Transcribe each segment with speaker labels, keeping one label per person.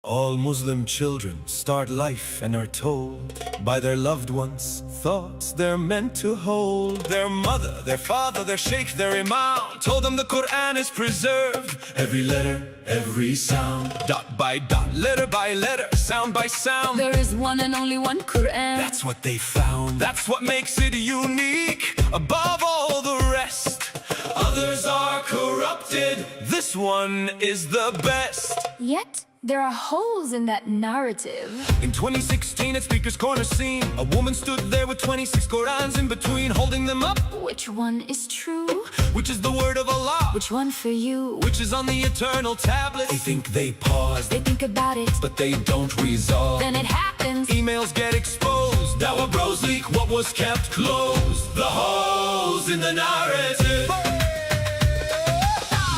Speaker 1: All Muslim children start life and are told by their loved ones thoughts they're meant to hold. Their mother, their father, their sheikh, their imam told them the Quran is preserved. Every letter, every sound, dot by dot, letter by letter, sound by sound.
Speaker 2: There is one and only one Quran.
Speaker 1: That's what they found. That's what makes it unique above all the rest. Others are corrupted. This one is the best.
Speaker 2: Yet there are holes in that narrative.
Speaker 1: In 2016 at Speaker's Corner scene, a woman stood there with 26 Qurans in between, holding them up.
Speaker 2: Which one is true?
Speaker 1: Which is the word of Allah?
Speaker 2: Which one for you?
Speaker 1: Which is on the eternal tablet? They think they pause,
Speaker 2: They think about it,
Speaker 1: but they don't resolve.
Speaker 2: then it happens.
Speaker 1: Emails get exposed. Now a bros leak what was kept closed. The holes in the narrative.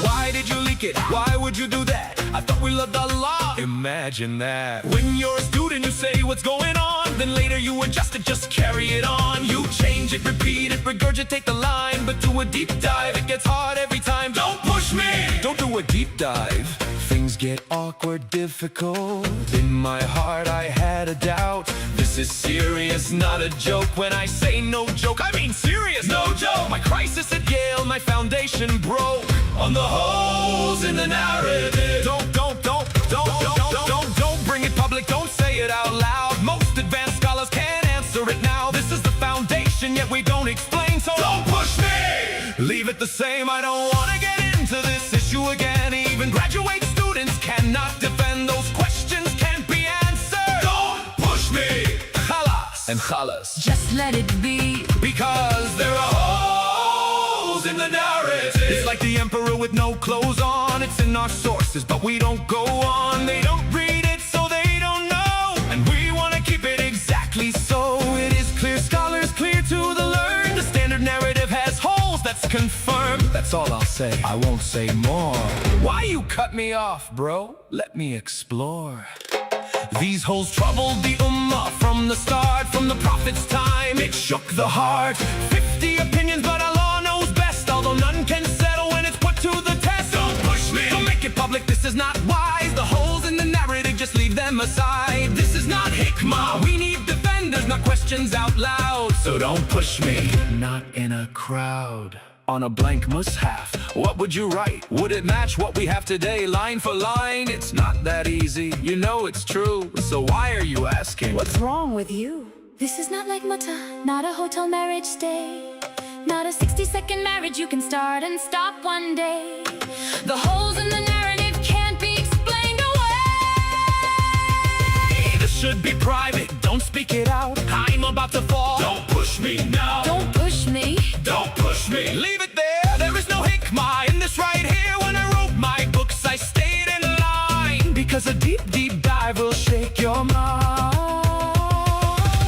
Speaker 1: Why did you leak it? Why would you do that? I thought we loved Allah. Imagine that. When you're a student, you say what's going on, then later you adjust it, just carry it on. You change it, repeat it, regurgitate the line, but do a deep dive, it gets hard every time. Don't push me! Don't do a deep dive. Things get awkward, difficult. In my heart I had a doubt. This is serious, not a joke. When I say no joke, I mean serious, no joke. My crisis at Yale, my foundation broke on the holes in the narrative. Don't bring it public, don't say it out loud. Most advanced scholars can't answer it now. This is the foundation, yet we don't explain, so don't push me! Leave it the same, I don't wanna get into this issue again. Even graduate students cannot defend, those questions can't be answered. Don't push me! Khalas and khalas.
Speaker 2: Just let it be.
Speaker 1: Because there are holes in the narrative. It's like the emperor with no clothes on. It's in our sources, but we don't go on. They don't read it, so they don't know. And we want to keep it exactly so. It is clear, scholars clear to the learned. The standard narrative has holes, that's confirmed. That's all I'll say, I won't say more. Why you cut me off, bro? Let me explore. These holes troubled the ummah from the start. From the prophet's time, it shook the heart. 50 opinions, but Allah knows best. Although none can settle when it's put to the test. Don't push me, don't make it public, this is not wise. The holes in the narrative, just leave them aside. This is not hikmah, we need defenders, not questions out loud. So don't push me, not in a crowd. On a blank mushaf, what would you write? Would it match what we have today, line for line? It's not that easy, you know it's true. So why are you asking?
Speaker 2: What's wrong with you? This is not like Mata, not a hotel marriage stay. Not a 60-second marriage you can start and stop one day. The holes in the narrative can't be explained away.
Speaker 1: This should be private, don't speak it out. I'm about to fall. Don't push me now.
Speaker 2: Don't push me.
Speaker 1: Don't push me. Leave it there. There is no hikmah in this right here. When I wrote my books, I stayed in line. Because a deep, deep dive will shake your mind.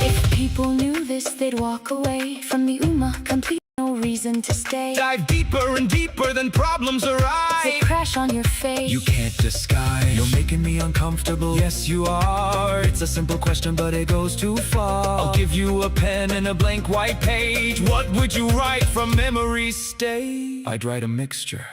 Speaker 2: If people knew this, they'd walk away from the ummah complete. No reason to stay.
Speaker 1: Dive deeper and deeper, then problems arise.
Speaker 2: They crash on your face.
Speaker 1: You can't disguise. You're making me uncomfortable. Yes, you are. It's a simple question, but it goes too far. I'll give you a pen and a blank white page. What would you write from memory stage? I'd write a mixture.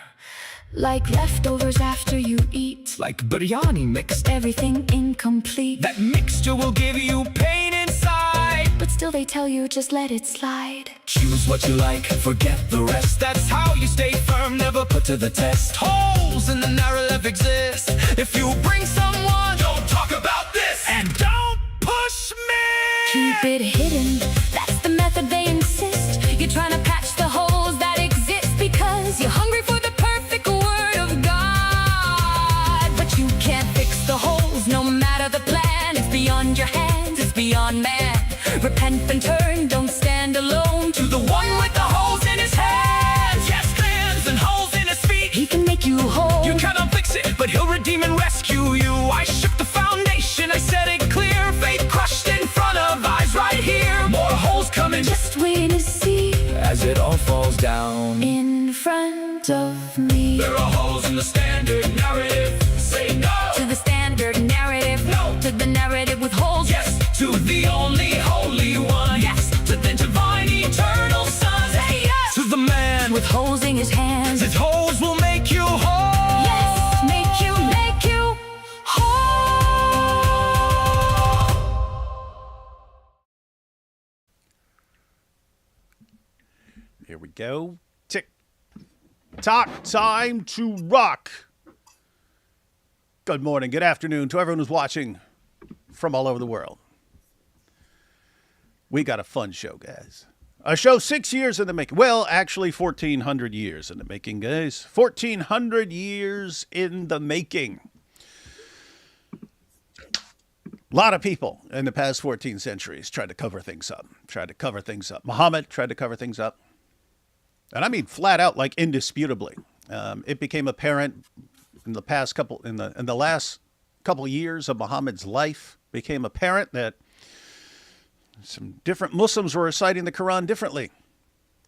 Speaker 2: Like leftovers after you eat.
Speaker 1: Like biryani mixed.
Speaker 2: Everything incomplete.
Speaker 1: That mixture will give you pain inside.
Speaker 2: But still they tell you just let it slide.
Speaker 1: Choose what you like, forget the rest. That's how you stay firm, never put to the test. Holes in the narrative exist. If you bring someone, don't talk about this. And don't push me.
Speaker 2: Keep it hidden, that's the method they insist. You're trying to patch the holes that exist because you're hungry for the perfect word of God. But you can't fix the holes, no matter the plan. It's beyond your hands, it's beyond man. Repent and turn, don't stand alone.
Speaker 1: To the one with the holes in his hands. Yes, hands and holes in his feet.
Speaker 2: He can make you whole.
Speaker 1: You cannot fix it, but he'll redeem and rescue you. I shook the foundation, I said it clear. Faith crushed in front of eyes right here. More holes coming,
Speaker 2: just wait and see.
Speaker 1: As it all falls down
Speaker 2: in front of me.
Speaker 1: There are holes in the standard narrative. Say no
Speaker 2: to the standard narrative.
Speaker 1: No
Speaker 2: to the narrative with holes.
Speaker 1: Yes to the only holy one.
Speaker 2: Yes
Speaker 1: to the divine eternal Son.
Speaker 2: Say yes
Speaker 1: to the man
Speaker 2: with holes in his hands.
Speaker 1: His holes will make you whole.
Speaker 2: Yes, make you whole.
Speaker 3: go. Tick tock, time to rock. Good morning, good afternoon to everyone who's watching from all over the world. We got a fun show, guys. A show 6 years in the making. Well, actually 1,400 years in the making, guys. 1,400 years in the making. A lot of people in the past 14 centuries tried to cover things up. Muhammad tried to cover things up. And I mean flat out, like indisputably. It became apparent in the past in the last couple years of Muhammad's life, became apparent that some different Muslims were reciting the Quran differently.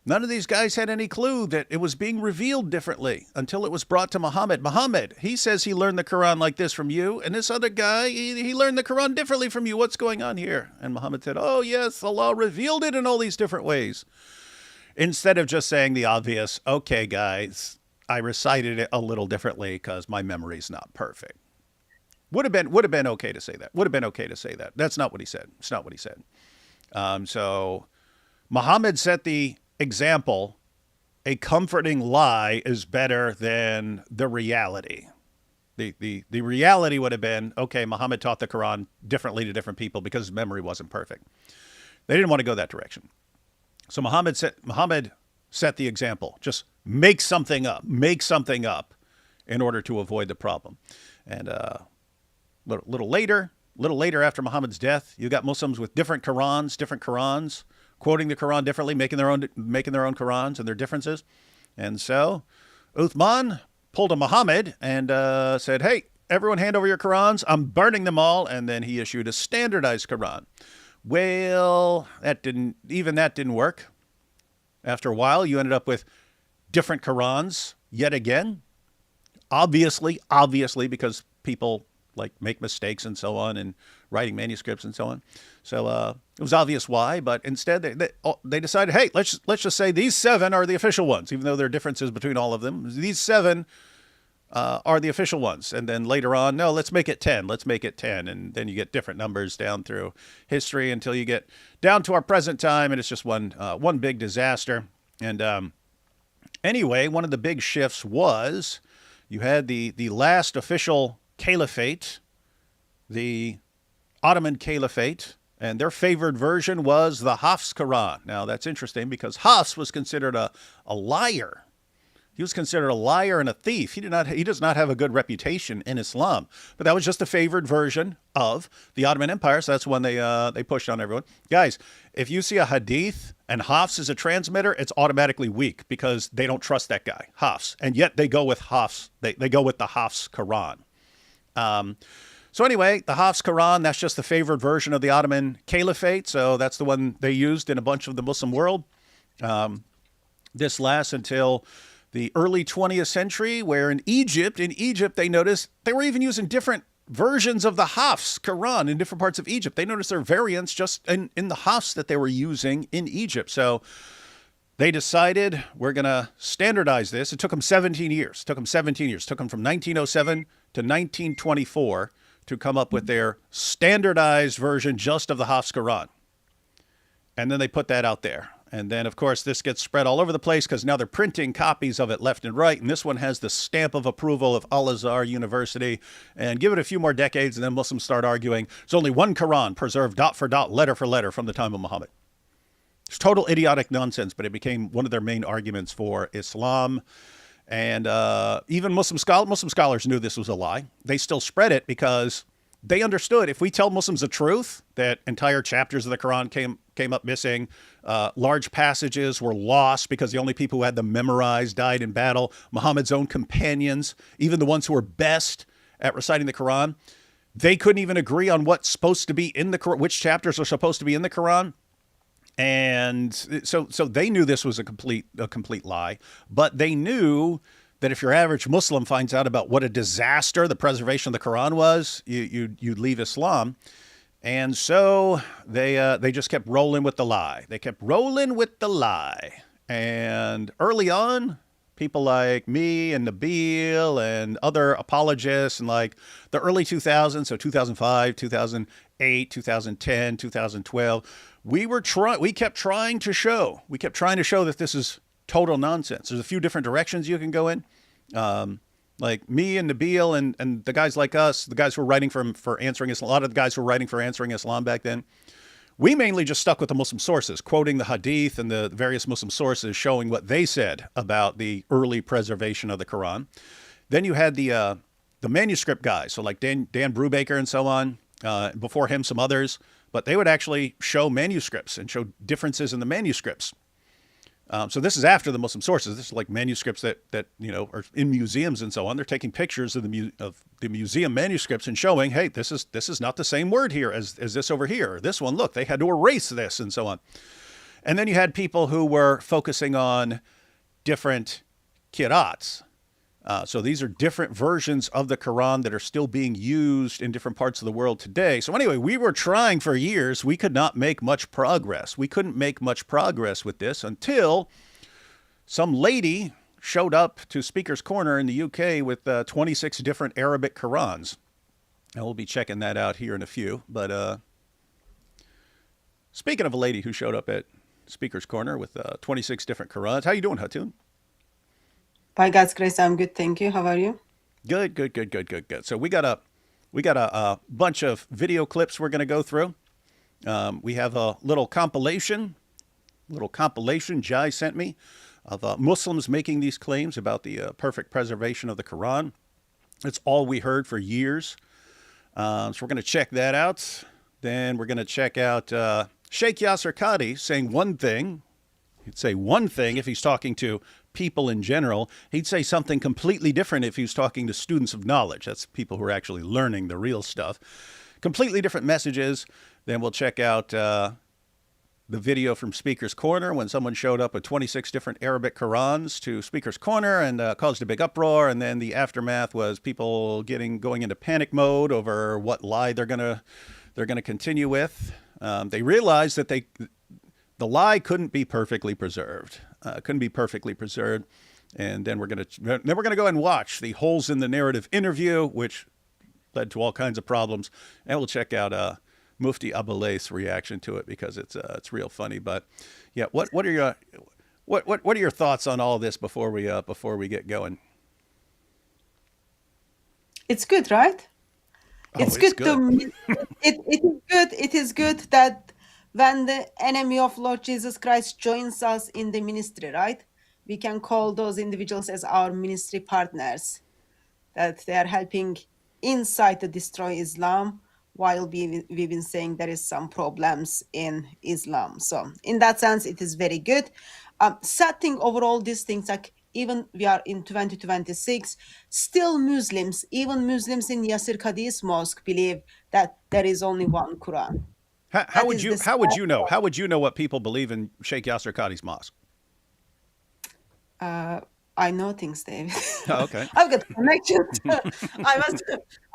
Speaker 3: None of these guys had any clue that it was being revealed differently until it was brought to Muhammad. Muhammad, he says he learned the Quran like this from you, and this other guy, he learned the Quran differently from you. What's going on here? And Muhammad said, oh yes, Allah revealed it in all these different ways. Instead of just saying the obvious, okay guys, I recited it a little differently because my memory's not perfect. Would have been okay to say that. That's not what he said. It's not what he said. So Muhammad set the example. A comforting lie is better than the reality. The reality would have been, okay, Muhammad taught the Quran differently to different people because his memory wasn't perfect. They didn't want to go that direction. So Muhammad set the example. Just make something up in order to avoid the problem. And little later after Muhammad's death, you got Muslims with different Qurans, quoting the Quran differently, making their own Qurans and their differences. And so Uthman pulled a Muhammad and said, hey, everyone hand over your Qurans. I'm burning them all. And then he issued a standardized Quran. Well, that didn't work. After a while, you ended up with different Qurans yet again. Obviously, because people like make mistakes and so on and writing manuscripts and so on. So it was obvious why, but instead they decided, hey, let's just say these 7 are the official ones, even though there are differences between all of them. These 7 are the official ones. And then later on, no, let's make it 10. And then you get different numbers down through history until you get down to our present time. And it's just one big disaster. And anyway, one of the big shifts was you had the last official caliphate, the Ottoman Caliphate, and their favored version was the Hafs Quran. Now, that's interesting because Hafs was considered a liar. He was considered a liar and a thief. He does not have a good reputation in Islam. But that was just a favored version of the Ottoman Empire, so that's one they pushed on everyone. Guys, if you see a hadith and Hafs is a transmitter, it's automatically weak because they don't trust that guy, Hafs. And yet they go with Hafs. They go with the Hafs Quran. So anyway, the Hafs Quran, that's just the favored version of the Ottoman Caliphate. So that's the one they used in a bunch of the Muslim world. This lasts until the early 20th century, where in Egypt, they noticed they were even using different versions of the Hafs Quran in different parts of Egypt. They noticed there are variants just in the Hafs that they were using in Egypt. So they decided we're going to standardize this. It took them 17 years. It took them from 1907 to 1924 to come up with their standardized version just of the Hafs Quran. And then they put that out there. And then, of course, this gets spread all over the place because now they're printing copies of it left and right. And this one has the stamp of approval of Al-Azhar University. And give it a few more decades, and then Muslims start arguing there's only one Quran preserved dot for dot, letter for letter from the time of Muhammad. It's total idiotic nonsense, but it became one of their main arguments for Islam. And even Muslim scholars knew this was a lie. They still spread it because they understood if we tell Muslims the truth, that entire chapters of the Quran came up missing, large passages were lost because the only people who had them memorized died in battle. Muhammad's own companions, even the ones who were best at reciting the Quran, they couldn't even agree on what's supposed to be in the Quran, which chapters are supposed to be in the Quran. And so they knew this was a complete lie, but they knew that if your average Muslim finds out about what a disaster the preservation of the Quran was, you'd leave Islam. And so they just kept rolling with the lie. And early on, people like me and Nabil and other apologists in like the early 2000s, so 2005, 2008, 2010, 2012, we kept trying to show that this is total nonsense. There's a few different directions you can go in. Like me and Nabil and the guys like us, the guys who were writing for Answering Islam, a lot of the guys who were writing for Answering Islam back then, we mainly just stuck with the Muslim sources, quoting the hadith and the various Muslim sources showing what they said about the early preservation of the Quran. Then you had the manuscript guys, so like Dan Brubaker and so on, before him some others, but they would actually show manuscripts and show differences in the manuscripts. So this is after the Muslim sources. This is like manuscripts that are in museums and so on. They're taking pictures of the museum manuscripts and showing, hey, this is not the same word here as this over here. Or this one, look, they had to erase this and so on. And then you had people who were focusing on different qira'ats. So these are different versions of the Quran that are still being used in different parts of the world today. So anyway, we were trying for years. We could not make much progress. We couldn't make much progress with this until some lady showed up to Speaker's Corner in the UK with 26 different Arabic Qurans. And we'll be checking that out here in a few. But speaking of a lady who showed up at Speaker's Corner with 26 different Qurans, how you doing, Hatun?
Speaker 4: By God's grace, I'm good. Thank you. How are you?
Speaker 3: Good. So we got a bunch of video clips we're going to go through. We have a little compilation Jai sent me of Muslims making these claims about the perfect preservation of the Quran. It's all we heard for years. So we're going to check that out. Then we're going to check out Sheikh Yasir Qadhi saying one thing. He'd say one thing if he's talking to people in general. He'd say something completely different if he was talking to students of knowledge. That's people who are actually learning the real stuff. Completely different messages. Then we'll check out the video from Speaker's Corner when someone showed up with 26 different Arabic Qurans to Speaker's Corner and caused a big uproar. And then the aftermath was people going into panic mode over what lie they're gonna continue with. They realized that the lie couldn't be perfectly preserved. And then we're gonna go and watch the Holes in the Narrative interview, which led to all kinds of problems, and we'll check out Mufti Abulay's reaction to it because it's real funny. But yeah, what are your thoughts on all this before we get going?
Speaker 4: It's good, right?
Speaker 3: Oh,
Speaker 4: It's good. It is good that when the enemy of Lord Jesus Christ joins us in the ministry, right? We can call those individuals as our ministry partners, that they are helping inside to destroy Islam, while we've been saying there is some problems in Islam. So in that sense, it is very good. Sad thing over all these things, like even we are in 2026, still Muslims, even Muslims in Yasir Qadhi's mosque, believe that there is only one Quran.
Speaker 3: How would you know? How would you know what people believe in Sheikh Yasir Qadhi's mosque?
Speaker 4: I know things, David.
Speaker 3: Oh, okay.
Speaker 4: I've got connections. I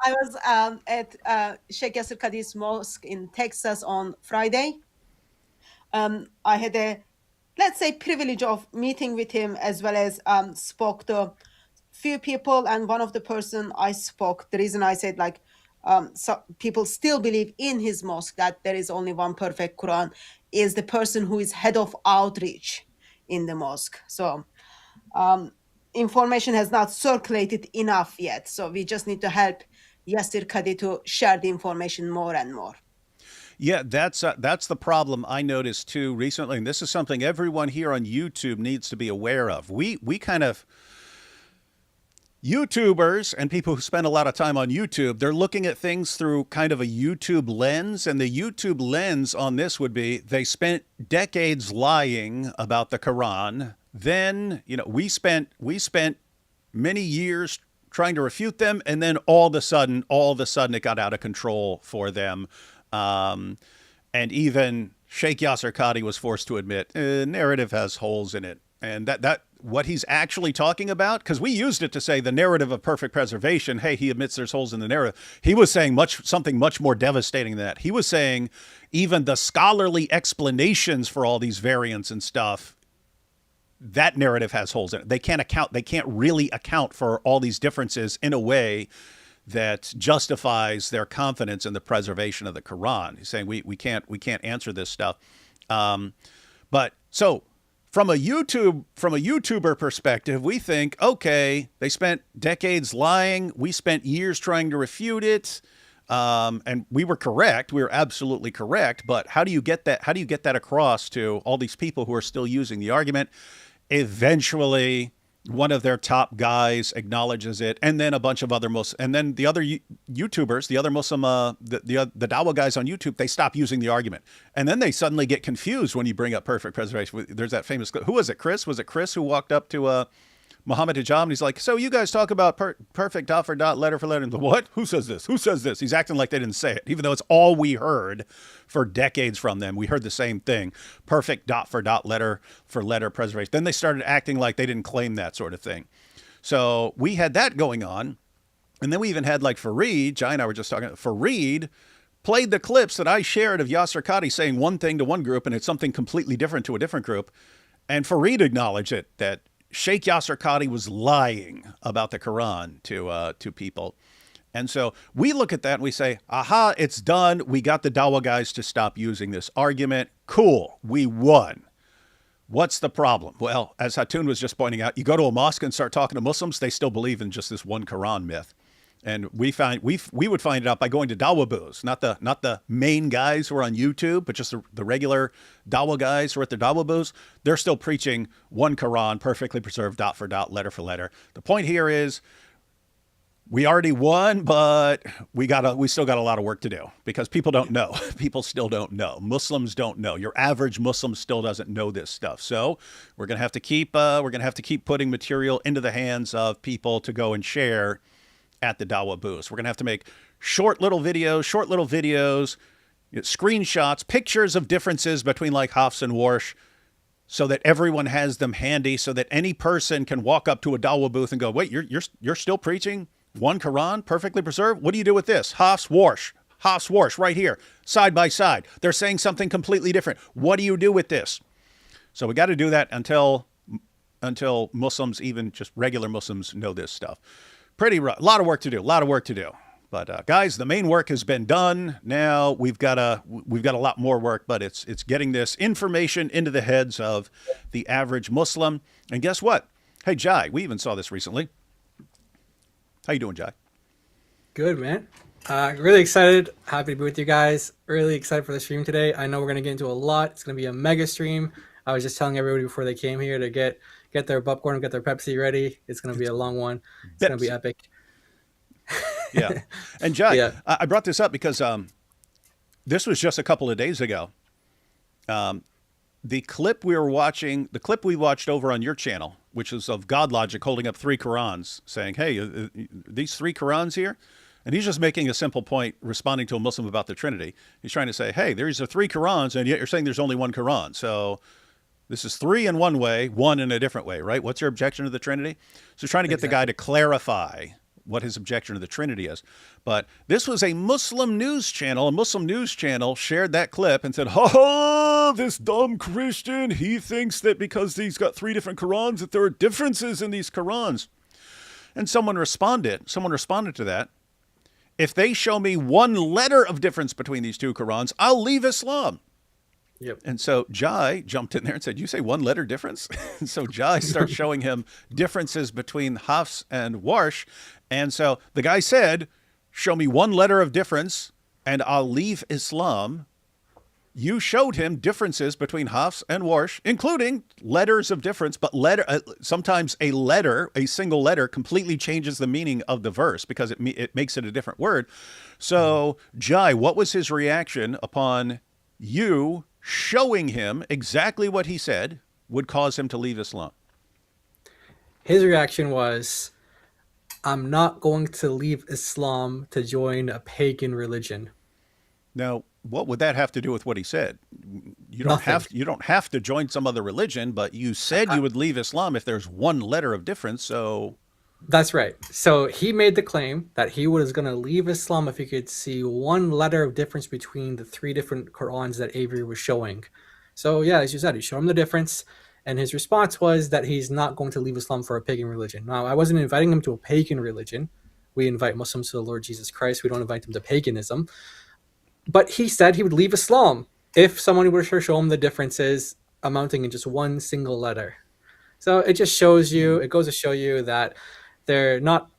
Speaker 4: was at Sheikh Yasir Qadhi's mosque in Texas on Friday. I had a, let's say, privilege of meeting with him, as well as spoke to few people. And one of the person I spoke, the reason I said so people still believe in his mosque that there is only one perfect Quran, is the person who is head of outreach in the mosque. So information has not circulated enough yet. So we just need to help Yasir Qadhi to share the information more and more.
Speaker 3: Yeah, that's the problem I noticed too recently, and this is something everyone here on YouTube needs to be aware of. We kind of, YouTubers and people who spend a lot of time on YouTube, they're looking at things through kind of a YouTube lens, and the YouTube lens on this would be they spent decades lying about the Quran. Then, we spent many years trying to refute them, and then all of a sudden it got out of control for them. And even Sheikh Yasir Qadhi was forced to admit narrative has holes in it. And that what he's actually talking about, because we used it to say the narrative of perfect preservation. Hey, he admits there's holes in the narrative. He was saying something much more devastating than that. He was saying even the scholarly explanations for all these variants and stuff, that narrative has holes in it. They can't really account for all these differences in a way that justifies their confidence in the preservation of the Quran. He's saying we can't answer this stuff. But so from a YouTuber perspective, we think, okay, they spent decades lying. We spent years trying to refute it. And we were correct. We were absolutely correct. But how do you get that? How do you get that across to all these people who are still using the argument? Eventually, one of their top guys acknowledges it, and then a bunch of other and then the other YouTubers, the other Muslim, the Dawah guys on YouTube, they stop using the argument, and then they suddenly get confused when you bring up perfect preservation. There's that famous clip. Who was it? Chris? Was it Chris who walked up to Mohammed Hijab, and he's like, "So you guys talk about perfect dot for dot, letter for letter." And what? Who says this? Who says this? He's acting like they didn't say it, even though it's all we heard for decades from them. We heard the same thing: perfect dot for dot, letter for letter preservation. Then they started acting like they didn't claim that sort of thing. So we had that going on, and then we even had like Fareed. Jai and I were just talking. Fareed played the clips that I shared of Yasir Qadhi saying one thing to one group, and it's something completely different to a different group. And Fareed acknowledged it, that Sheikh Yasir Qadhi was lying about the Quran to people. And so we look at that and we say, aha, it's done. We got the Dawah guys to stop using this argument. Cool. We won. What's the problem? Well, as Hatun was just pointing out, you go to a mosque and start talking to Muslims, they still believe in just this one Quran myth. And we would find it out by going to Dawah booths, not the main guys who are on YouTube, but just the regular Dawah guys who are at the Dawah booths. They're still preaching one Quran, perfectly preserved, dot for dot, letter for letter. The point here is we already won, but we still got a lot of work to do because people don't know. People still don't know. Muslims don't know. Your average Muslim still doesn't know this stuff. So we're gonna have to keep putting material into the hands of people to go and share at the Dawah booths. We're going to have to make short little videos, screenshots, pictures of differences between like Hafs and Warsh so that everyone has them handy so that any person can walk up to a Dawah booth and go, wait, you're still preaching one Quran perfectly preserved? What do you do with this? Hafs, Warsh right here, side by side. They're saying something completely different. What do you do with this? So we got to do that until Muslims, even just regular Muslims, know this stuff. Pretty rough. A lot of work to do. But guys, the main work has been done. Now we've got a lot more work, but it's getting this information into the heads of the average Muslim. And guess what? Hey, Jai, we even saw this recently. How you doing, Jai?
Speaker 5: Good, man. Really excited. Happy to be with you guys. Really excited for the stream today. I know we're going to get into a lot. It's going to be a mega stream. I was just telling everybody before they came here to get their popcorn, get their Pepsi ready. It's going to be a long one. It's going to be epic.
Speaker 3: Yeah. And Jai, yeah. I brought this up because this was just a couple of days ago. The clip we watched over on your channel, which is of God Logic holding up 3 Qurans saying, hey, these 3 Qurans here. And he's just making a simple point, responding to a Muslim about the Trinity. He's trying to say, hey, there's 3 Qurans, and yet you're saying there's only 1 Quran. So this is 3 in one way, 1 in a different way, right? What's your objection to the Trinity? So trying to get the guy to clarify what his objection to the Trinity is. But this was a Muslim news channel. A Muslim news channel shared that clip and said, oh, this dumb Christian, he thinks that because he's got 3 different Qurans, that there are differences in these Qurans. And someone responded to that. If they show me 1 letter of difference between these 2 Qurans, I'll leave Islam.
Speaker 5: Yep.
Speaker 3: And so Jai jumped in there and said, you say 1 letter difference? And so Jai starts showing him differences between Hafs and Warsh. And so the guy said, show me 1 letter of difference and I'll leave Islam. You showed him differences between Hafs and Warsh, including letters of difference, but sometimes a single letter completely changes the meaning of the verse because it makes it a different word. So Jai, what was his reaction upon you showing him exactly what he said would cause him to leave Islam?
Speaker 5: His reaction was, I'm not going to leave Islam to join a pagan religion.
Speaker 3: Now, what would that have to do with what he said? You don't have to join some other religion, but you said you would leave Islam if there's 1 letter of difference. So
Speaker 5: that's right. So he made the claim that he was going to leave Islam if he could see 1 letter of difference between the 3 different Qurans that Avery was showing. So yeah, as you said, he showed him the difference. And his response was that he's not going to leave Islam for a pagan religion. Now, I wasn't inviting him to a pagan religion. We invite Muslims to the Lord Jesus Christ. We don't invite them to paganism. But he said he would leave Islam if someone were to show him the differences amounting in just one single letter. So it just shows you, it goes to show you that they're not,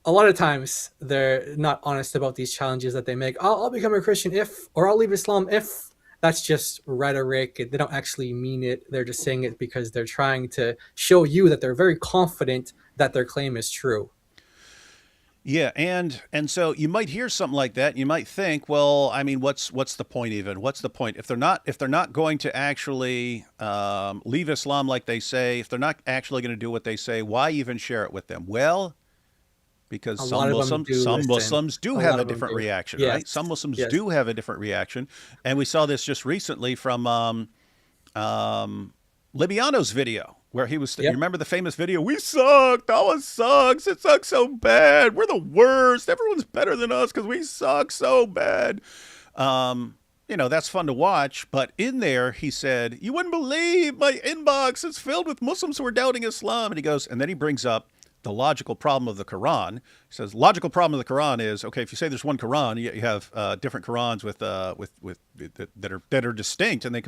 Speaker 5: a lot of times they're not honest about these challenges that they make. I'll become a Christian if, or I'll leave Islam if. That's just rhetoric. They don't actually mean it. They're just saying it because they're trying to show you that they're very confident that their claim is true.
Speaker 3: Yeah, and so you might hear something like that. You might think, well, I mean, what's the point even? What's the point if they're not going to actually leave Islam like they say? If they're not actually going to do what they say, why even share it with them? Well, because
Speaker 5: A lot of them do
Speaker 3: some
Speaker 5: listen.
Speaker 3: Muslims do
Speaker 5: A
Speaker 3: have
Speaker 5: lot
Speaker 3: a
Speaker 5: of them
Speaker 3: different
Speaker 5: do.
Speaker 3: reaction,
Speaker 5: Yes.
Speaker 3: right? Some Muslims
Speaker 5: Yes.
Speaker 3: do have a different reaction, and we saw this just recently from Libiano's video where he was. You
Speaker 5: Yep.
Speaker 3: remember the famous video? We sucked. Allah sucks. It sucks so bad. We're the worst. Everyone's better than us because we suck so bad. You know, that's fun to watch. But in there, he said, "You wouldn't believe my inbox is filled with Muslims who are doubting Islam." And he goes, and then he brings up the logical problem of the Quran. He says, logical problem of the Quran is, okay, if you say there's one Quran, you have different Qurans with that are distinct, and they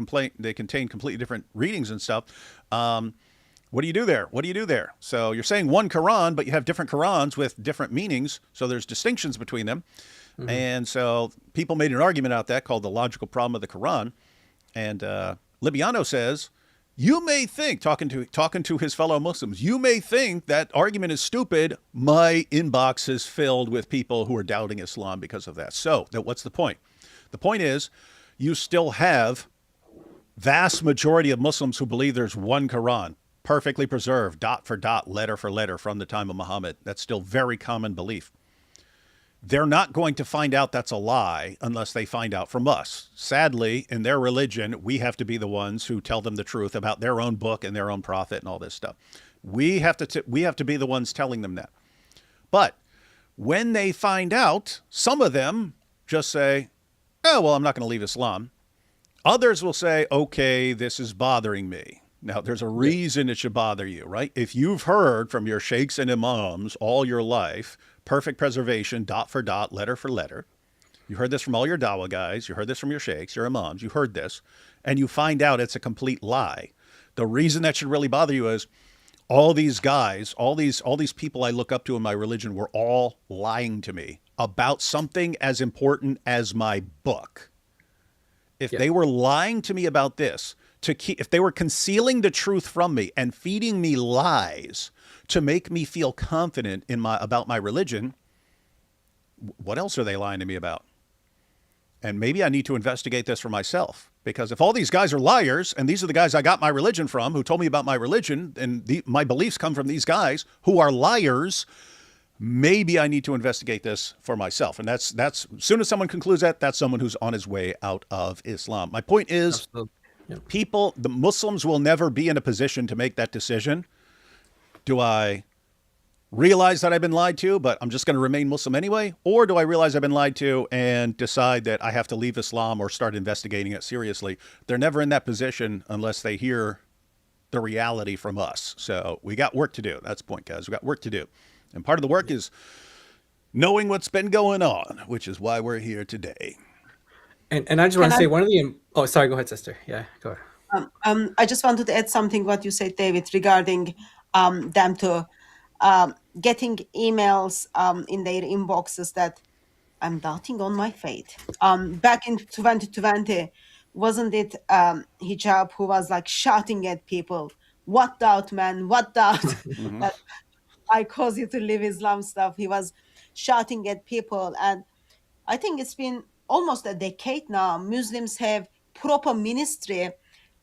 Speaker 3: contain completely different readings and stuff. What do you do there? What do you do there? So you're saying one Quran, but you have different Qurans with different meanings, so there's distinctions between them. Mm-hmm. And so people made an argument out that called the logical problem of the Quran. And Libiano says, you may think, talking to his fellow Muslims, you may think that argument is stupid. My inbox is filled with people who are doubting Islam because of that. So what's the point? The point is, you still have vast majority of Muslims who believe there's one Quran, perfectly preserved, dot for dot, letter for letter from the time of Muhammad. That's still very common belief. They're not going to find out that's a lie unless they find out from us. Sadly, in their religion, we have to be the ones who tell them the truth about their own book and their own prophet and all this stuff. We have to be the ones telling them that. But when they find out, some of them just say, oh, well, I'm not going to leave Islam. Others will say, okay, this is bothering me. Now, there's a reason it should bother you, right? If you've heard from your sheikhs and imams all your life, perfect preservation, dot for dot, letter for letter. You heard this from all your dawah guys. You heard this from your sheikhs, your imams. You heard this, and you find out it's a complete lie. The reason that should really bother you is all these guys, all these people I look up to in my religion were all lying to me about something as important as my book. If they were lying to me about this, if they were concealing the truth from me and feeding me lies to make me feel confident about my religion, what else are they lying to me about? And maybe I need to investigate this for myself, because if all these guys are liars, and these are the guys I got my religion from, who told me about my religion, and my beliefs come from these guys who are liars, maybe I need to investigate this for myself. And that's as soon as someone concludes that, that's someone who's on his way out of Islam. My point is, the Muslims will never be in a position to make that decision. Do I realize that I've been lied to, but I'm just going to remain Muslim anyway? Or do I realize I've been lied to and decide that I have to leave Islam or start investigating it seriously? They're never in that position unless they hear the reality from us. So we got work to do. That's the point, guys. We got work to do. And part of the work is knowing what's been going on, which is why we're here today.
Speaker 5: And I just want to say one of the... Oh, sorry. Go ahead, sister. Yeah, go ahead.
Speaker 4: I just wanted to add something what you said, David, regarding them to getting emails in their inboxes that I'm doubting on my faith. Back in 2020, wasn't it Hijab who was like shouting at people, what doubt, man, what doubt? That I cause you to leave Islam stuff. He was shouting at people. And I think it's been almost a decade now. Muslims have proper ministry.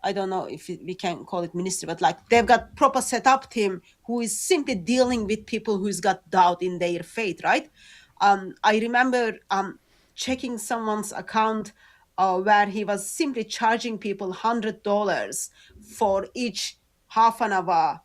Speaker 4: I don't know if we can call it ministry, but like they've got proper setup team who is simply dealing with people who's got doubt in their faith, right? I remember checking someone's account where he was simply charging people $100 for each half an hour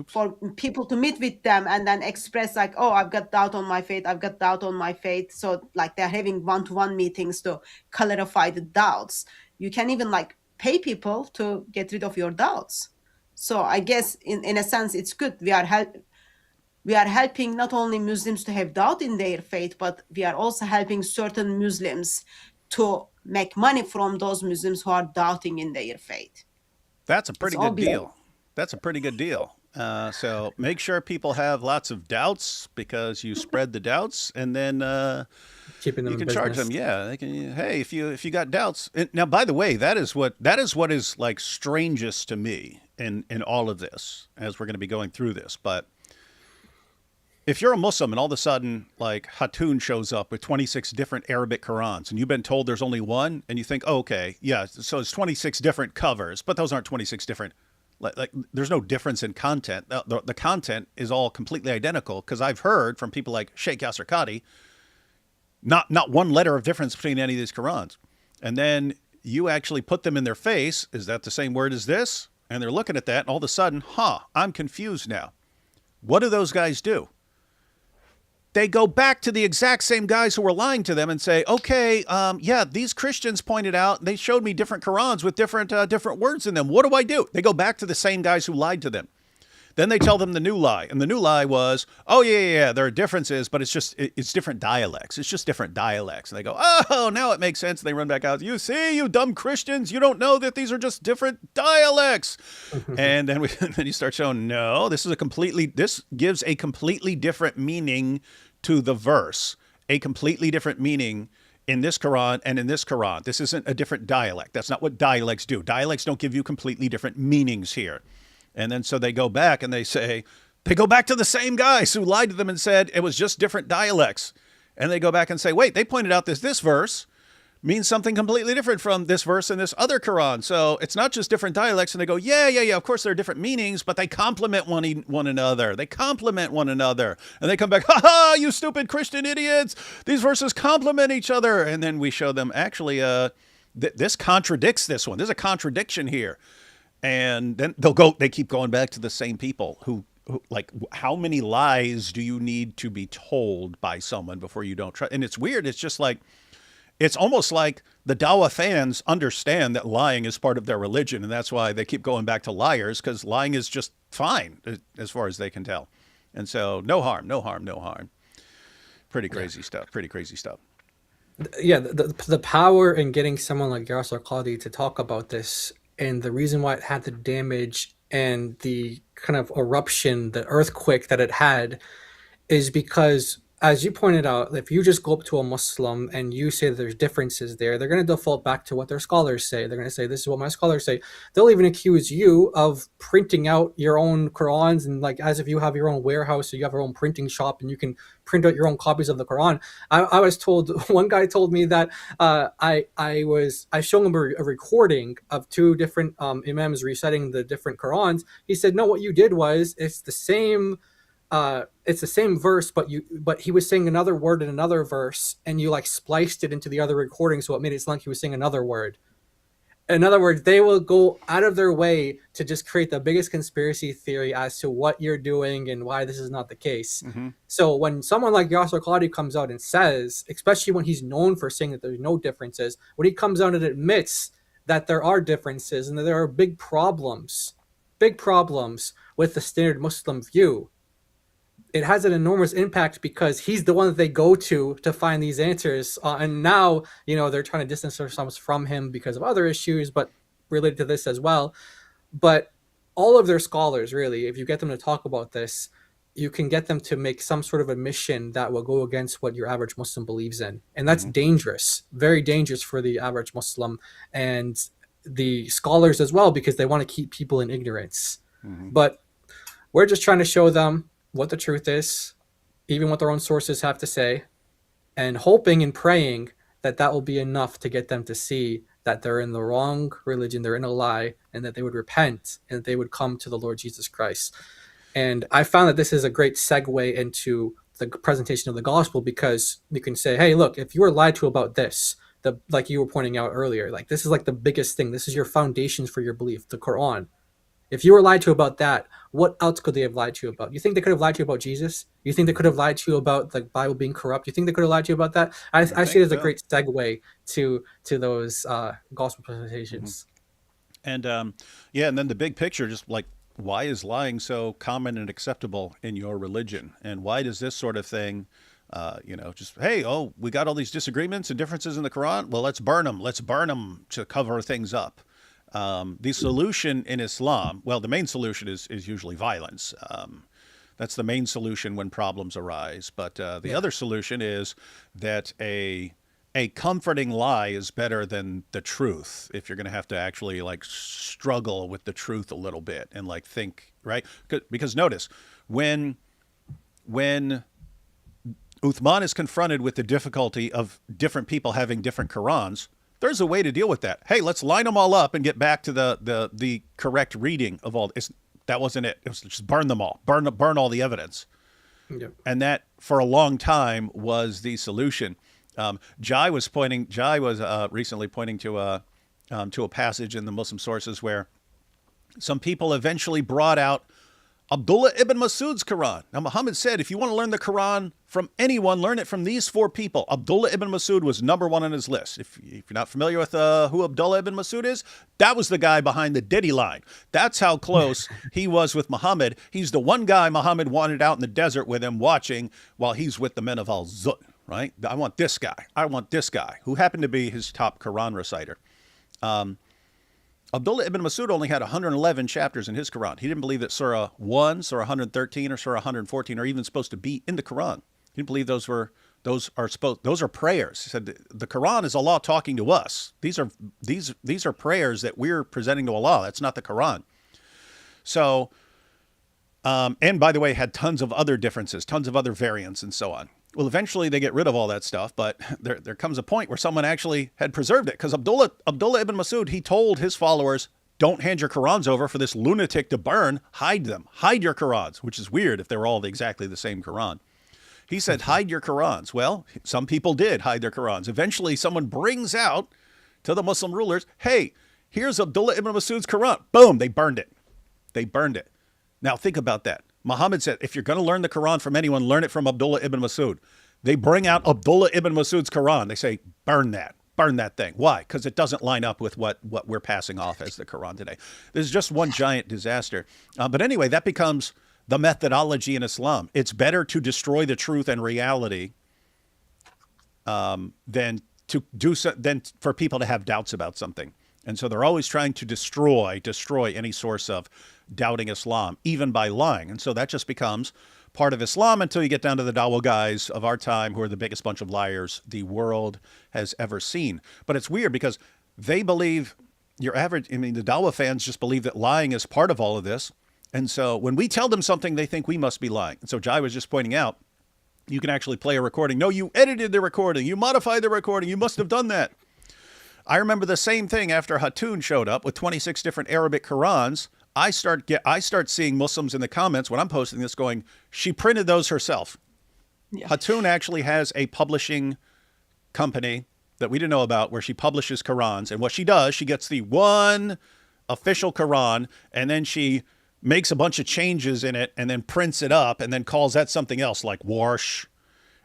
Speaker 4: for people to meet with them and then express like, oh, I've got doubt on my faith. I've got doubt on my faith. So like they're having one-to-one meetings to clarify the doubts. You can even like pay people to get rid of your doubts. So I guess in a sense, it's good. We are helping not only Muslims to have doubt in their faith, but we are also helping certain Muslims to make money from those Muslims who are doubting in their faith.
Speaker 3: That's a
Speaker 4: It's
Speaker 3: pretty
Speaker 4: all
Speaker 3: good
Speaker 4: below.
Speaker 3: deal. That's a pretty good deal. So make sure people have lots of doubts because you spread the doubts, and then
Speaker 5: Keeping them
Speaker 3: you
Speaker 5: in
Speaker 3: can charge
Speaker 5: business.
Speaker 3: them. Yeah, they can. Hey, if you got doubts. Now, by the way, that is what is like strangest to me in all of this, as we're going to be going through this. But if you're a Muslim and all of a sudden, like Hatun shows up with 26 different Arabic Qurans, and you've been told there's only one, and you think, oh, okay, yeah, so it's 26 different covers, but those aren't 26 different. Like there's no difference in content. The content is all completely identical, because I've heard from people like Sheikh Yasir Qadhi, not one letter of difference between any of these Qurans. And then you actually put them in their face. Is that the same word as this? And they're looking at that, and all of a sudden, I'm confused now. What do those guys do? They go back to the exact same guys who were lying to them and say, okay, yeah, these Christians pointed out, they showed me different Qurans with different words in them. What do I do? They go back to the same guys who lied to them. Then they tell them the new lie. And the new lie was, oh, yeah, there are differences, but it's different dialects. It's just different dialects. And they go, oh, now it makes sense. And they run back out. You see, you dumb Christians, you don't know that these are just different dialects. And then, then you start showing, no, this gives a completely different meaning to the verse, a completely different meaning in this Quran and in this Quran. This isn't a different dialect. That's not what dialects do. Dialects don't give you completely different meanings here. And then so they go back and they go back to the same guys who lied to them and said it was just different dialects. And they go back and say, wait, they pointed out this verse means something completely different from this verse in this other Quran. So it's not just different dialects. And they go, yeah, of course there are different meanings, but they complement one another. They complement one another. And they come back, you stupid Christian idiots. These verses complement each other. And then we show them, actually, this contradicts this one. There's a contradiction here. And then they keep going back to the same people who like, how many lies do you need to be told by someone before you don't trust? And it's weird. It's just like, it's almost like the Dawah fans understand that lying is part of their religion. And that's why they keep going back to liars, because lying is just fine as far as they can tell. And so no harm. Pretty crazy stuff.
Speaker 5: Yeah, the power in getting someone like Yasir Qadhi to talk about this, and the reason why it had the damage and the kind of eruption, the earthquake that it had, is because, as you pointed out, if you just go up to a Muslim and you say there's differences there, they're going to default back to what their scholars say. They're going to say, this is what my scholars say. They'll even accuse you of printing out your own Qurans, and like as if you have your own warehouse or you have your own printing shop and you can print out your own copies of the Quran. I was told, one guy told me that I showed him a recording of two different imams reciting the different Qurans. He said, no, what you did was it's the same verse, but he was saying another word in another verse, and you like spliced it into the other recording, so it made it sound like he was saying another word. In other words, they will go out of their way to just create the biggest conspiracy theory as to what you're doing and why this is not the case.
Speaker 3: Mm-hmm.
Speaker 5: So when someone like Yasir Qadhi comes out and says, especially when he's known for saying that there's no differences, when he comes out and admits that there are differences and that there are big problems with the standard Muslim view, it has an enormous impact, because he's the one that they go to find these answers. And now, they're trying to distance themselves from him because of other issues, but related to this as well. But all of their scholars, really, if you get them to talk about this, you can get them to make some sort of admission that will go against what your average Muslim believes in. And that's dangerous, very dangerous for the average Muslim and the scholars as well, because they want to keep people in ignorance. But we're just trying to show them what the truth is, even what their own sources have to say, and hoping and praying that will be enough to get them to see that they're in the wrong religion, they're in a lie, and that they would repent and that they would come to the Lord Jesus Christ. And I found that this is a great segue into the presentation of the gospel, because you can say, hey, look, if you were lied to about this, like you were pointing out earlier, like this is like the biggest thing. This is your foundations for your belief, the Quran. If you were lied to about that, what else could they have lied to you about? You think they could have lied to you about Jesus? You think they could have lied to you about the Bible being corrupt? You think they could have lied to you about that? I see it as a great segue to those gospel presentations.
Speaker 3: And and then the big picture, just like, why is lying so common and acceptable in your religion? And why does this sort of thing, just, hey, we got all these disagreements and differences in the Quran. Well, let's burn them. Let's burn them to cover things up. The solution in Islam, well, the main solution is usually violence. That's the main solution when problems arise. But the other solution is that a comforting lie is better than the truth if you're going to have to actually like struggle with the truth a little bit and like think, right? Because notice, when Uthman is confronted with the difficulty of different people having different Qurans, there's a way to deal with that. Hey, let's line them all up and get back to the correct reading of all. That wasn't it. It was just burn them all, burn all the evidence.
Speaker 5: Yep.
Speaker 3: And that for a long time was the solution. Jai was recently pointing to a passage in the Muslim sources where some people eventually brought out Abdullah ibn Masud's Quran. Now, Muhammad said, if you want to learn the Quran from anyone, learn it from these four people. Abdullah ibn Masud was number one on his list. If you're not familiar with who Abdullah ibn Masud is, that was the guy behind the Diddy line. That's how close he was with Muhammad. He's the one guy Muhammad wanted out in the desert with him watching while he's with the men of Al-Zut, right? I want this guy. I want this guy, who happened to be his top Quran reciter. Abdullah ibn Masud only had 111 chapters in his Quran. He didn't believe that Surah 1, Surah 113, or Surah 114 are even supposed to be in the Quran. He didn't believe those are prayers. He said the Quran is Allah talking to us. These are prayers that we're presenting to Allah. That's not the Quran. So, and by the way, had tons of other differences, tons of other variants, and so on. Well, eventually they get rid of all that stuff, but there comes a point where someone actually had preserved it, because Abdullah ibn Masud, he told his followers, don't hand your Qurans over for this lunatic to burn. Hide them. Hide your Qurans, which is weird if they were all exactly the same Quran. He said, hide your Qurans. Well, some people did hide their Qurans. Eventually, someone brings out to the Muslim rulers, hey, here's Abdullah ibn Masud's Quran. Boom, they burned it. They burned it. Now, think about that. Muhammad said, if you're going to learn the Quran from anyone, learn it from Abdullah ibn Masud. They bring out Abdullah ibn Masud's Quran. They say, burn that thing. Why? Because it doesn't line up with what we're passing off as the Quran today. This is just one giant disaster. But anyway, that becomes the methodology in Islam. It's better to destroy the truth and reality than for people to have doubts about something. And so they're always trying to destroy any source of doubting Islam, even by lying. And so that just becomes part of Islam until you get down to the Dawah guys of our time, who are the biggest bunch of liars the world has ever seen. But it's weird because they believe the Dawah fans just believe that lying is part of all of this. And so when we tell them something, they think we must be lying. And so Jai was just pointing out, you can actually play a recording. No, you edited the recording. You modified the recording. You must have done that. I remember the same thing after Hatun showed up with 26 different Arabic Qurans. I start seeing Muslims in the comments when I'm posting this going, she printed those herself. Yeah. Hatun actually has a publishing company that we didn't know about where she publishes Qurans. And what she does, she gets the one official Quran, and then she makes a bunch of changes in it and then prints it up and then calls that something else like Warsh.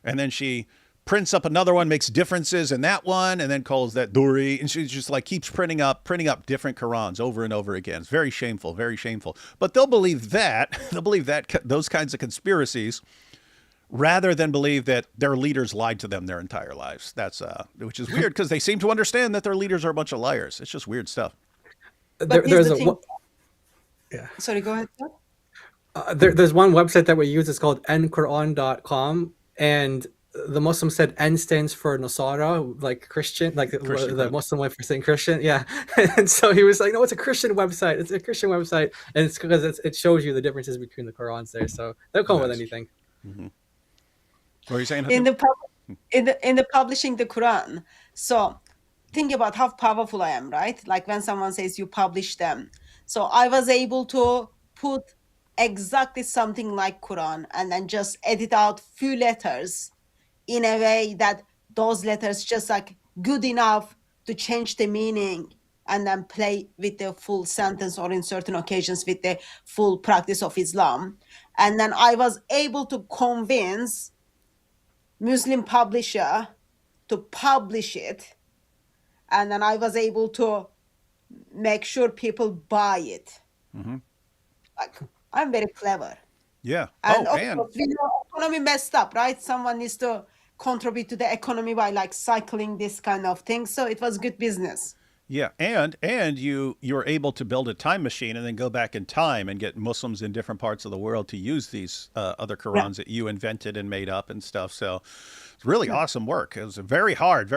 Speaker 3: And then she prints up another one, makes differences in that one, and then calls that Duri. And she just like keeps printing up different Qurans over and over again. It's very shameful, very shameful. But they'll believe that, those kinds of conspiracies, rather than believe that their leaders lied to them their entire lives. That's which is weird because they seem to understand that their leaders are a bunch of liars. It's just weird stuff.
Speaker 5: Yeah.
Speaker 4: Sorry, go ahead.
Speaker 5: There's one website that we use. It's called nquran.com, and the Muslim said N stands for Nasara, like Christian, like the Muslim way for saying Christian. Yeah. And so he was like, no, it's a Christian website. It's a Christian website. And it's because it shows you the differences between the Qurans there. So they'll come with anything.
Speaker 3: Mm-hmm. What are you saying?
Speaker 4: In the publishing the Quran. So think about how powerful I am, right? Like when someone says you publish them. So I was able to put exactly something like Quran and then just edit out few letters in a way that those letters just like good enough to change the meaning and then play with the full sentence, or in certain occasions with the full practice of Islam. And then I was able to convince Muslim publisher to publish it. And then I was able to make sure people buy it. Mm-hmm. Like, I'm very clever.
Speaker 3: Yeah.
Speaker 4: And of course, we know economy messed up, right? Someone needs to contribute to the economy by like cycling this kind of thing. So it was good business.
Speaker 3: Yeah, and you're able to build a time machine and then go back in time and get Muslims in different parts of the world to use these other Qurans that you invented and made up and stuff. So it's really awesome work. It was very hard,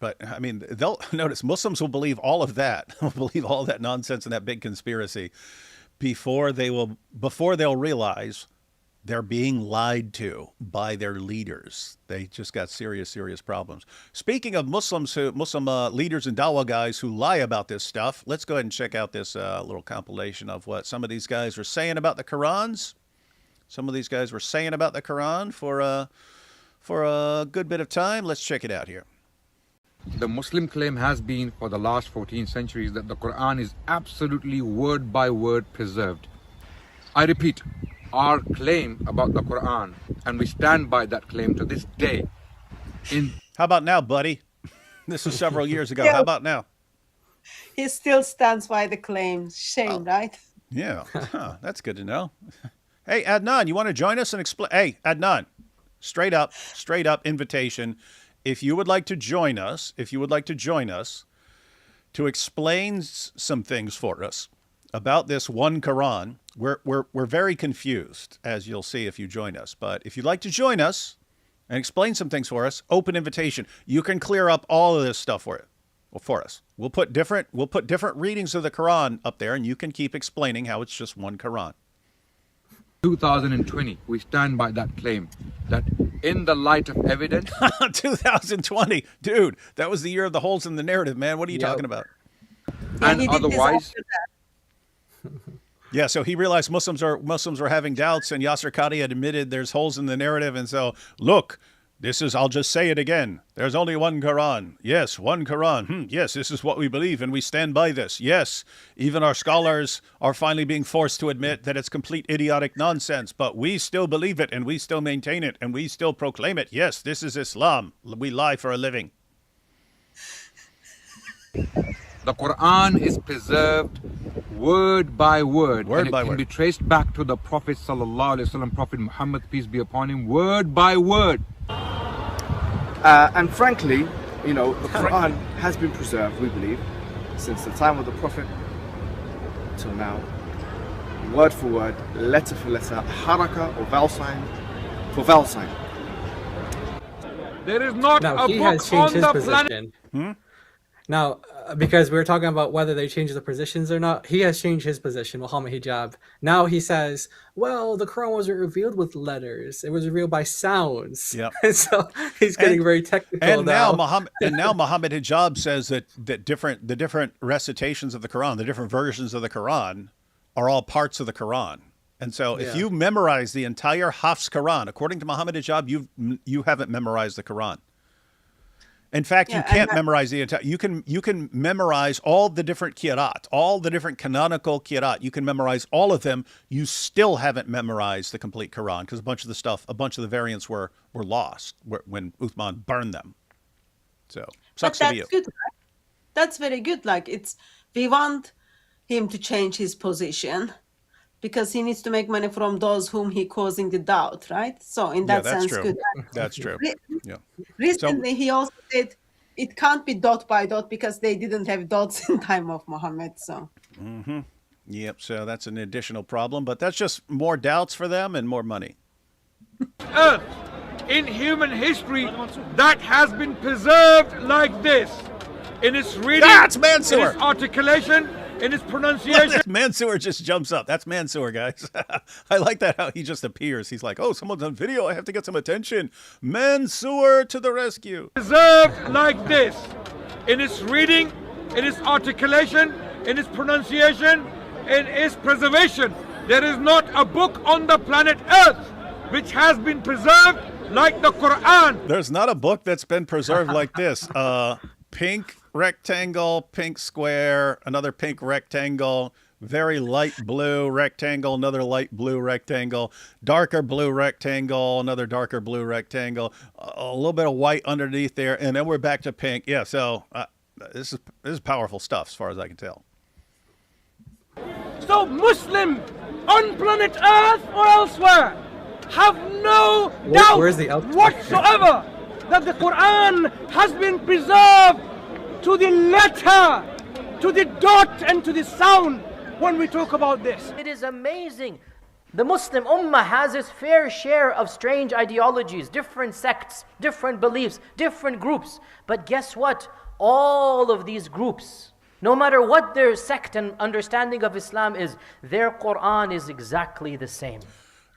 Speaker 3: but I mean, they'll notice Muslims will believe all of that, will believe all that nonsense and that big conspiracy before they'll realize they're being lied to by their leaders. They just got serious problems. Speaking of Muslim leaders and dawah guys who lie about this stuff, let's go ahead and check out this little compilation of what some of these guys were saying about the Qurans. Some of these guys were saying about the Quran for a good bit of time. Let's check it out here.
Speaker 6: The Muslim claim has been for the last 14 centuries that the Quran is absolutely word by word preserved. I repeat, our claim about the Quran, and we stand by that claim to this day.
Speaker 3: How about now, buddy? This was several years ago.
Speaker 4: Yeah.
Speaker 3: How about now?
Speaker 4: He still stands by the claims. Shame, right?
Speaker 3: Yeah, that's good to know. Hey, Adnan, you want to join us and explain? Hey, Adnan, straight up invitation. If you would like to join us, to explain some things for us about this one Quran, we're very confused, as you'll see if you join us. But if you'd like to join us and explain some things for us, open invitation. You can clear up all of this stuff for us. We'll put different readings of the Quran up there, and you can keep explaining how it's just one Quran.
Speaker 6: 2020, we stand by that claim that in the light of evidence.
Speaker 3: 2020, dude, that was the year of the holes in the narrative, man. What are you talking about?
Speaker 6: And
Speaker 4: He did this
Speaker 6: otherwise,
Speaker 4: after that.
Speaker 3: Yeah, so he realized Muslims were having doubts, and Yasir Qadhi had admitted there's holes in the narrative, and so look, I'll just say it again. There's only one Quran. Yes, one Quran. Yes, this is what we believe, and we stand by this. Yes, even our scholars are finally being forced to admit that it's complete idiotic nonsense, but we still believe it, and we still maintain it, and we still proclaim it. Yes, this is Islam. We lie for a living.
Speaker 6: the Quran is preserved word by word.
Speaker 3: Word
Speaker 6: and
Speaker 3: by
Speaker 6: it can
Speaker 3: word.
Speaker 6: be traced back to the Prophet sallallahu alaihi wasallam, Prophet Muhammad, peace be upon him, word by word.
Speaker 7: And frankly, you know, the Quran has been preserved, we believe, since the time of the Prophet till now, word for word, letter for letter, haraka or vowel sign for vowel sign.
Speaker 6: There is not
Speaker 5: Now
Speaker 6: a
Speaker 5: he has
Speaker 6: book
Speaker 5: changed
Speaker 6: on
Speaker 5: his
Speaker 6: the
Speaker 5: position.
Speaker 6: planet.
Speaker 5: Now, because we were talking about whether they changed the positions or not, he has changed his position, Mohammed Hijab. Now he says, well, the Quran wasn't revealed with letters; it was revealed by sounds.
Speaker 3: Yep.
Speaker 5: And so he's getting very technical
Speaker 3: And now
Speaker 5: now.
Speaker 3: Mohammed Hijab says that the different recitations of the Quran, the different versions of the Quran, are all parts of the Quran. And so, if you memorize the entire Hafs Quran, according to Mohammed Hijab, you haven't memorized the Quran. In fact, you can't memorize the entire. You can memorize all the different qira'at, all the different canonical qira'at. You can memorize all of them. You still haven't memorized the complete Quran because a bunch of the variants were lost when Uthman burned them. So sucks to be you.
Speaker 4: That's good, right? That's very good. Like we want him to change his position because he needs to make money from those whom he causing the doubt, right? So in that
Speaker 3: that's
Speaker 4: sense,
Speaker 3: true.
Speaker 4: good.
Speaker 3: That's true. Yeah.
Speaker 4: Recently, he also said it can't be dot by dot because they didn't have dots in time of Muhammad. So.
Speaker 3: Yep. So that's an additional problem, but that's just more doubts for them and more money.
Speaker 6: Earth in human history that has been preserved like this in its reading,
Speaker 3: That's
Speaker 6: in
Speaker 3: Mansour.
Speaker 6: its articulation, in its pronunciation.
Speaker 3: Mansour just jumps up. That's Mansour, guys. I like that how he just appears. He's like, oh, someone's on video. I have to get some attention. Mansour to the rescue.
Speaker 6: Preserved like this in its reading, in its articulation, in its pronunciation, in its preservation. There is not a book on the planet Earth which has been preserved like the Quran.
Speaker 3: There's not a book that's been preserved like this. Pink rectangle, pink square, another pink rectangle, very light blue rectangle, another light blue rectangle, darker blue rectangle, another darker blue rectangle, a little bit of white underneath there, and then we're back to pink. Yeah, so this is powerful stuff as far as I can tell.
Speaker 8: So Muslim on planet Earth or elsewhere have no doubt
Speaker 5: where's the elsewhere?
Speaker 8: whatsoever that the Quran has been preserved to the letter to the dot and to the sound when we talk about this.
Speaker 9: It is amazing. The Muslim Ummah has its fair share of strange ideologies, different sects, different beliefs, different groups. But guess what? All of these groups, no matter what their sect and understanding of Islam is, their Quran is exactly the same.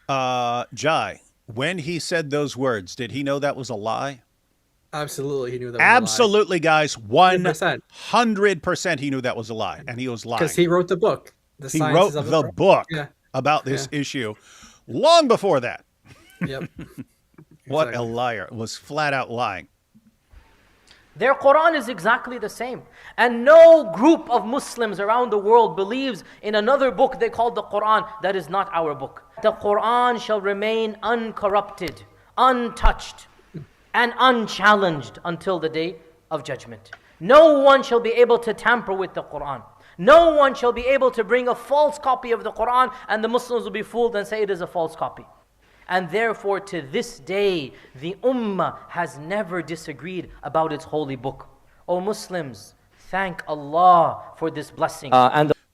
Speaker 3: Jai, when he said those words, did he know that was a lie?
Speaker 5: Absolutely, he knew that was
Speaker 3: Absolutely, guys.
Speaker 5: 100%.
Speaker 3: 100% he knew that was a lie, and he was lying.
Speaker 5: Because he wrote the book.
Speaker 3: He wrote the book about this issue long before that.
Speaker 5: Yep.
Speaker 3: What
Speaker 5: Exactly.
Speaker 3: a liar. Was flat out lying.
Speaker 9: Their Quran is exactly the same. And no group of Muslims around the world believes in another book they call the Quran that is not our book. The Quran shall remain uncorrupted, untouched, and unchallenged until the day of judgment. No one shall be able to tamper with the Quran. No one shall be able to bring a false copy of the Quran and the Muslims will be fooled and say it is a false copy. And therefore, to this day, the Ummah has never disagreed about its holy book. O Muslims, thank Allah for this blessing.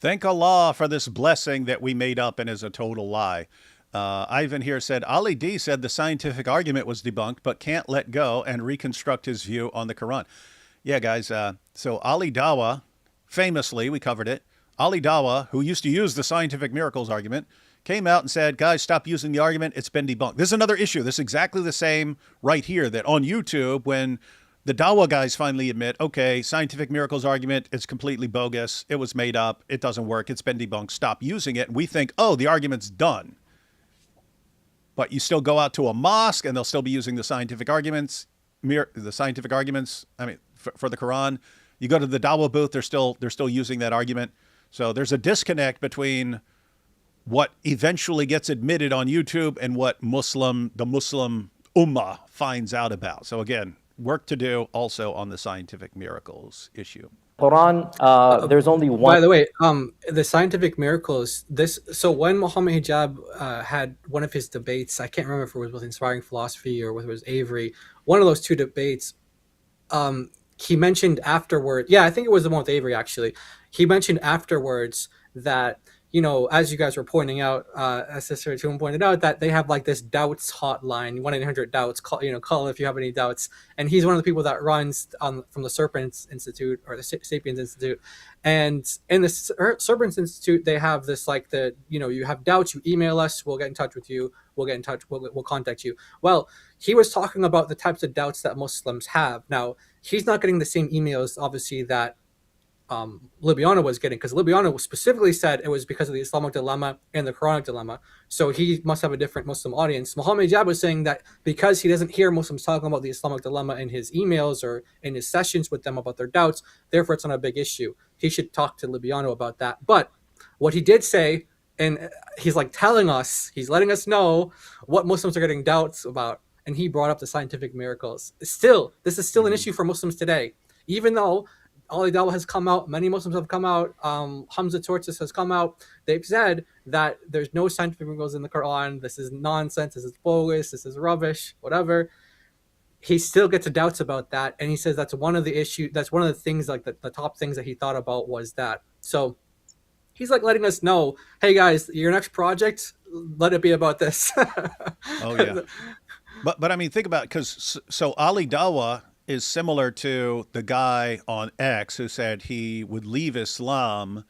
Speaker 3: Thank Allah for this blessing that we made up and is a total lie. Ivan here said, Ali D said the scientific argument was debunked, but can't let go and reconstruct his view on the Quran. Yeah, guys. So Ali Dawa, famously, we covered it. Ali Dawa, who used to use the scientific miracles argument, came out and said, guys, stop using the argument. It's been debunked. This is another issue. This is exactly the same right here, that on YouTube, when the Dawa guys finally admit, okay, scientific miracles argument is completely bogus. It was made up. It doesn't work. It's been debunked. Stop using it. And we think, oh, the argument's done. But you still go out to a mosque and they'll still be using the scientific arguments. I mean, for the Quran. You go to the Dawa booth, they're still using that argument. So there's a disconnect between what eventually gets admitted on YouTube and what the Muslim Ummah finds out about. So again, work to do also on the scientific miracles issue.
Speaker 9: Quran, there's only one.
Speaker 5: By the way, the scientific miracles. So when Mohammed Hijab had one of his debates, I can't remember if it was with Inspiring Philosophy or whether it was Avery. One of those two debates, he mentioned afterward. Yeah, I think it was the one with Avery actually. He mentioned afterwards that, you know, as you guys were pointing out, as Sister Hatun pointed out, that they have like this doubts hotline, 1-800-DOUBTS. Call if you have any doubts. And he's one of the people that runs from the Serpents Institute or the Sapiens Institute. And in the Serpents Institute, they have this like you have doubts, you email us, we'll get in touch with you, we'll get in touch, we'll contact you. Well, he was talking about the types of doubts that Muslims have. Now, he's not getting the same emails, obviously, that Libiano was getting, because Libiano specifically said it was because of the Islamic dilemma and the Quranic dilemma. So he must have a different Muslim audience. Mohammed Hijab was saying that because he doesn't hear Muslims talking about the Islamic dilemma in his emails or in his sessions with them about their doubts, therefore it's not a big issue. He should talk to Libiano about that. But what he did say, and he's like telling us, he's letting us know what Muslims are getting doubts about, and he brought up the scientific miracles. This is still an issue for Muslims today, even though Ali Dawah has come out, many Muslims have come out, Hamza Tortis has come out. They've said that there's no scientific miracles in the Quran. This is nonsense. This is bogus. This is rubbish, whatever. He still gets doubts about that. And he says that's one of the issues. That's one of the things, like the top things that he thought about was that. So he's like letting us know, hey guys, your next project, let it be about this.
Speaker 3: Oh, yeah. But I mean, think about it, because so Ali Dawah is similar to the guy on X who said he would leave Islam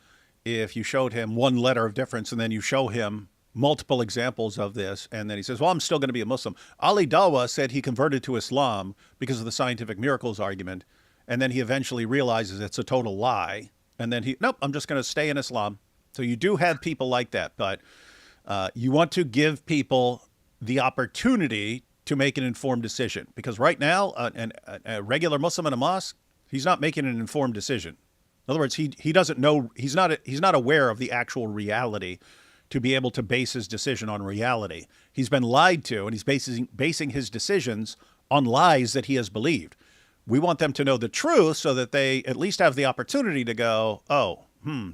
Speaker 3: if you showed him one letter of difference, and then you show him multiple examples of this, and then he says, well, I'm still going to be a Muslim. Ali Dawah said he converted to Islam because of the scientific miracles argument, and then he eventually realizes it's a total lie, and then nope, I'm just going to stay in Islam. So you do have people like that, but you want to give people the opportunity to make an informed decision, because right now a regular Muslim in a mosque, he's not making an informed decision. In other words, he doesn't know, he's not aware of the actual reality to be able to base his decision on reality. He's been lied to, and he's basing his decisions on lies that he has believed. We want them to know the truth so that they at least have the opportunity to go, oh,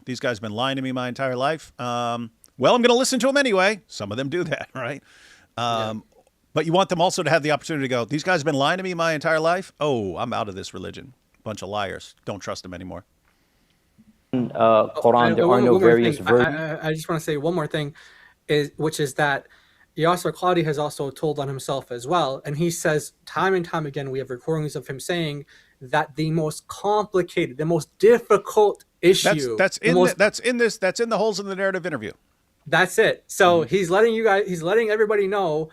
Speaker 3: these guys have been lying to me my entire life. Well, I'm going to listen to them anyway. Some of them do that, right? But you want them also to have the opportunity to go, these guys have been lying to me my entire life. Oh, I'm out of this religion. Bunch of liars. Don't trust them anymore.
Speaker 5: Quran,
Speaker 9: there are no various
Speaker 5: versions. I just want to say one more thing, which is that Yasir Qadhi has also told on himself as well, and he says time and time again, we have recordings of him saying that the most complicated, the most difficult issue.
Speaker 3: That's in the Holes in the Narrative interview.
Speaker 5: That's it. So he's letting everybody know,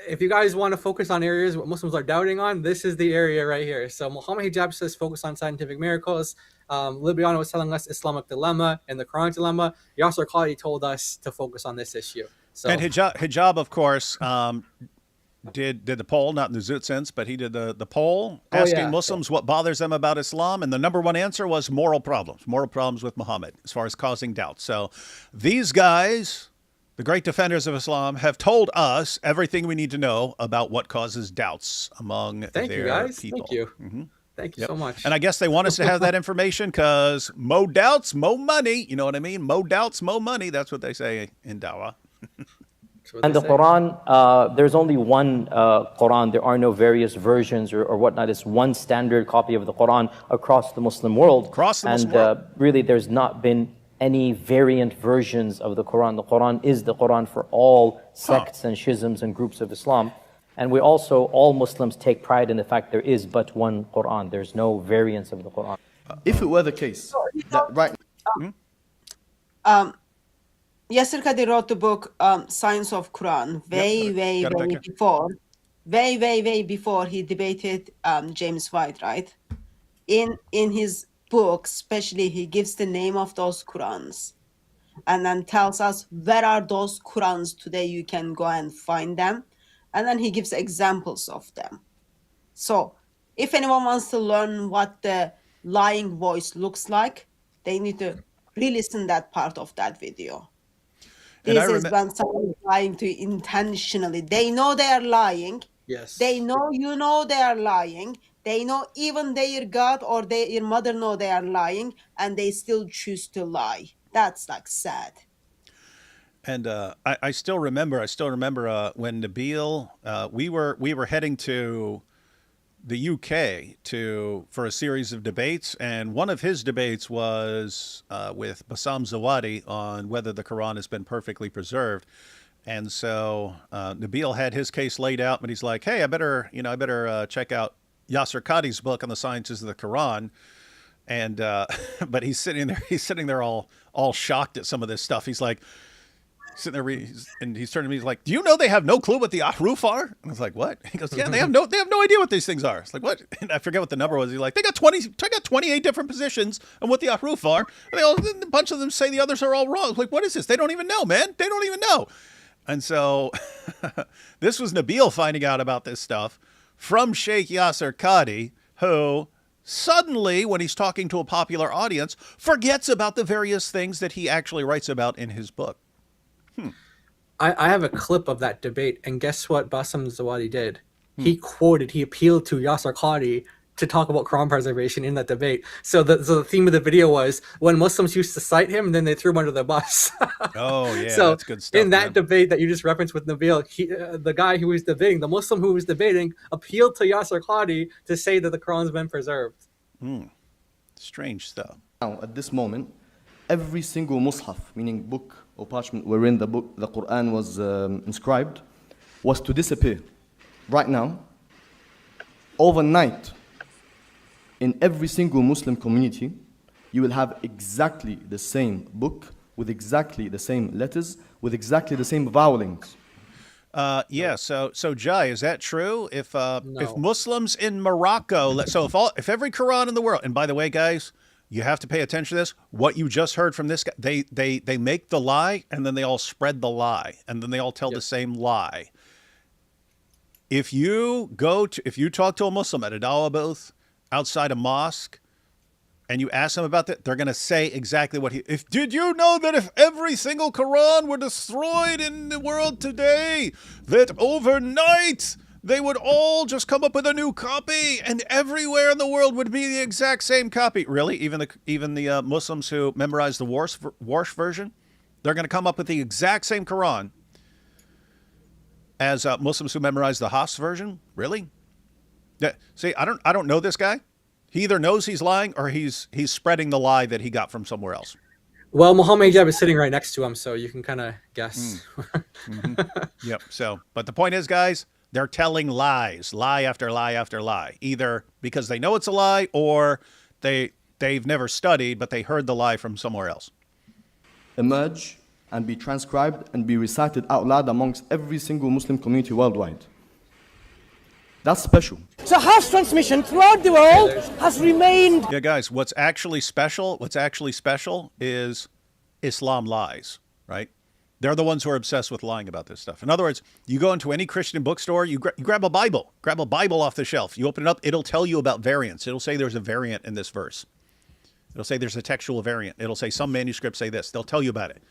Speaker 5: if you guys want to focus on areas what Muslims are doubting on, this is the area right here. So Muhammad Hijab says focus on scientific miracles. Libiano was telling us Islamic dilemma and the Quranic dilemma. Yasir Qadhi told us to focus on this issue. So,
Speaker 3: and Hijab, of course, did the poll, not in the Zoot sense, but he did the poll asking Muslims what bothers them about Islam, and the number one answer was moral problems with Muhammad as far as causing doubt. So these guys, the great defenders of Islam, have told us everything we need to know about what causes doubts among their people.
Speaker 5: Thank you. Thank you so much.
Speaker 3: And I guess they want us to have that information because mo doubts, mo money. You know what I mean? Mo doubts, mo money. That's what they say in Dawah.
Speaker 9: And the Quran, there's only one Quran. There are no various versions or whatnot. It's one standard copy of the Quran across the Muslim world. Really, there's not been any variant versions of the Quran. The Quran is the Quran for all sects and schisms and groups of Islam. And we also, all Muslims take pride in the fact there is but one Quran. There's no variants of the Quran.
Speaker 7: If it were the case, that right...
Speaker 4: Yasir Qadhi wrote the book Science of Quran way before he debated James White, right? In his book, especially, he gives the name of those Qurans and then tells us where are those Qurans today. You can go and find them, and then he gives examples of them. So if anyone wants to learn what the lying voice looks like, they need to re-listen that part of that video. This is when someone is lying to you intentionally. They know they are lying.
Speaker 5: Yes.
Speaker 4: They know they are lying. They know even their God or their mother know they are lying, and they still choose to lie. That's like sad.
Speaker 3: And I still remember when Nabil, we were heading to the UK for a series of debates, and one of his debates was with Bassam Zawadi on whether the Quran has been perfectly preserved. And so Nabil had his case laid out, but he's like, "Hey, I better check out Yasir Qadhi's book on the sciences of the Quran." And but he's sitting there all shocked at some of this stuff. He's like, sitting there and he's turning to me, he's like, "Do you know they have no clue what the ahruf are?" And I was like, "What?" He goes, "Yeah, they have no idea what these things are." It's like, "What?" And I forget what the number was. He's like, they got 28 different positions on what the ahruf are, and a bunch of them say the others are all wrong. I was like, "What is this? They don't even know, man. They don't even know." And so this was Nabil finding out about this stuff from Sheikh Yasir Qadhi, who suddenly, when he's talking to a popular audience, forgets about the various things that he actually writes about in his book.
Speaker 5: I have a clip of that debate, and guess what Bassam Zawadi did? He appealed to Yasir Qadhi to talk about Quran preservation in that debate. So the theme of the video was when Muslims used to cite him, and then they threw him under the bus.
Speaker 3: Oh, yeah,
Speaker 5: so
Speaker 3: that's good stuff.
Speaker 5: In that debate that you just referenced with Nabil, the guy who was debating, the Muslim who was debating, appealed to Yasir Qadhi to say that the Quran's been preserved.
Speaker 3: Strange stuff.
Speaker 7: Now, at this moment, every single mushaf, meaning book or parchment wherein the Quran was inscribed, was to disappear. Right now, overnight, in every single Muslim community, you will have exactly the same book with exactly the same letters, with exactly the same vowelings.
Speaker 3: Yeah. So Jai, is that true? If Muslims in Morocco, if every Quran in the world, and by the way, guys, you have to pay attention to this. What you just heard from this guy, they make the lie, and then they all spread the lie, and then they all tell the same lie. If you talk to a Muslim at a dawah booth outside a mosque, and you ask them about that, they're going to say exactly what did you know that if every single Quran were destroyed in the world today, that overnight they would all just come up with a new copy, and everywhere in the world would be the exact same copy? Really? Even the Muslims who memorize the Warsh version, they're going to come up with the exact same Quran as Muslims who memorize the Hafs version? Really? Yeah. See, I don't know this guy. He either knows he's lying or he's spreading the lie that he got from somewhere else.
Speaker 5: Well, Mohammed Hijab is sitting right next to him, so you can kind of guess.
Speaker 3: Yep. So, but the point is, guys, they're telling lies, lie after lie after lie, either because they know it's a lie or they've never studied, but they heard the lie from somewhere else.
Speaker 10: Emerge and be transcribed and be recited out loud amongst every single Muslim community worldwide. That's special.
Speaker 8: So house transmission throughout the world has remained.
Speaker 3: Yeah, guys, what's actually special is Islam lies, right? They're the ones who are obsessed with lying about this stuff. In other words, you go into any Christian bookstore, you grab a Bible off the shelf. You open it up, it'll tell you about variants. It'll say there's a variant in this verse. It'll say there's a textual variant. It'll say some manuscripts say this. They'll tell you about it.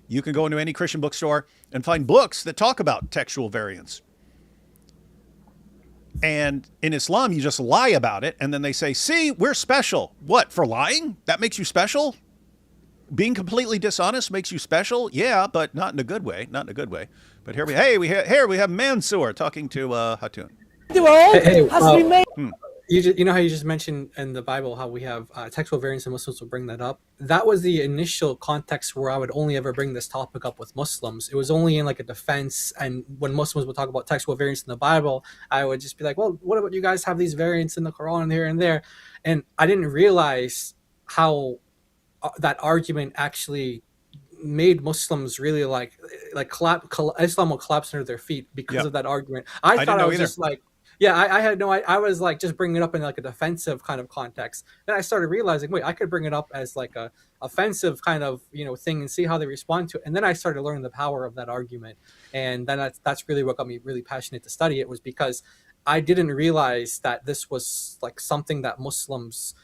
Speaker 3: You can go into any Christian bookstore and find books that talk about textual variants. And in Islam, you just lie about it, and then they say, see, we're special. What, for lying? That makes you special? Being completely dishonest makes you special? Yeah, but not in a good way. Not in a good way. But here we have Mansour talking to Hatun.
Speaker 8: The world has remained.
Speaker 5: You know how you just mentioned in the Bible how we have textual variants and Muslims will bring that up? That was the initial context where I would only ever bring this topic up with Muslims. It was only in like a defense, and when Muslims would talk about textual variants in the Bible, I would just be like, well, what about you guys have these variants in the Quran here and there? And I didn't realize how that argument actually made Muslims really Islam will collapse under their feet because of that argument. I thought I was just like, yeah, I had no, I was like just bringing it up in like a defensive kind of context. Then I started realizing, wait, I could bring it up as like a offensive kind of, thing and see how they respond to it. And then I started learning the power of that argument. And then that's really what got me really passionate to study it, was because I didn't realize that this was like something that Muslims,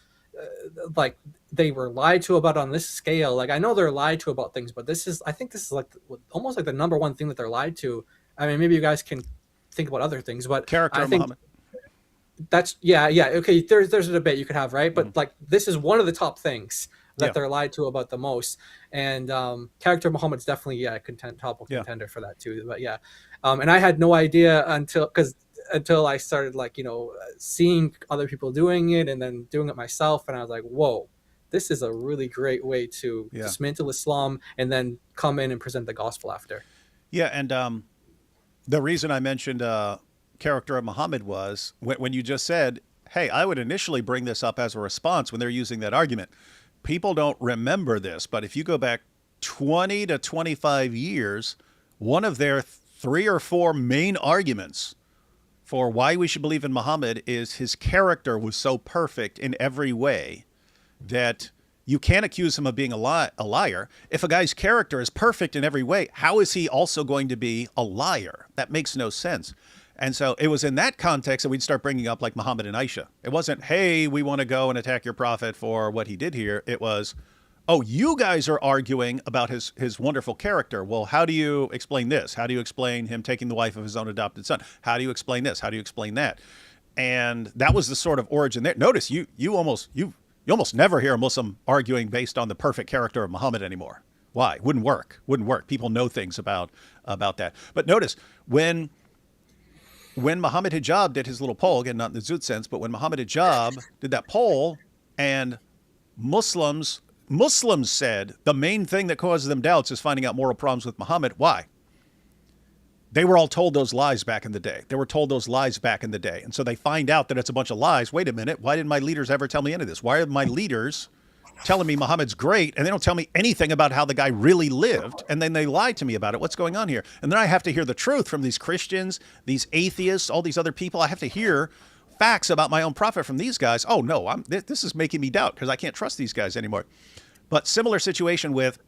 Speaker 5: like they were lied to about on this scale. Like I know they're lied to about things, but I think this is like almost like the number one thing that they're lied to. I mean, maybe you guys can think about other things, but
Speaker 3: character
Speaker 5: I think
Speaker 3: Muhammad.
Speaker 5: That's okay. There's a debate you could have, right? But like this is one of the top things that they're lied to about the most, and character Muhammad's definitely contender for that too. But and I had no idea until I started like seeing other people doing it and then doing it myself, and I was like, whoa, this is a really great way to dismantle Islam and then come in and present the gospel after.
Speaker 3: Yeah, and the reason I mentioned character of Muhammad was when you just said, hey, I would initially bring this up as a response when they're using that argument. People don't remember this, but if you go back 20 to 25 years, one of their 3 or 4 main arguments for why we should believe in Muhammad is his character was so perfect in every way that you can't accuse him of being a liar. If a guy's character is perfect in every way, how is he also going to be a liar? That makes no sense. And so it was in that context that we'd start bringing up like Muhammad and Aisha. It wasn't, hey, we want to go and attack your prophet for what he did here. It was, oh, you guys are arguing about his wonderful character. Well, how do you explain this? How do you explain him taking the wife of his own adopted son? How do you explain this? How do you explain that? And that was the sort of origin there. Notice you almost never hear a Muslim arguing based on the perfect character of Muhammad anymore. Why? Wouldn't work. People know things about that. But notice when Mohammed Hijab did his little poll, again, not in the Zoot sense, but when Mohammed Hijab did that poll and Muslims said the main thing that causes them doubts is finding out moral problems with Muhammad. Why? They were all told those lies back in the day. And so they find out that it's a bunch of lies. Wait a minute. Why didn't my leaders ever tell me any of this? Why are my leaders telling me Muhammad's great and they don't tell me anything about how the guy really lived? And then they lie to me about it. What's going on here? And then I have to hear the truth from these Christians, these atheists, all these other people. I have to hear facts about my own prophet from these guys. Oh, no, this is making me doubt because I can't trust these guys anymore. But similar situation with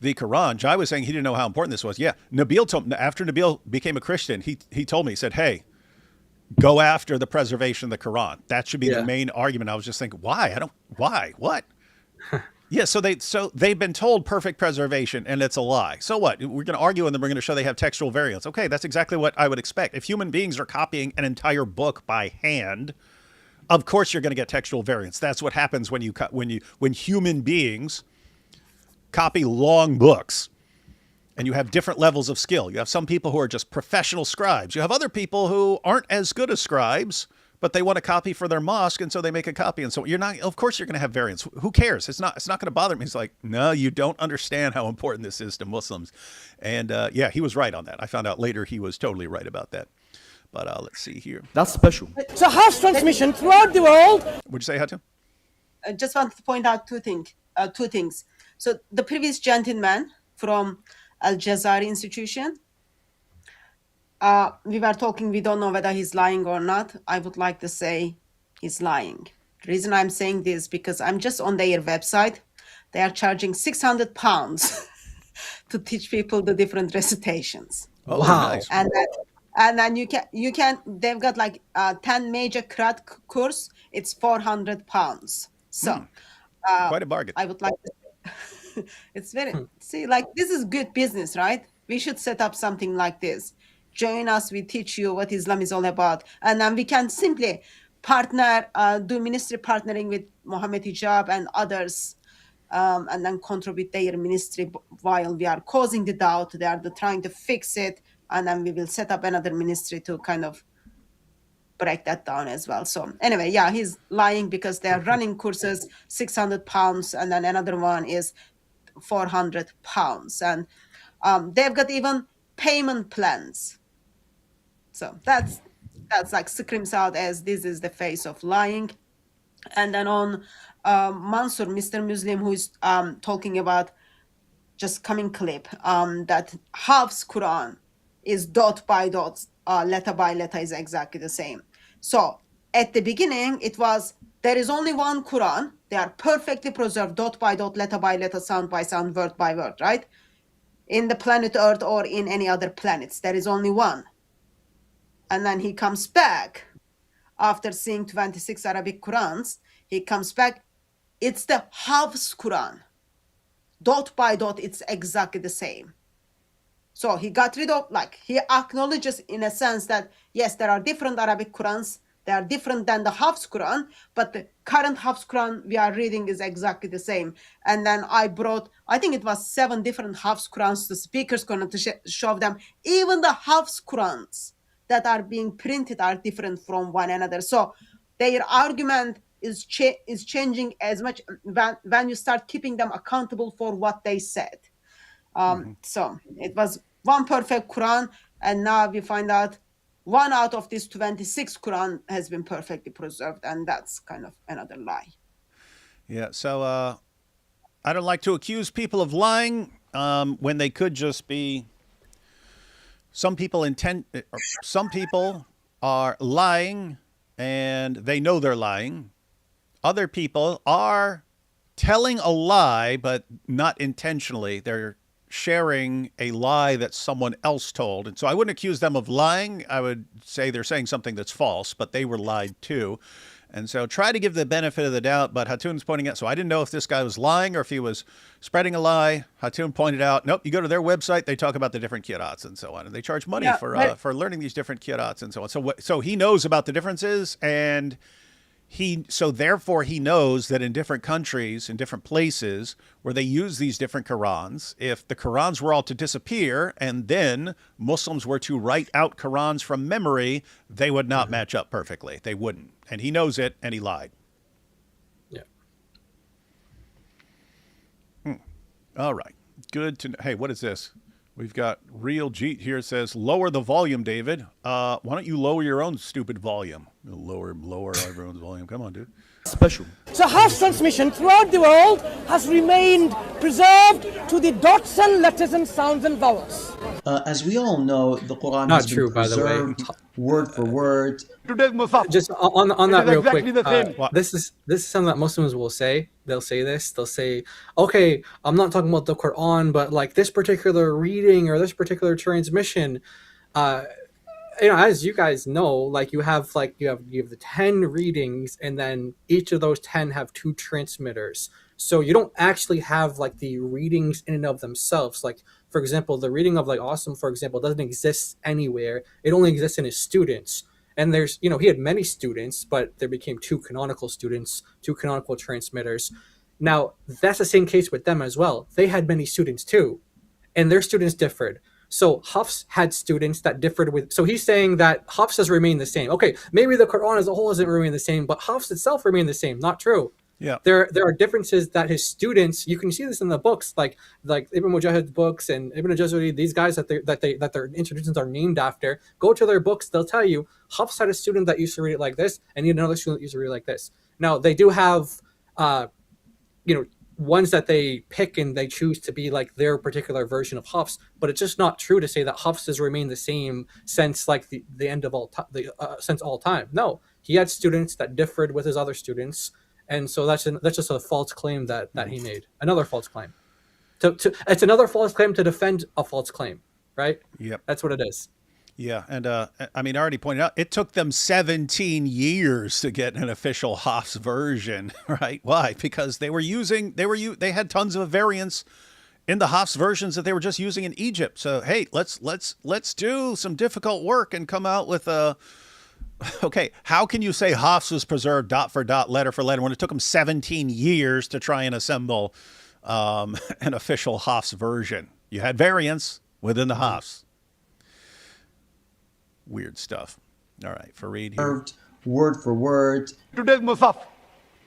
Speaker 3: the Quran. Jai was saying he didn't know how important this was. Yeah, after Nabil became a Christian, he told me, he said, hey, go after the preservation of the Quran. That should be the main argument. I was just thinking, why? What? Yeah, so they've been told perfect preservation and it's a lie. So what? We're going to argue and then we're going to show they have textual variants. Okay, that's exactly what I would expect. If human beings are copying an entire book by hand, of course you're going to get textual variants. That's what happens when human beings copy long books, and you have different levels of skill. You have some people who are just professional scribes. You have other people who aren't as good as scribes, but they want a copy for their mosque, and so they make a copy. And so of course you're going to have variants. Who cares? It's not going to bother me. He's like, no, you don't understand how important this is to Muslims. And yeah, he was right on that. I found out later he was totally right about that. But let's see here.
Speaker 10: That's special.
Speaker 8: So has transmission throughout the world.
Speaker 3: Would you say, Hatun?
Speaker 4: I just wanted to point out two things. So the previous gentleman from Al Jazeera institution, we were talking, we don't know whether he's lying or not. I would like to say he's lying. The reason I'm saying this because I'm just on their website. They are charging £600 to teach people the different recitations.
Speaker 3: Oh,
Speaker 5: Wow.
Speaker 3: nice.
Speaker 4: And then you can they've got like 10 major Qur'an course. It's £400. So
Speaker 3: Quite a bargain.
Speaker 4: I would like to it's very see, like, this is good business, right? We should set up something like this. Join us, we teach you what Islam is all about, and then we can simply partner, do ministry partnering with Mohammed Hijab and others, and then contribute their ministry while we are causing the doubt. They are trying to fix it, and then we will set up another ministry to kind of break that down as well. So anyway, yeah, he's lying because they are running courses £600, and then another one is £400, and they've got even payment plans. So that's like screams out as this is the face of lying. And then on Mansur, Mr. Muslim, who is talking about just coming clip, that Hafs Quran is dot by dot, letter by letter is exactly the same. So at the beginning, it was there is only one Quran. They are perfectly preserved, dot by dot, letter by letter, sound by sound, word by word, right? In the planet Earth or in any other planets, there is only one. And then he comes back after seeing 26 Arabic Qurans. He comes back. It's the Hafs Quran. Dot by dot, it's exactly the same. So he got rid of, like, he acknowledges in a sense that, yes, there are different Arabic Qurans. They are different than the Hafs Quran, but the current Hafs Quran we are reading is exactly the same. And then I think it was 7 different Hafs Qurans. The speaker's going to show them. Even the Hafs Qurans that are being printed are different from one another. So their argument is changing as much when you start keeping them accountable for what they said. So it was one perfect Quran, and now we find out one out of these 26 Quran has been perfectly preserved, and that's kind of another lie.
Speaker 3: Yeah, so I don't like to accuse people of lying when they could just be. Some people are lying and they know they're lying. Other people are telling a lie, but not intentionally. They're sharing a lie that someone else told. And so I wouldn't accuse them of lying. I would say they're saying something that's false, but they were lied to. And so try to give the benefit of the doubt. But Hatun's pointing out, so I didn't know if this guy was lying or if he was spreading a lie. Hatun pointed out, nope, you go to their website, they talk about the different qira'ats and so on. And they charge money for learning these different qira'ats and so on. So he knows about the differences, and therefore he knows that in different countries, in different places where they use these different Qurans, if the Qurans were all to disappear and then Muslims were to write out Qurans from memory, they would not match up perfectly. They wouldn't. And he knows it, and he lied.
Speaker 5: Yeah.
Speaker 3: All right. Good to know. Hey, what is this? We've got Real Jeet here. Says, lower the volume, David. Why don't you lower your own stupid volume? Lower everyone's volume. Come on, dude.
Speaker 10: Special.
Speaker 8: So Hafs transmission throughout the world has remained preserved to the dots and letters and sounds and vowels.
Speaker 11: As we all know, the Quran
Speaker 5: Not
Speaker 11: has
Speaker 5: true,
Speaker 11: been
Speaker 5: by the way.
Speaker 11: preserved word for word.
Speaker 5: Just on that real
Speaker 6: exactly
Speaker 5: quick,
Speaker 6: the same.
Speaker 5: this is something that Muslims will say. They'll say, okay, I'm not talking about the Quran, but like this particular reading or this particular transmission, as you guys know, like you have the 10 readings, and then each of those 10 have 2 transmitters. So you don't actually have like the readings in and of themselves. Like, for example, the reading of like Awesome, for example, doesn't exist anywhere. It only exists in his students. And there's, he had many students, but there became 2 canonical students, 2 canonical transmitters. Now, that's the same case with them as well. They had many students too, and their students differed. So Hafs had students that differed with. So he's saying that Hafs has remained the same. Okay, maybe the Quran as a whole hasn't remained the same, but Hafs itself remained the same. Not true.
Speaker 3: Yeah.
Speaker 5: There are differences that his students. You can see this in the books, like Ibn Mujahid's books and Ibn Jazari. These guys that their institutions are named after. Go to their books; they'll tell you Hafs had a student that used to read it like this, and he had another student that used to read it like this. Now they do have, ones that they pick and they choose to be like their particular version of Hafs, but it's just not true to say that Hafs has remained the same since like the end of since all time. No, he had students that differed with his other students. And so that's just a false claim that he made. Another false claim. It's another false claim to defend a false claim, right?
Speaker 3: Yep.
Speaker 5: That's what it is.
Speaker 3: Yeah, and I mean, I already pointed out, it took them 17 years to get an official Hafs version, right? Why? Because they had tons of variants in the Hafs versions that they were just using in Egypt. So hey, let's do some difficult work and come out with a. Okay, how can you say Hafs was preserved dot for dot, letter for letter, when it took them 17 years to try and assemble an official Hafs version? You had variants within the Hafs. Weird stuff. All right, Fareed here.
Speaker 11: Word for word.
Speaker 6: Today's Musaf,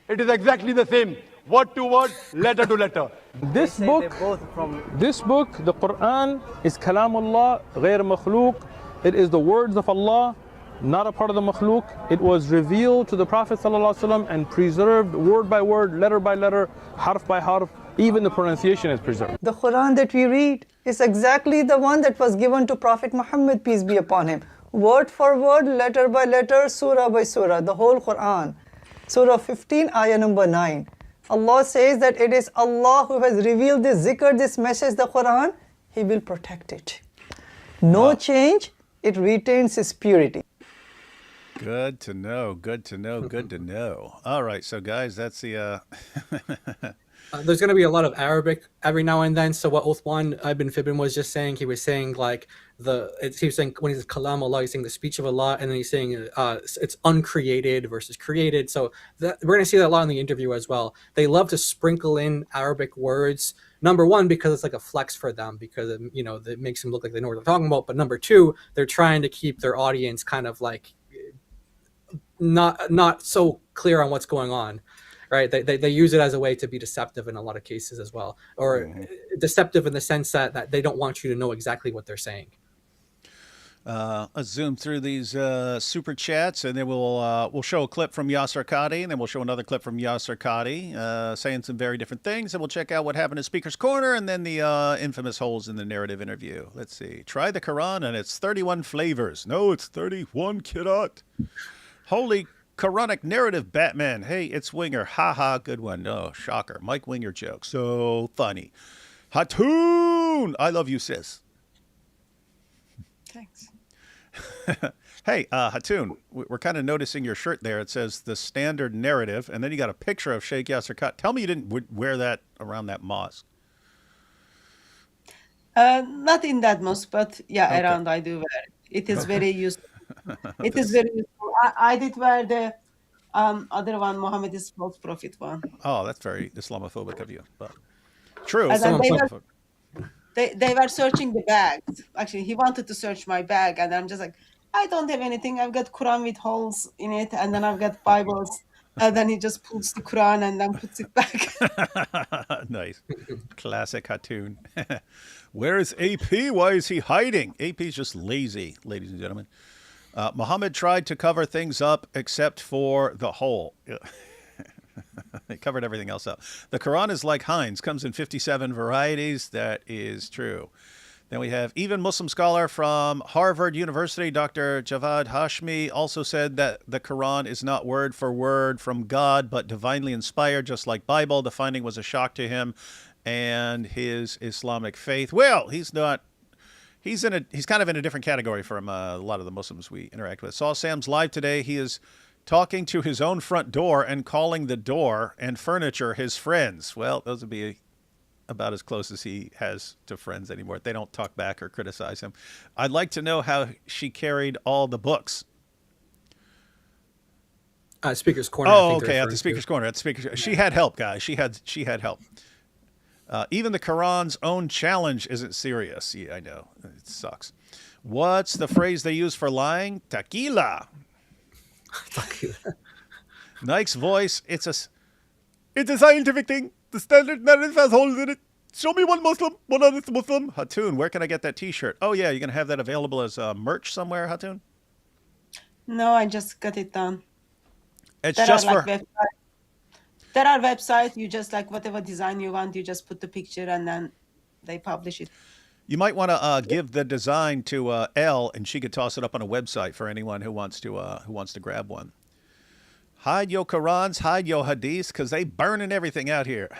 Speaker 6: it is exactly the same. Word to word, letter to letter.
Speaker 12: This book, the Quran, is Kalamullah, غير مخلوق. It is the words of Allah, not a part of the makhluk. It was revealed to the Prophet ﷺ and preserved word by word, letter by letter, harf by harf. Even the pronunciation is preserved.
Speaker 13: The Quran that we read is exactly the one that was given to Prophet Muhammad, peace be upon him. Word for word, letter by letter, surah by surah, the whole Quran. Surah 15, ayah number 9. Allah says that it is Allah who has revealed this zikr, this message, the Quran. He will protect it. No change, it retains its purity.
Speaker 3: Good to know. Good to know. Good to know. All right, so guys, that's the.
Speaker 5: There's going to be a lot of Arabic every now and then. So what Uthman ibn Fibin was just saying, he was saying like he was saying when he says Kalam Allah, he's saying the speech of Allah, and then he's saying it's uncreated versus created. So we're going to see that a lot in the interview as well. They love to sprinkle in Arabic words. Number one, because it's like a flex for them, because it makes them look like they know what they're talking about. But number two, they're trying to keep their audience kind of like not so clear on what's going on. Right, they use it as a way to be deceptive in a lot of cases as well, or deceptive in the sense that they don't want you to know exactly what they're saying.
Speaker 3: Let's zoom through these super chats, and then we'll show a clip from Yasir Qadhi, and then we'll show another clip from Yasir Qadhi saying some very different things, and we'll check out what happened in Speaker's Corner, and then the infamous holes in the narrative interview. Let's see. Try the Quran, and it's 31 flavors. No, it's 31, Kirat. Holy Quranic narrative, Batman. Hey, it's Winger. Ha ha, good one. No, shocker. Mike Winger joke. So funny. Hatun! I love you, sis.
Speaker 4: Thanks.
Speaker 3: Hey, Hatun, we're kind of noticing your shirt there. It says the standard narrative, and then you got a picture of Sheikh Yasir Qadhi. Tell me you didn't wear that around that mosque.
Speaker 4: Not in that mosque, but yeah,
Speaker 3: Okay.
Speaker 4: around I do wear it. It is very useful. It is very useful. I did wear the other one, Mohammed is false prophet one.
Speaker 3: Oh, that's very Islamophobic of you. But true.
Speaker 4: And then
Speaker 3: Islamophobic.
Speaker 4: they were searching the bags. Actually, he wanted to search my bag, and I'm just like, I don't have anything. I've got Quran with holes in it, and then I've got Bibles. And then he just pulls the Quran and then puts it back.
Speaker 3: Nice. Classic Hatun. Where is AP? Why is he hiding? AP's just lazy, ladies and gentlemen. Mohammed tried to cover things up except for the hole. He covered everything else up. The Quran is like Heinz, comes in 57 varieties. That is true. Then we have even Muslim scholar from Harvard University, Dr. Javad Hashmi, also said that the Quran is not word for word from God, but divinely inspired, just like Bible. The finding was a shock to him and his Islamic faith. Well, he's not. He's kind of in a different category from a lot of the Muslims we interact with. Saw Sam's live today. He is talking to his own front door and calling the door and furniture his friends. Well, those would be about as close as he has to friends anymore. They don't talk back or criticize him. I'd like to know how she carried all the books.
Speaker 5: Speaker's Corner.
Speaker 3: Oh, okay, at the Speaker's Corner. At the Speaker's, she had help, guys. She had help. Even the Quran's own challenge isn't serious. Yeah, I know. It sucks. What's the phrase they use for lying? Tequila.
Speaker 5: Tequila.
Speaker 3: Nike's voice. It's a scientific thing. The standard narrative has holes in it. Show me one Muslim, one other Muslim. Hatun, where can I get that T-shirt? Oh yeah, you're gonna have that available as merch somewhere, Hatun?
Speaker 4: No, I just got it done.
Speaker 3: It's
Speaker 4: There
Speaker 3: just
Speaker 4: are
Speaker 3: for.
Speaker 4: There are websites. You just like whatever design you want. You just put the picture and then they publish it.
Speaker 3: You might want to give the design to Elle, and she could toss it up on a website for anyone who wants to grab one. Hide your Qurans, hide your Hadiths, because they burning everything out here.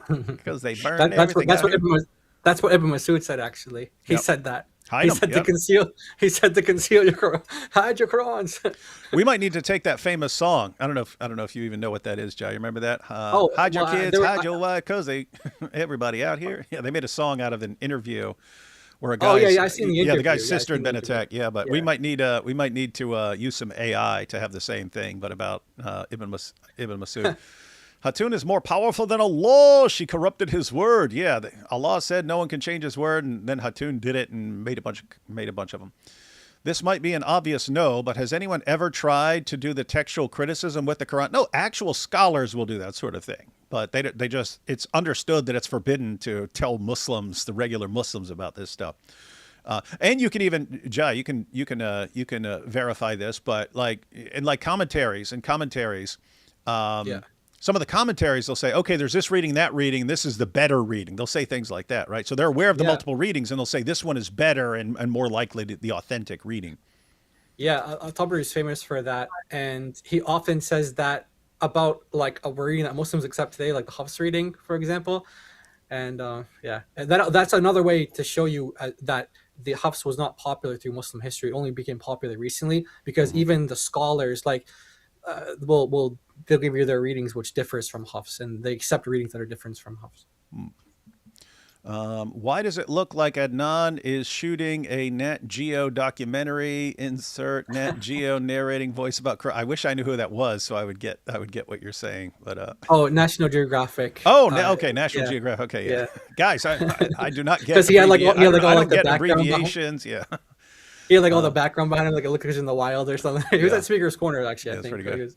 Speaker 3: Because they burn everything out here.
Speaker 5: That's what Ibn Masud said. Actually, he said that.
Speaker 3: Hide
Speaker 5: he
Speaker 3: them,
Speaker 5: said to conceal. He said to conceal your Quran, hide your Qurans.
Speaker 3: We might need to take that famous song. I don't know if you even know what that is, Jai. You remember that? Hide your kids, hide your wife, because they everybody out here. Yeah, they made a song out of an interview where a guy.
Speaker 5: I seen the interview.
Speaker 3: Yeah, the guy's sister had been attacked. Yeah, but we might need to use some AI to have the same thing, but about Ibn Masud. Hatun is more powerful than Allah. She corrupted his word. Yeah, Allah said no one can change his word, and then Hatun did it and made a bunch of them. This might be an obvious no, but has anyone ever tried to do the textual criticism with the Quran? No, actual scholars will do that sort of thing, but they just, it's understood that it's forbidden to tell Muslims, the regular Muslims, about this stuff. And you can even, Jai, you can verify this, but like in like commentaries. Some of the commentaries, they'll say, okay, there's this reading, that reading, this is the better reading. They'll say things like that, right? So they're aware of the multiple readings, and they'll say this one is better and more likely the authentic reading.
Speaker 5: Yeah, Tabari is famous for that, and he often says that about like a reading that Muslims accept today, like the Hafs reading, for example. And and that's another way to show you that the Hafs was not popular through Muslim history. It only became popular recently because even the scholars they'll give you their readings which differs from Hafs, and they accept readings that are different from Hafs.
Speaker 3: Why does it look like Adnan is shooting a Nat Geo documentary? Insert Nat Geo narrating voice about. I wish I knew who that was, so I would get what you're saying. But
Speaker 5: National Geographic.
Speaker 3: Okay, National Geographic. Okay, yeah. Guys, I do not get
Speaker 5: because he had like all the
Speaker 3: abbreviations. Yeah.
Speaker 5: He had like all the background behind him, like it looked like he was in the wild or something. He was at Speaker's Corner, actually. I think.
Speaker 3: That's pretty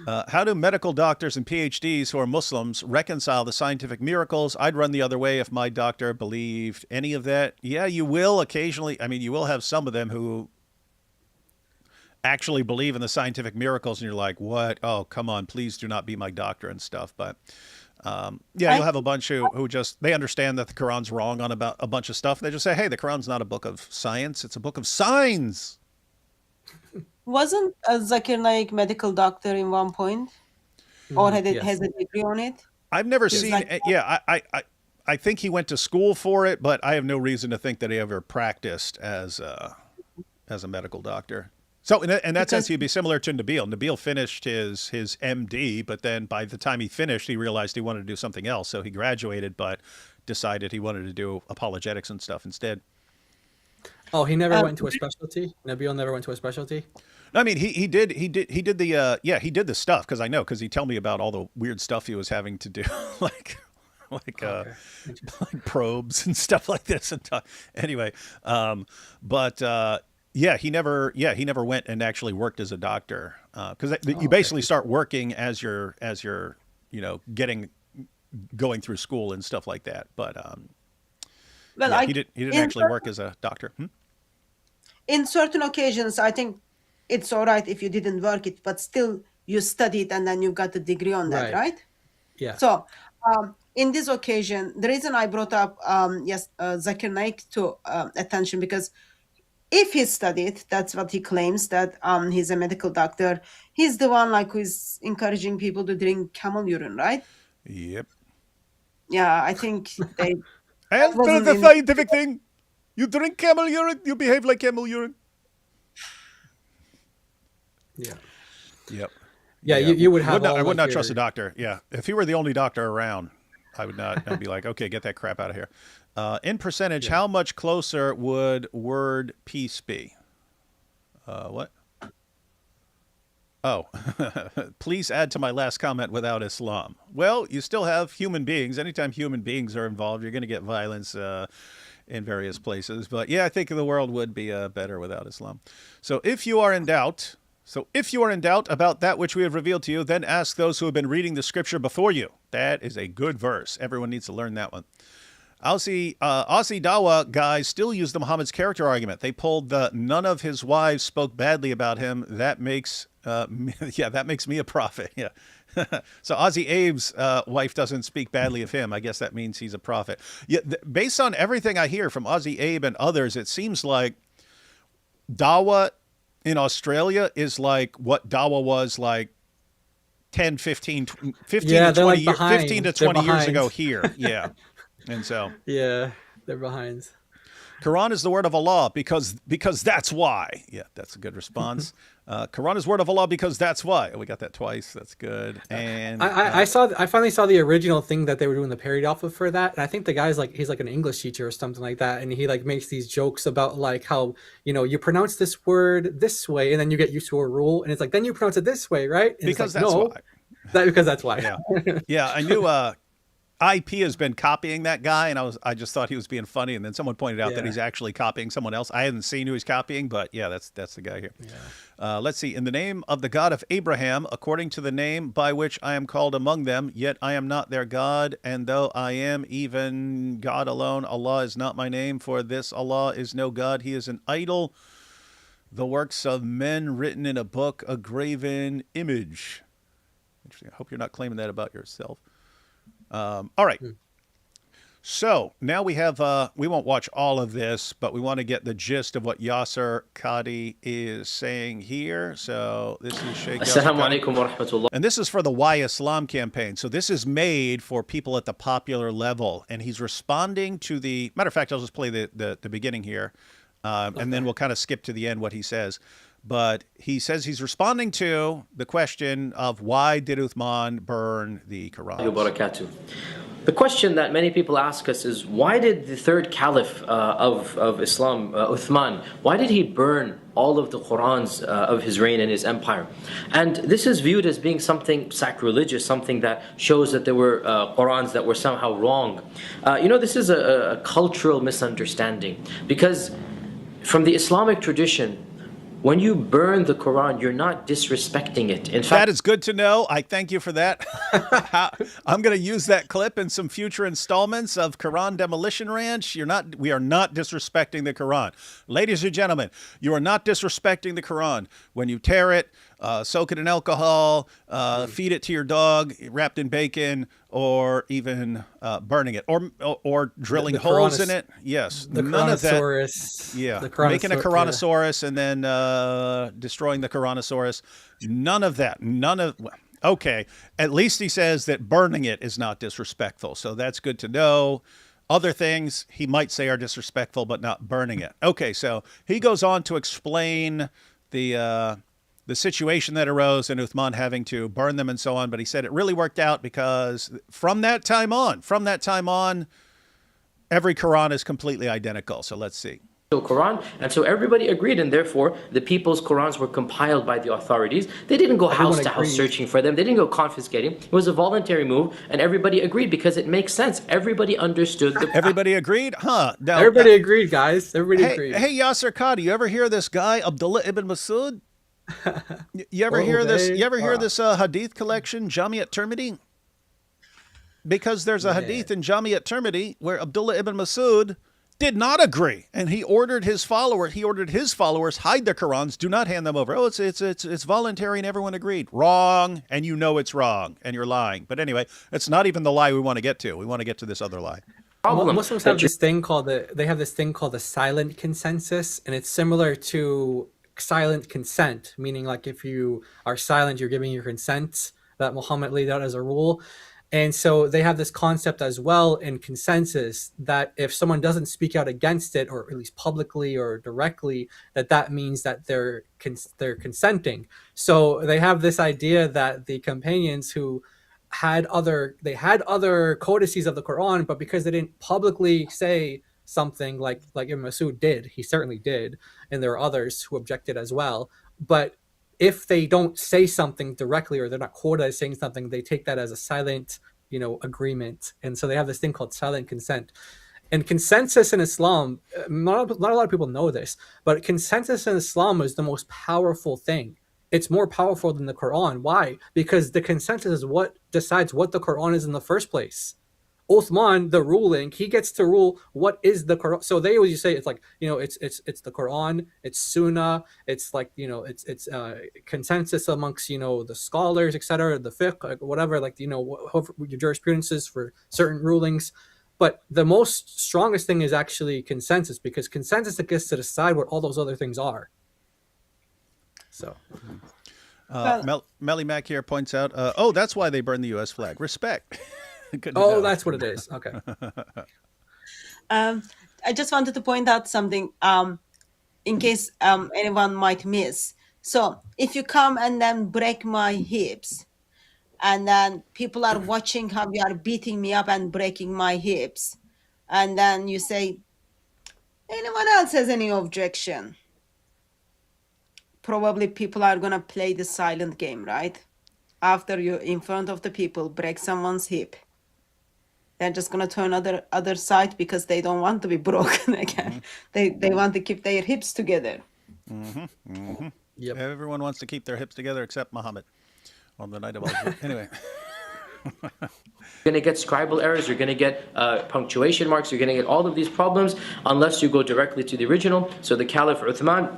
Speaker 3: good. How do medical doctors and PhDs who are Muslims reconcile the scientific miracles? I'd run the other way if my doctor believed any of that. Yeah, you will occasionally. I mean, you will have some of them who actually believe in the scientific miracles, and you're like, what? Oh, come on, please do not be my doctor and stuff. But you'll have a bunch who just, they understand that the Quran's wrong on about a bunch of stuff. They just say, hey, the Quran's not a book of science. It's a book of signs.
Speaker 4: Wasn't Zakir Naik medical doctor in one point? Or has a degree on it?
Speaker 3: I've never seen it. Yeah, I think he went to school for it, but I have no reason to think that he ever practiced as a medical doctor. So in that sense, he'd be similar to Nabil. Nabil finished his MD, but then by the time he finished, he realized he wanted to do something else. So he graduated, but decided he wanted to do apologetics and stuff instead.
Speaker 5: Oh, he never went to a specialty? Nabil never went to a specialty?
Speaker 3: I mean, he did the stuff because he'd tell me about all the weird stuff he was having to do, like probes and stuff like this. And anyway, he never went and actually worked as a doctor because you basically start working as you're going through school and stuff like that. But he didn't actually work as a doctor.
Speaker 4: In certain occasions, I think it's all right if you didn't work it, but still you studied and then you got a degree on that, right?
Speaker 5: Yeah.
Speaker 4: So in this occasion, the reason I brought up Zakir Naik to attention because if he studied, that's what he claims, that he's a medical doctor. He's the one who is encouraging people to drink camel urine, right?
Speaker 3: Yep.
Speaker 4: Yeah, I think they.
Speaker 3: And there's a scientific thing. You drink camel urine, you behave like camel urine.
Speaker 5: Yeah.
Speaker 3: Yep.
Speaker 5: Yeah, you would have.
Speaker 3: I would not trust a doctor. Yeah, if he were the only doctor around, I would not. I'd be like, okay, get that crap out of here. In percentage, how much closer would word peace be? What? Oh, please add to my last comment without Islam. Well, you still have human beings. Anytime human beings are involved, you're going to get violence in various places. But yeah, I think the world would be better without Islam. So if you are in doubt, about that which we have revealed to you, then ask those who have been reading the scripture before you. That is a good verse. Everyone needs to learn that one. Aussie Dawa guys still use the Muhammad's character argument. They pulled the none of his wives spoke badly about him. That makes that makes me a prophet. Yeah. So Aussie Abe's wife doesn't speak badly of him. I guess that means he's a prophet. Yeah. Based on everything I hear from Aussie Abe and others, it seems like Dawa in Australia is like what Dawa was like 10, 15 to 20 years, 15 to 20 years ago here. Yeah. And so,
Speaker 5: yeah, they're behind.
Speaker 3: Quran is the word of Allah because that's why. Yeah, that's a good response. Quran is word of Allah because that's why. We got that twice. That's good. And
Speaker 5: I finally saw the original thing that they were doing the parody off of for that. And I think the guy's like, he's like an English teacher or something like that. And he like makes these jokes about like how, you know, you pronounce this word this way and then you get used to a rule. And it's like, then you pronounce it this way, right? And
Speaker 3: because
Speaker 5: like,
Speaker 3: that's
Speaker 5: no,
Speaker 3: why.
Speaker 5: Because that's why.
Speaker 3: Yeah. Yeah. I knew IP has been copying that guy, and I just thought he was being funny, and then someone pointed out that he's actually copying someone else. I hadn't seen who he's copying, but yeah, that's the guy here. Yeah. Let's see. In the name of the God of Abraham, according to the name by which I am called among them, yet I am not their God, and though I am even God alone, Allah is not my name, for this Allah is no God. He is an idol, the works of men written in a book, a graven image. Interesting. I hope you're not claiming that about yourself. All right. So now we have, we won't watch all of this, but we want to get the gist of what Yasir Qadhi is saying here. So this is Sheikh Yasir Qadhi. And this is for the Why Islam campaign. So this is made for people at the popular level. And he's responding to the, matter of fact, I'll just play the beginning here. And then we'll kind of skip to the end what he says. But he says he's responding to the question of why did Uthman burn the Quran?
Speaker 9: The question that many people ask us is, why did the third caliph of Islam, Uthman, why did he burn all of the Qurans of his reign and his empire? And this is viewed as being something sacrilegious, something that shows that there were Qurans that were somehow wrong. You know, this is a cultural misunderstanding, because from the Islamic tradition, when you burn the Quran, you're not disrespecting it. In fact,
Speaker 3: that is good to know. I thank you for that. I'm going to use that clip in some future installments of Quran Demolition Ranch. We are not disrespecting the Quran. Ladies and gentlemen, you are not disrespecting the Quran when you tear it, soak it in alcohol, feed it to your dog wrapped in bacon, or even burning it, or drilling holes in it. Yes,
Speaker 5: none of that.
Speaker 3: Yeah, making a Quranosaurus and then destroying the Quranosaurus. None of that. Okay, at least he says that burning it is not disrespectful, so that's good to know. Other things he might say are disrespectful, but not burning it. Okay, so he goes on to explain the situation that arose and Uthman having to burn them and so on. But he said it really worked out because from that time on, every Quran is completely identical. So let's see.
Speaker 9: Quran, and so everybody agreed, and therefore the people's Qurans were compiled by the authorities. They didn't go house to house searching for them. They didn't go confiscating. It was a voluntary move, and everybody agreed because it makes sense. Everybody understood.
Speaker 3: Everybody agreed, huh?
Speaker 5: Now, everybody agreed, guys. Everybody agreed.
Speaker 3: Hey, Yasir Qadhi, you ever hear this guy Abdullah ibn Masud? You ever hear this? You ever hear this hadith collection, Jami at-Tirmidhi? Because there's a hadith in Jami at-Tirmidhi where Abdullah ibn Masud did not agree, and he ordered his followers hide their Qurans, do not hand them over. Oh, it's voluntary, and everyone agreed. Wrong, and you know it's wrong, and you're lying. But anyway, it's not even the lie we want to get to. We want to get to this other lie.
Speaker 5: Muslims have this thing called the silent consensus, and it's similar to silent consent, meaning like if you are silent, you're giving your consent, that Muhammad laid out as a rule. And so they have this concept as well in consensus that if someone doesn't speak out against it, or at least publicly or directly, that means that they're consenting. So they have this idea that the companions who had other codices of the Quran, but because they didn't publicly say something like Ibn Masud did, he certainly did, and there are others who objected as well, but if they don't say something directly or they're not quoted as saying something, they take that as a silent, agreement. And so they have this thing called silent consent. And consensus in Islam, not a lot of people know this, but consensus in Islam is the most powerful thing. It's more powerful than the Quran. Why? Because the consensus is what decides what the Quran is in the first place. Uthman, the ruling, he gets to rule what is the Quran. So they always say it's like, it's the Quran, it's Sunnah, it's like, it's consensus amongst, the scholars, etc., the fiqh, like whatever, like, your jurisprudences for certain rulings. But the most strongest thing is actually consensus, because consensus gets to decide what all those other things are. So.
Speaker 3: Melly Mac here points out, that's why they burn the U.S. flag. Respect.
Speaker 5: That's what it is. Okay.
Speaker 4: I just wanted to point out something in case anyone might miss. So if you come and then break my hips, and then people are watching how you are beating me up and breaking my hips, and then you say, anyone else has any objection? Probably people are going to play the silent game, right? After you, in front of the people, break someone's hip. They're just going to turn other side because they don't want to be broken again. They want to keep their hips together.
Speaker 5: Yep.
Speaker 3: Everyone wants to keep their hips together except Mohammed on the night of Al. Anyway.
Speaker 14: You're going to get scribal errors, you're going to get punctuation marks, you're going to get all of these problems unless you go directly to the original. So the Caliph Uthman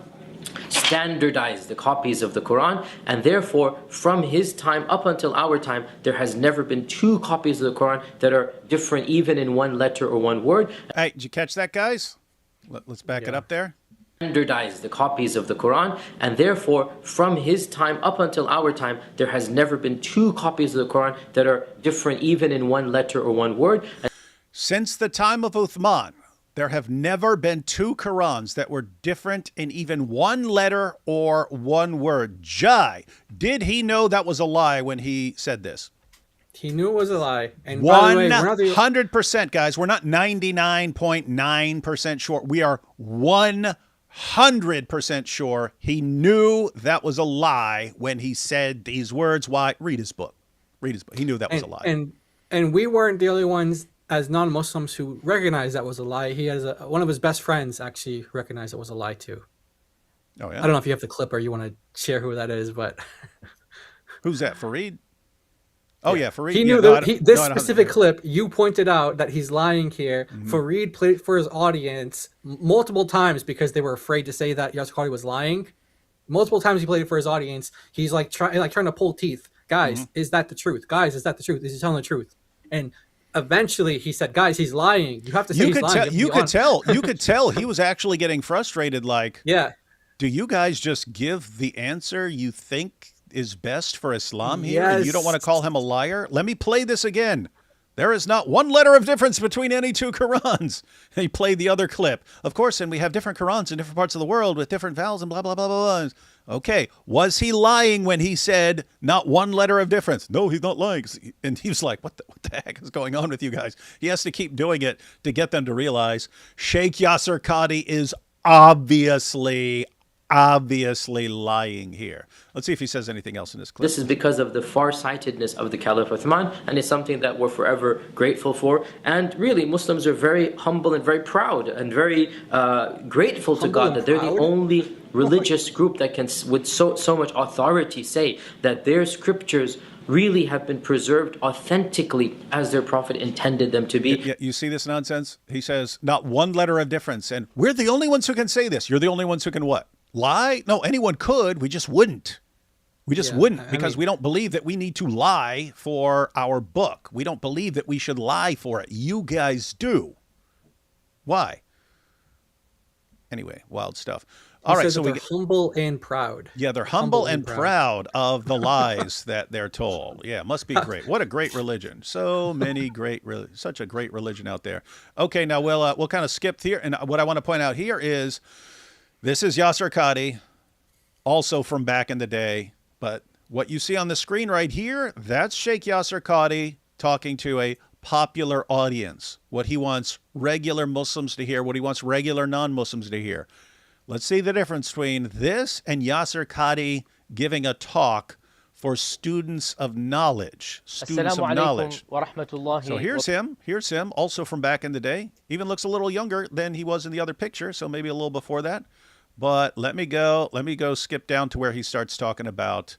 Speaker 14: standardized the copies of the Quran, and therefore from his time up until our time there has never been two copies of the Quran that are different even in one letter or one word.
Speaker 3: Hey, did you catch that, guys? Let's back it up there.
Speaker 14: Standardized the copies of the Quran, and therefore from his time up until our time there has never been two copies of the Quran that are different even in one letter or one word.
Speaker 3: Since the time of Uthman, there have never been two Qurans that were different in even one letter or one word. Jai, did he know that was a lie when he said this?
Speaker 5: He knew it was a lie. And
Speaker 3: 100%, guys. We're not 99.9% sure. We are 100% sure he knew that was a lie when he said these words. Why? Read his book. Read his book. He knew that was a lie.
Speaker 5: And we weren't the only ones as non-Muslims who recognized that was a lie. He has one of his best friends actually recognized it was a lie too.
Speaker 3: Oh yeah.
Speaker 5: I don't know if you have the clip or you want to share who that is, but
Speaker 3: who's that? Fareed? Oh yeah, Fareed.
Speaker 5: He knew this specific clip. You pointed out that he's lying here. Fareed played it for his audience multiple times because they were afraid to say that Yasir Qadhi was lying. Multiple times he played it for his audience. He's like trying to pull teeth. Guys, is that the truth? Guys, is that the truth? Is he telling the truth? And eventually he said, guys, he's lying. You have to say he's lying.
Speaker 3: You could tell he was actually getting frustrated. Like,
Speaker 5: yeah,
Speaker 3: do you guys just give the answer you think is best for Islam here?
Speaker 5: Yes.
Speaker 3: And you don't want to call him a liar? Let me play this again. There is not one letter of difference between any two Qurans. He played the other clip. Of course, and we have different Qurans in different parts of the world with different vowels and blah, blah, blah, blah, blah. Okay, was he lying when he said not one letter of difference? No, he's not lying. And he was like, what the heck is going on with you guys? He has to keep doing it to get them to realize Sheikh Yasir Qadhi is obviously lying here. Let's see if he says anything else in this clip.
Speaker 14: This is because of the farsightedness of the Caliph Uthman, and it's something that we're forever grateful for. And really, Muslims are very humble and very proud and very grateful to God that they're the only religious group that can, with so much authority, say that their scriptures really have been preserved authentically as their prophet intended them to be.
Speaker 3: Yeah, you see this nonsense? He says, not one letter of difference. And we're the only ones who can say this. You're the only ones who can what? Lie? No, anyone could. We just wouldn't. We just wouldn't, because we don't believe that we need to lie for our book. We don't believe that we should lie for it. You guys do. Why? Anyway, wild stuff. All right, so
Speaker 5: they're humble and proud.
Speaker 3: Yeah, they're humble and proud of the lies that they're told. Yeah, must be great. What a great religion. So many such a great religion out there. Okay, now we'll kind of skip here. And what I want to point out here is this is Yasir Qadhi, also from back in the day. But what you see on the screen right here, that's Sheikh Yasir Qadhi talking to a popular audience. What he wants regular Muslims to hear, what he wants regular non-Muslims to hear. Let's see the difference between this and Yasir Qadhi giving a talk for students of knowledge. Students
Speaker 9: Assalamu
Speaker 3: of knowledge.
Speaker 9: alaikum wa rahmatullahi.
Speaker 3: So here's him. Here's him, also from back in the day. Even looks a little younger than he was in the other picture, so maybe a little before that. But let me go skip down to where he starts talking about,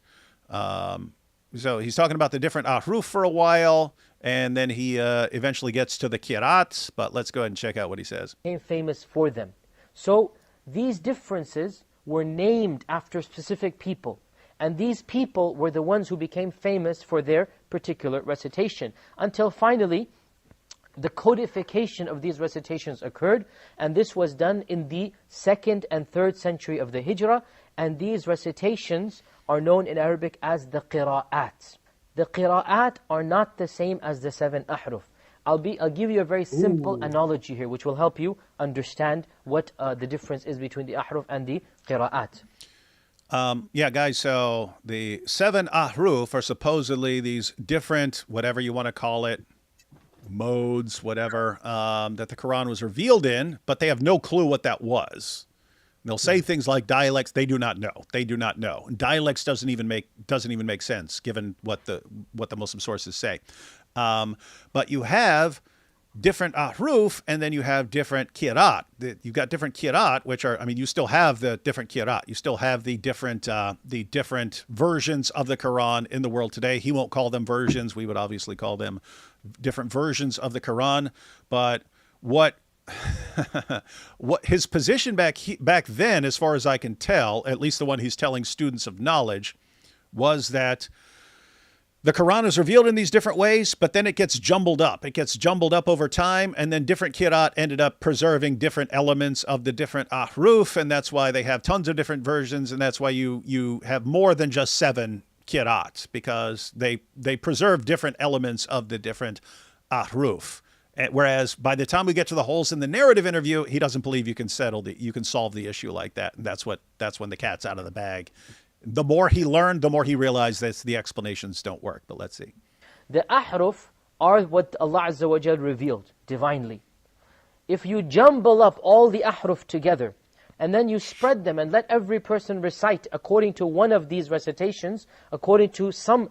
Speaker 3: so he's talking about the different ahruf for a while, and then he eventually gets to the kirat, but let's go ahead and check out what he says.
Speaker 9: Became famous for them. So these differences were named after specific people. And these people were the ones who became famous for their particular recitation. Until finally, the codification of these recitations occurred. And this was done in the 2nd and 3rd century of the Hijrah. And these recitations are known in Arabic as the qira'at. The qira'at are not the same as the 7 ahruf. I'll give you a very simple analogy here, which will help you understand what the difference is between the ahruf and the qira'at.
Speaker 3: Yeah, guys, so the 7 ahruf are supposedly these different, whatever you want to call it, modes, whatever, that the Quran was revealed in, but they have no clue what that was. They'll say things like dialects. They do not know. They do not know. Dialects doesn't even make sense given what the Muslim sources say. But you have different ahruf, and then you have different kirat. You've got different kirat, which are, I mean, you still have the different kirat. You still have the different versions of the Quran in the world today. He won't call them versions. We would obviously call them different versions of the Quran. But what his position back then, as far as I can tell, at least the one he's telling students of knowledge, was that the Quran is revealed in these different ways, but then it gets jumbled up. It gets jumbled up over time, and then different kirat ended up preserving different elements of the different ahruf, and that's why they have tons of different versions, and that's why you have more than just 7 kirat, because they preserve different elements of the different ahruf. Whereas by the time we get to the holes in the narrative interview, he doesn't believe you can solve the issue like that. And that's when the cat's out of the bag. The more he learned, the more he realized that the explanations don't work. But let's see.
Speaker 9: The ahruf are what Allah Azza wa Jal revealed divinely. If you jumble up all the ahruf together, and then you spread them and let every person recite according to one of these recitations, according to some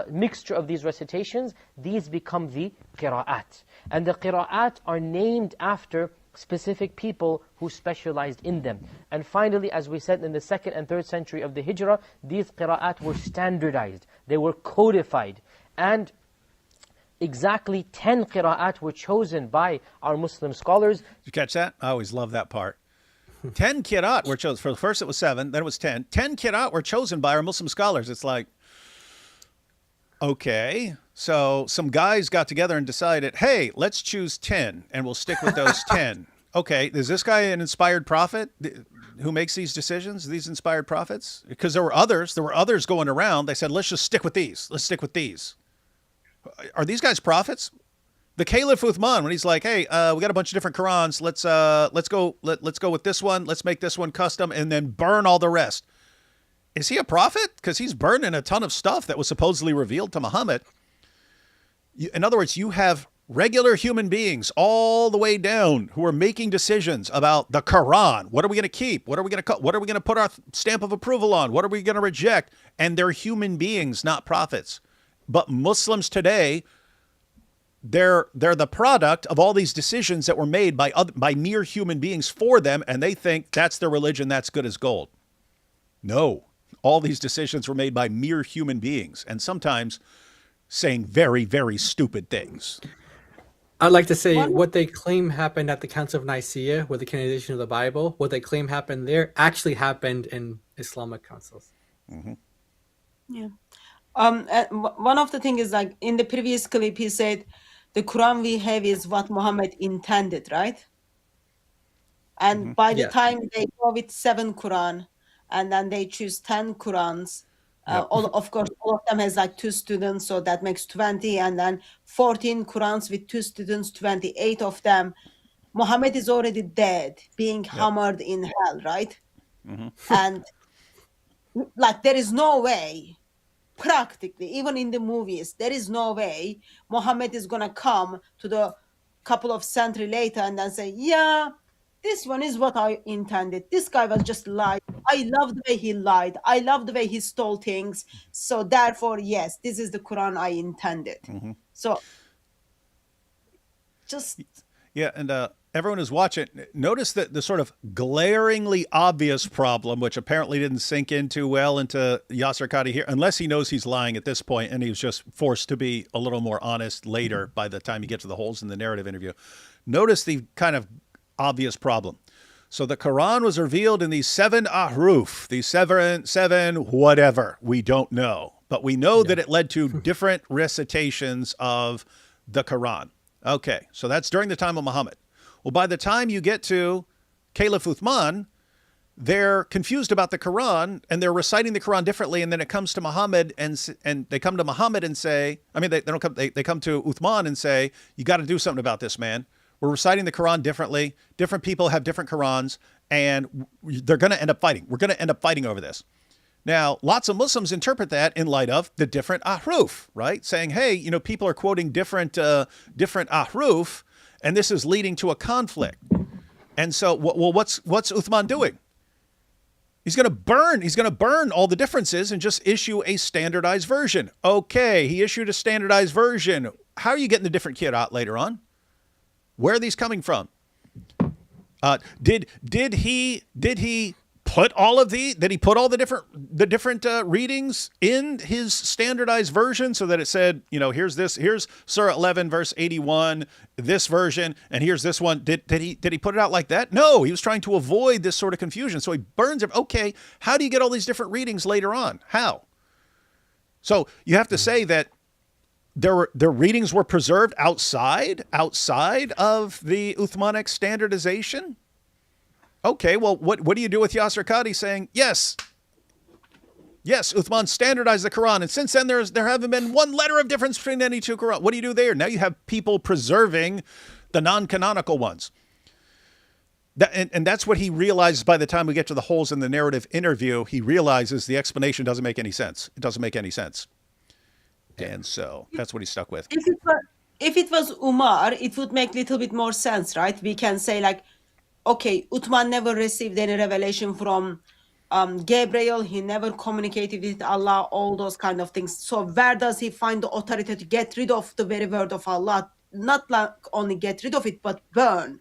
Speaker 9: mixture of these recitations, these become the qira'at. And the qira'at are named after specific people who specialized in them. And finally, as we said, in the 2nd and 3rd century of the Hijrah, these qira'at were standardized. They were codified. And exactly 10 qira'at were chosen by our Muslim scholars.
Speaker 3: Did you catch that? I always love that part. 10 qira'at were chosen. For first it was 7, then it was 10. 10 qira'at were chosen by our Muslim scholars. It's like, okay, so some guys got together and decided, hey, let's choose 10, and we'll stick with those 10. Okay, is this guy an inspired prophet who makes these decisions, these inspired prophets? Because there were others going around. They said, let's just stick with these. Let's stick with these. Are these guys prophets? The Caliph Uthman, when he's like, hey, we got a bunch of different Qurans. Let's go with this one. Let's make this one custom and then burn all the rest. Is he a prophet? Because he's burning a ton of stuff that was supposedly revealed to Muhammad. In other words, you have regular human beings all the way down who are making decisions about the Quran. What are we going to keep? What are we going to cut? What are we going to put our stamp of approval on? What are we going to reject? And they're human beings, not prophets. But Muslims today, they're the product of all these decisions that were made by mere human beings for them, and they think that's their religion, that's good as gold. No. All these decisions were made by mere human beings, and sometimes saying very, very stupid things.
Speaker 5: I'd like to say what they claim happened at the Council of Nicaea with the canonization of the Bible, what they claim happened there actually happened in Islamic councils.
Speaker 3: Mm-hmm.
Speaker 4: Yeah. One of the things is, like in the previous clip, he said the Quran we have is what Muhammad intended, right? And by the time they go with 7 Quran, and then they choose 10 Qurans. Of course, all of them has like 2 students, so that makes 20. And then 14 Qurans with 2 students, 28 of them. Muhammad is already dead, being hammered in hell, right?
Speaker 3: Mm-hmm.
Speaker 4: And like there is no way, practically, even in the movies, there is no way Muhammad is going to come to the couple of centuries later and then say, yeah, this one is what I intended. This guy was just lying. I love the way he lied. I love the way he stole things. So therefore, yes, this is the Quran I intended. So just
Speaker 3: Yeah, and everyone who's watching, notice that the sort of glaringly obvious problem, which apparently didn't sink in too well into Yasir Qadhi here, unless he knows he's lying at this point and he was just forced to be a little more honest later by the time you get to the holes in the narrative interview. Notice the kind of obvious problem. So the Quran was revealed in these 7 ahruf, these seven whatever, we don't know. But we know that it led to different recitations of the Quran. Okay, so that's during the time of Muhammad. Well, by the time you get to Caliph Uthman, they're confused about the Quran and they're reciting the Quran differently. And then it comes to Muhammad and they come to Muhammad and say, I mean, they don't come, they come to Uthman and say, you got to do something about this, man. We're reciting the Quran differently. Different people have different Qurans and they're going to end up fighting. We're going to end up fighting over this. Now, lots of Muslims interpret that in light of the different ahruf, right? Saying, hey, you know, people are quoting different ahruf, and this is leading to a conflict. And so, well, what's Uthman doing? He's going to burn all the differences and just issue a standardized version. Okay, he issued a standardized version. How are you getting the different qira'at later on? Where are these coming from? Did he put all of did he put all the different readings in his standardized version so that it said, you know, here's Surah 11 verse 81, this version, and here's this one. Did he put it out like that? No, he was trying to avoid this sort of confusion. So he burns it. Okay, how do you get all these different readings later on? How? So you have to say that their readings were preserved outside of the Uthmanic standardization. Okay, well, what do you do with Yasir Qadhi saying, yes, Uthman standardized the Quran, and since then there haven't been one letter of difference between any two Quran. What do you do there? Now you have people preserving the non-canonical ones. And that's what he realizes by the time we get to the holes in the narrative interview. He realizes the explanation doesn't make any sense. It doesn't make any sense. And so that's what he's stuck with.
Speaker 4: If it was Umar, it would make a little bit more sense, right? We can say like, okay, Uthman never received any revelation from Gabriel. He never communicated with Allah, all those kind of things. So where does he find the authority to get rid of the very word of Allah? Not like only get rid of it, but burn.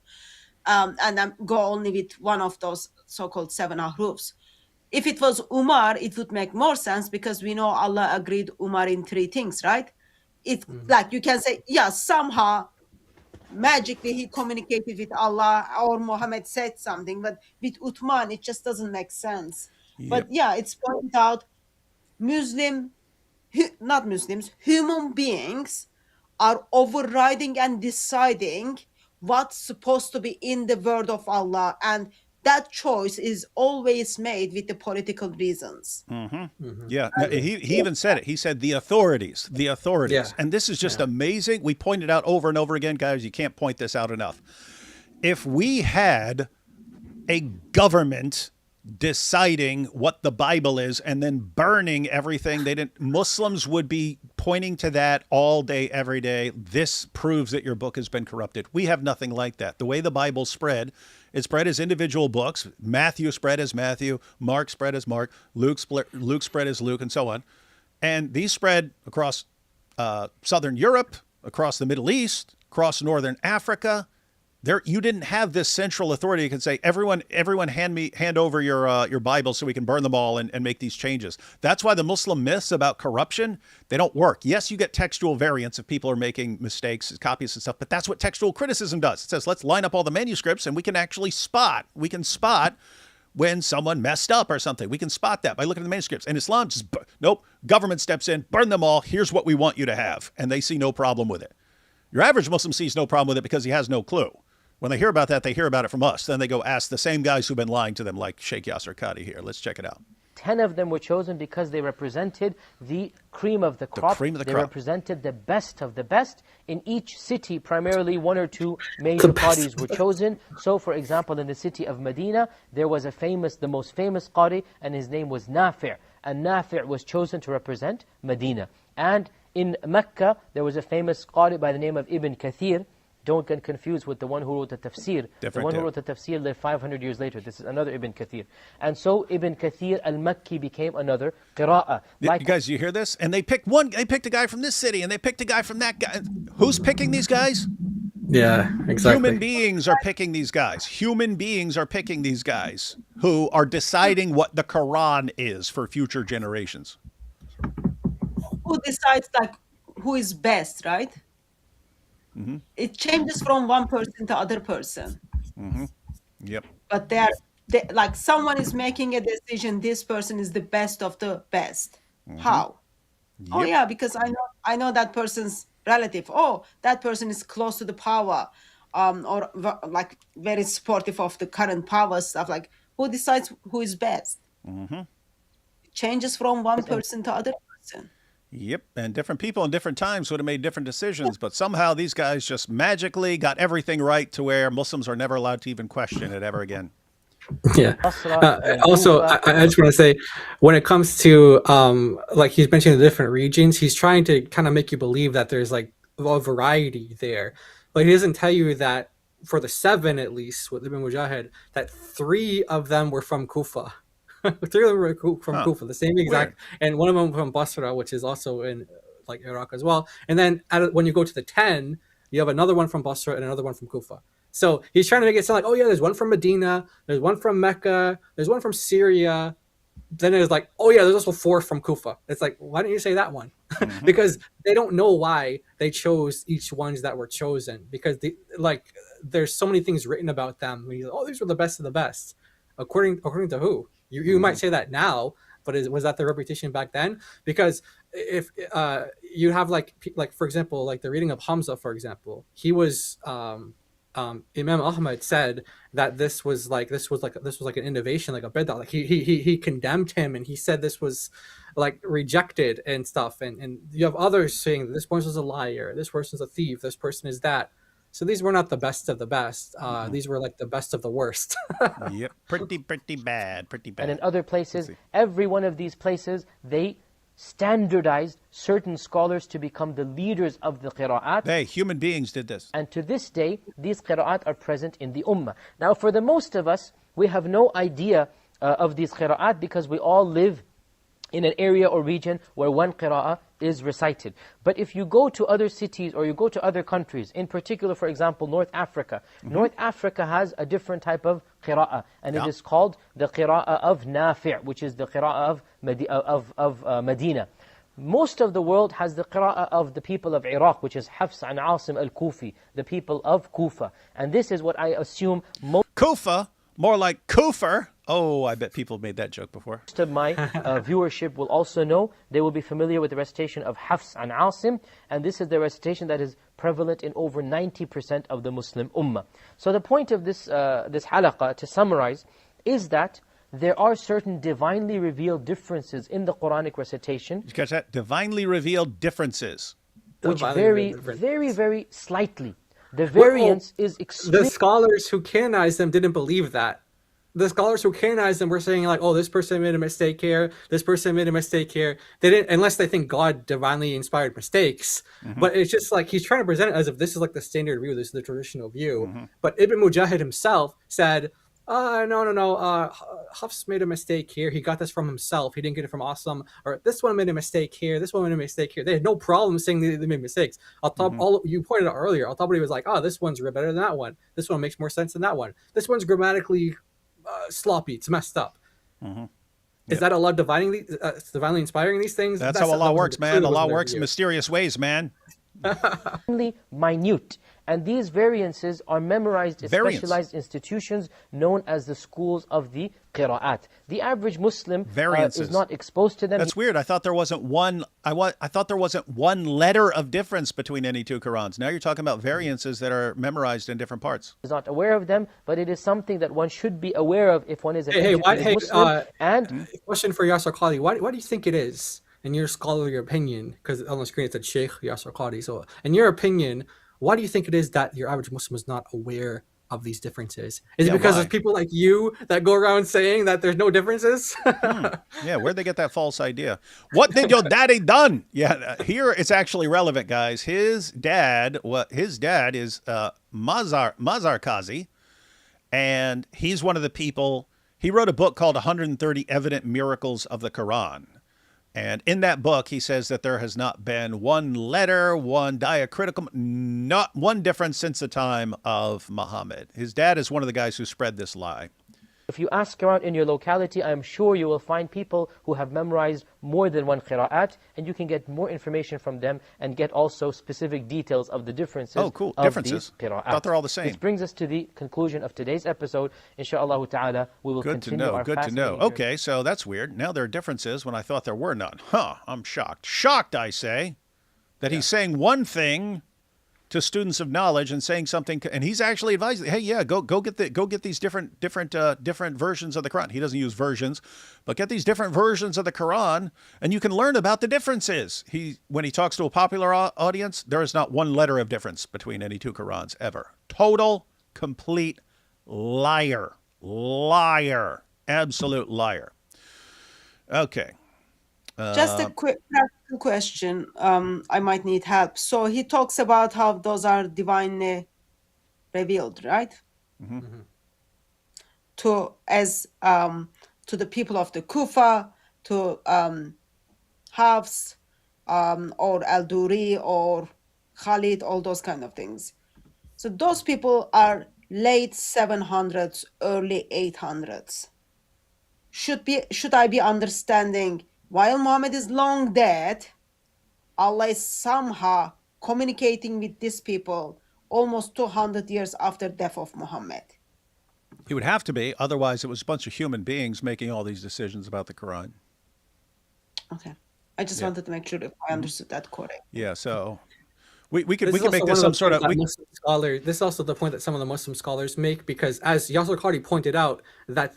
Speaker 4: And then go only with one of those so-called 7 ahrufs. If it was Umar, it would make more sense because we know Allah agreed Umar in 3 things, right? It's like you can say, yeah, somehow magically he communicated with Allah or Mohammed said something, but with Uthman, it just doesn't make sense. Yep. But yeah, it's pointed out not Muslims, human beings are overriding and deciding what's supposed to be in the word of Allah. And that choice is always made with the political reasons.
Speaker 3: Yeah, he even said it. He said the authorities. Yeah. And this is just amazing. We pointed out over and over again, guys, you can't point this out enough. If we had a government deciding what the Bible is and then burning everything, Muslims would be pointing to that all day, every day. This proves that your book has been corrupted. We have nothing like that. The way the Bible spread, it spread as individual books. Matthew spread as Matthew, Mark spread as Mark, Luke spread as Luke, and so on. And these spread across Southern Europe, across the Middle East, across Northern Africa. You didn't have this central authority. You can say, everyone hand over your Bible so we can burn them all and make these changes. That's why the Muslim myths about corruption, they don't work. Yes, you get textual variants if people are making mistakes, copies and stuff, but that's what textual criticism does. It says, let's line up all the manuscripts and we can actually spot. We can spot when someone messed up or something. We can spot that by looking at the manuscripts. And Islam just, nope, government steps in, burn them all. Here's what we want you to have. And they see no problem with it. Your average Muslim sees no problem with it because he has no clue. When they hear about that, they hear about it from us. Then they go ask the same guys who've been lying to them, like Sheikh Yasir Qadhi here. Let's check it out.
Speaker 9: 10 of them were chosen because they represented the cream of the crop. They represented the best of the best. In each city, primarily 1 or 2 major qadis were chosen. So, for example, in the city of Medina, there was the most famous qadi, and his name was Nafi'. And Nafi' was chosen to represent Medina. And in Mecca, there was a famous qadi by the name of Ibn Kathir. don't get confused with the one who wrote the tafsir. The one who
Speaker 3: dude.
Speaker 9: wrote the tafsir lived 500 years later. This is another Ibn Kathir. And so Ibn Kathir al-Makki became another qira'ah.
Speaker 3: You guys, you hear this? And they picked a guy from this city, and they picked a guy from that guy. Who's picking these guys?
Speaker 5: Yeah, exactly.
Speaker 3: Human beings are picking these guys. Human beings are picking these guys who are deciding what the Quran is for future generations.
Speaker 4: Who decides like who is best, right?
Speaker 3: Mm-hmm.
Speaker 4: It changes from one person to other person.
Speaker 3: Mm-hmm. Yep.
Speaker 4: But they like someone is making a decision. This person is the best of the best.
Speaker 3: Mm-hmm.
Speaker 4: How? Oh
Speaker 3: Yep.
Speaker 4: yeah, because I know that person's relative. Oh, that person is close to the power, or like very supportive of the current power stuff. Like who decides who is best?
Speaker 3: Mm-hmm.
Speaker 4: It changes from one person to other person.
Speaker 3: Yep, and different people in different times would have made different decisions, but somehow these guys just magically got everything right to where Muslims are never allowed to even question it ever again.
Speaker 5: Yeah. Also, I just want to say, when it comes to like he's mentioning the different regions, he's trying to kind of make you believe that there's like a variety there, but he doesn't tell you that for the 7 at least with Ibn Mujahid, that 3 of them were from Kufa. 3 of them were from Kufa, the same exact, and one of them from Basra, which is also in like Iraq as well. And then when you go to the 10, you have another one from Basra and another one from Kufa. So he's trying to make it sound like, oh yeah, there's one from Medina, there's one from Mecca, there's one from Syria. Then there's like, oh yeah, there's also 4 from Kufa. It's like, why didn't you say that one? Mm-hmm. Because they don't know why they chose each ones that were chosen. Because there's so many things written about them. Oh, these were the best of the best. According to who? You might say that now, but was that the reputation back then? Because if you have like for example, like the reading of Hamza, for example, he was Imam Ahmad said that this was like an innovation, like a bid'ah. Like he condemned him, and he said this was like rejected and stuff. And you have others saying that this person's a liar, this person's a thief, this person is that. So these were not the best of the best. These were like the best of the worst.
Speaker 3: Yep, pretty bad, pretty bad.
Speaker 9: And in other places, every one of these places, they standardized certain scholars to become the leaders of the qira'at.
Speaker 3: They, human beings, did this.
Speaker 9: And to this day, these qira'at are present in the ummah. Now, for the most of us, we have no idea of these qira'at because we all live in an area or region where one qira'ah is recited. But if you go to other cities or you go to other countries, in particular, for example, North Africa, North Africa has a different type of qira'ah, and it is called the qira'ah of Nafi', which is the qira'ah of Medina. Most of the world has the qira'ah of the people of Iraq, which is Hafs and Asim al-Kufi, the people of Kufa. And this is what I assume
Speaker 3: Kufa? More like Kufr. Oh, I bet people have made that joke before.
Speaker 9: Most of my viewership will also know. They will be familiar with the recitation of Hafs and Asim, and this is the recitation that is prevalent in over 90% of the Muslim ummah. So the point of this halaqah, to summarize, is that there are certain divinely revealed differences in the Quranic recitation.
Speaker 3: You catch that? Divinely revealed differences.
Speaker 9: Which vary very, very slightly. The variance is extreme.
Speaker 5: The scholars who canonized them didn't believe that. The scholars who canonized them were saying like, oh, this person made a mistake here, this person made a mistake here. They didn't, unless they think God divinely inspired mistakes. But it's just like he's trying to present it as if this is like the standard view, this is the traditional view. But Ibn Mujahid himself said, no, Hafs made a mistake here. He got this from himself. He didn't get it from Asim. Or this one made a mistake here. This one made a mistake here. They had no problem saying they made mistakes. You pointed out earlier, Al-Tabari was like, oh, this one's better than that one. This one makes more sense than that one. This one's grammatically sloppy. It's messed up. Is that Allah divinely inspiring these things?
Speaker 3: That's how Allah works, man. Allah works in mysterious ways, man.
Speaker 9: Minute. And these variances are memorized in specialized institutions known as the schools of the qira'at. The average Muslim is not exposed to them.
Speaker 3: That's weird. I thought there wasn't one. I thought there wasn't one letter of difference between any two Qurans. Now you're talking about variances that are memorized in different parts.
Speaker 9: Is not aware of them, but it is something that one should be aware of if one is a Muslim.
Speaker 5: Question for Yasir Qadhi. Why do you think it is, in your scholarly opinion, because on the screen it said Sheikh Yasir Qadhi, so in your opinion, why do you think it is that your average Muslim is not aware of these differences? Is
Speaker 3: Yeah,
Speaker 5: it because
Speaker 3: why?
Speaker 5: of people like you that go around saying that there's no differences?
Speaker 3: Yeah, where'd they get that false idea? What did your daddy done? Yeah, here it's actually relevant, guys. His dad is Mazar Kazi, and he's one of the people. He wrote a book called 130 Evident Miracles of the Quran. And in that book, he says that there has not been one letter, one diacritical, not one difference since the time of Muhammad. His dad is one of the guys who spread this lie.
Speaker 9: If you ask around in your locality, I'm sure you will find people who have memorized more than one qira'at, and you can get more information from them and get also specific details of the differences
Speaker 3: Oh, cool.
Speaker 9: of
Speaker 3: Differences.
Speaker 9: these qira'at.
Speaker 3: Thought they're all the same.
Speaker 9: Which brings us to the conclusion of today's episode. Inshallah ta'ala, we will
Speaker 3: Good to
Speaker 9: continue
Speaker 3: know.
Speaker 9: our
Speaker 3: Good to know.
Speaker 9: fascinating journey.
Speaker 3: Okay, so that's weird. Now there are differences when I thought there were none. Huh, I'm shocked. Shocked, I say, that he's saying one thing to students of knowledge and saying something, and he's actually advising, hey, yeah, go get these different versions of the Quran. He doesn't use versions, but get these different versions of the Quran, and you can learn about the differences. When he talks to a popular audience, there is not one letter of difference between any two Qurans ever. Total, complete liar, absolute liar. Okay.
Speaker 4: Just a quick practical question. I might need help. So he talks about how those are divinely revealed, right? To the people of the Kufa, to Hafs, or Al-Duri, or Khalid, all those kind of things. So those people are late 700s, early 800s. Should I be understanding? While Muhammad is long dead, Allah is somehow communicating with these people almost 200 years after death of Muhammad.
Speaker 3: He would have to be, otherwise it was a bunch of human beings making all these decisions about the Quran.
Speaker 4: Okay. I just wanted to make sure if I understood that correct.
Speaker 3: Yeah, so we could
Speaker 5: This is
Speaker 3: make
Speaker 5: also
Speaker 3: this
Speaker 5: one
Speaker 3: some
Speaker 5: the
Speaker 3: sort of...
Speaker 5: points that Muslim scholars, this is also the point that some of the Muslim scholars make, because as Yasir Qadhi pointed out, that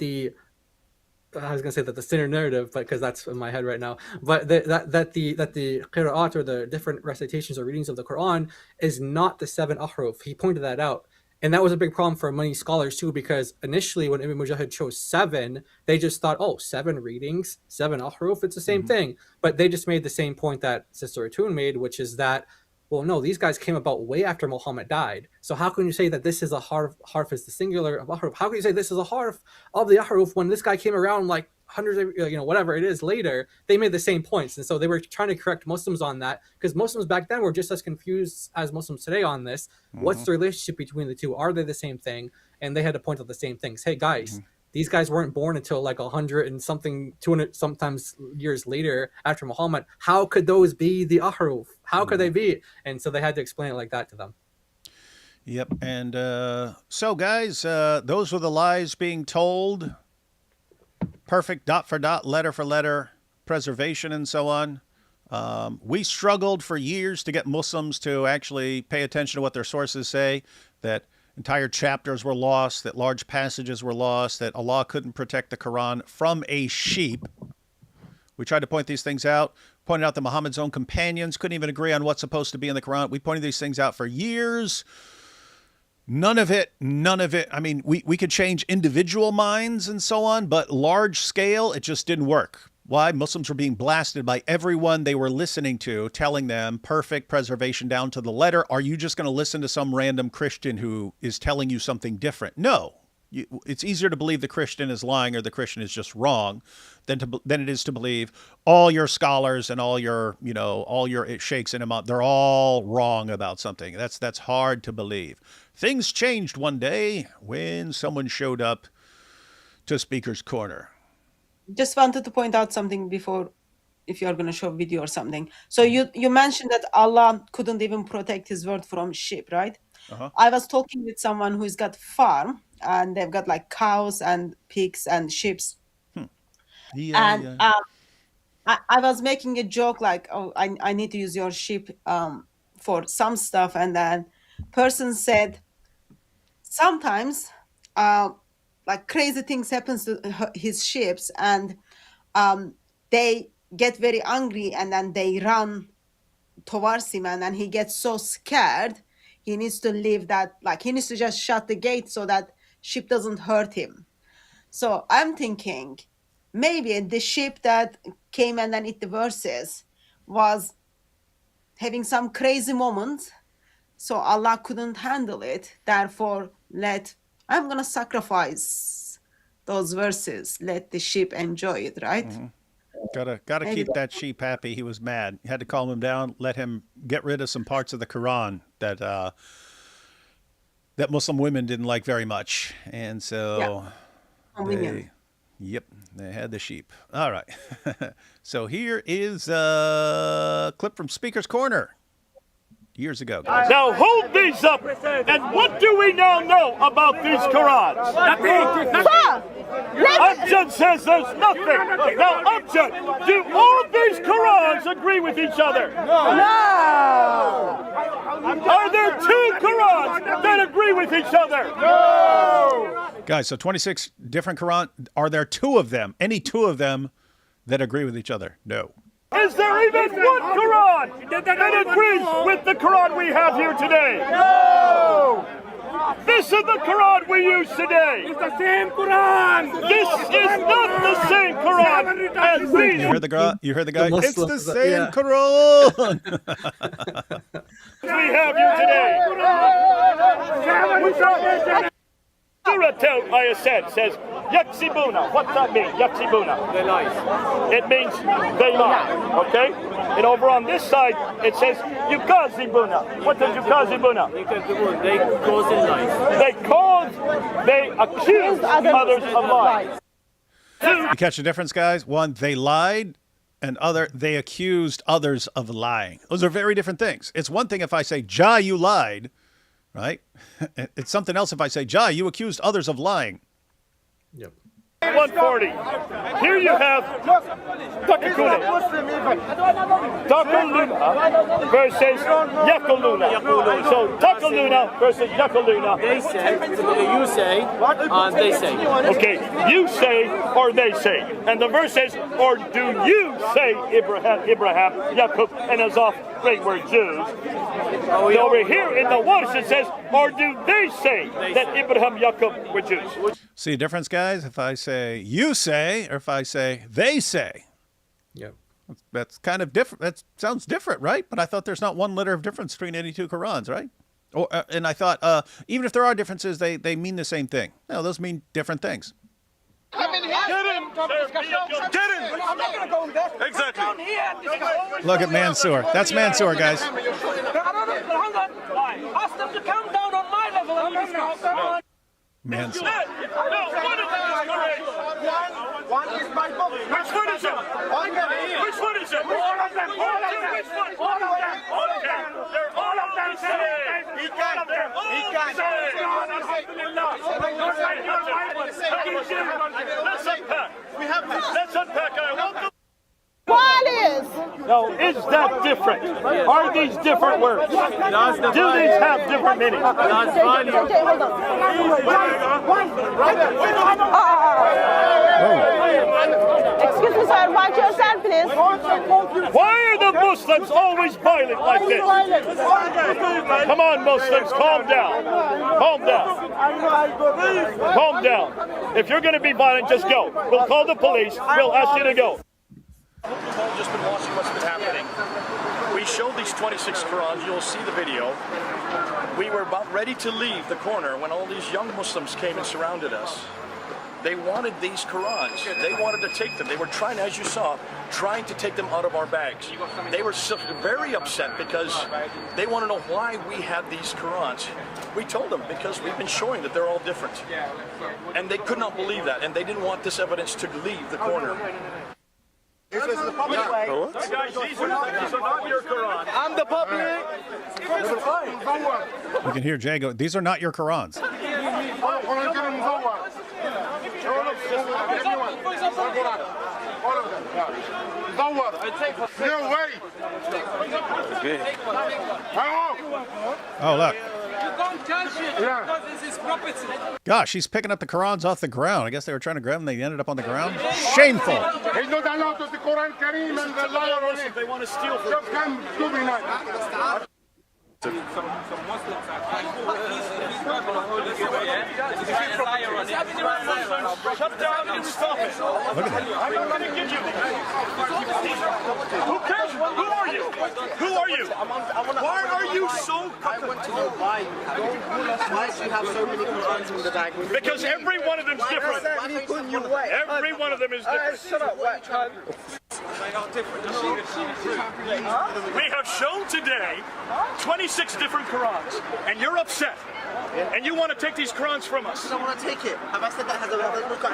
Speaker 5: I was gonna say that the sinner narrative, but because that's in my head right now. But that the qira'at, or the different recitations or readings of the Quran, is not the 7 ahruf. He pointed that out, and that was a big problem for many scholars too, because initially when Ibn Mujahid chose 7, they just thought, oh, 7 readings, 7 ahruf, it's the same thing. But they just made the same point that Sister Hatun made, which is that, well, no, these guys came about way after Muhammad died. So how can you say that this is a harf is the singular of ahruf? How can you say this is a harf of the ahruf when this guy came around like hundreds of, whatever it is later? They made the same points. And so they were trying to correct Muslims on that, because Muslims back then were just as confused as Muslims today on this. What's the relationship between the two? Are they the same thing? And they had to point out the same things. Hey, guys, these guys weren't born until like 100 and something, 200 sometimes years later after Muhammad. How could those be the ahruf? How could they be? And so they had to explain it like that to them.
Speaker 3: Yep. And so, guys, those were the lies being told. Perfect dot for dot, letter for letter, preservation, and so on. We struggled for years to get Muslims to actually pay attention to what their sources say, that entire chapters were lost, that large passages were lost, that Allah couldn't protect the Quran from a sheep. We tried to point these things out, pointed out that Muhammad's own companions couldn't even agree on what's supposed to be in the Quran. We pointed these things out for years. None of it. I mean, we could change individual minds and so on, but large scale, it just didn't work. Why? Muslims were being blasted by everyone they were listening to, telling them perfect preservation down to the letter. Are you just going to listen to some random Christian who is telling you something different? No. It's easier to believe the Christian is lying or the Christian is just wrong than it is to believe all your scholars and all your sheikhs and imams, they're all wrong about something. That's hard to believe. Things changed one day when someone showed up to Speaker's Corner.
Speaker 4: Just wanted to point out something before, if you're going to show video or something. So you mentioned that Allah couldn't even protect his word from sheep, right? I was talking with someone who's got farm, and they've got like cows and pigs and sheep. I was making a joke like, oh, I need to use your sheep for some stuff. And then person said, sometimes like crazy things happens to his sheep, and they get very angry, and then they run towards him, and then he gets so scared he needs to leave that, like he needs to just shut the gate so that ship doesn't hurt him. So I'm thinking maybe the ship that came and then hit the verses was having some crazy moment, so Allah couldn't handle it. Therefore, I'm gonna sacrifice those verses. Let the sheep enjoy it, right?
Speaker 3: Gotta
Speaker 4: Maybe
Speaker 3: keep
Speaker 4: that-
Speaker 3: that sheep happy. He was mad. You had to calm him down, let him get rid of some parts of the Quran that that Muslim women didn't like very much. And so
Speaker 4: Convenient.
Speaker 3: they had the sheep. All right. So here is a clip from Speaker's Corner years ago. guys.
Speaker 15: Now hold these up, and what do we now know about these Qurans? Amjad says there's nothing. Now, Amjad, do all these Qurans agree with each other? No. Are there two Qurans that agree with each other? No.
Speaker 3: Guys, so 26 different Quran. Are there two of them, any two of them, that agree with each other? No.
Speaker 15: Is there even one Quran that agrees with the Quran we have here today? No! This is the Quran we use today. It's the same Quran. This is not the same Quran as these.
Speaker 3: You heard the guy? You heard the guy? It's the
Speaker 5: Muslims,
Speaker 3: same
Speaker 5: yeah.
Speaker 3: Quran.
Speaker 15: we have here today. Surah Ayah says, Yaksibuna. What's that mean? Yaksibuna. They lie. It means they lie. Okay? And over on this side, it says Yukazibuna. What does Yukazibuna? They accuse others of lying.
Speaker 3: You catch the difference, guys? One, they lied, and other, they accused others of lying. Those are very different things. It's one thing if I say, Ja, you lied, right? It's something else if I say, Ja, you accused others of lying.
Speaker 5: Yep.
Speaker 15: 140. Here you have Takakune. Takaluna versus Yakaluna. So Takaluna versus Yakaluna.
Speaker 16: They say, you say, they say.
Speaker 15: Okay, you say or they say. And the verse says, or do you say Abraham, Yaakov, and his offspring were Jews? Over here in the words it says, or do they say that Abraham, Yaakov were Jews?
Speaker 3: See the difference, guys? If I say you say, or if I say they say.
Speaker 5: Yep.
Speaker 3: That's kind of different. That sounds different, right? But I thought there's not one letter of difference between any two Qurans, right? Or, and I thought even if there are differences, they mean the same thing. No, those mean different things.
Speaker 15: Come in here. Get him. Get him. I'm not going to go in there. Exactly.
Speaker 3: Look at Mansour. That's Mansour, guys.
Speaker 8: Hold on. Ask them to come down on my level and discuss.
Speaker 3: Mansour.
Speaker 15: No, one of them is correct. One is my book. Which one is it? Which one is it? All of them. Which one? All of them. Okay. They're all of them saying. He can. Let's unpack. Let's unpack. I want them. Now, is that different? Are these different words? Do these have different meanings?
Speaker 17: Excuse me, sir. Watch yourself, please.
Speaker 15: Why are the Muslims always violent like this? Come on, Muslims, calm down. Calm down. Calm down. If you're going to be violent, just go. We'll call the police. We'll ask you to go.
Speaker 18: You've all just been watching what's been happening. We showed these 26 Qurans. You'll see the video. We were about ready to leave the corner when all these young Muslims came and surrounded us. They wanted these Qurans. They wanted to take them. They were trying, as you saw, trying to take them out of our bags. They were very upset because they want to know why we had these Qurans. We told them because we've been showing that they're all different. And they could not believe that, and they didn't want this evidence to leave the corner.
Speaker 15: This is the public way. Guys, these are not your Quran. I'm the public.
Speaker 3: You can hear Jay go, these are not your Qurans. Oh, look.
Speaker 8: You don't touch it because this is property.
Speaker 3: Gosh, he's picking up the Qurans off the ground. I guess they were trying to grab them. They ended up on the ground. Shameful.
Speaker 15: He's not allowed to the Quran Kareem and the liar on it. They want to steal from
Speaker 6: Some Muslims are trying he's not going to hold this away, Shut down and stop it. I'm not going to give you. Who cares? Who are you? Who are you? Why are you so...
Speaker 16: I want to know why do you have so many Qur'ans in the bag?
Speaker 6: Because every one of them is different. Every one of them is different.
Speaker 16: Shut up,
Speaker 6: We have shown today 26 different Qur'ans, and you're upset. And you want to take these Qur'ans from us.
Speaker 16: I want to take it. Have I said that? Have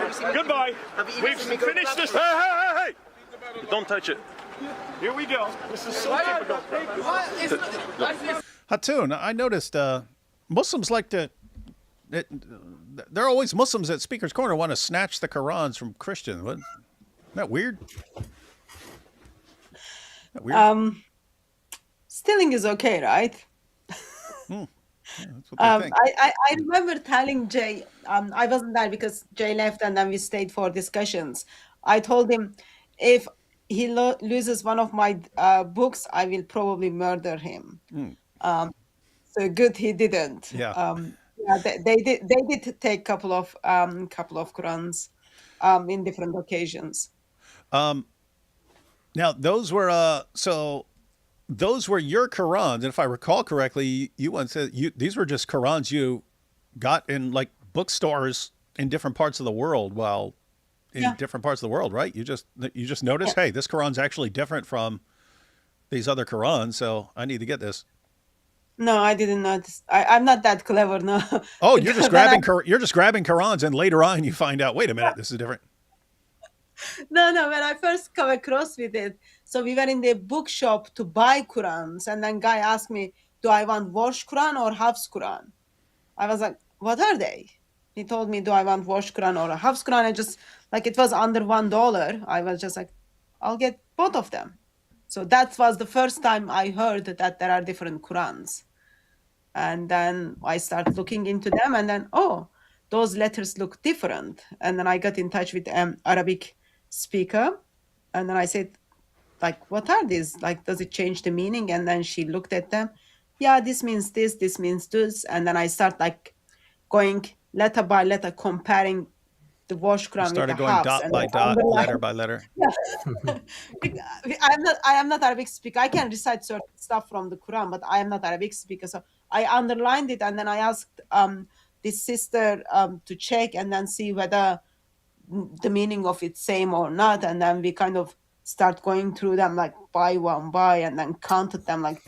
Speaker 16: you seen me?
Speaker 6: Goodbye. We've finished this. Hey! Don't touch it. Here we go. This is so typical.
Speaker 3: Hatun, I noticed Muslims like to... there are always Muslims at Speaker's Corner want to snatch the Qur'ans from Christians. Isn't that weird?
Speaker 4: Stealing is okay, right?
Speaker 3: Yeah, that's what they think.
Speaker 4: I remember telling Jay, I wasn't there because Jay left and then we stayed for discussions. I told him if he loses one of my books, I will probably murder him. So good he didn't.
Speaker 3: Yeah.
Speaker 4: They did take couple of Qurans in different occasions.
Speaker 3: Now those were those were your Qurans, and if I recall correctly, you once said these were just Qurans you got in like bookstores in different parts of the world different parts of the world, right? You just noticed, hey, this Quran's actually different from these other Qurans, so I need to get this.
Speaker 4: No, I didn't notice. I'm not that clever, no.
Speaker 3: Oh, you're just grabbing Qurans, and later on you find out, wait a minute, this is different.
Speaker 4: No, when I first come across with it, so we were in the bookshop to buy Qurans, and then guy asked me, do I want wash Quran or Hafs Quran? I was like, what are they? He told me, do I want wash Quran or a Hafs Quran? I just, like, it was under $1. I was just like, I'll get both of them. So that was the first time I heard that there are different Qurans. And then I started looking into them, and then, oh, those letters look different. And then I got in touch with Arabic speaker, and then I said, like, what are these? Like, does it change the meaning? And then she looked at them. Yeah, this means this means this. And then I start like going letter by letter, comparing the wash Quran with the
Speaker 3: going
Speaker 4: Hafs,
Speaker 3: dot by dot, letter by letter.
Speaker 4: Yeah. I am not Arabic speaker. I can recite certain stuff from the Quran, but I am not Arabic speaker. So I underlined it, and then I asked this sister to check and then see whether the meaning of it same or not. And then we kind of start going through them like by, and then counted them. Like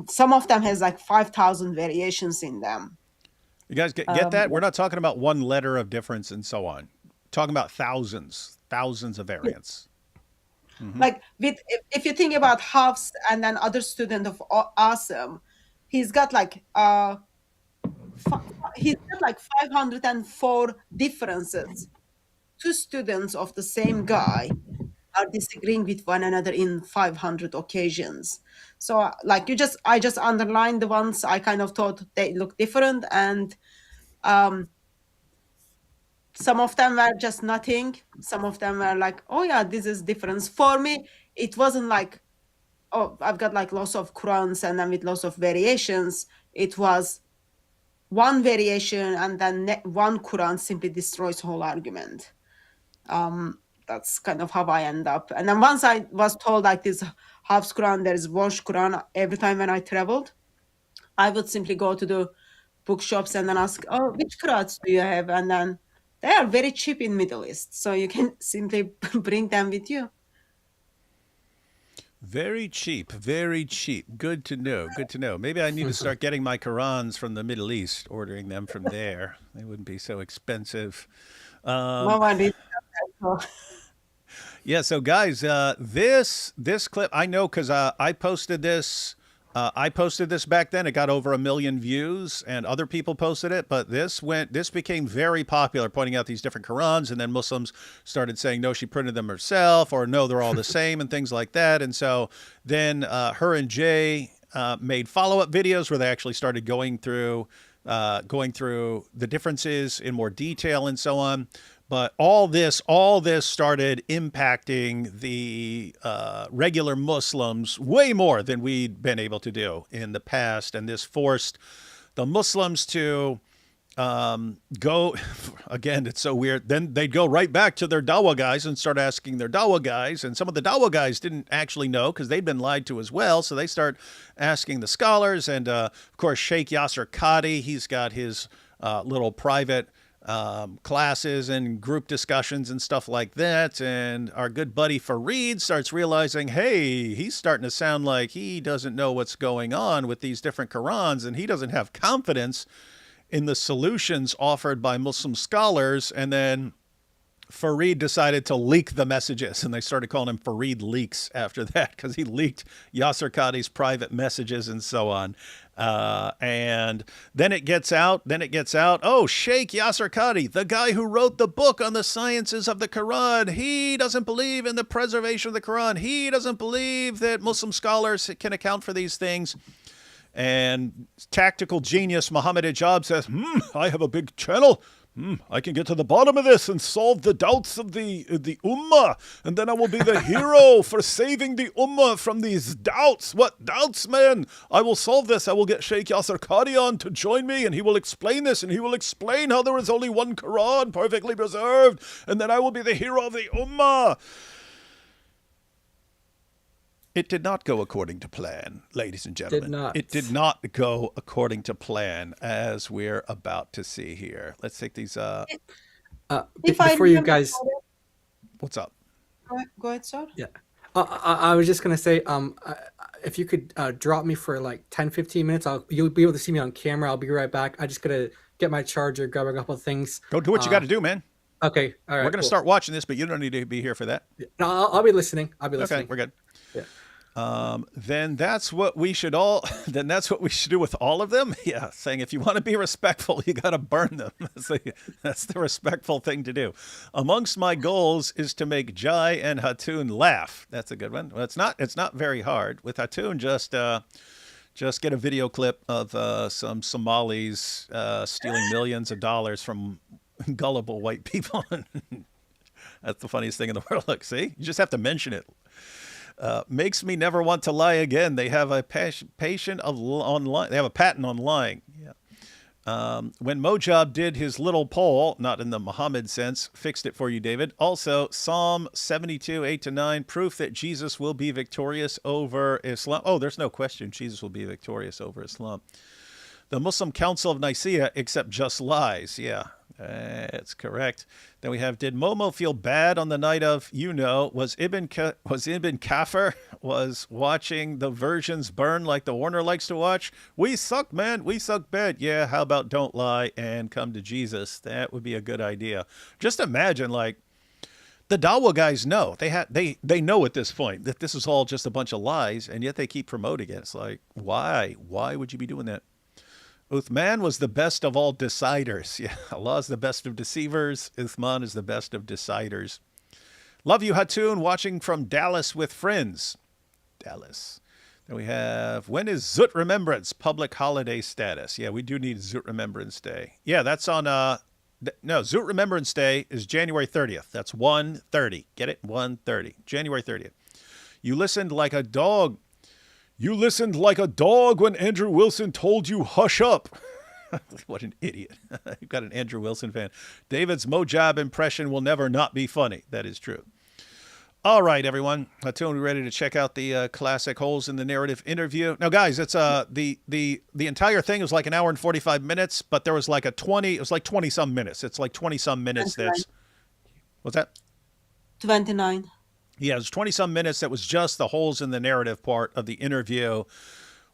Speaker 4: some of them has like 5,000 variations in them.
Speaker 3: You guys get that? We're not talking about one letter of difference and so on. We're talking about thousands of variants. Mm-hmm.
Speaker 4: Like if you think about Hafs and then other student of Asim, he's got like 504 differences. Two students of the same guy are disagreeing with one another in 500 occasions. So like I just underlined the ones I kind of thought they look different, and some of them were just nothing. Some of them were like, oh yeah, this is difference. For me, it wasn't like, oh, I've got like lots of Qurans and then with lots of variations. It was one variation, and then one Quran simply destroys the whole argument. That's kind of how I end up. And then once I was told like this Hafs Quran, there's wash Quran, every time when I traveled, I would simply go to the bookshops and then ask, oh, which Qurans do you have? And then they are very cheap in Middle East, so you can simply bring them with you.
Speaker 3: Very cheap, very cheap. Good to know. Good to know. Maybe I need to start getting my Qurans from the Middle East, ordering them from there. They wouldn't be so expensive. Yeah. So guys, this clip I know because I posted this. I posted this back then. It got over 1 million views, and other people posted it. But this became very popular, pointing out these different Qurans, and then Muslims started saying, no, she printed them herself, or no, they're all the same, and things like that. And so then her and Jay made follow-up videos where they actually started going through the differences in more detail and so on. But all this started impacting the regular Muslims way more than we'd been able to do in the past. And this forced the Muslims to go, again, it's so weird. Then they'd go right back to their dawah guys and start asking their dawah guys. And some of the dawah guys didn't actually know because they'd been lied to as well. So they start asking the scholars. And of course, Sheikh Yasir Qadhi, he's got his little private classes and group discussions and stuff like that. And our good buddy Fareed starts realizing, hey, he's starting to sound like he doesn't know what's going on with these different Qurans, and he doesn't have confidence in the solutions offered by Muslim scholars. And then Fareed decided to leak the messages, and they started calling him Fareed Leaks after that because he leaked Yasir Qadhi's private messages and so on. And then it gets out. Oh, Sheikh Yasir Qadhi, the guy who wrote the book on the sciences of the Quran, he doesn't believe in the preservation of the Quran. He doesn't believe that Muslim scholars can account for these things. And tactical genius Mohammed Hijab says, I have a big channel. I can get to the bottom of this and solve the doubts of the ummah. And then I will be the hero for saving the ummah from these doubts. What doubts, man? I will solve this. I will get Sheikh Yasir Qadhi on to join me, and he will explain this, and he will explain how there is only one Quran perfectly preserved. And then I will be the hero of the ummah. It did not go according to plan, ladies and gentlemen. It did not go according to plan, as we're about to see here. Let's take these.
Speaker 5: Before you guys,
Speaker 3: what's up?
Speaker 4: Go ahead, sir.
Speaker 5: Yeah, I was just gonna say, if you could drop me for like 10-15 minutes, you'll be able to see me on camera. I'll be right back. I just gotta get my charger, grab a couple of things.
Speaker 3: Go do what you got to do, man.
Speaker 5: Okay, all right.
Speaker 3: We're gonna start watching this, but you don't need to be here for that.
Speaker 5: No, I'll be listening.
Speaker 3: Okay, we're good.
Speaker 5: Yeah.
Speaker 3: Then that's what we should do with all of them. Yeah. Saying if you want to be respectful, you got to burn them. That's the respectful thing to do. Amongst my goals is to make Jai and Hatun laugh. That's a good one. Well, it's not very hard with Hatun. Just get a video clip of some Somalis stealing millions of dollars from gullible white people. That's the funniest thing in the world. Look, see, you just have to mention it. Makes me never want to lie again. They have a patent on lying. Yeah. When Mojab did his little poll, not in the Muhammad sense, fixed it for you, David. Also, Psalm 72, 8-9, proof that Jesus will be victorious over Islam. Oh, there's no question Jesus will be victorious over Islam. The Muslim Council of Nicaea accept just lies. Yeah, that's correct. Then we have, did Momo feel bad on the night of, was Ibn Kafir was watching the versions burn like the Warner likes to watch? We suck, man. We suck bad. Yeah, how about don't lie and come to Jesus? That would be a good idea. Just imagine, like, the Dawah guys know. They know at this point that this is all just a bunch of lies, and yet they keep promoting it. It's like, why? Why would you be doing that? Uthman was the best of all deciders. Yeah, Allah is the best of deceivers. Uthman is the best of deciders. Love you, Hatun, watching from Dallas with friends. Dallas. Then we have, when is Zut Remembrance public holiday status? Yeah, we do need Zut Remembrance Day. Yeah, that's on, no, Zut Remembrance Day is January 30th. That's 1/30. Get it? 1/30. January 30th. You listened like a dog. You listened like a dog when Andrew Wilson told you hush up. What an idiot. You've got an Andrew Wilson fan. David's Mojab impression will never not be funny. That is true. All right, everyone. Hatun, we ready to check out the classic holes in the narrative interview? Now, guys, it's the entire thing was like an hour and 45 minutes, but there was like it was like 20-some minutes. It's like 20-some minutes.
Speaker 4: 29.
Speaker 3: What's that?
Speaker 4: 29.
Speaker 3: Yeah, it was 20-some minutes. That was just the holes in the narrative part of the interview.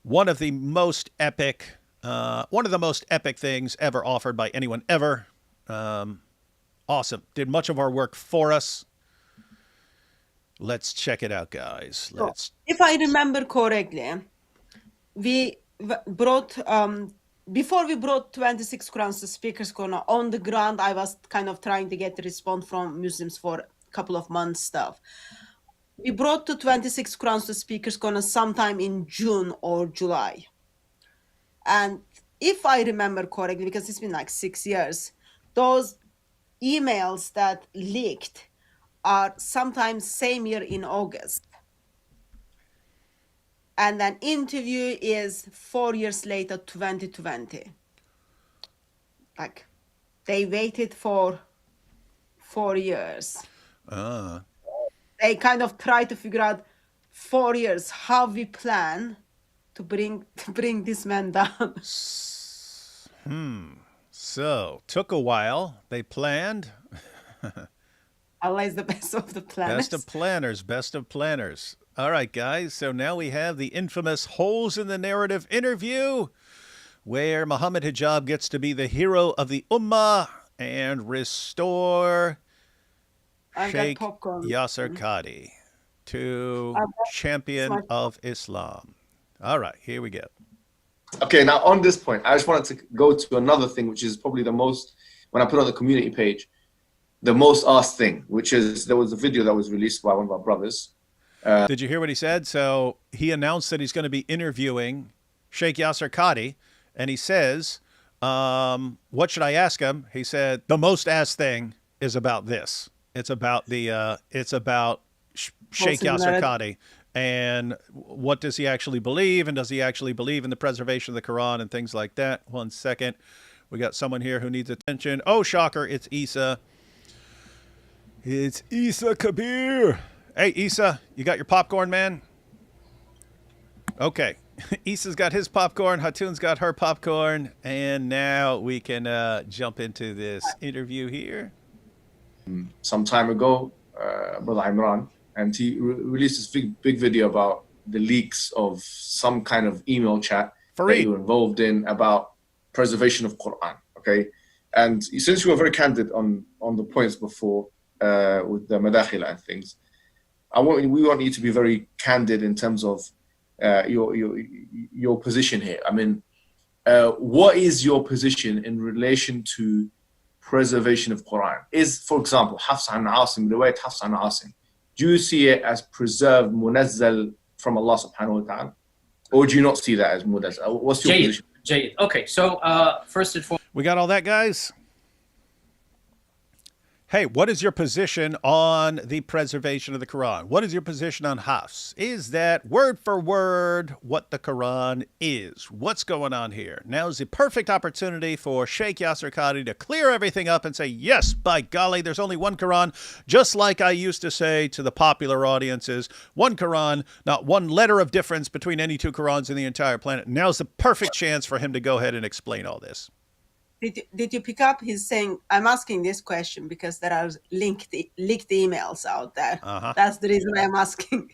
Speaker 3: One of the most epic things ever offered by anyone ever. Awesome. Did much of our work for us. Let's check it out, guys.
Speaker 4: If I remember correctly, we brought, before we brought 26 Qurans to Speakers Corner on the ground, I was kind of trying to get a response from Muslims for couple of months stuff. We brought the 26 Qurans to Speakers Corner sometime in June or July. And if I remember correctly, because it's been like 6 years, those emails that leaked are sometimes same year in August. And an interview is 4 years later, 2020. Like, they waited for 4 years. They kind of try to figure out 4 years how we plan to bring this man down.
Speaker 3: So, took a while. They planned.
Speaker 4: Allah is the best of the planners.
Speaker 3: Best of planners, best of planners. All right, guys. So now we have the infamous Holes in the Narrative interview where Mohammed Hijab gets to be the hero of the Ummah and restore Sheikh Yasir Qadhi to champion of Islam. All right, here we go.
Speaker 7: Okay, now on this point, I just wanted to go to another thing, which is probably the most, when I put on the community page, the most asked thing, which is there was a video that was released by one of our brothers.
Speaker 3: Did you hear what he said? So he announced that he's going to be interviewing Sheikh Yasir Qadhi, and he says, what should I ask him? He said, the most asked thing is about this. It's about the, Sheikh Yasir Qadhi. And what does he actually believe? And does he actually believe in the preservation of the Quran and things like that? 1 second. We got someone here who needs attention. Oh, shocker. It's Issa. It's Issa Kabeer. Hey, Issa, you got your popcorn, man? Okay. Issa's got his popcorn. Hatun's got her popcorn. And now we can jump into this interview here.
Speaker 7: Some time ago, Brother Imran, and he released this big video about the leaks of some kind of email chat that you were involved in about preservation of Quran, okay? And since you were very candid on the points before with the madakhila and things, we want you to be very candid in terms of your position here. I mean, what is your position in relation to preservation of Quran? Is, for example, Hafs an Asim, riwayat Hafs an Asim, do you see it as preserved, munazzal from Allah subhanahu wa ta'ala? Or do you not see that as munazzal? What's your position?
Speaker 14: Jayed. Okay, so first and foremost,
Speaker 3: we got all that, guys? Hey, what is your position on the preservation of the Quran? What is your position on Hafs? Is that word for word what the Quran is? What's going on here? Now is the perfect opportunity for Sheikh Yasir Qadhi to clear everything up and say, yes, by golly, there's only one Quran, just like I used to say to the popular audiences, one Quran, not one letter of difference between any two Qurans in the entire planet. Now's the perfect chance for him to go ahead and explain all this.
Speaker 4: Did you pick up his saying, I'm asking this question because there are leaked emails out there. That's the reason I'm asking.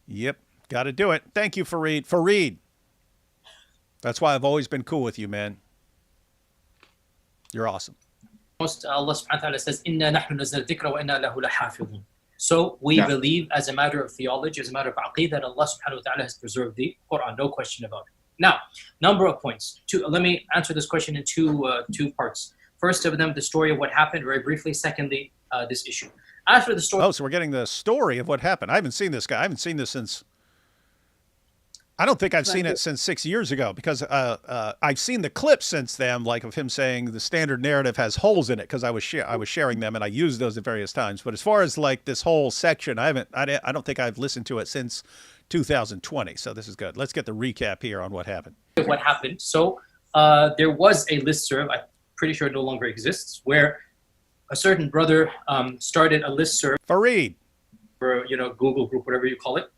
Speaker 3: Yep, got to do it. Thank you, Fareed. Fareed. That's why I've always been cool with you, man. You're awesome.
Speaker 14: Allah subhanahu wa ta'ala says, Inna nahnu nazzal dhikra wa inna lahu lahafidhun. So we believe, as a matter of theology, as a matter of aqeedah, that Allah subhanahu wa ta'ala has preserved the Quran, no question about it. Now, number of points. Let me answer this question in two parts. First of them, the story of what happened very briefly. Secondly, this issue. After the story.
Speaker 3: Oh, so we're getting the story of what happened. I haven't seen this guy. I haven't seen this since. I don't think I've seen it since 6 years ago, because I've seen the clips since then, like of him saying the standard narrative has holes in it, because I was sharing them and I used those at various times. But as far as like this whole section, I don't think I've listened to it since 2020. So this is good. Let's get the recap here on what happened.
Speaker 14: What happened? So there was a listserv, I'm pretty sure it no longer exists, where a certain brother started a listserv.
Speaker 3: Fareed.
Speaker 14: For, Google group, whatever you call it,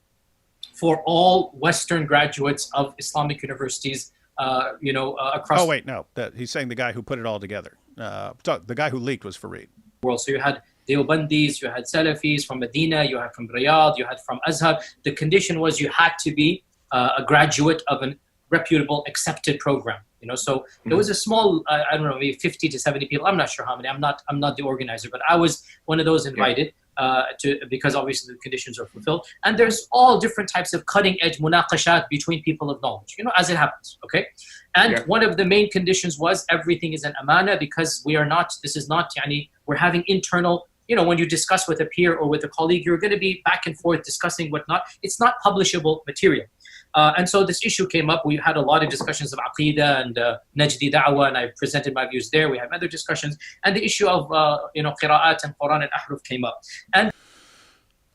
Speaker 14: for all Western graduates of Islamic universities, across.
Speaker 3: Oh, wait, no. He's saying the guy who put it all together. The guy who leaked was Fareed.
Speaker 14: World. So you had Deobandis, you had Salafis from Medina, you had from Riyadh, you had from Azhar. The condition was you had to be a graduate of a reputable, accepted program. So there was a small, I don't know, maybe 50 to 70 people. I'm not sure how many. I'm not the organizer, but I was one of those invited because obviously the conditions are fulfilled. And there's all different types of cutting-edge munaqashat between people of knowledge, as it happens. Okay, and one of the main conditions was everything is an amana, because this is not we're having internal. When you discuss with a peer or with a colleague, you're going to be back and forth discussing whatnot. It's not publishable material. And so this issue came up. We had a lot of discussions of Aqidah and Najdi Da'wah, and I presented my views there. We had other discussions. And the issue of, Qira'at and Quran and Ahruf came up. And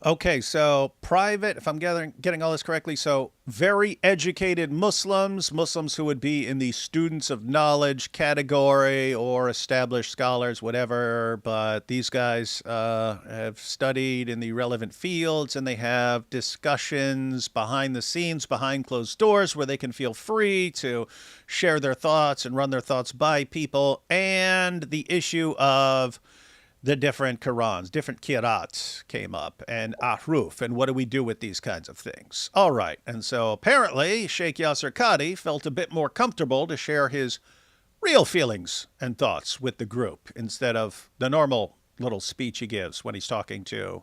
Speaker 3: Okay, so private, if I'm getting all this correctly, so very educated Muslims who would be in the students of knowledge category or established scholars, whatever, but these guys have studied in the relevant fields and they have discussions behind the scenes, behind closed doors, where they can feel free to share their thoughts and run their thoughts by people, and the issue of the different Qurans, different Qira'ats came up, and Ahruf, and what do we do with these kinds of things? All right, and so apparently Sheikh Yasir Qadhi felt a bit more comfortable to share his real feelings and thoughts with the group instead of the normal little speech he gives when he's talking to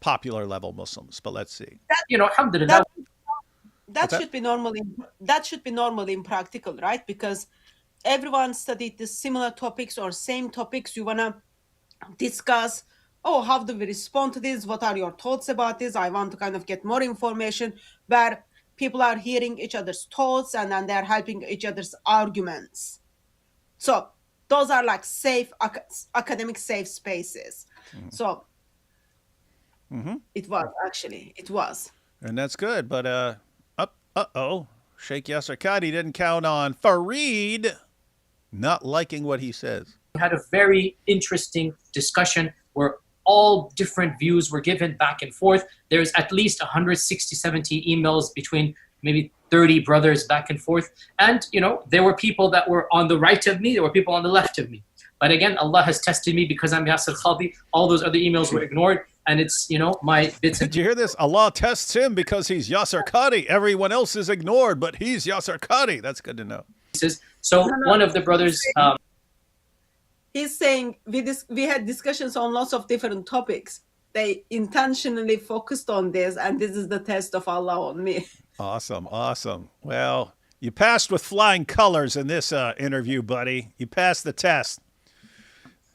Speaker 3: popular level Muslims. But let's see.
Speaker 14: Alhamdulillah.
Speaker 4: That should be normally impractical, right? Because everyone studied the similar topics or same topics. You wanna discuss, how do we respond to this? What are your thoughts about this? I want to kind of get more information, where people are hearing each other's thoughts and then they're helping each other's arguments. So those are like safe academic safe spaces. So it was.
Speaker 3: And that's good, but Sheikh Yasir Qadhi didn't count on Fareed not liking what he says.
Speaker 14: We had a very interesting discussion where all different views were given back and forth. There's at least 160, 70 emails between maybe 30 brothers back and forth. And, there were people that were on the right of me. There were people on the left of me. But again, Allah has tested me because I'm Yasir Qadhi. All those other emails were ignored. And it's, my bits.
Speaker 3: Did you hear this? Allah tests him because he's Yasir Qadhi. Everyone else is ignored, but he's Yasir Qadhi. That's good to know.
Speaker 14: So one of the brothers...
Speaker 4: He's saying we had discussions on lots of different topics. They intentionally focused on this, and this is the test of Allah on me.
Speaker 3: Awesome. Well, you passed with flying colors in this interview, buddy. You passed the test.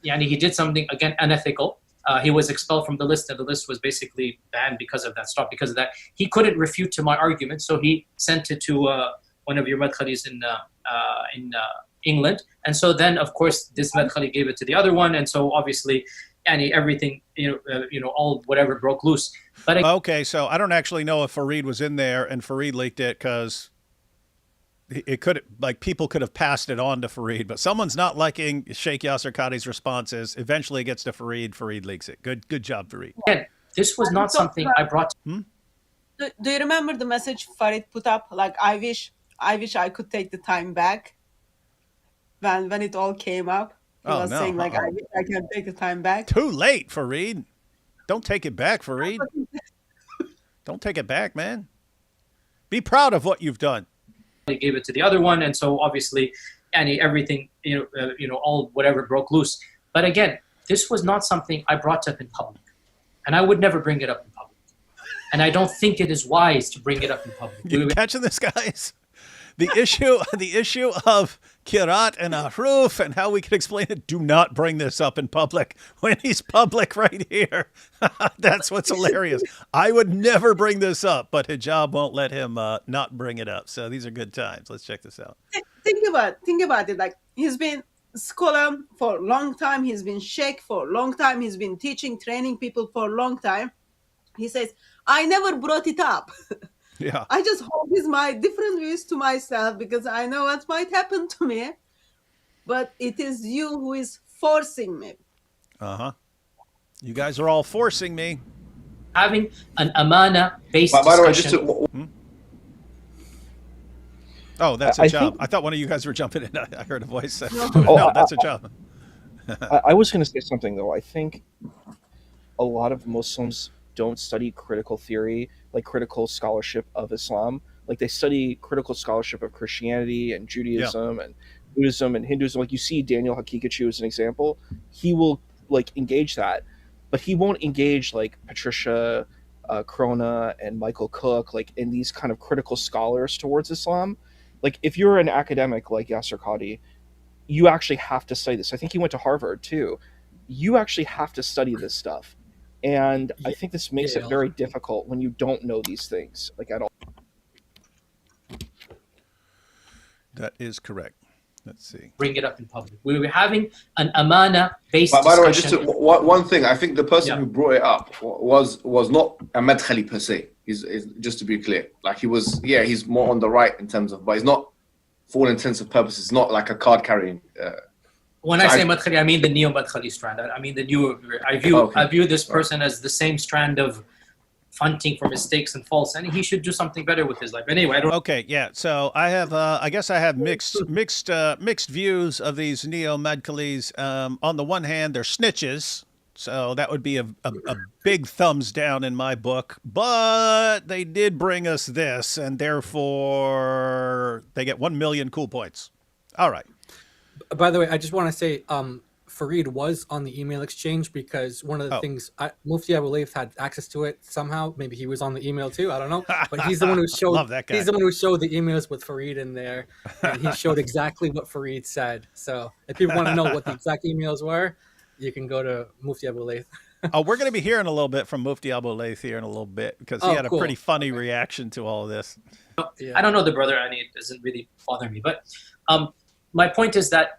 Speaker 14: Yeah, he did something, again, unethical. He was expelled from the list, and the list was basically banned because of that, stopped because of that. He couldn't refute to my argument, so he sent it to one of your madkhalis in England. And so then, of course, this madkhali gave it to the other one. And so obviously, everything, all whatever broke loose. But
Speaker 3: okay, so I don't actually know if Fareed was in there and Fareed leaked it, because it could, people could have passed it on to Fareed, but someone's not liking Sheikh Yasir Qadhi's responses. Eventually it gets to Fareed. Fareed leaks it. Good job, Fareed.
Speaker 14: Again, this was not something I brought.
Speaker 4: Do you remember the message Fareed put up? Like, I wish I could take the time back. When it all came up, he was saying, I wish I can take the time back.
Speaker 3: Too late, Fareed. Don't take it back, Fareed. Don't take it back, man. Be proud of what you've done.
Speaker 14: He gave it to the other one, and so obviously, everything, all whatever broke loose. But again, this was not something I brought up in public, and I would never bring it up in public. And I don't think it is wise to bring it up in public.
Speaker 3: You catching this, guys? The issue of Qira'at and Ahruf and how we can explain it. Do not bring this up in public when he's public right here. That's what's hilarious. I would never bring this up, but Hijab won't let him not bring it up. So these are good times. Let's check this out.
Speaker 4: Think about it. Like, he's been scholar for a long time. He's been sheikh for a long time. He's been teaching, training people for a long time. He says, I never brought it up.
Speaker 3: Yeah.
Speaker 4: I just hold my different views to myself because I know what might happen to me. But it is you who is forcing me.
Speaker 3: You guys are all forcing me.
Speaker 14: Having an amana-based discussion.
Speaker 3: Oh, that's a job. I thought one of you guys were jumping in. I heard a voice say, no, that's a job.
Speaker 19: I was going to say something, though. I think a lot of Muslims don't study critical theory, like critical scholarship of Islam. Like, they study critical scholarship of Christianity and Judaism and Buddhism and Hinduism. Like, you see Daniel Hakikachu as an example. He will, engage that. But he won't engage, Patricia Crona and Michael Cook, in these kind of critical scholars towards Islam. If you're an academic like Yasir Qadhi, you actually have to study this. I think he went to Harvard, too. You actually have to study this stuff. And I think this makes it very difficult when you don't know these things, at all.
Speaker 3: That is correct. Let's see.
Speaker 14: Bring it up in public. We were having an amana-based
Speaker 20: By the way, just
Speaker 14: discussion.
Speaker 20: one thing. I think the person who brought it up was not a madkhali per se. He's just to be clear. Like he was, he's more on the right in terms of, but he's not, for all intents and purposes, not like a card carrying.
Speaker 14: When I say madkhali, I mean the neo-madkhali strand. I mean the new. I view this person as the same strand of hunting for mistakes and faults, and he should do something better with his life. Anyway, I don't.
Speaker 3: Okay, yeah. So I have, I guess I have mixed views of these neo-madkhalis. On the one hand, they're snitches, so that would be a big thumbs down in my book. But they did bring us this, and therefore they get 1 million cool points. All right.
Speaker 5: By the way, I just want to say, Fareed was on the email exchange because one of the things Mufti Abu Layth had access to it somehow. Maybe he was on the email too. I don't know. But he's the one who showed.
Speaker 3: Love that guy.
Speaker 5: He's the one who showed the emails with Fareed in there, and he showed exactly what Fareed said. So if people want to know what the exact emails were, you can go to Mufti Abu Layth.
Speaker 3: Oh, we're going to be hearing a little bit from Mufti Abu Layth here in a little bit because he had a pretty funny reaction to all of this.
Speaker 14: I don't know the brother, and it doesn't really bother me. But my point is that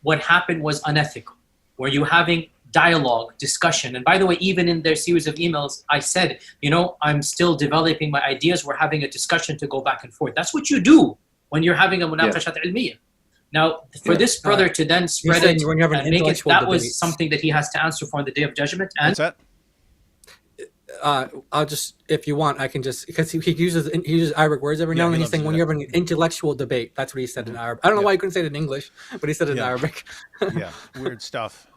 Speaker 14: what happened was unethical. Where you're having dialogue, discussion. And by the way, even in their series of emails, I said, I'm still developing my ideas. We're having a discussion to go back and forth. That's what you do when you're having a munaqashat ilmiya. Now, for this brother to then spread it and make it, that was something that he has to answer for on the Day of Judgment. And
Speaker 3: what's that?
Speaker 5: I'll just, if you want, I can just, because he uses Arabic words every now and then. He's saying when you're having an intellectual debate, that's what he said in Arabic. I don't know why he couldn't say it in English, but he said it in Arabic.
Speaker 3: Weird stuff.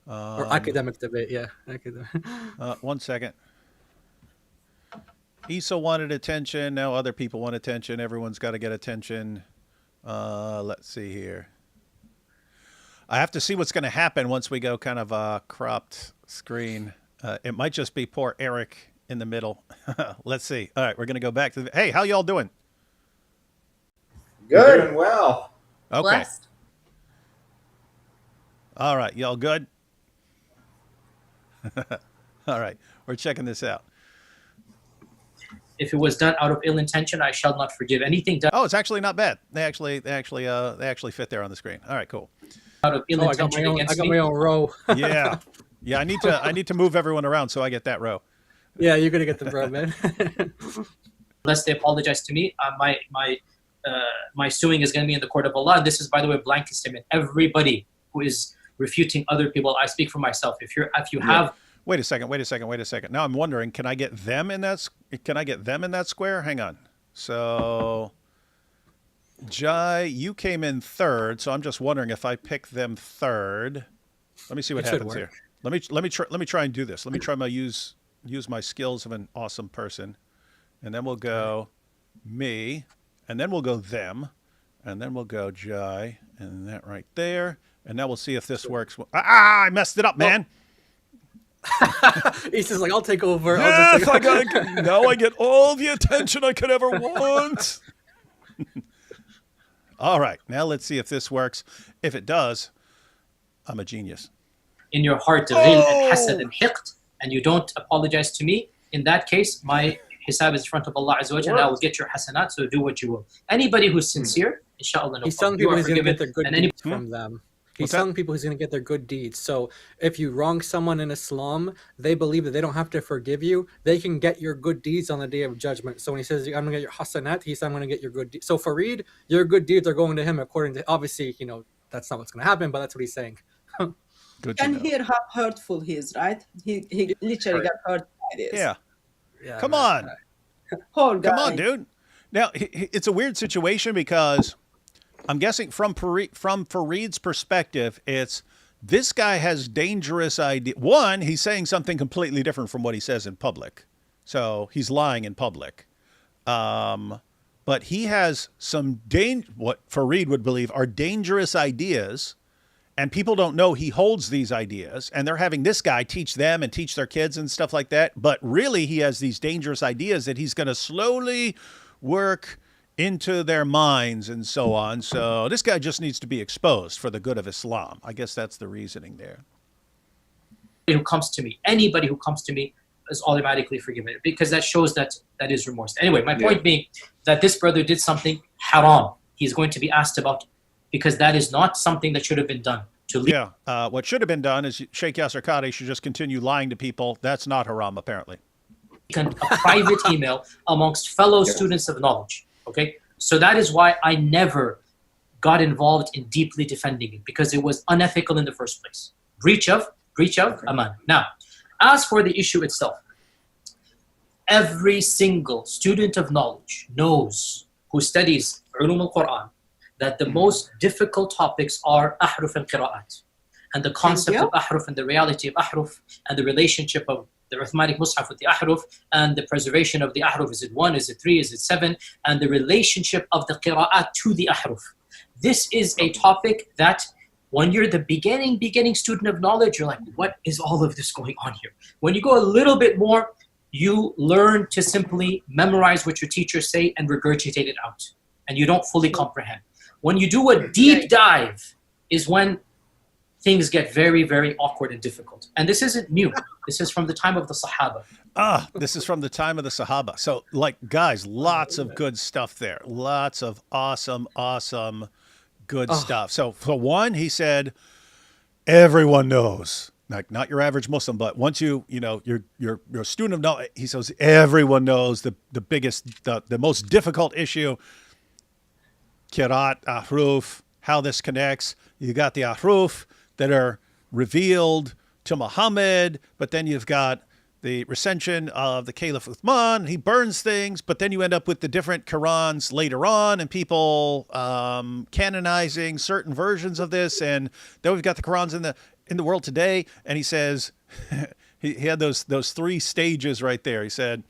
Speaker 5: Or academic debate, academic.
Speaker 3: 1 second. Issa wanted attention. Now other people want attention. Everyone's got to get attention. Let's see here. I have to see what's going to happen once we go kind of cropped screen. It might just be poor Eric in the middle. Let's see. All right, we're going to go back to hey, how y'all doing?
Speaker 21: Good. Doing well.
Speaker 3: Okay.
Speaker 21: Blessed.
Speaker 3: All right, y'all good? All right, we're checking this out.
Speaker 14: if it was done out of ill intention, I shall not forgive anything done.
Speaker 3: Oh, it's actually not bad. They actually fit there on the screen. All right, cool.
Speaker 14: Out of ill intention against me.
Speaker 5: I got my own row.
Speaker 3: Yeah. Yeah, I need to move everyone around so I get that row.
Speaker 5: Yeah, you're gonna get the row, man.
Speaker 14: Unless they apologize to me, my suing is going to be in the court of Allah. And this is, by the way, a blanket statement. Everybody who is refuting other people, I speak for myself. If you have,
Speaker 3: wait a second. Now I'm wondering, can I get them in that? Can I get them in that square? Hang on. So, Jai, you came in third, so I'm just wondering if I pick them third. Let me see what happens here. Let me try and do this. Let me try use my skills of an awesome person, and then we'll go me, and then we'll go them, and then we'll go Jai, and that right there, and now we'll see if this works. I messed it up, man.
Speaker 5: He's just like, I'll take over.
Speaker 3: Yes, now I get all the attention I could ever want. All right, now let's see if this works. If it does, I'm a genius.
Speaker 14: In your heart, ghil and hasad and hiqd, and you don't apologize to me, in that case, my hisab is in front of Allah Azza wa Jalla, and I will get your hasanat, so do what you will. Anybody who's sincere, inshallah,
Speaker 5: He's telling people he's going to get their good
Speaker 14: and
Speaker 5: deeds from them. He's telling people he's going to get their good deeds. So if you wrong someone in Islam, they believe that they don't have to forgive you. They can get your good deeds on the Day of Judgment. So when he says, I'm going to get your hasanat, he's saying, I'm going to get your good deeds. So Fareed, your good deeds are going to him according to, obviously, that's not what's going to happen, but that's what he's saying.
Speaker 4: You can hear how hurtful he is, right? He literally got hurt by this.
Speaker 3: Yeah. Come on.
Speaker 4: Poor guy.
Speaker 3: Come on, dude. Now, it's a weird situation because I'm guessing from Fareed's perspective, it's this guy has dangerous idea. One, he's saying something completely different from what he says in public. So he's lying in public. But he has some what Fareed would believe are dangerous ideas. And people don't know he holds these ideas, and they're having this guy teach them and teach their kids and stuff like that. But really, he has these dangerous ideas that he's going to slowly work into their minds and so on. So this guy just needs to be exposed for the good of Islam. I guess that's the reasoning there.
Speaker 14: Anybody who comes to me is automatically forgiven, because that shows that is remorse. Anyway, my point being that this brother did something haram.
Speaker 9: he's going to be asked about it, because that is not something that should have been done.
Speaker 3: What should have been done is Sheikh Yasir Qadhi should just continue lying to people. That's not haram, apparently.
Speaker 9: A private email amongst fellow students of knowledge. Okay, so that is why I never got involved in deeply defending it, because it was unethical in the first place. Breach of aman. Now, as for the issue itself, every single student of knowledge knows, who studies ulum al-Quran, that the most difficult topics are ahruf and qira'at, and the concept of ahruf and the reality of ahruf, and the relationship of the Uthmanic Mus'haf with the ahruf, and the preservation of the ahruf. Is it 1? Is it 3? Is it 7? And the relationship of the qira'at to the ahruf. This is a topic that when you're the beginning student of knowledge, you're like, what is all of this going on here? When you go a little bit more, you learn to simply memorize what your teachers say and regurgitate it out, and you don't fully comprehend. When you do a deep dive is when things get very, very awkward and difficult. And this isn't new. This is from the time of the Sahaba.
Speaker 3: This is from the time of the Sahaba. So, guys, lots of good stuff there. Lots of awesome good stuff. So, for one, he said, everyone knows. Like, not your average Muslim, but once you're a student of knowledge, he says, everyone knows the biggest, the most difficult issue, Qiraat, Ahruf, how this connects. You got the Ahruf that are revealed to Muhammad, but then you've got the recension of the Caliph Uthman. He burns things, but then you end up with the different Qurans later on, and people canonizing certain versions of this. And then we've got the Qurans in the world today. And he says, he had those 3 stages right there. He said,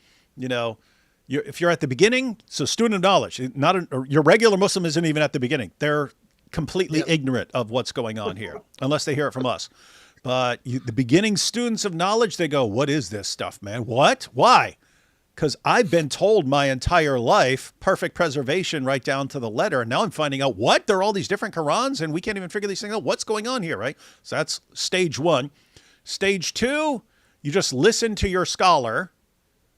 Speaker 3: if you're at the beginning, so student of knowledge, your regular Muslim isn't even at the beginning. They're completely ignorant of what's going on here, unless they hear it from us. But the beginning students of knowledge, they go, what is this stuff, man? What? Why? Because I've been told my entire life, perfect preservation right down to the letter. And now I'm finding out what? There are all these different Qurans and we can't even figure these things out. What's going on here, right? So that's stage 1. Stage 2, you just listen to your scholar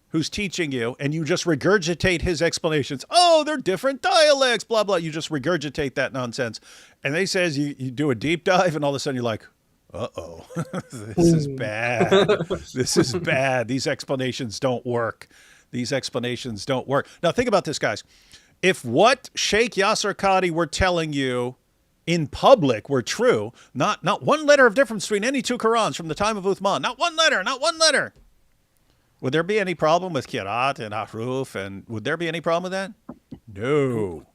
Speaker 3: who's teaching you and you just regurgitate his explanations. Oh, they're different dialects, blah, blah. You just regurgitate that nonsense. And they says you do a deep dive and all of a sudden you're like, uh-oh, this is bad. This is bad. These explanations don't work. These explanations don't work. Now, think about this, guys. If what Sheikh Yasir Qadhi were telling you in public were true, not one letter of difference between any 2 Qurans from the time of Uthman, not one letter. Would there be any problem with Qiraat and Ahruf? And would there be any problem with that? No.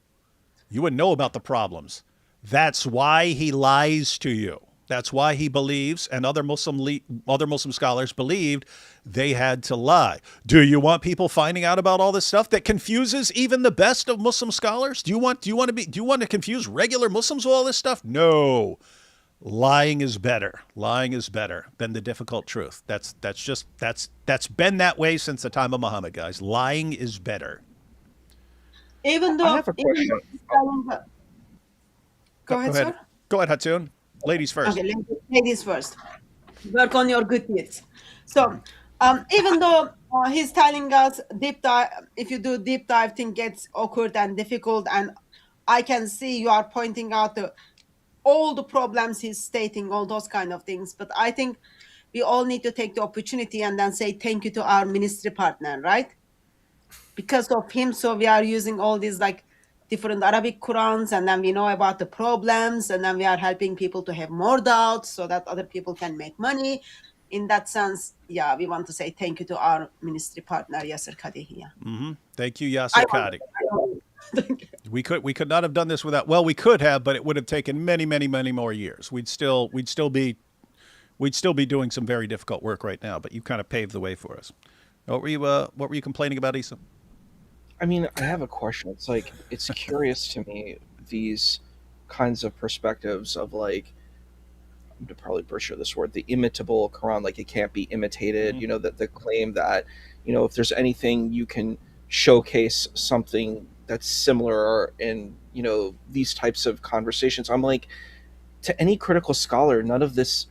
Speaker 3: You would know about the problems. That's why he lies to you. That's why he believes, and other Muslim scholars believed, they had to lie. Do you want people finding out about all this stuff that confuses even the best of Muslim scholars? Do you want to confuse regular Muslims with all this stuff? No. Lying is better. Lying is better than the difficult truth. That's been that way since the time of Muhammad, guys. Lying is better.
Speaker 4: Even though
Speaker 19: I have a question.
Speaker 4: Go ahead, sir.
Speaker 3: Go ahead, Hatun. Ladies first.
Speaker 4: Okay, ladies first. Work on your good deeds. So, even though he's telling us deep dive, if you do deep dive, thing gets awkward and difficult, and I can see you are pointing out all the problems he's stating, all those kind of things. But I think we all need to take the opportunity and then say thank you to our ministry partner, right? Because of him, so we are using all these different Arabic Qurans, and then we know about the problems, and then we are helping people to have more doubts so that other people can make money. In that sense, we want to say thank you to our ministry partner, Yasir Qadhi here.
Speaker 3: Mm-hmm. Thank you, Yasir Qadhi. We could not have done this without. Well, we could have, but it would have taken many, many, many more years. We'd still be doing some very difficult work right now. But you kind of paved the way for us. What were you complaining about, Issa?
Speaker 19: I mean, I have a question. It's curious to me, these kinds of perspectives of I'm going to probably butcher this word, the imitable Quran, it can't be imitated, that the claim that, if there's anything you can showcase something that's similar in, these types of conversations. I'm like, to any critical scholar, none of this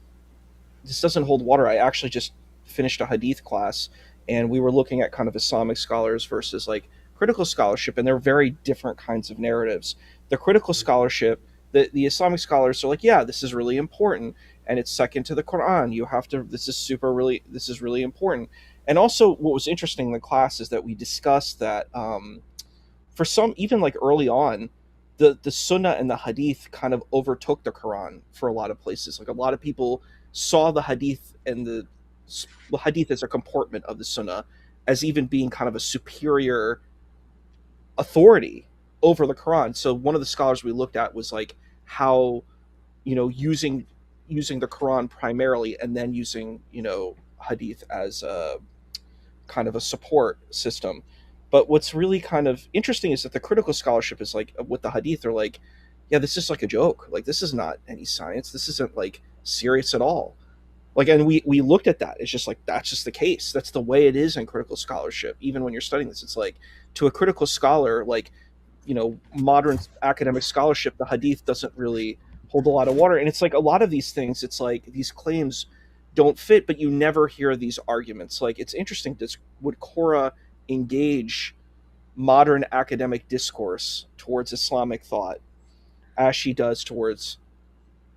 Speaker 19: doesn't hold water. I actually just finished a hadith class and we were looking at kind of Islamic scholars versus critical scholarship, and they're very different kinds of narratives. The critical scholarship, the Islamic scholars are like, yeah, this is really important, and it's second to the Quran. You have to. This is really important. And also, what was interesting in the class is that we discussed that for some, even like early on, the Sunnah and the Hadith kind of overtook the Quran for a lot of places. Like a lot of people saw the Hadith and the Hadith as a comportment of the Sunnah as even being kind of a superior authority over the Quran. So one of the scholars we looked at was like how, using the Quran primarily and then using, Hadith as a kind of a support system. But what's really kind of interesting is that the critical scholarship is like with the Hadith, they're like, yeah, this is like a joke. Like, this is not any science. This isn't like serious at all. Like, and we looked at that. It's just like, that's just the case. That's the way it is in critical scholarship. Even when you're studying this, it's like, to a critical scholar, like, modern academic scholarship, the Hadith doesn't really hold a lot of water. And it's like a lot of these things, it's like these claims don't fit, but you never hear these arguments. Like, it's interesting, would Quora engage modern academic discourse towards Islamic thought as she does towards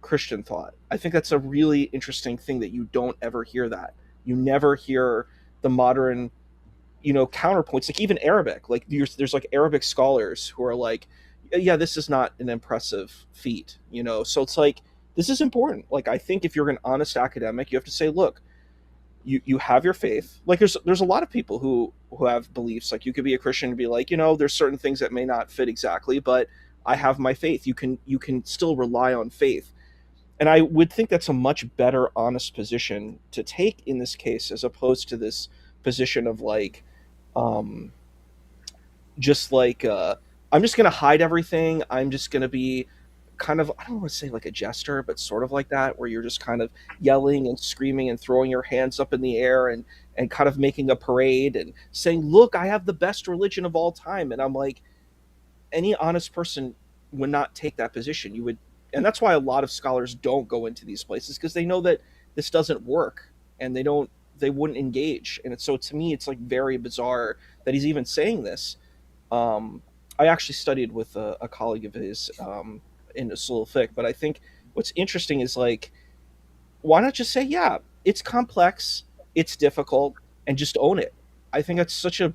Speaker 19: Christian thought? I think that's a really interesting thing that you don't ever hear that. You never hear the modern, counterpoints, like even Arabic. Like there's like Arabic scholars who are like, yeah, this is not an impressive feat, So it's like, this is important. Like, I think if you're an honest academic, you have to say, look, you have your faith. Like there's a lot of people who have beliefs. Like, you could be a Christian and be like, there's certain things that may not fit exactly, but I have my faith. You can still rely on faith. And I would think that's a much better, honest position to take in this case, as opposed to this position of like, just like, I'm just going to hide everything. I'm just going to be kind of, I don't want to say like a jester, but sort of like that, where you're just kind of yelling and screaming and throwing your hands up in the air and kind of making a parade and saying, look, I have the best religion of all time. And I'm like, any honest person would not take that position. You would, and that's why a lot of scholars don't go into these places, because they know that this doesn't work and they wouldn't engage. And so to me, it's like very bizarre that he's even saying this. I actually studied with a colleague of his in Usul al-Fiqh, but I think what's interesting is like, why not just say, yeah, it's complex, it's difficult, and just own it? I think that's such a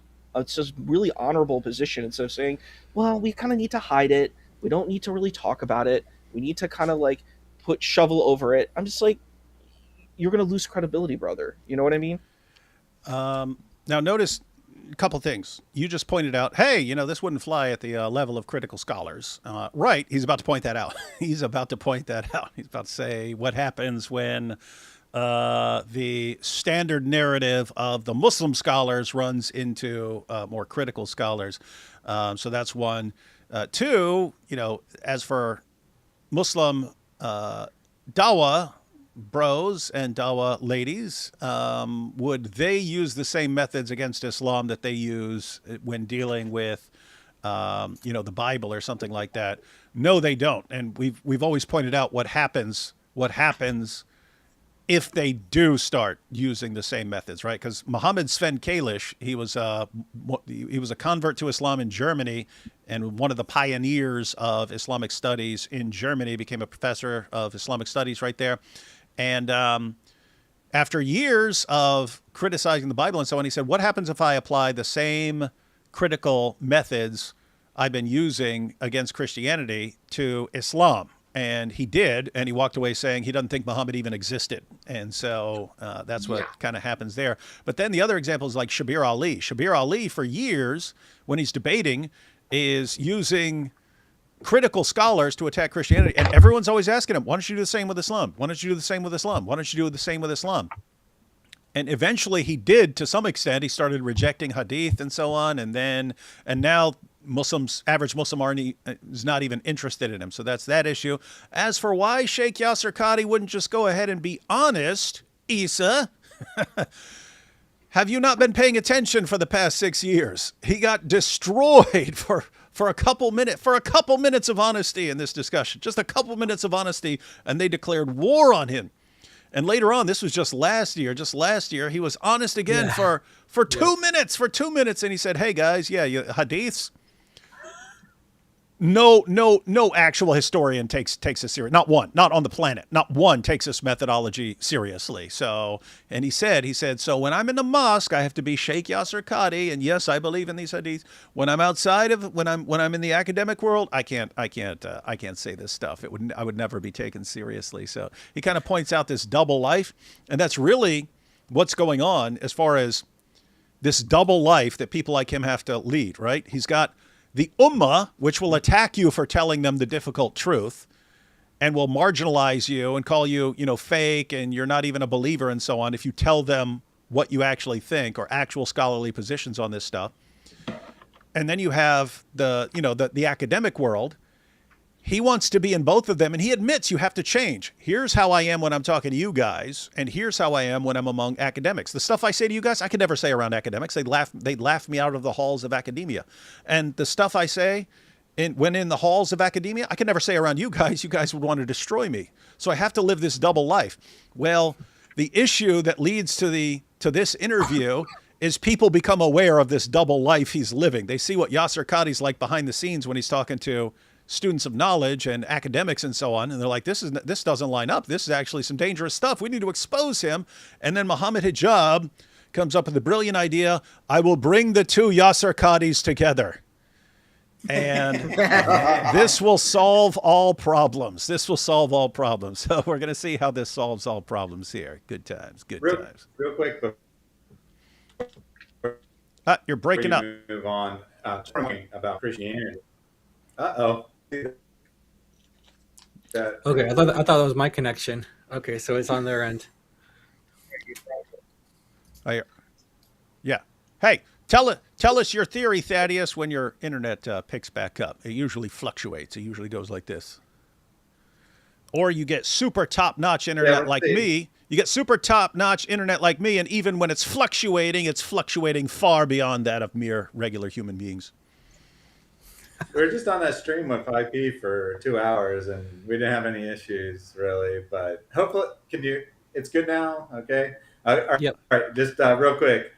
Speaker 19: really honorable position, instead of saying, well, we kind of need to hide it, we don't need to really talk about it, we need to kind of like put shovel over it. I'm just like, you're going to lose credibility, brother. You know what I mean?
Speaker 3: Now notice a couple things. You just pointed out, hey, this wouldn't fly at the level of critical scholars. Right. He's about to point that out. He's about to say what happens when the standard narrative of the Muslim scholars runs into more critical scholars. So that's one. Two, as for Muslim dawah bros and dawah ladies, would they use the same methods against Islam that they use when dealing with, the Bible or something like that? No, they don't. And we've always pointed out what happens if they do start using the same methods, right? Because Mohammed Sven Kalish, he was a convert to Islam in Germany, and one of the pioneers of Islamic studies in Germany, became a professor of Islamic studies right there. And after years of criticizing the Bible and so on, he said, what happens if I apply the same critical methods I've been using against Christianity to Islam? And he did, and he walked away saying he doesn't think Muhammad even existed. And so that's what kind of happens there. But then the other example is like Shabir Ali. Shabir Ali, for years, when he's debating, is using critical scholars to attack Christianity. And everyone's always asking him, why don't you do the same with Islam? Why don't you do the same with Islam? Why don't you do the same with Islam? And eventually he did, to some extent. He started rejecting hadith and so on. And now average Muslim is not even interested in him. So that's that issue. As for why Sheikh Yasir Qadhi wouldn't just go ahead and be honest, Issa, have you not been paying attention for the past 6 years? He got destroyed for a couple minutes of honesty in this discussion, just a couple minutes of honesty, and they declared war on him. And later on, this was just last year, he was honest again for 2 minutes, and he said, hey guys, hadiths, no actual historian takes this serious. Not one, not on the planet. Not one takes this methodology seriously. So, and he said, so when I'm in the mosque, I have to be Sheikh Yasir Qadhi, and yes, I believe in these hadiths. When I'm outside of, when I'm in the academic world, I can't say this stuff. I would never be taken seriously. So he kind of points out this double life, and that's really what's going on as far as this double life that people like him have to lead, right? He's got the ummah, which will attack you for telling them the difficult truth and will marginalize you and call you, fake and you're not even a believer and so on if you tell them what you actually think or actual scholarly positions on this stuff. And then you have the academic world. He wants to be in both of them, and he admits you have to change. Here's how I am when I'm talking to you guys, and here's how I am when I'm among academics. The stuff I say to you guys, I could never say around academics. They'd laugh me out of the halls of academia. And the stuff I say when in the halls of academia, I could never say around you guys. You guys would want to destroy me. So I have to live this double life. Well, the issue that leads to this interview is people become aware of this double life he's living. They see what Yasir Qadhi's like behind the scenes when he's talking to students of knowledge and academics and so on. And they're like, this doesn't line up. This is actually some dangerous stuff. We need to expose him. And then Mohammed Hijab comes up with the brilliant idea, I will bring the two Yasir Qadhis together. And this will solve all problems. This will solve all problems. So we're going to see how this solves all problems here. Good times, good times.
Speaker 21: Real quick,
Speaker 3: you're breaking up.
Speaker 21: Move on. Talking about Christianity. Uh-oh.
Speaker 5: Okay, I thought that was my connection. Okay, so it's on their end.
Speaker 3: Yeah. Hey, tell us your theory, Thaddeus, when your internet picks back up. It usually fluctuates. It usually goes like this. Or you get super top-notch internet like me. You get super top-notch internet like me, and even when it's fluctuating far beyond that of mere regular human beings.
Speaker 21: We were just on that stream with IP for 2 hours, and we didn't have any issues really. But hopefully, it's good now. Okay.
Speaker 5: Yep.
Speaker 21: All right. Just real quick,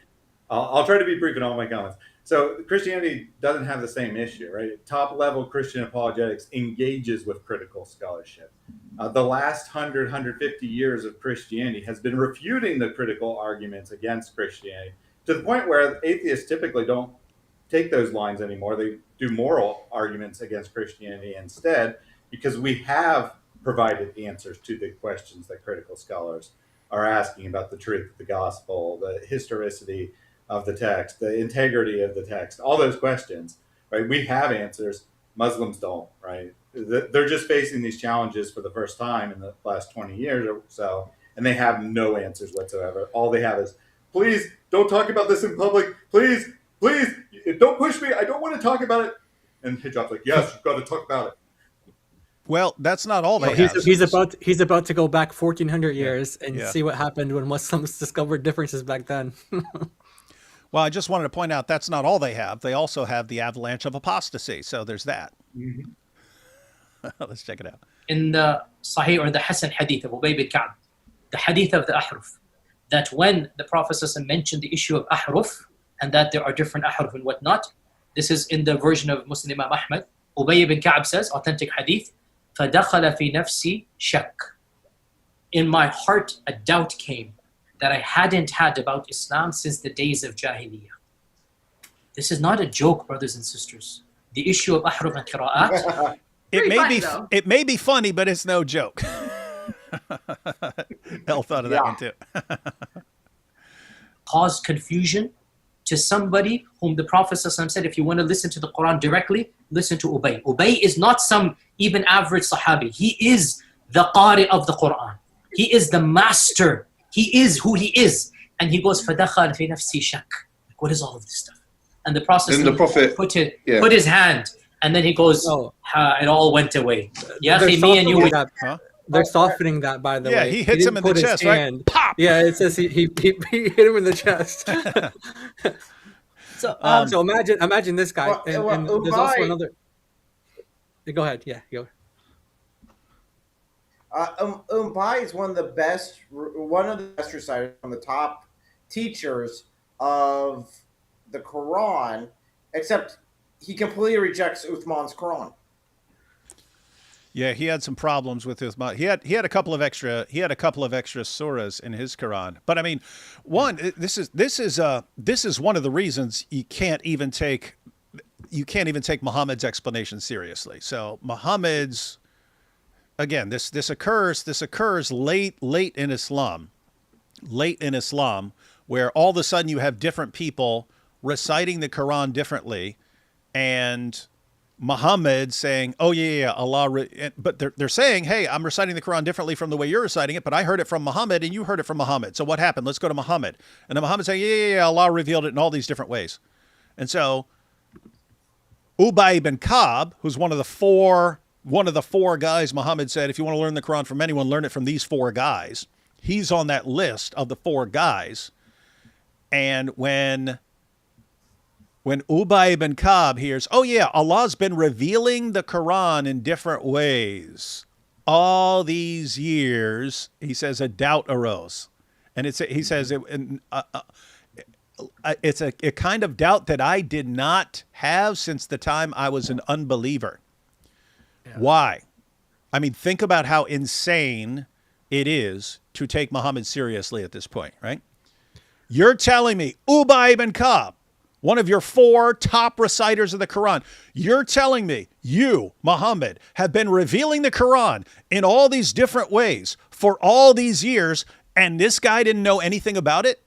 Speaker 21: I'll try to be brief in all my comments. So Christianity doesn't have the same issue, right? Top level Christian apologetics engages with critical scholarship. The last 150 years of Christianity has been refuting the critical arguments against Christianity to the point where atheists typically don't take those lines anymore. They do moral arguments against Christianity instead, because we have provided answers to the questions that critical scholars are asking about the truth of the gospel, the historicity of the text, the integrity of the text, all those questions, right? We have answers. Muslims don't, right? They're just facing these challenges for the first time in the last 20 years or so, and they have no answers whatsoever. All they have is, please don't talk about this in public. Please, don't push me. I don't want to talk about it. And Hijab's like, yes, you've got to talk about it.
Speaker 3: Well, that's not all they have.
Speaker 5: He's about to go back 1,400 years and see what happened when Muslims discovered differences back then.
Speaker 3: Well, I just wanted to point out that's not all they have. They also have the avalanche of apostasy. So there's that.
Speaker 21: Mm-hmm.
Speaker 3: Let's check it out.
Speaker 22: In the Sahih or the Hasan hadith of Ubay bin Ka'b, the hadith of the ahruf, that when the Prophet mentioned the issue of ahruf and that there are different ahruf and whatnot, this is in the version of Muslim Imam Ahmad. Ubay bin Ka'b says, authentic hadith, فَدَخَلَ فِي نَفْسِي شَكْ. In my heart, a doubt came that I hadn't had about Islam since the days of Jahiliyyah. This is not a joke, brothers and sisters. The issue of ahruf and qira'at.
Speaker 3: It may be funny, but it's no joke. Elle thought of that one too.
Speaker 22: Caused confusion to somebody whom the Prophet said, if you want to listen to the Quran directly, listen to Ubay. Ubay is not some even average Sahabi. He is the Qari of the Quran. He is the master. He is who he is. And he goes, فَدَخَلْ فِي نَفْسِي شَكْ. What is all of this stuff? And the Prophet put his hand, and then he goes, it all went away. Me and you.
Speaker 5: They're softening that, by the way.
Speaker 3: Yeah, he hits him in the chest, right? Pop!
Speaker 5: Yeah, it says he hit him in the chest. So imagine this guy. And there's also another. Go ahead. Yeah, go.
Speaker 23: Umpai is one of the best reciters, from the top teachers of the Quran, except he completely rejects Uthman's Quran.
Speaker 3: Yeah, he had some problems with his. He had a couple of extra surahs in his Quran. But I mean, this is one of the reasons you can't even take Muhammad's explanation seriously. So Muhammad's, again, this occurs late in Islam, where all of a sudden you have different people reciting the Quran differently, and Muhammad saying, "Oh yeah, Allah," but they're saying, "Hey, I'm reciting the Quran differently from the way you're reciting it, but I heard it from Muhammad and you heard it from Muhammad. So what happened? Let's go to Muhammad." And then Muhammad saying, "Yeah, Allah revealed it in all these different ways." And so Ubay ibn Ka'b, who's one of the four guys Muhammad said, if you want to learn the Quran from anyone, learn it from these four guys. He's on that list of the four guys. And when Ubay ibn Ka'b hears, "Oh yeah, Allah's been revealing the Quran in different ways all these years," he says a doubt arose. And it's a kind of doubt that I did not have since the time I was an unbeliever. Yeah. Why? I mean, think about how insane it is to take Muhammad seriously at this point, right? You're telling me, Ubay ibn Ka'b, one of your four top reciters of the Quran, you're telling me you, Muhammad, have been revealing the Quran in all these different ways for all these years, and this guy didn't know anything about it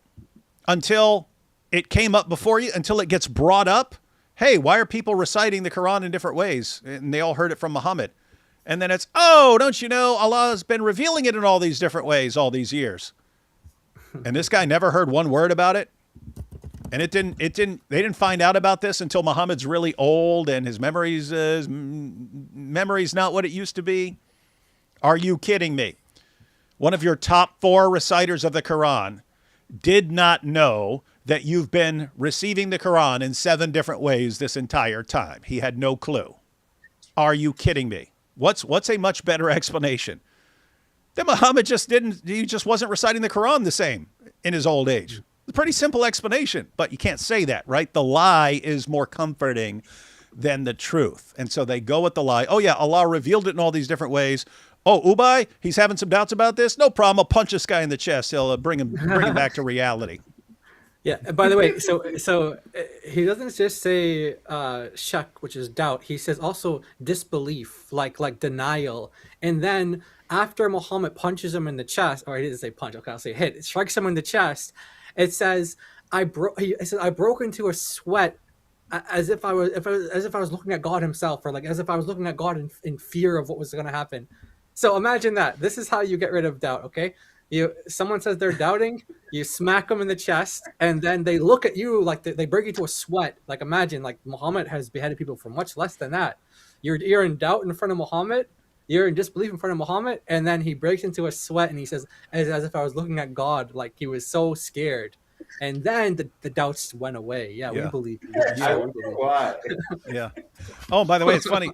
Speaker 3: until it came up before you, until it gets brought up? Hey, why are people reciting the Quran in different ways? And they all heard it from Muhammad. And then it's, oh, don't you know, Allah has been revealing it in all these different ways all these years. And this guy never heard one word about it. And they didn't find out about this until Muhammad's really old and his memory's not what it used to be. Are you kidding me? One of your top four reciters of the Quran did not know that you've been receiving the Quran in 7 different ways this entire time. He had no clue. Are you kidding me? What's a much better explanation? That Muhammad he just wasn't reciting the Quran the same in his old age. It's a pretty simple explanation, but you can't say that, right? The lie is more comforting than the truth. And so they go with the lie. Oh yeah, Allah revealed it in all these different ways. Oh, Ubay, he's having some doubts about this? No problem. I'll punch this guy in the chest. He'll bring him back to reality.
Speaker 5: Yeah. By the way, so he doesn't just say shak, which is doubt. He says also disbelief, like denial. And then after Muhammad punches him in the chest, or he didn't say punch, okay, I'll say hit. It strikes him in the chest. It says, I broke into a sweat as if I was looking at God himself, or like as if I was looking at God in fear of what was going to happen. So imagine that. This is how you get rid of doubt. Okay. Someone says they're doubting, you smack them in the chest, and then they look at you like they break into a sweat. Like imagine, like Muhammad has beheaded people for much less than that. You're in doubt in front of Muhammad, you're in disbelief in front of Muhammad, and then he breaks into a sweat and he says, as if I was looking at God, like he was so scared. And then the doubts went away. Yeah, we believe you.
Speaker 3: Yeah. Oh, by the way, it's funny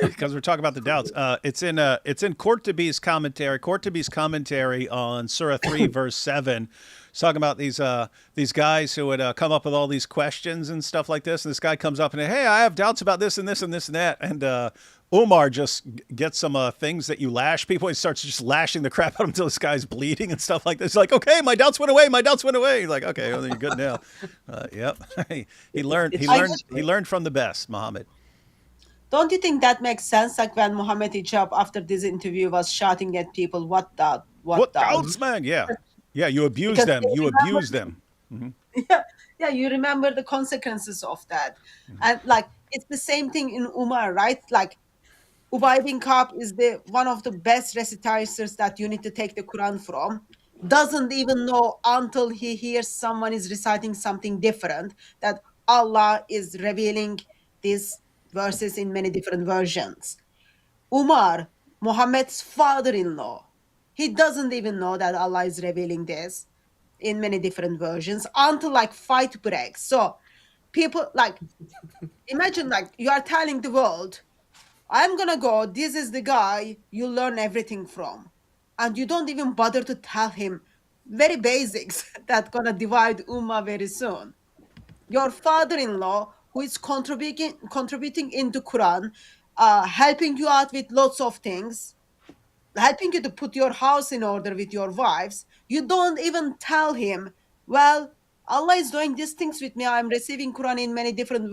Speaker 3: because we're talking about the doubts. It's in Qurtubi's commentary. Qurtubi's commentary on Surah 3, verse 7. It's talking about these guys who would come up with all these questions and stuff like this. And this guy comes up and, hey, I have doubts about this and this and this and that. And Umar just gets some things that you lash people. He starts just lashing the crap out of him until this guy's bleeding and stuff like this. He's like, okay, my doubts went away. My doubts went away. He's like, okay, well, then you're good now. Yep. He learned from the best, Muhammad.
Speaker 4: Don't you think that makes sense? Like when Mohammed Hijab, after this interview, was shouting at people, what doubts,
Speaker 3: man? Yeah. Yeah, you abuse them. You abuse them. Mm-hmm.
Speaker 4: Yeah, you remember the consequences of that. Mm-hmm. And like, it's the same thing in Umar, right? Like, Ubay ibn Ka'b is one of the best reciters that you need to take the Quran from. Doesn't even know until he hears someone is reciting something different that Allah is revealing these verses in many different versions. Umar, Muhammad's father-in-law, he doesn't even know that Allah is revealing this in many different versions until like fight breaks. So people like, imagine like you are telling the world, I'm gonna go, this is the guy you learn everything from. And you don't even bother to tell him very basics that gonna divide Ummah very soon. Your father-in-law, who is contributing into Quran, helping you out with lots of things, helping you to put your house in order with your wives, you don't even tell him, well, Allah is doing these things with me. I'm receiving Quran in many different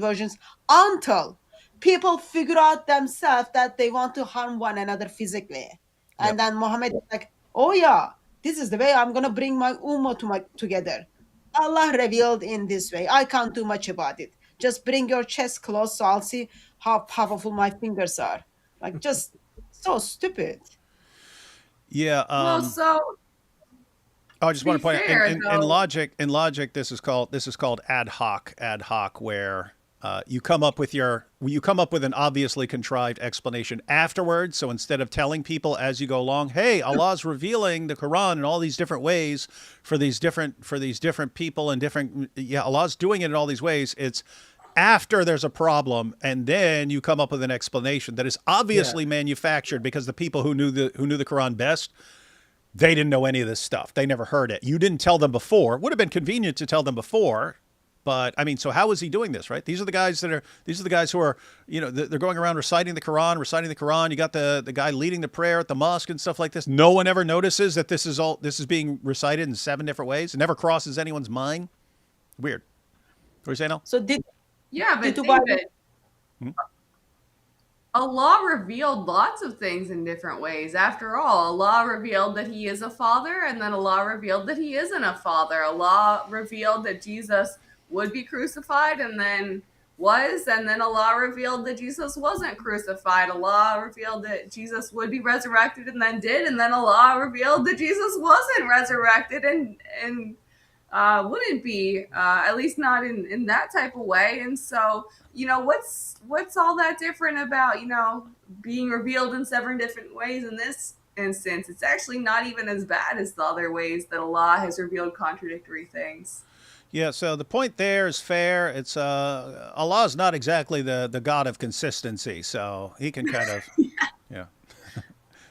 Speaker 4: versions, until people figure out themselves that they want to harm one another physically. And then Muhammad is like, oh yeah, this is the way I'm going to bring my ummah together. Allah revealed in this way. I can't do much about it. Just bring your chest close so I'll see how powerful my fingers are. Like, just so stupid.
Speaker 3: Yeah.
Speaker 1: Well, so
Speaker 3: I just want to point
Speaker 1: fair,
Speaker 3: out in logic, this is called ad hoc, where you come up with an obviously contrived explanation afterwards. So instead of telling people as you go along, hey, Allah's revealing the Quran in all these different ways for these different people and Allah's doing it in all these ways. It's after there's a problem, and then you come up with an explanation that is obviously manufactured because the people who knew the Quran best, they didn't know any of this stuff. They never heard it. You didn't tell them before. It would have been convenient to tell them before, but I mean, so how is he doing this, right? These are the guys who are, they're going around reciting the Quran. You got the guy leading the prayer at the mosque and stuff like this. No one ever notices that this is being recited in 7 different ways. It never crosses anyone's mind. Weird. What are you saying, Elle?
Speaker 4: So
Speaker 1: but David, Allah revealed lots of things in different ways. After all, Allah revealed that he is a father, and then Allah revealed that he isn't a father. Allah revealed that Jesus would be crucified and then was, and then Allah revealed that Jesus wasn't crucified. Allah revealed that Jesus would be resurrected and then did, and then Allah revealed that Jesus wasn't resurrected and wouldn't be, at least not in that type of way. And so, what's all that different about, being revealed in 7 different ways in this instance? It's actually not even as bad as the other ways that Allah has revealed contradictory things.
Speaker 3: Yeah, so the point there is fair. It's Allah is not exactly the God of consistency, so he can kind of, yeah. What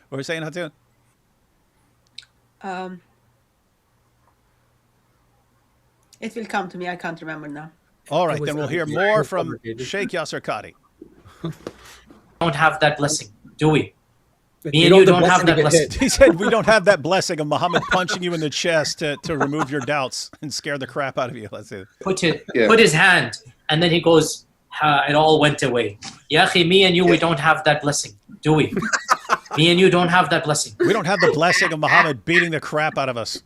Speaker 3: were you saying, Hatun?
Speaker 4: It will come to me. I can't remember now.
Speaker 3: All right, then we'll hear more from Sheikh Yasir Qadhi.
Speaker 22: Don't have that blessing, do we? Me and you don't have that blessing.
Speaker 3: He said we don't have that blessing of Muhammad punching you in the chest to remove your doubts and scare the crap out of you. Let's see.
Speaker 22: Put his hand, and then he goes, it all went away. Yahi, me and you, we don't have that blessing, do we? Me and you don't have that blessing.
Speaker 3: We don't have the blessing of Muhammad beating the crap out of us.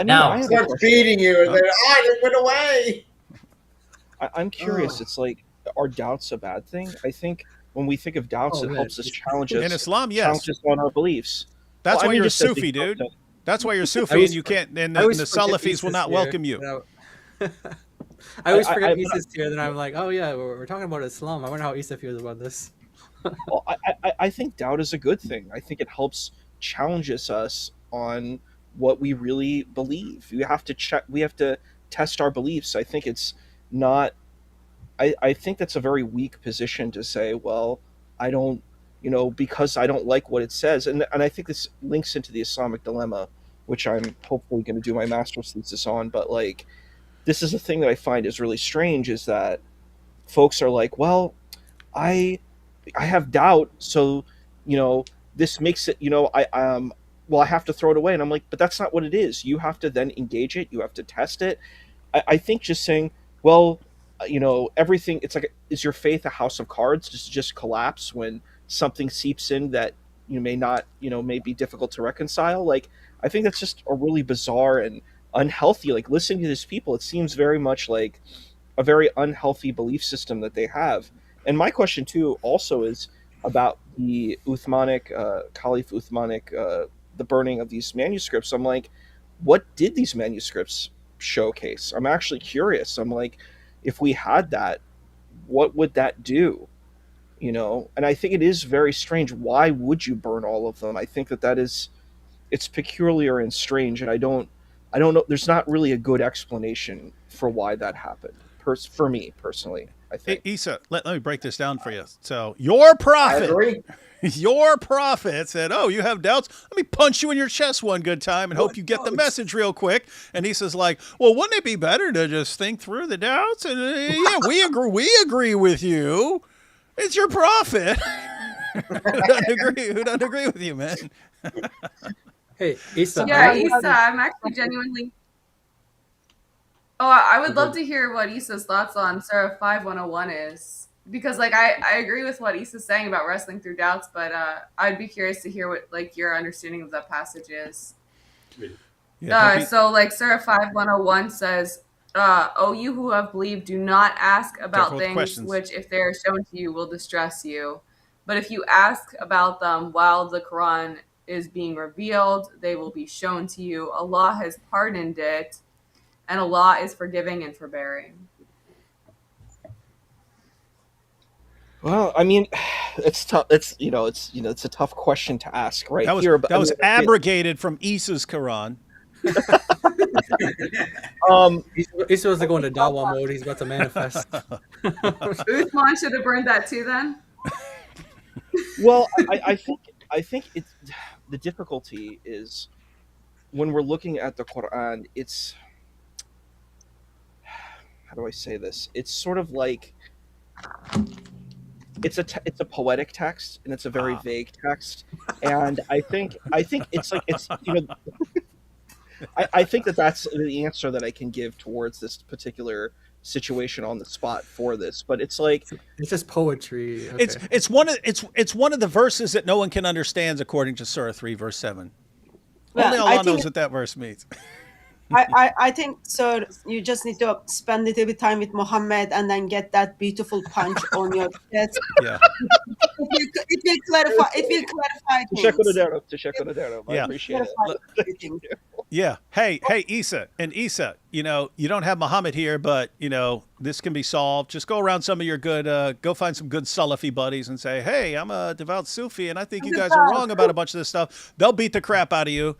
Speaker 22: Now,
Speaker 23: start beating you, and then it went away.
Speaker 19: I'm curious. It's like, are doubts a bad thing? I think when we think of doubts, it helps us challenge us.
Speaker 3: In Islam, yes.
Speaker 19: Challenge us on our beliefs.
Speaker 3: That's why you're a Sufi, dude. That's why you're a Sufi, and you can't. And the Salafis will not welcome you.
Speaker 5: I always forget Issa's here. Then I'm like, oh yeah, we're talking about Islam. I wonder how Issa feels about this.
Speaker 19: Well, I think doubt is a good thing. I think it helps challenges us on what we really believe. We have to check. We have to test our beliefs. I think it's not. I think that's a very weak position to say, well, I don't, because I don't like what it says. And I think this links into the Islamic dilemma, which I'm hopefully going to do my master's thesis on. But like, this is a thing that I find is really strange, is that folks are like, well, I have doubt. So, this makes it, I have to throw it away. And I'm like, but that's not what it is. You have to then engage it. You have to test it. I think just saying, well, everything, it's like, is your faith a house of cards? Does it just collapse when something seeps in that you may not, may be difficult to reconcile? Like, I think that's just a really bizarre and unhealthy, like, listening to these people, it seems very much like a very unhealthy belief system that they have. And my question too also is about the Uthmanic, Caliph Uthmanic, the burning of these manuscripts. I'm like, what did these manuscripts showcase? I'm actually curious. I'm like, if we had that, what would that do? And I think it is very strange. Why would you burn all of them? I think it's peculiar and strange, and I don't know. There's not really a good explanation for why that happened. For me personally, I think.
Speaker 3: Hey, Issa, let me break this down for you. So your prophet said, oh, you have doubts? Let me punch you in your chest one good time and hope you get the message real quick. And Issa's like, well, wouldn't it be better to just think through the doubts? And yeah, we agree with you. It's your prophet. Who doesn't agree with you, man?
Speaker 5: Hey, Issa.
Speaker 1: Yeah, Issa, I'm actually genuinely. Oh, I would love to hear what Issa's thoughts on Surah 5:101 is. Because like I agree with what Issa's saying about wrestling through doubts, but I'd be curious to hear what like your understanding of that passage is. So like Surah 5:101 says, "O you who have believed, do not ask about things which, if they are shown to you, will distress you. But if you ask about them while the Quran is being revealed, they will be shown to you. Allah has pardoned it, and Allah is forgiving and forbearing."
Speaker 19: Well, I mean, it's tough. It's it's a tough question to ask, right?
Speaker 3: That was abrogated from Issa's Quran.
Speaker 5: Issa was going to Dawa mode. He's about to manifest.
Speaker 1: Uthman should have burned that too then.
Speaker 19: Well, I think it's the difficulty is when we're looking at the Quran. It's, how do I say this? It's sort of like it's a poetic text, and it's a very vague text, and I think it's like it's I think that's the answer that I can give towards this particular situation on the spot for this, but it's like
Speaker 5: it's just poetry. Okay.
Speaker 3: It's one of the verses that no one can understand according to Surah 3 verse 7. Only Allah knows what that verse means.
Speaker 4: I think so. You just need to spend a little bit time with Mohammed and then get that beautiful punch on your chest.
Speaker 3: Yeah.
Speaker 4: It will clarify. It will clarify things.
Speaker 19: I appreciate it.
Speaker 3: Yeah. Hey, Issa, you don't have Mohammed here, but this can be solved. Just go around some of your go find some good Salafi buddies and say, hey, I'm a devout Sufi, and I think you guys are wrong about a bunch of this stuff. They'll beat the crap out of you,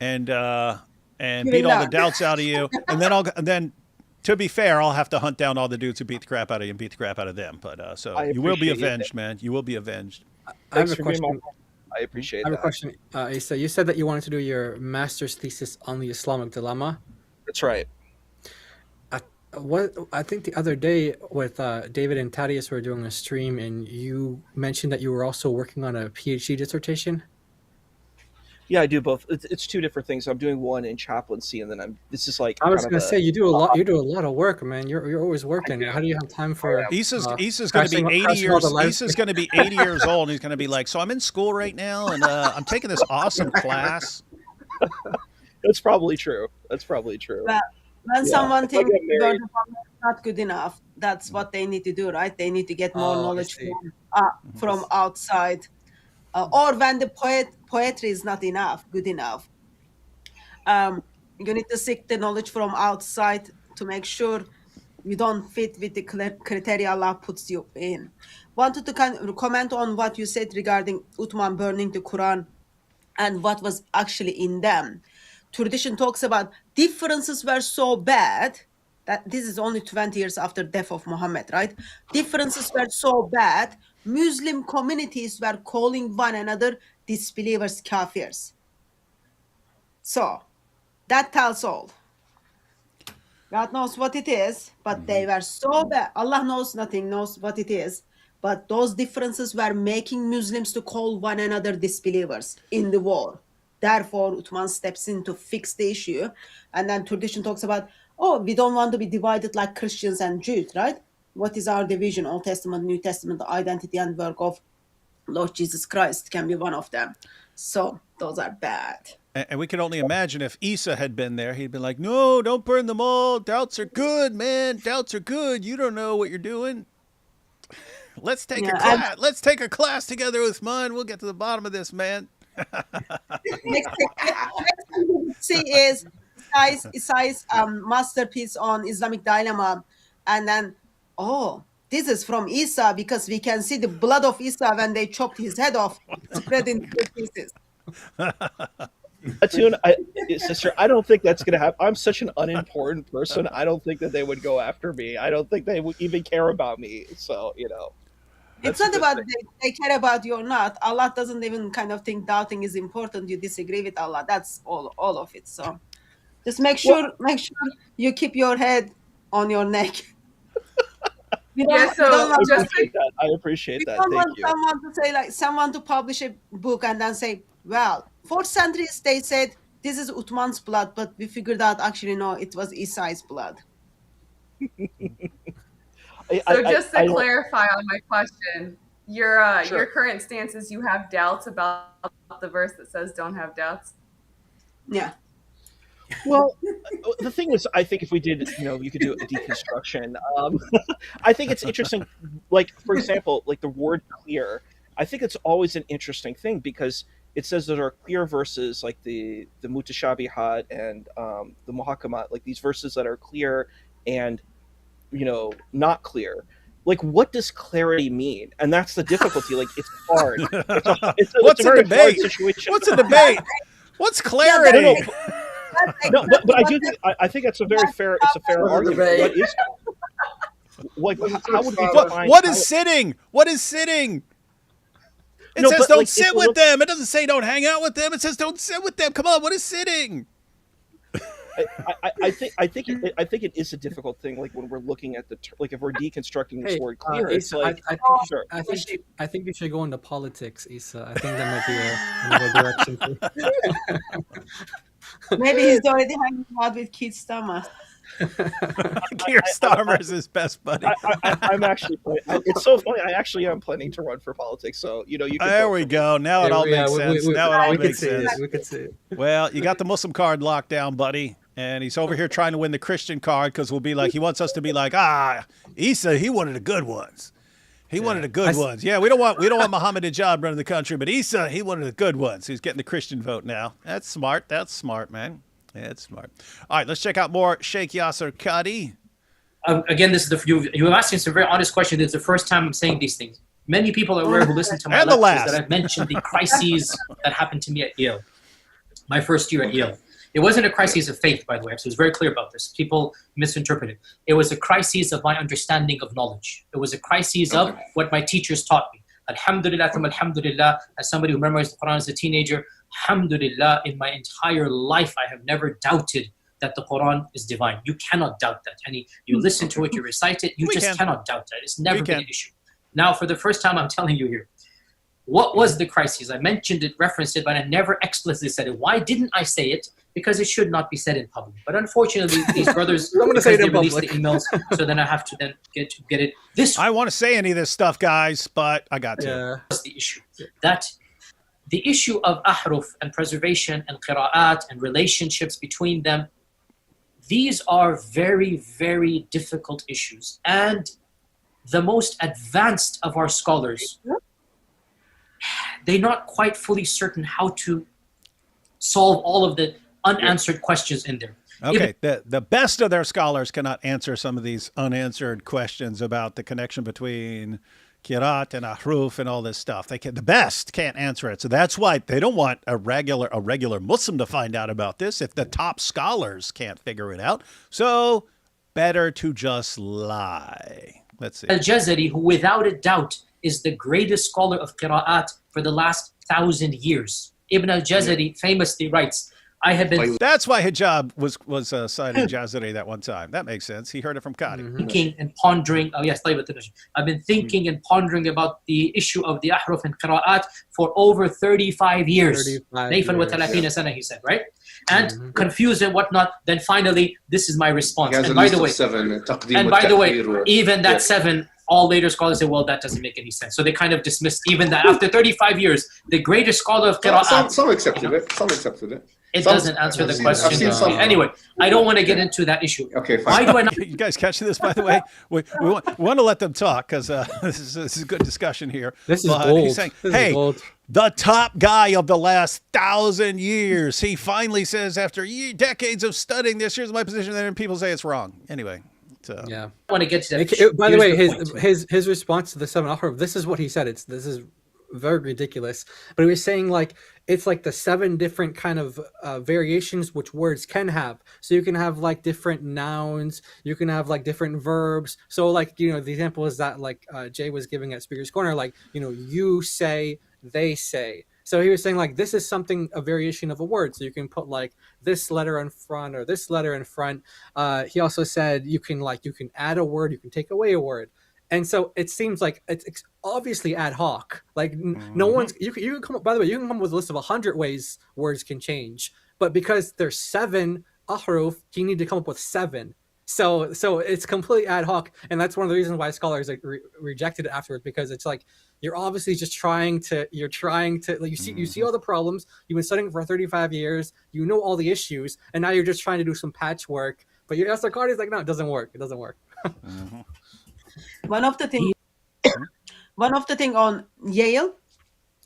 Speaker 3: and beat all the doubts out of you, and then to be fair, I'll have to hunt down all the dudes who beat the crap out of you and beat the crap out of them. But so you will be avenged, man. You will be avenged.
Speaker 5: I have a question.
Speaker 19: I appreciate that.
Speaker 5: I have a question. Issa, you said that you wanted to do your master's thesis on the Islamic dilemma.
Speaker 19: That's right.
Speaker 5: I think the other day with David and Thaddeus, we were doing a stream, and you mentioned that you were also working on a PhD dissertation.
Speaker 19: Yeah, I do both. It's two different things. I'm doing one in chaplaincy, and then this is like
Speaker 5: I was gonna say you do a lot. You do a lot of work, man. You're always working. How do you have time for?
Speaker 3: Issa's going to be 80 years. Issa's going to be 80 years old, and he's going to be like, so I'm in school right now, and I'm taking this awesome class.
Speaker 19: That's probably true.
Speaker 4: But when someone thinks it's not good enough, that's what they need to do, right? They need to get more knowledge from outside. Or when the poetry is not good enough, you need to seek the knowledge from outside to make sure you don't fit with the criteria Allah puts you in. Wanted to comment on what you said regarding Uthman burning the Quran and what was actually in them. Tradition talks about differences were so bad that this is only 20 years after death of Muhammad, right? Differences were so bad, Muslim communities were calling one another disbelievers, kafirs. So, that tells all. God knows what it is, but they were so bad. Allah knows nothing, knows what it is. But those differences were making Muslims to call one another disbelievers in the war. Therefore, Uthman steps in to fix the issue. And then tradition talks about, we don't want to be divided like Christians and Jews, right? What is our division? Old Testament, New Testament, the identity and work of Lord Jesus Christ can be one of them. So those are bad.
Speaker 3: And we can only imagine if Issa had been there, he'd been like, no, don't burn them all. Doubts are good, man. Doubts are good. You don't know what you're doing. Let's take a class. Let's take a class together with mine. We'll get to the bottom of this, man.
Speaker 4: Next see is Isai's masterpiece on Islamic dilemma, and then this is from Issa because we can see the blood of Issa when they chopped his head off, spread into pieces.
Speaker 19: Hatun, sister, I don't think that's gonna happen. I'm such an unimportant person. I don't think that they would go after me. I don't think they would even care about me. So
Speaker 4: it's not about they care about you or not. Allah doesn't even kind of think doubting is important. You disagree with Allah. That's all of it. So just make sure you keep your head on your neck.
Speaker 1: Yeah, so
Speaker 4: want
Speaker 1: just
Speaker 19: I appreciate that.
Speaker 4: don't
Speaker 19: Thank
Speaker 4: want
Speaker 19: you.
Speaker 4: someone to say, like, someone to publish a book and then say, well, 4th century they said this is Uthman's blood, but we figured out actually no, it was Isai's blood.
Speaker 1: So just to clarify on my question, your current stance is you have doubts about the verse that says don't have doubts?
Speaker 4: Yeah.
Speaker 19: Well, the thing is, I think if we did, you could do a deconstruction. I think it's interesting. Like, for example, like the word clear, I think it's always an interesting thing because it says there are clear verses like the mutashabihat and the muhakamat, like these verses that are clear and, not clear. Like, what does clarity mean? And that's the difficulty. Like, it's hard.
Speaker 3: What's
Speaker 19: a very
Speaker 3: debate?
Speaker 19: hard situation.
Speaker 3: What's a debate? What's clarity?
Speaker 19: No, but I do think I think it's a very fair. It's a fair argument. What is how would we define?
Speaker 3: What is sitting? What is sitting? It says don't sit with them. It doesn't say don't hang out with them. It says don't sit with them. Come on, what is sitting?
Speaker 19: I think it is a difficult thing. Like when we're looking at like if we're deconstructing this word clear, it's
Speaker 5: Issa,
Speaker 19: like
Speaker 5: I think you should go into politics, Issa. I think that might be another direction.
Speaker 4: Maybe he's already hanging out with Keith Starmer.
Speaker 3: Keir Starmer's his best buddy.
Speaker 19: I'm actually. It's so funny. I actually am planning to run for politics. So you can.
Speaker 3: There we go. Now it all makes sense. Now it all makes sense.
Speaker 5: We could see it.
Speaker 3: Well, you got the Muslim card locked down, buddy, and he's over here trying to win the Christian card because we'll be like, he wants us to be like, Issa, he wanted the good ones. He wanted the good ones. Yeah, we don't want Mohammed Hijab running the country, but Issa, he wanted the good ones. He's getting the Christian vote now. That's smart. That's smart, man. That's smart. All right, let's check out more Sheikh Yasir Qadhi.
Speaker 22: Again, this is you're asking some very honest question. It's the first time I'm saying these things. Many people are aware who listen to my lectures that I've mentioned the crises that happened to me at Yale, my first year at Yale. It wasn't a crisis of faith, by the way, so I was very clear about this. People misinterpret it. It was a crisis of my understanding of knowledge. It was a crisis of what my teachers taught me. Alhamdulillah, alhamdulillah, as somebody who memorized the Quran as a teenager, alhamdulillah, in my entire life, I have never doubted that the Quran is divine. You cannot doubt that. And you listen to it, you recite it, you cannot doubt that. It's never been an issue. Now, for the first time, I'm telling you here, what was the crisis? I mentioned it, referenced it, but I never explicitly said it. Why didn't I say it? Because it should not be said in public. But unfortunately, these brothers,
Speaker 5: I'm going to say it in
Speaker 22: release
Speaker 5: public.
Speaker 22: the emails, so then I have to then get it.
Speaker 3: I want to say any of this stuff, guys, but I got to.
Speaker 22: Yeah. That's the issue. That the issue of ahruf and preservation and qira'at and relationships between them, these are very, very difficult issues. And the most advanced of our scholars, they're not quite fully certain how to solve all of the unanswered questions in there.
Speaker 3: Okay, the best of their scholars cannot answer some of these unanswered questions about the connection between Kirat and Ahruf and all this stuff. The best can't answer it. So that's why they don't want a regular Muslim to find out about this if the top scholars can't figure it out. So better to just lie. Let's see.
Speaker 22: Al-Jazari, who without a doubt is the greatest scholar of qira'at for the last 1,000 years. Ibn al-Jazari famously writes, I have been...
Speaker 3: That's why hijab was cited Jazari that one time. That makes sense. He heard it from Qadhi.
Speaker 22: Thinking and pondering... Oh, yes, I've been thinking and pondering about the issue of the ahruf and qira'at for over 35 years. 35 years. Sana, he said, right? And confused and whatnot. Then finally, this is my response. And by the way, even that 7... all later scholars say, well, that doesn't make any sense. So they kind of dismissed even that. After 35 years, the greatest scholar of qira'at...
Speaker 20: Some accepted it. Some accepted it.
Speaker 22: It doesn't answer the question. Anyway, I don't want to get into that issue.
Speaker 20: Okay, fine.
Speaker 22: Why do I not...
Speaker 3: You guys catching this, by the way? We want to let them talk because this is a good discussion here.
Speaker 5: This is gold.
Speaker 3: He's saying, hey, the top guy of the last 1,000 years, he finally says after decades of studying this, here's my position, and then people say it's wrong. Anyway.
Speaker 5: Yeah.
Speaker 22: I want to get to that.
Speaker 5: By the way, his response to the 7 ahruf, this is what he said. This is very ridiculous. But he was saying it's like the 7 different kind of variations which words can have. So you can have like different nouns, you can have like different verbs. So the example is that Jay was giving at Speaker's Corner, you say, they say. So he was saying this is a variation of a word. So you can put this letter in front or this letter in front. He also said you can add a word, you can take away a word. And so it seems like it's obviously ad hoc. Like no one's, you can come up, by the way, you can come up with a list of 100 ways words can change, but because there's 7 ahruf, you need to come up with 7. So it's completely ad hoc, and that's one of the reasons why scholars like rejected it afterwards, because it's like you're obviously just trying to like, you see all the problems, you've been studying for 35 years, you know all the issues, and now you're just trying to do some patchwork. But your Yasir Qadhi is like, no, it doesn't work.
Speaker 4: One of the thing on Yale,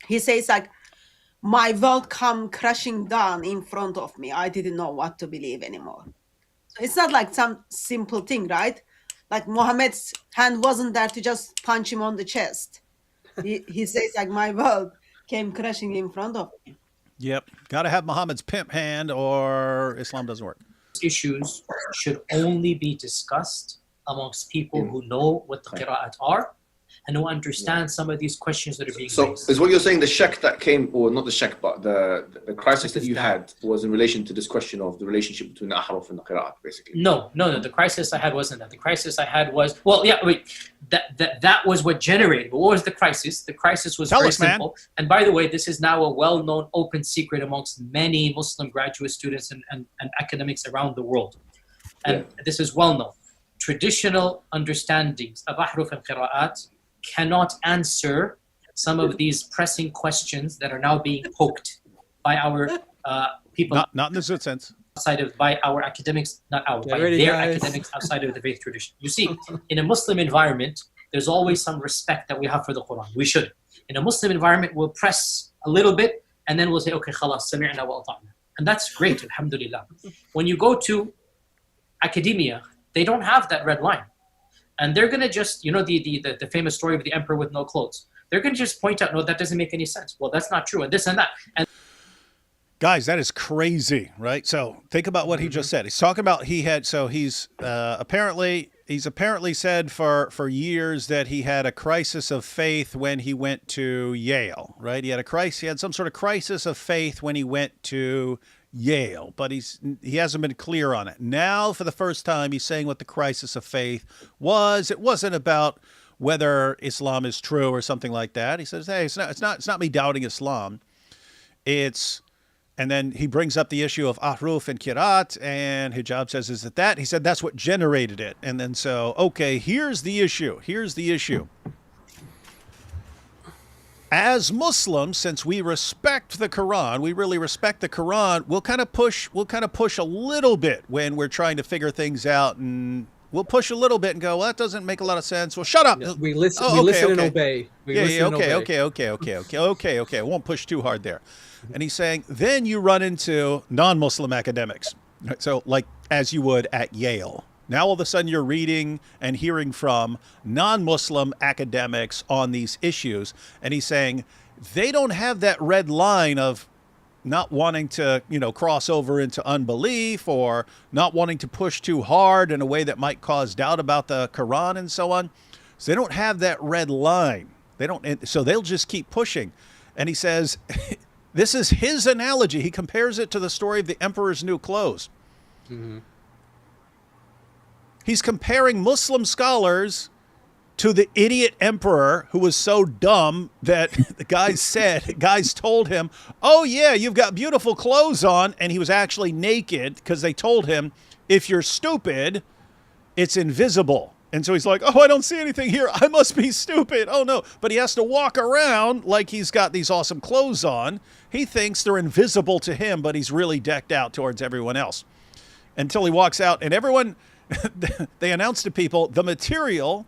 Speaker 4: he says like, my world come crashing down in front of me. I didn't know what to believe anymore. So it's not like some simple thing, right? Like Mohammed's hand wasn't there to just punch him on the chest. He says like, my world came crashing in front of me.
Speaker 3: Yep. Got to have Muhammad's pimp hand or Islam doesn't work.
Speaker 22: Issues should only be discussed amongst people who know what the qira'at are and who understand some of these questions that are being raised.
Speaker 20: Is what you're saying the shak that came, or not the shak, but the crisis that you had was in relation to this question of the relationship between the ahruf and the qira'at, basically?
Speaker 22: No. The crisis I had wasn't that. The crisis I had was, that was what generated. But what was the crisis? The crisis was very simple. And by the way, this is now a well-known open secret amongst many Muslim graduate students and academics around the world. And this is well-known. Traditional understandings of ahruf and qira'at cannot answer some of these pressing questions that are now being poked by our people.
Speaker 3: Not in the Zut sense.
Speaker 22: By our academics, academics outside of the faith tradition. You see, in a Muslim environment, there's always some respect that we have for the Quran. We should. In a Muslim environment, we'll press a little bit and then we'll say, okay, khalas, sami'na wa ata'na. And that's great, alhamdulillah. When you go to academia, they don't have that red line. And they're going to just, the famous story of the emperor with no clothes. They're going to just point out, no, that doesn't make any sense. Well, that's not true. And this and that. And
Speaker 3: guys, that is crazy, right? So think about what he just said. He's talking about he's apparently said for years that he had a crisis of faith when he went to Yale, right? He had some sort of crisis of faith when he went to Yale, but he hasn't been clear on it. Now, for the first time, he's saying what the crisis of faith was. It wasn't about whether Islam is true or something like that. He says, hey, it's not me doubting Islam. And then he brings up the issue of ahruf and kirat, and Hijab says, is it that? He said that's what generated it. And then okay, here's the issue. As Muslims, since we respect the Quran, we really respect the Quran, we'll kind of push a little bit when we're trying to figure things out, and we'll push a little bit and go, well, that doesn't make a lot of sense. Well, shut up.
Speaker 5: Yeah, we listen and obey.
Speaker 3: Okay. I won't push too hard there. And he's saying, then you run into non-Muslim academics. So like as you would at Yale. Now all of a sudden you're reading and hearing from non-Muslim academics on these issues. And he's saying they don't have that red line of not wanting to, cross over into unbelief or not wanting to push too hard in a way that might cause doubt about the Quran and so on. So they don't have that red line. So they'll just keep pushing. And he says, this is his analogy. He compares it to the story of the emperor's new clothes. Mm-hmm. He's comparing Muslim scholars to the idiot emperor who was so dumb that the guys told him, oh yeah, you've got beautiful clothes on. And he was actually naked because they told him, if you're stupid, it's invisible. And so he's like, oh, I don't see anything here. I must be stupid. Oh no. But he has to walk around like he's got these awesome clothes on. He thinks they're invisible to him, but he's really decked out towards everyone else. Until he walks out and everyone, they announce to people, the material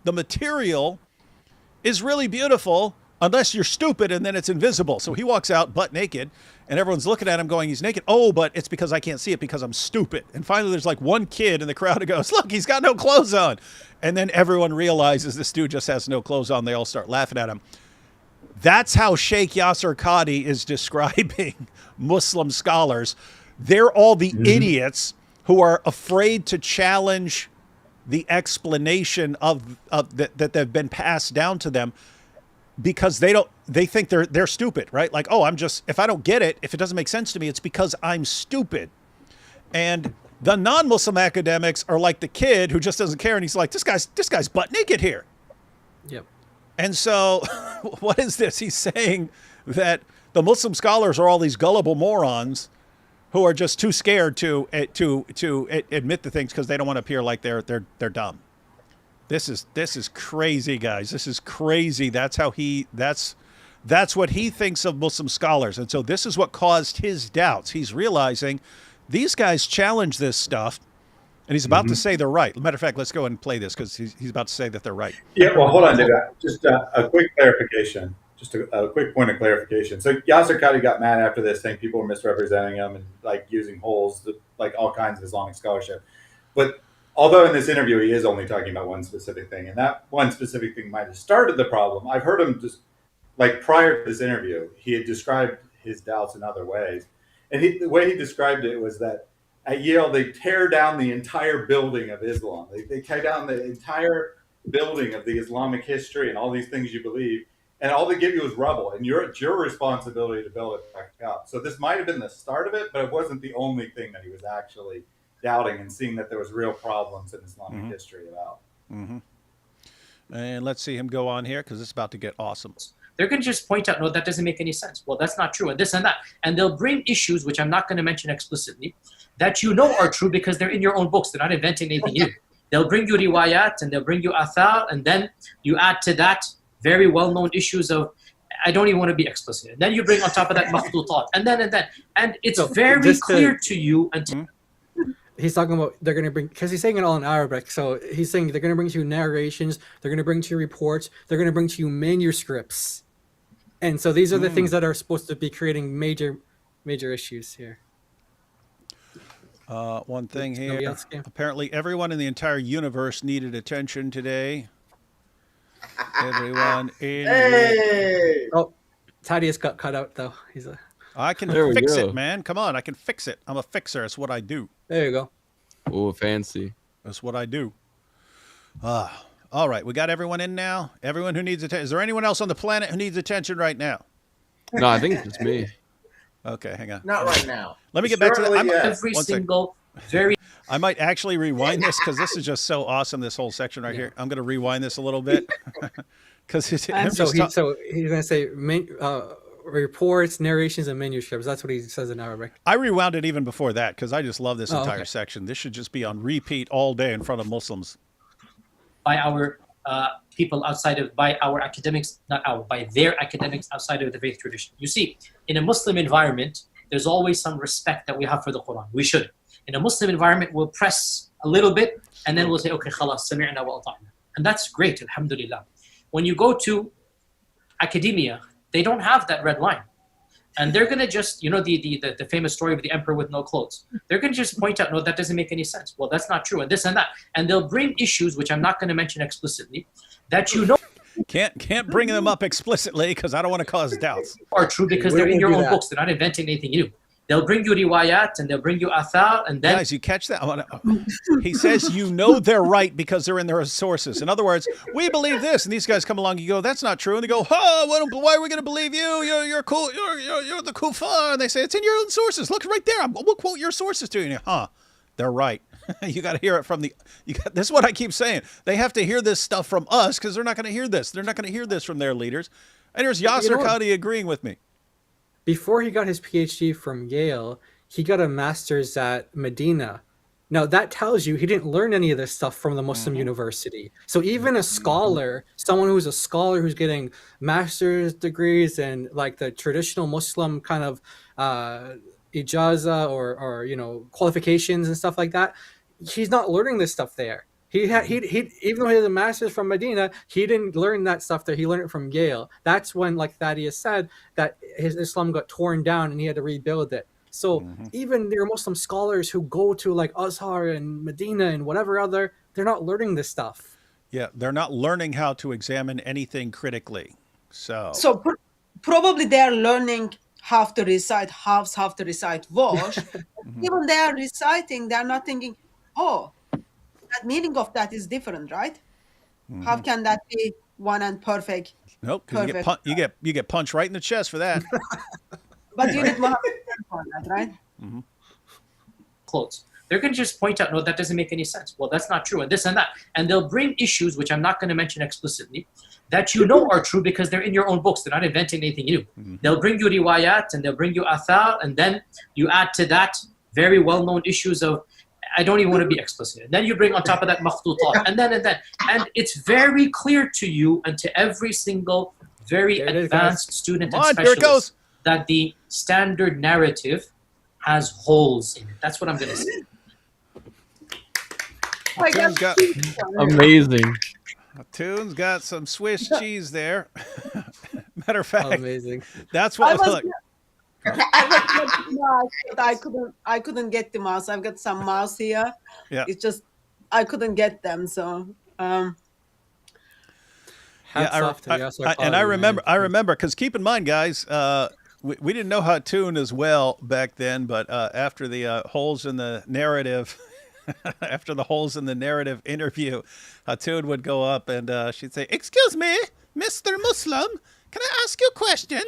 Speaker 3: is really beautiful unless you're stupid, and then it's invisible. So he walks out butt naked and everyone's looking at him going, he's naked. Oh, but it's because I can't see it because I'm stupid. And finally there's like one kid in the crowd who goes, look, he's got no clothes on. And then everyone realizes this dude just has no clothes on. They all start laughing at him. That's how Sheikh Yasir Qadhi is describing Muslim scholars. They're all the idiots who are afraid to challenge the explanation of that they've been passed down to them because they think they're stupid, right? Like, oh, if I don't get it, if it doesn't make sense to me, it's because I'm stupid. And the non-Muslim academics are like the kid who just doesn't care, and he's like, this guy's butt naked here.
Speaker 5: Yep.
Speaker 3: And so, what is this? He's saying that the Muslim scholars are all these gullible morons who are just too scared to admit the things because they don't want to appear like they're dumb. This is crazy, guys. This is crazy. That's what he thinks of Muslim scholars. And so this is what caused his doubts. He's realizing these guys challenge this stuff, and he's about to say they're right. Matter of fact, let's go ahead and play this because he's about to say that they're right.
Speaker 21: Yeah, well, hold on, David. Just a quick clarification. Just a quick point of clarification. So Yasir Qadhi got mad after this, saying people were misrepresenting him and like using holes, like all kinds of Islamic scholarship. But although in this interview he is only talking about one specific thing, and that one specific thing might have started the problem, I've heard him just like prior to this interview, he had described his doubts in other ways. And the way he described it was that at Yale, they tear down the entire building of Islam. They tear down the entire building of the Islamic history and all these things you believe. And all they give you is rubble, and it's your responsibility to build it back up. So this might have been the start of it, but it wasn't the only thing that he was actually doubting and seeing that there was real problems in Islamic history about.
Speaker 3: And let's see him go on here because it's about to get awesome.
Speaker 22: They're going to just point out, no, that doesn't make any sense. Well, that's not true, and this and that. And they'll bring issues, which I'm not going to mention explicitly, that you know are true because they're in your own books. They're not inventing anything new. They'll bring you riwayat, and they'll bring you athar, and then you add to that very well-known issues of, I don't even want to be explicit. And then you bring on top of that makhtutat, and then. And it's very clear to you until...
Speaker 5: He's talking about they're going to bring, because he's saying it all in Arabic. So he's saying they're going to bring to you narrations, they're going to bring to you reports, they're going to bring to you manuscripts. And so these are the things that are supposed to be creating major issues here.
Speaker 3: One thing here. Apparently everyone in the entire universe needed attention today. Everyone in
Speaker 5: Oh, Thaddeus got cut out though.
Speaker 3: I can fix it, man. Come on, I can fix it. I'm a fixer. That's what I do.
Speaker 5: There you go.
Speaker 2: Oh, fancy.
Speaker 3: That's what I do. All right, we got everyone in now. Everyone who needs attention. Is there anyone else on the planet who needs attention right now?
Speaker 2: No, I think it's just me.
Speaker 3: Okay, hang on.
Speaker 23: Not right now.
Speaker 3: Let me get back to that.
Speaker 22: Every single very...
Speaker 3: I might actually rewind this because this is just so awesome, this whole section right here. I'm going to rewind this a little bit. Because
Speaker 5: he's going to say reports, narrations, and manuscripts. That's what he says in Arabic.
Speaker 3: I rewound it even before that because I just love this entire section. This should just be on repeat all day in front of Muslims.
Speaker 22: By our people outside of, by our academics, by their academics outside of the faith tradition. You see, in a Muslim environment, there's always some respect that we have for the Quran. We should. In a Muslim environment, we'll press a little bit and then we'll say, okay, khalas, sami'na wa ata'na. And that's great, alhamdulillah. When you go to academia, they don't have that red line. And they're going to just, you know, the famous story of the emperor with no clothes. They're going to just point out, no, that doesn't make any sense. Well, that's not true, and this and that. And they'll bring issues, which I'm not going to mention explicitly, that you know.
Speaker 3: Can't bring them up explicitly because I don't want to cause doubts.
Speaker 22: Are true because they're in your own books. They're not inventing anything new. They'll bring you riwayat and they'll bring you athar, and then...
Speaker 3: Guys, you catch that? He says you know they're right because they're in their sources. In other words, we believe this, and these guys come along and you go, that's not true. And they go, why are we going to believe you? You're cool. You're the kuffar. And they say, it's in your own sources. Look right there. We'll quote your sources to you. They're right. You got to hear it from this is what I keep saying. They have to hear this stuff from us because they're not going to hear this. They're not going to hear this from their leaders. And here's Yasir Qadhi agreeing with me.
Speaker 5: Before he got his PhD from Yale, he got a master's at Medina. Now, that tells you he didn't learn any of this stuff from the Muslim university. So even a scholar, someone who's a scholar who's getting master's degrees and like the traditional Muslim kind of ijaza or you know, qualifications and stuff like that, he's not learning this stuff there. He even though he has a master's from Medina, he didn't learn that stuff there. He learned it from Yale. That's when, like Thaddeus said, that his Islam got torn down and he had to rebuild it. So even there are Muslim scholars who go to like Azhar and Medina and whatever other, they're not learning this stuff.
Speaker 3: Yeah, they're not learning how to examine anything critically. So
Speaker 4: probably they are learning how to recite Hafs, how to recite Wash. Even they are reciting, they are not thinking, oh, that meaning of that is different, right? How can that be one and perfect?
Speaker 3: Nope, because you get punched right in the chest for that.
Speaker 4: But you need Mohammed for that, right?
Speaker 22: Clothes. They're going to just point out, no, that doesn't make any sense. Well, that's not true, and this and that. And they'll bring issues, which I'm not going to mention explicitly, that you know are true because they're in your own books. They're not inventing anything new. They'll bring you riwayat and they'll bring you athar, and then you add to that very well-known issues of, I don't even want to be explicit. And then you bring on top of that makhtutat, and then. And it's very clear to you and to every single very advanced student and specialist that the standard narrative has holes in it. That's what I'm going to say.
Speaker 2: Amazing.
Speaker 3: Hattun's got some Swiss cheese there. Matter of fact,
Speaker 5: amazing.
Speaker 3: That's what.
Speaker 4: I couldn't get the mouse. I've got some mouse here.
Speaker 3: Yeah.
Speaker 4: It's just I couldn't get them. So.
Speaker 3: And I remember because keep in mind, guys, we didn't know Hatun as well back then, but after the holes in the narrative. After the holes in the narrative interview, Hatun would go up and she'd say, "Excuse me, Mr. Muslim, can I ask you a question?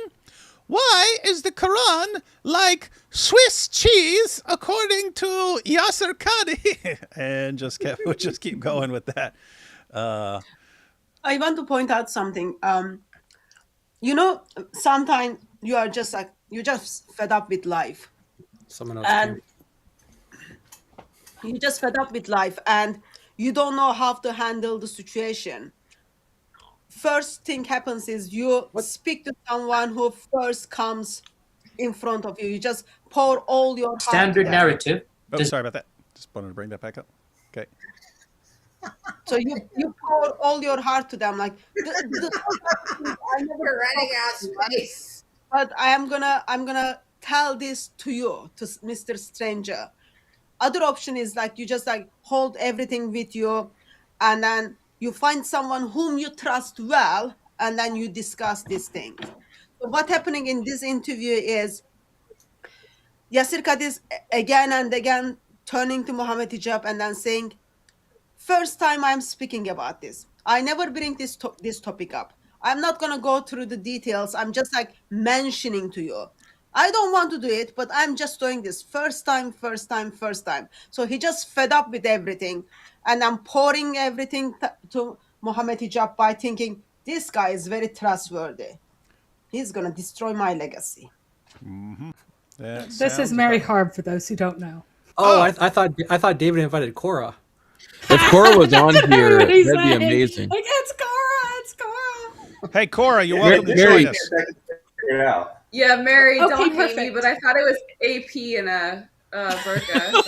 Speaker 3: Why is the Quran like Swiss cheese according to Yasir Qadhi?" And would just keep going with that.
Speaker 4: I want to point out something. Sometimes you're just fed up with life.
Speaker 5: Someone else.
Speaker 4: You're just fed up with life and you don't know how to handle the situation. First thing happens is you speak to someone who first comes in front of you. You just pour all your
Speaker 22: standard narrative.
Speaker 3: Oh, sorry about that. Just wanted to bring that back up. Okay.
Speaker 4: So you pour all your heart to them. Like I never
Speaker 1: running out of space.
Speaker 4: But I'm gonna tell this to you, to Mr. Stranger. Other option is like you just hold everything with you, and then you find someone whom you trust well, and then you discuss these things. So what's happening in this interview is Yasir Qadhi is again and again turning to Mohammed Hijab and then saying, "First time I'm speaking about this. I never bring this topic up. I'm not gonna go through the details. I'm just mentioning to you. I don't want to do it, but I'm just doing this first time. So he just fed up with everything. And I'm pouring everything to Mohammed Hijab by thinking, this guy is very trustworthy. He's going to destroy my legacy.
Speaker 3: Mm-hmm.
Speaker 10: This is Mary Harb, for those who don't know.
Speaker 5: Oh, I thought David invited Cora.
Speaker 2: If Cora was on here, that'd be amazing.
Speaker 10: It's Cora.
Speaker 3: Hey, Cora, you're welcome to join us.
Speaker 1: Yeah, Mary,
Speaker 10: Okay,
Speaker 1: don't hate
Speaker 10: perfect.
Speaker 1: me, but I thought it was AP in a burqa.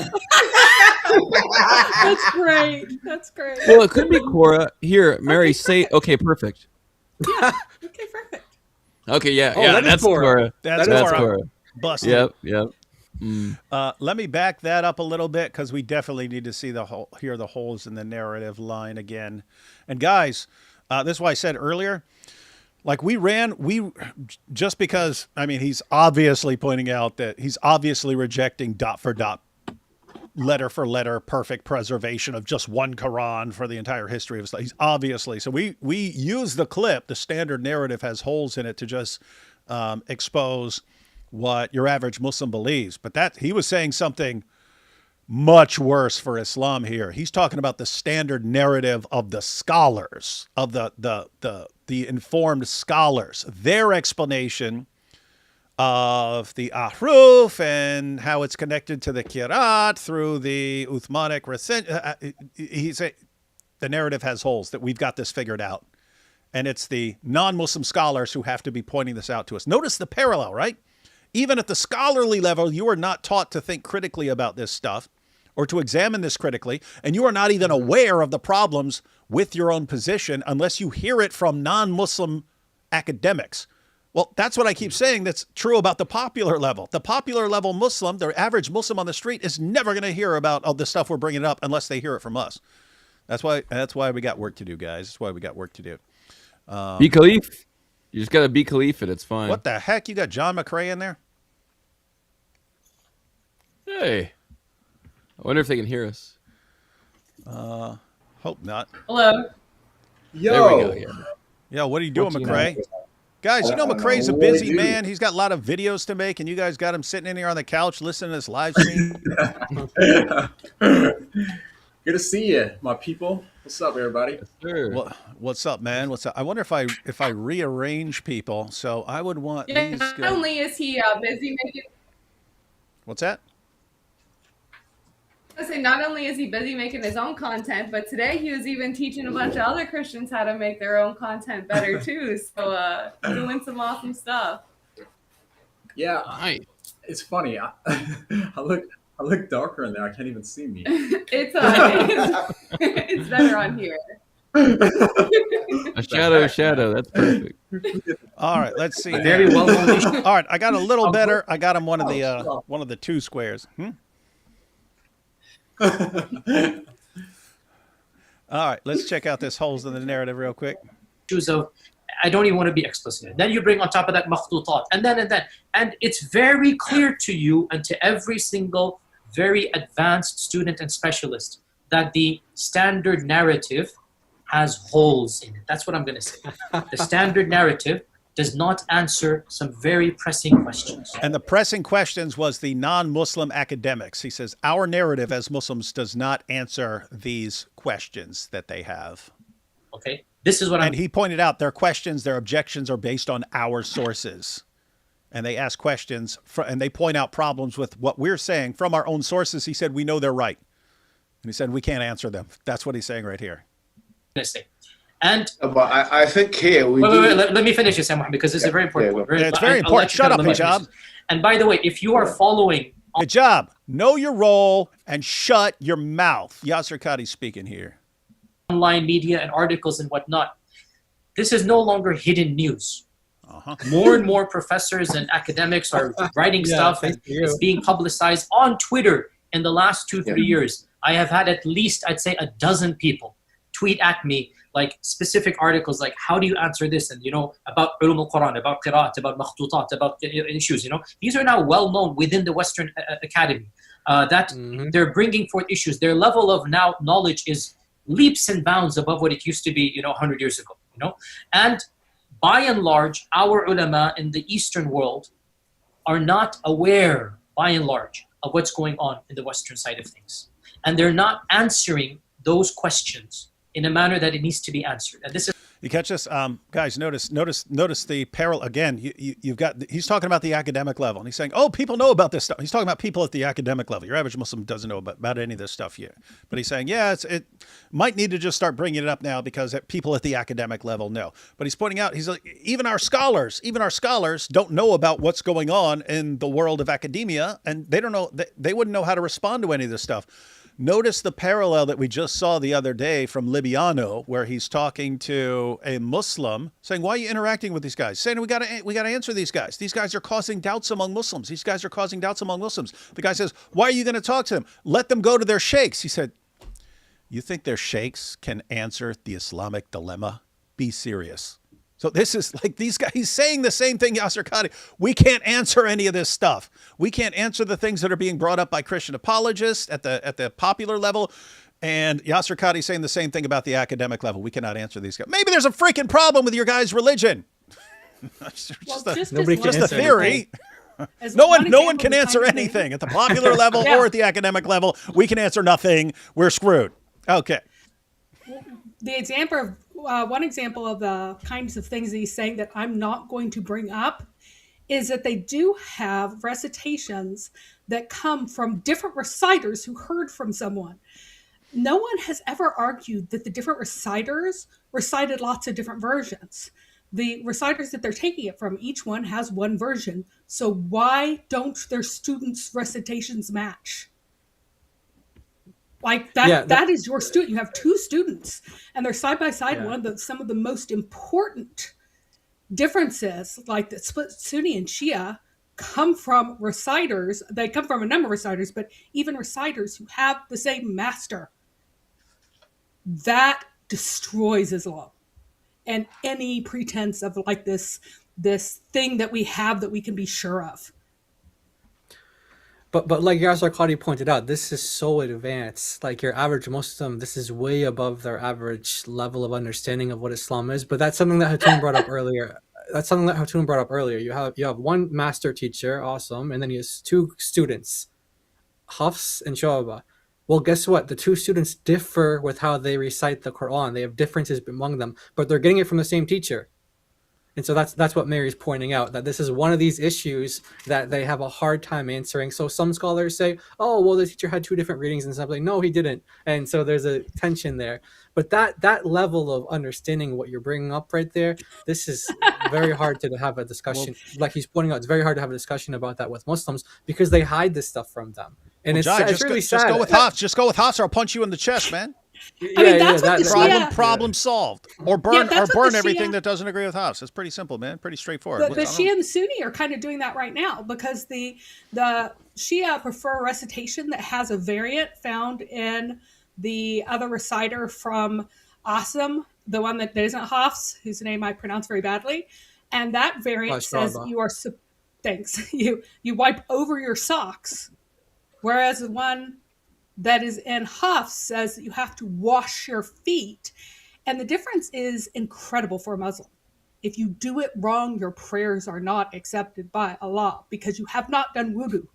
Speaker 10: That's great.
Speaker 2: Well, it could be Cora. Here, Mary, say, okay, perfect.
Speaker 10: Yeah. Okay, perfect.
Speaker 2: Okay, yeah,
Speaker 3: Oh,
Speaker 2: yeah,
Speaker 3: that is
Speaker 2: that's
Speaker 3: Cora.
Speaker 2: Cora.
Speaker 3: That's
Speaker 2: That's
Speaker 3: Cora.
Speaker 2: Cora.
Speaker 3: Busted.
Speaker 2: Yep. Mm.
Speaker 3: Let me back that up a little bit because we definitely need to see hear the holes in the narrative line again. And guys, this is why I said earlier, we just because, I mean, he's obviously pointing out that he's obviously rejecting dot for dot, letter for letter, perfect preservation of just one Quran for the entire history of Islam. He's obviously, so we use the clip, the standard narrative has holes in it to just expose what your average Muslim believes. But that he was saying something much worse for Islam here. He's talking about the standard narrative of the scholars, of the informed scholars, their explanation of the Ahruf and how it's connected to the Qiraat through the Uthmanic he said the narrative has holes, that we've got this figured out. And it's the non-Muslim scholars who have to be pointing this out to us. Notice the parallel, right? Even at the scholarly level, you are not taught to think critically about this stuff or to examine this critically, and you are not even aware of the problems with your own position unless you hear it from non-Muslim academics. Well, that's what I keep saying that's true about the popular level. The popular level Muslim, the average Muslim on the street, is never going to hear about all the stuff we're bringing up unless they hear it from us. That's why we got work to do, guys. That's why we got work to do.
Speaker 2: Be Khalif. You just got to be Khalif it. It's fine.
Speaker 3: What the heck? You got John McCrae in there?
Speaker 2: Hey. I wonder if they can hear us.
Speaker 3: Hope not.
Speaker 1: Hello.
Speaker 2: Yo. There we go. Yeah.
Speaker 3: Yo, what are you doing, McCrae? Guys, you know McCrae's a busy man. He's got a lot of videos to make, and you guys got him sitting in here on the couch listening to this live stream.
Speaker 11: Good to see you, my people. What's up, everybody?
Speaker 3: Well, what's up, man? What's up? I wonder if I rearrange people. So I would want
Speaker 1: Yeah,
Speaker 3: these
Speaker 1: not
Speaker 3: guys.
Speaker 1: only is he busy making,
Speaker 3: What's that?
Speaker 1: I say not only is he busy making his own content, but today he was even teaching a bunch of other Christians how to make their own content better too. So doing some awesome stuff.
Speaker 11: Yeah, it's funny. I look darker in there. I can't even see me.
Speaker 1: It's better on here.
Speaker 2: A shadow. That's perfect.
Speaker 3: All right, let's see.
Speaker 22: Very well known.
Speaker 3: All right, I got a little better. I got him one of the two squares. All right, let's check out this holes in the narrative real quick.
Speaker 22: Of, I don't even want to be explicit. Then you bring on top of that makhtutat, and it's very clear to you and to every single very advanced student and specialist that the standard narrative has holes in it. That's what I'm going to say. The standard narrative does not answer some very pressing questions.
Speaker 3: And the pressing questions was the non-Muslim academics. He says, our narrative as Muslims does not answer these questions that they have.
Speaker 22: Okay, this is what
Speaker 3: And he pointed out their questions, their objections are based on our sources. And they ask questions, and they point out problems with what we're saying from our own sources. He said, we know they're right. And he said, we can't answer them. That's what he's saying right here.
Speaker 22: And
Speaker 20: but I think here we
Speaker 22: wait, let me finish this, Mohammed, because this is very important.
Speaker 3: It's very important. Shut up, Hijab.
Speaker 22: And by the way, if you are following
Speaker 3: Hijab, know your role and shut your mouth. Yasir Qadhi speaking here.
Speaker 22: Online media and articles and whatnot, this is no longer hidden news. More and more professors and academics are writing stuff, and it's being publicized on Twitter in the last 2-3 years. I have had at least, I'd say, a dozen people tweet at me like specific articles, like how do you answer this, and about ulum al-Quran, about qira'at, about makhtutat, about issues. These are now well known within the Western Academy. That they're bringing forth issues. Their level of now knowledge is leaps and bounds above what it used to be, 100 years ago. And by and large, our ulama in the Eastern world are not aware, by and large, of what's going on in the Western side of things, and they're not answering those questions in a manner that it needs to be answered. And this is
Speaker 3: you catch this, guys. Notice the parallel again. You've got he's talking about the academic level, and he's saying, "Oh, people know about this stuff." He's talking about people at the academic level. Your average Muslim doesn't know about any of this stuff yet, but he's saying, "Yeah, it might need to just start bringing it up now because people at the academic level know." But he's pointing out, he's like, even our scholars don't know about what's going on in the world of academia, and they don't know. They wouldn't know how to respond to any of this stuff. Notice the parallel that we just saw the other day from Libiano, where he's talking to a Muslim saying, why are you interacting with these guys? Saying, we got to answer these guys. These guys are causing doubts among Muslims. These guys are causing doubts among Muslims. The guy says, why are you going to talk to them? Let them go to their sheikhs. He said, you think their sheikhs can answer the Islamic dilemma? Be serious. So this is like these guys, he's saying the same thing, Yasir Qadhi. We can't answer any of this stuff. We can't answer the things that are being brought up by Christian apologists at the popular level. And Yasir Qadhi saying the same thing about the academic level. We cannot answer these guys. Maybe there's a freaking problem with your guys' religion. just a theory. No one can answer anything at the popular level or at the academic level. We can answer nothing. We're screwed. Okay.
Speaker 10: The example of one example of the kinds of things that he's saying that I'm not going to bring up is that they do have recitations that come from different reciters who heard from someone. No one has ever argued that the different reciters recited lots of different versions. The reciters that they're taking it from, each one has one version. So why don't their students' recitations match? Like that is your student. You have two students and they're side by side. Some of the most important differences, like the split Sunni and Shia, come from reciters. They come from a number of reciters, but even reciters who have the same master. That destroys Islam and any pretense of like this thing that we have that we can be sure of.
Speaker 5: But like Yasir Qadhi pointed out, this is so advanced. Like your average Muslim, this is way above their average level of understanding of what Islam is. But that's something that Hatun brought up earlier. You have one master teacher, awesome, and then he has two students, Hafs and Shu'bah. Well, guess what? The two students differ with how they recite the Quran. They have differences among them, but they're getting it from the same teacher. And so that's what Mary's pointing out, that this is one of these issues that they have a hard time answering. So some scholars say, oh, well, the teacher had two different readings and stuff. Like, no, he didn't. And so there's a tension there. But that level of understanding what you're bringing up right there, this is very hard to have a discussion. Like he's pointing out, it's very hard to have a discussion about that with Muslims because they hide this stuff from them. And
Speaker 3: well, Jai,
Speaker 5: it's really sad.
Speaker 3: Just go with Hafs. Just go with Hafs or I'll punch you in the chest, man.
Speaker 5: I mean, that's
Speaker 3: what
Speaker 5: the
Speaker 3: problem solved. Or burn everything
Speaker 10: Shia,
Speaker 3: that doesn't agree with Hafs. It's pretty simple, man. Pretty straightforward.
Speaker 10: The Shia and the Sunni are kind of doing that right now because the Shia prefer a recitation that has a variant found in the other reciter from Asim, the one that isn't Hafs, whose name I pronounce very badly, and that variant says you are thanks you wipe over your socks, whereas the one that is in Hafs says that you have to wash your feet. And the difference is incredible for a Muslim. If you do it wrong, your prayers are not accepted by Allah because you have not done wudu.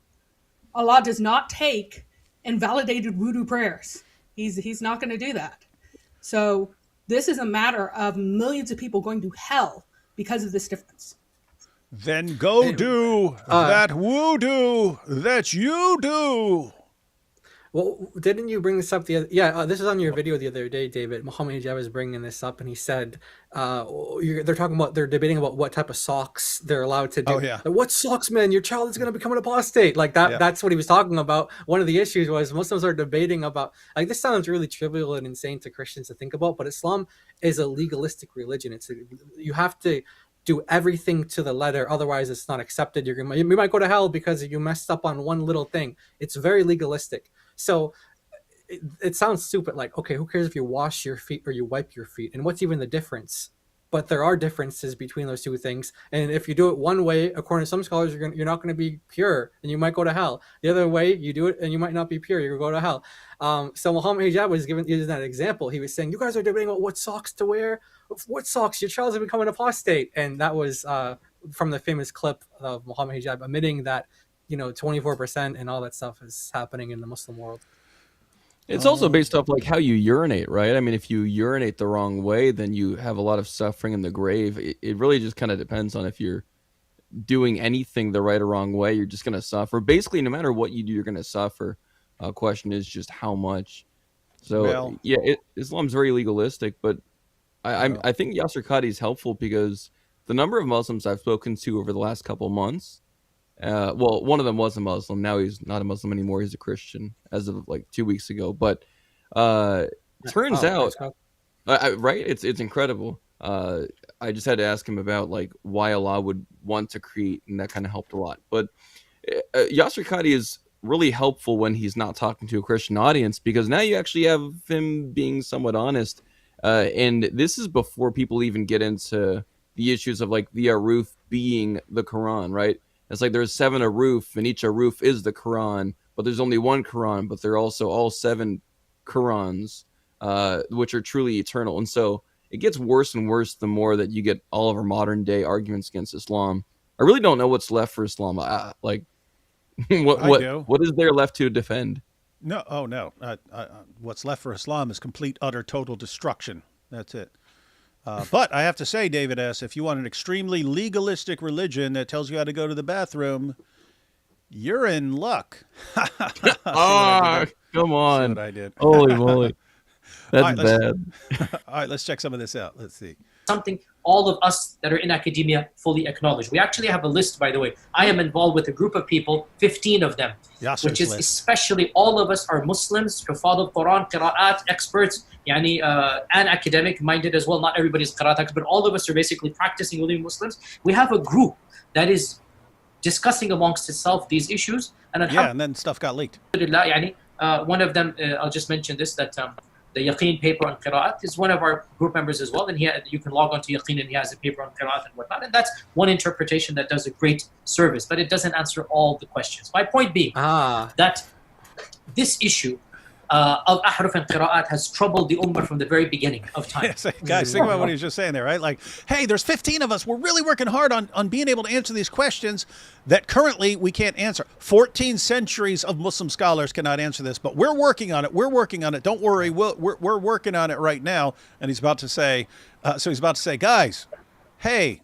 Speaker 10: Allah does not take invalidated wudu prayers. He's not going to do that. So this is a matter of millions of people going to hell because of this difference.
Speaker 3: Then go do that wudu that you do.
Speaker 5: Well, didn't you bring this up this is on your video the other day, David. Mohammed Hijab was bringing this up, and he said they're debating about what type of socks they're allowed to do.
Speaker 3: Oh, yeah.
Speaker 5: Like, what socks, man? Your child is going to become an apostate. Like that. Yeah. That's what he was talking about. One of the issues was Muslims are debating about, like, this sounds really trivial and insane to Christians to think about, but Islam is a legalistic religion. You have to do everything to the letter, otherwise it's not accepted. You might go to hell because you messed up on one little thing. It's very legalistic. So it sounds stupid, like, okay, who cares if you wash your feet or you wipe your feet? And what's even the difference? But there are differences between those two things. And if you do it one way, according to some scholars, you're not going to be pure and you might go to hell. The other way, you do it and you might not be pure, you're going to go to hell. So Mohammed Hijab was using that example. He was saying, you guys are debating about what socks to wear. What socks? Your child's becoming an apostate. And that was from the famous clip of Mohammed Hijab admitting that 24% and all that stuff is happening in the Muslim world.
Speaker 2: It's also based off like how you urinate, right? I mean, if you urinate the wrong way, then you have a lot of suffering in the grave. It really just kind of depends on if you're doing anything the right or wrong way. You're just going to suffer. Basically, no matter what you do, you're going to suffer. Question is just how much. So, Islam's very legalistic, but I think Yasir Qadhi is helpful because the number of Muslims I've spoken to over the last couple of months, one of them was a Muslim. Now he's not a Muslim anymore. He's a Christian as of like 2 weeks ago. But turns out, right? It's incredible. I just had to ask him about like why Allah would want to create, and that kind of helped a lot. But Yasir Qadhi is really helpful when he's not talking to a Christian audience because now you actually have him being somewhat honest. And this is before people even get into the issues of like the aruf being the Quran, right? It's like there's 7 aruf, and each aruf is the Quran, but there's only one Quran, but they're also all 7 Qurans, which are truly eternal. And so it gets worse and worse the more that you get all of our modern day arguments against Islam. I really don't know what's left for Islam. What is there left to defend?
Speaker 3: No. What's left for Islam is complete, utter, total destruction. That's it. But I have to say, David S., if you want an extremely legalistic religion that tells you how to go to the bathroom, you're in luck.
Speaker 2: Come on.
Speaker 3: That's what I did.
Speaker 2: Holy moly. That's bad.
Speaker 3: All right, let's check some of this out. Let's see.
Speaker 22: Something all of us that are in academia fully acknowledge. We actually have a list, by the way. I am involved with a group of people, 15 of them, which is especially all of us are Muslims, Hufad al-Quran, Qira'at experts, and academic minded as well. Not everybody's Qira'at expert, but all of us are basically practicing living Muslims. We have a group that is discussing amongst itself these issues. And
Speaker 3: then stuff got leaked.
Speaker 22: One of them, I'll just mention this, that the Yaqeen paper on Qira'at is one of our group members as well. And you can log on to Yaqeen and he has a paper on Qira'at and whatnot. And that's one interpretation that does a great service, but it doesn't answer all the questions. My point being that this issue of ahruf and qira'at has troubled the ummah from the very beginning of time.
Speaker 3: Yes, guys, think about what he was just saying there, right? Like, hey, there's 15 of us. We're really working hard on being able to answer these questions that currently we can't answer. 14 centuries of Muslim scholars cannot answer this, but we're working on it. We're working on it. Don't worry. We're working on it right now. And he's about to say, guys, hey,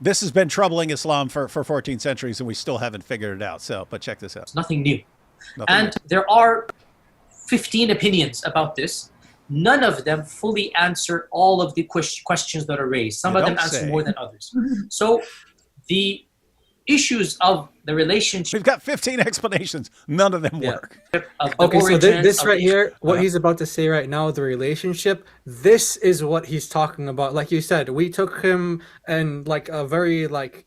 Speaker 3: this has been troubling Islam for 14 centuries, and we still haven't figured it out. So, but check this out.
Speaker 22: It's nothing new. There are 15 opinions about this. None of them fully answer all of the questions that are raised. Some of them answer more than others. So the issues of the relationship...
Speaker 3: We've got 15 explanations. None of them work.
Speaker 5: Okay, so this right here, what he's about to say right now, the relationship, this is what he's talking about. Like you said, we took him and like a very like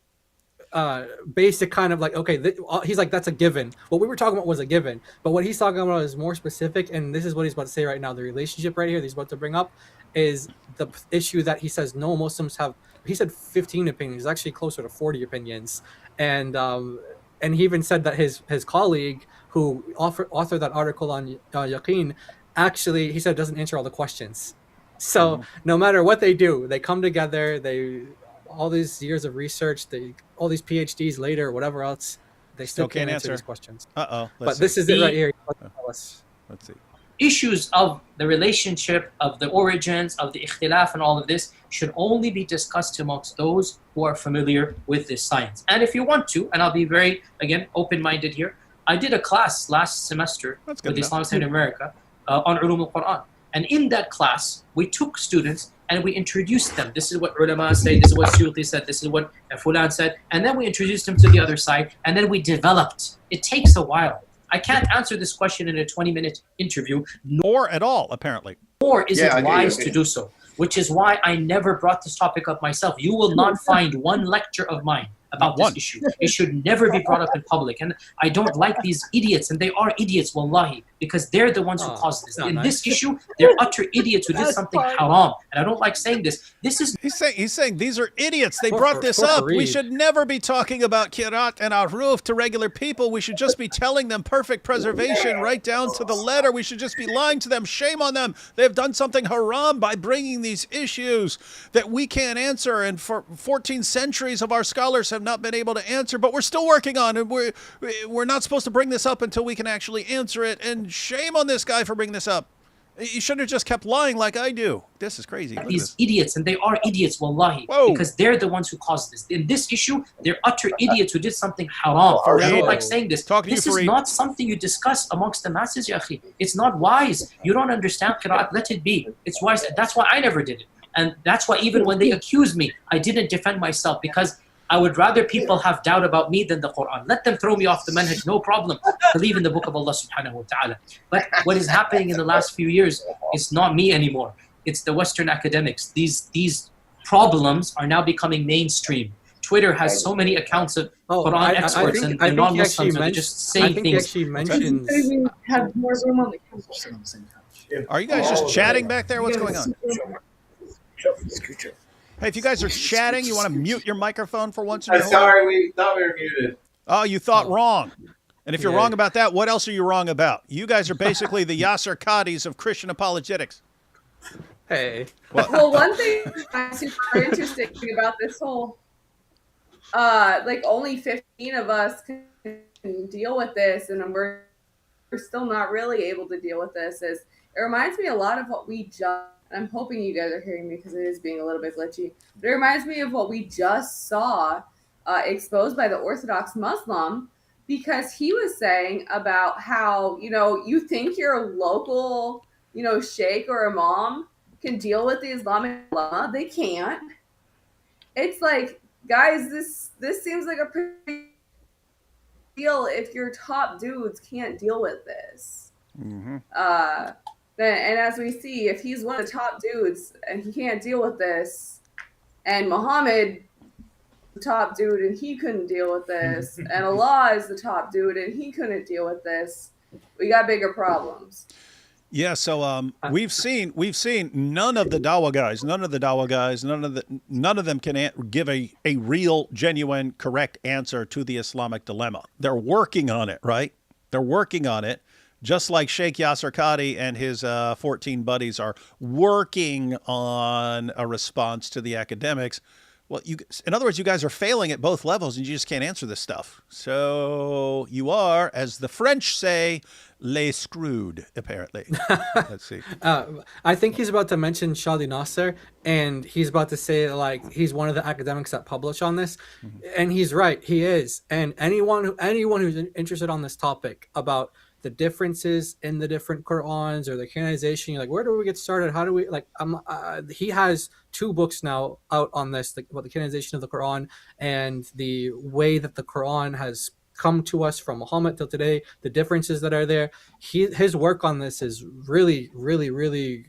Speaker 5: basic kind of like, okay, he's like, that's a given. What we were talking about was a given. But what he's talking about is more specific, and this is what he's about to say right now. The relationship right here that he's about to bring up is the issue that he says no Muslims have. He said 15 opinions, actually closer to 40 opinions. And he even said that his colleague who authored that article on Yaqeen, actually, he said, doesn't answer all the questions. So no matter what they do, they come together, all these years of research, all these PhDs later, whatever else, they still can't answer these questions. But this is it right here.
Speaker 3: Let's see.
Speaker 22: Issues of the relationship, of the origins, of the ikhtilaf and all of this should only be discussed amongst those who are familiar with this science. And if you want to, and I'll be very, again, open-minded here, I did a class last semester with the Islamic Center in America on Ulum al-Quran. And in that class, we took students and we introduced them. This is what ulama say, this is what Suyuti said, this is what Fulan said. And then we introduced them to the other side, and then we developed. It takes a while. I can't answer this question in a 20-minute interview.
Speaker 3: Nor at all, apparently.
Speaker 22: Nor is it wise to do so, which is why I never brought this topic up myself. You will not find one lecture of mine about this issue. It should never be brought up in public. And I don't like these idiots, and they are idiots, wallahi, because they're the ones who caused this. In this issue, they're utter idiots who did something haram. And I don't like saying this. This is...
Speaker 3: He's saying these are idiots. They brought this up. We should never be talking about kirat and aruf to regular people. We should just be telling them perfect preservation right down to the letter. We should just be lying to them. Shame on them. They have done something haram by bringing these issues that we can't answer. And for 14 centuries of our scholars have not been able to answer, but we're still working on it. We're not supposed to bring this up until we can actually answer it. And shame on this guy for bringing this up. You should have just kept lying like I do. This is crazy.
Speaker 22: These idiots, and they are idiots, wallahi, because they're the ones who caused this. In this issue, they're utter idiots who did something haram. I don't like saying this. This is not something you discuss amongst the masses, ya akhi. It's not wise. You don't understand qira'at. Let it be. It's wise. That's why I never did it. And that's why even when they accused me, I didn't defend myself, because I would rather people have doubt about me than the Quran. Let them throw me off the manhaj, no problem. Believe in the book of Allah subhanahu wa ta'ala. But what is happening in the last few years is not me anymore. It's the Western academics. These problems are now becoming mainstream. Twitter has so many accounts of Quran experts and non-Muslims that are just saying things.
Speaker 3: Have more room on the Are you guys just chatting back there? What's going on? Hey, if you guys are chatting, you want to mute your microphone for once in your life?
Speaker 12: Sorry, we thought we were muted.
Speaker 3: Oh, you thought wrong. And if you're wrong about that, what else are you wrong about? You guys are basically the Yasir Qadhis of Christian apologetics.
Speaker 5: Hey.
Speaker 1: Well, one thing I'm super interested about this whole, like only 15 of us can deal with this, and we're still not really able to deal with this, is it reminds me a lot of what we just, I'm hoping you guys are hearing me because it is being a little bit glitchy. But it reminds me of what we just saw exposed by the Orthodox Muslim, because he was saying about how, you think your local, sheikh or imam can deal with the Islamic dilemma. They can't. It's like, guys, this seems like a pretty deal if your top dudes can't deal with this.
Speaker 3: Mm-hmm.
Speaker 1: And as we see, if he's one of the top dudes and he can't deal with this, and Mohammed, the top dude, and he couldn't deal with this, and Allah is the top dude and he couldn't deal with this, we got bigger problems.
Speaker 3: Yeah, so we've seen none of the Dawah guys, none of them can give a real, genuine, correct answer to the Islamic dilemma. They're working on it, right? They're working on it. just like Sheikh Yasir Qadhi and his 14 buddies are working on a response to the academics. Well, in other words, you guys are failing at both levels and you just can't answer this stuff. So you are, as the French say, les screwed, apparently. Let's see.
Speaker 5: I think he's about to mention Shadi Nasser, and he's about to say, like, he's one of the academics that publish on this. Mm-hmm. And he's right, he is. And anyone who's interested on this topic about the differences in the different Qur'ans or the canonization, you're like, where do we get started? How do we, like, he has 2 books now out on this, like, about the canonization of the Qur'an and the way that the Qur'an has come to us from Muhammad till today, the differences that are there. His work on this is really, really, really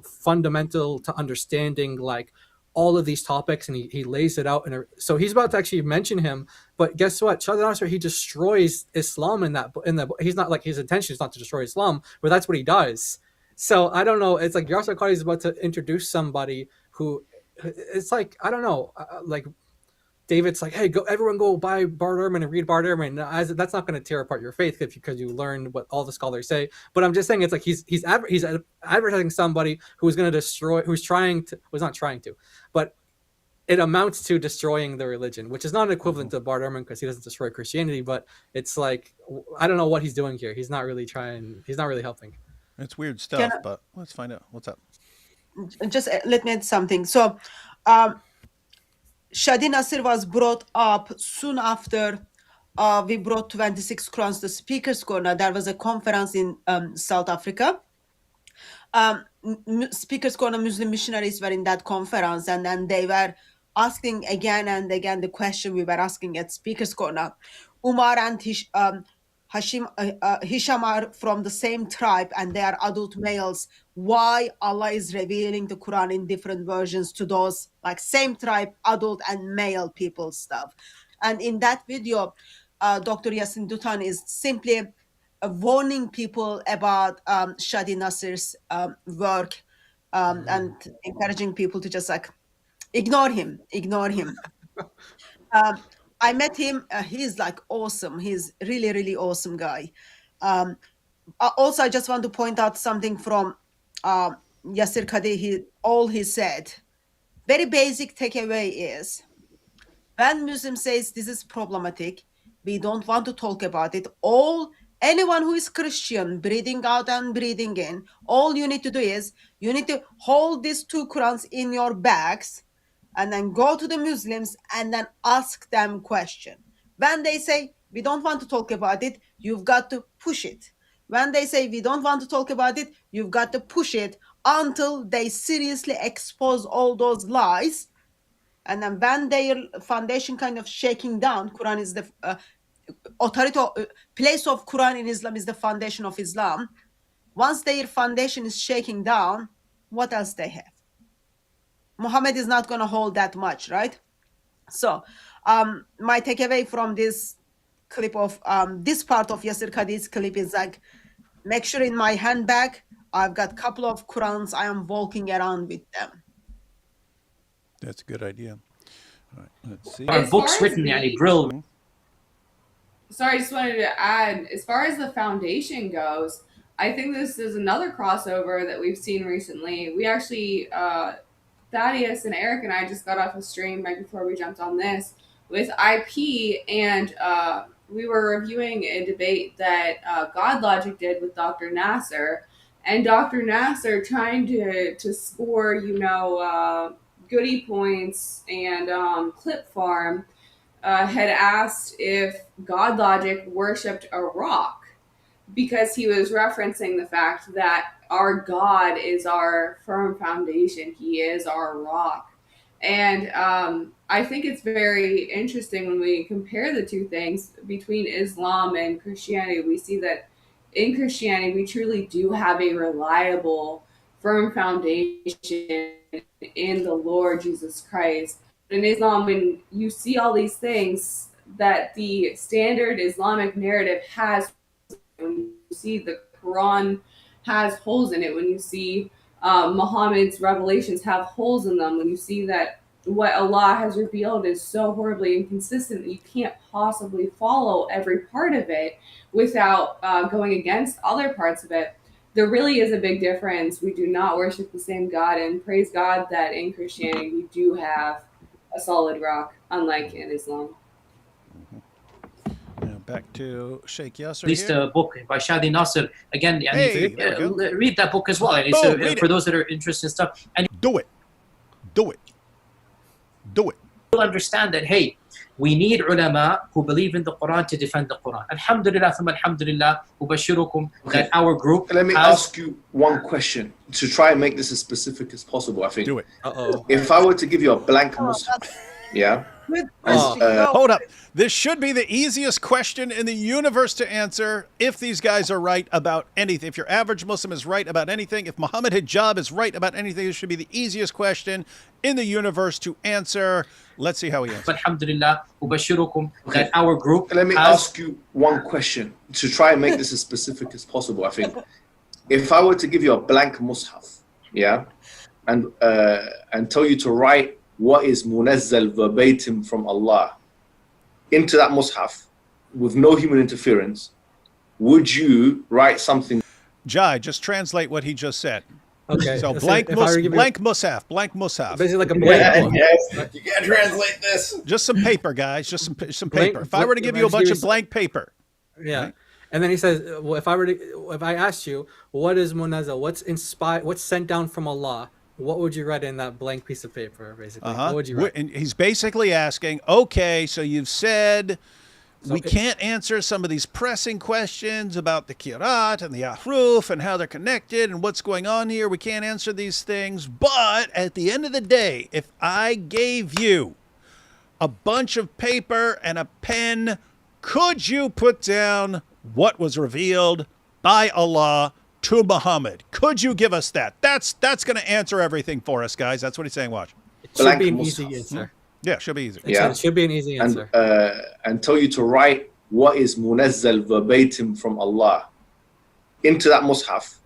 Speaker 5: fundamental to understanding, like, all of these topics, and he lays it out. So he's about to actually mention him, but guess what? Shadi Nasser, he destroys Islam in the he's not, like, his intention is not to destroy Islam, but that's what he does. So I don't know. It's like Yasir Qadhi is about to introduce somebody who, it's like, I don't know, like, David's like, hey, everyone go buy Bart Ehrman and read Bart Ehrman. That's not going to tear apart your faith because you learn what all the scholars say. But I'm just saying, it's like he's advertising somebody who's going to destroy, but it amounts to destroying the religion, which is not an equivalent to Bart Ehrman because he doesn't destroy Christianity. But it's like, I don't know what he's doing here. He's not really trying. He's not really helping.
Speaker 3: It's weird stuff, but let's find out what's up.
Speaker 4: Just let me add something. So, Shadi Nasser was brought up soon after we brought 26 Qurans to Speaker's Corner. There was a conference in South Africa. Speaker's Corner Muslim missionaries were in that conference, and then they were asking again and again the question we were asking at Speaker's Corner. Umar and Hisham are from the same tribe, and they are adult males. Why Allah is revealing the Quran in different versions to those, like, same tribe, adult and male people stuff? And in that video, Dr. Yasin Dutan is simply warning people about Shadi Nasser's work and encouraging people to just, like, ignore him. I met him. He's, like, awesome. He's really, really awesome guy. Also, I just want to point out something from Yasir Qadhi. All he said, very basic takeaway is, when Muslim says this is problematic, we don't want to talk about it. Anyone who is Christian, breathing out and breathing in, all you need to do is you need to hold these 2 Qurans in your bags and then go to the Muslims and then ask them question. When they say we don't want to talk about it, you've got to push it. When they say we don't want to talk about it, you've got to push it until they seriously expose all those lies. And then when their foundation kind of shaking down, Quran is the place of Quran in Islam is the foundation of Islam. Once their foundation is shaking down, what else they have? Muhammad is not going to hold that much, right? So my takeaway from this clip of this part of Yasir Qadhi's clip is, like, make sure in my handbag I've got a couple of Qurans. I am walking around with them.
Speaker 3: That's a good idea. All right, let's see.
Speaker 22: Our books written, brilliant.
Speaker 1: Sorry, I just wanted to add, as far as the foundation goes, I think this is another crossover that we've seen recently. We actually, Thaddeus and Eric and I just got off a stream right before we jumped on this with IP, and we were reviewing a debate that God Logic did with Dr. Nasser, and Dr. Nasser trying to score, goodie points and clip farm, had asked if God Logic worshipped a rock, because he was referencing the fact that our God is our firm foundation. He is our rock. And I think it's very interesting when we compare the two things between Islam and Christianity. We see that in Christianity, we truly do have a reliable, firm foundation in the Lord Jesus Christ. In Islam, when you see all these things that the standard Islamic narrative has, when you see the Quran has holes in it, when you see Muhammad's revelations have holes in them, when you see that what Allah has revealed is so horribly inconsistent that you can't possibly follow every part of it without going against other parts of it. There really is a big difference. We do not worship the same God, and praise God that in Christianity we do have a solid rock, unlike in Islam.
Speaker 3: Now back to Sheikh Yasir.
Speaker 22: At least a book by Shadi Nasser. Again,
Speaker 3: Hey,
Speaker 22: read that book as well. It's, for those that are interested in stuff. And
Speaker 3: do it.
Speaker 22: You'll understand that, hey, we need ulama who believe in the Quran to defend the Quran. Alhamdulillah, thumma alhamdulillah, ubashirukum, that our group
Speaker 20: Let me ask you one question to try and make this as specific as possible, I think.
Speaker 3: Do it.
Speaker 20: If I were to give you a blank Muslim, yeah?
Speaker 3: Hold up. This should be the easiest question in the universe to answer if these guys are right about anything. If your average Muslim is right about anything, if Mohammed Hijab is right about anything, this should be the easiest question in the universe to answer. Let's see how he answers.
Speaker 22: Alhamdulillah, ubashirukum, that our group
Speaker 20: Let me ask you one question to try and make this as specific as possible, I think. If I were to give you a blank mushaf, yeah, and tell you to write what is munazzal verbatim from Allah into that mushaf with no human interference, would you write something?
Speaker 3: Jai, just translate what he just said.
Speaker 5: Okay.
Speaker 3: So
Speaker 5: If
Speaker 3: blank
Speaker 5: I were to give you-
Speaker 3: mushaf.
Speaker 5: Basically like a blank book.
Speaker 12: Yes, you can't translate this.
Speaker 3: Just some paper, guys. Just some
Speaker 5: Blank-
Speaker 3: paper. If I were to give you a bunch of blank paper.
Speaker 5: Yeah.
Speaker 3: Right?
Speaker 5: And then he says, well, if I asked you, what is munazzal? What's inspired? What's sent down from Allah? What would you write in that blank piece of paper, basically? What would you write?
Speaker 3: And he's basically asking, okay, so you've said we can't answer some of these pressing questions about the kirat and the ahruf and how they're connected and what's going on here. We can't answer these things. But at the end of the day, if I gave you a bunch of paper and a pen, could you put down what was revealed by Allah to Muhammad? Could you give us that? That's going to answer everything for us, guys. That's what he's saying. Watch.
Speaker 5: It should be an easy answer.
Speaker 3: Yeah, it should be easy.
Speaker 22: Yeah.
Speaker 5: It should be an easy answer.
Speaker 20: And tell you to write what is munazzal verbatim from Allah into that mushaf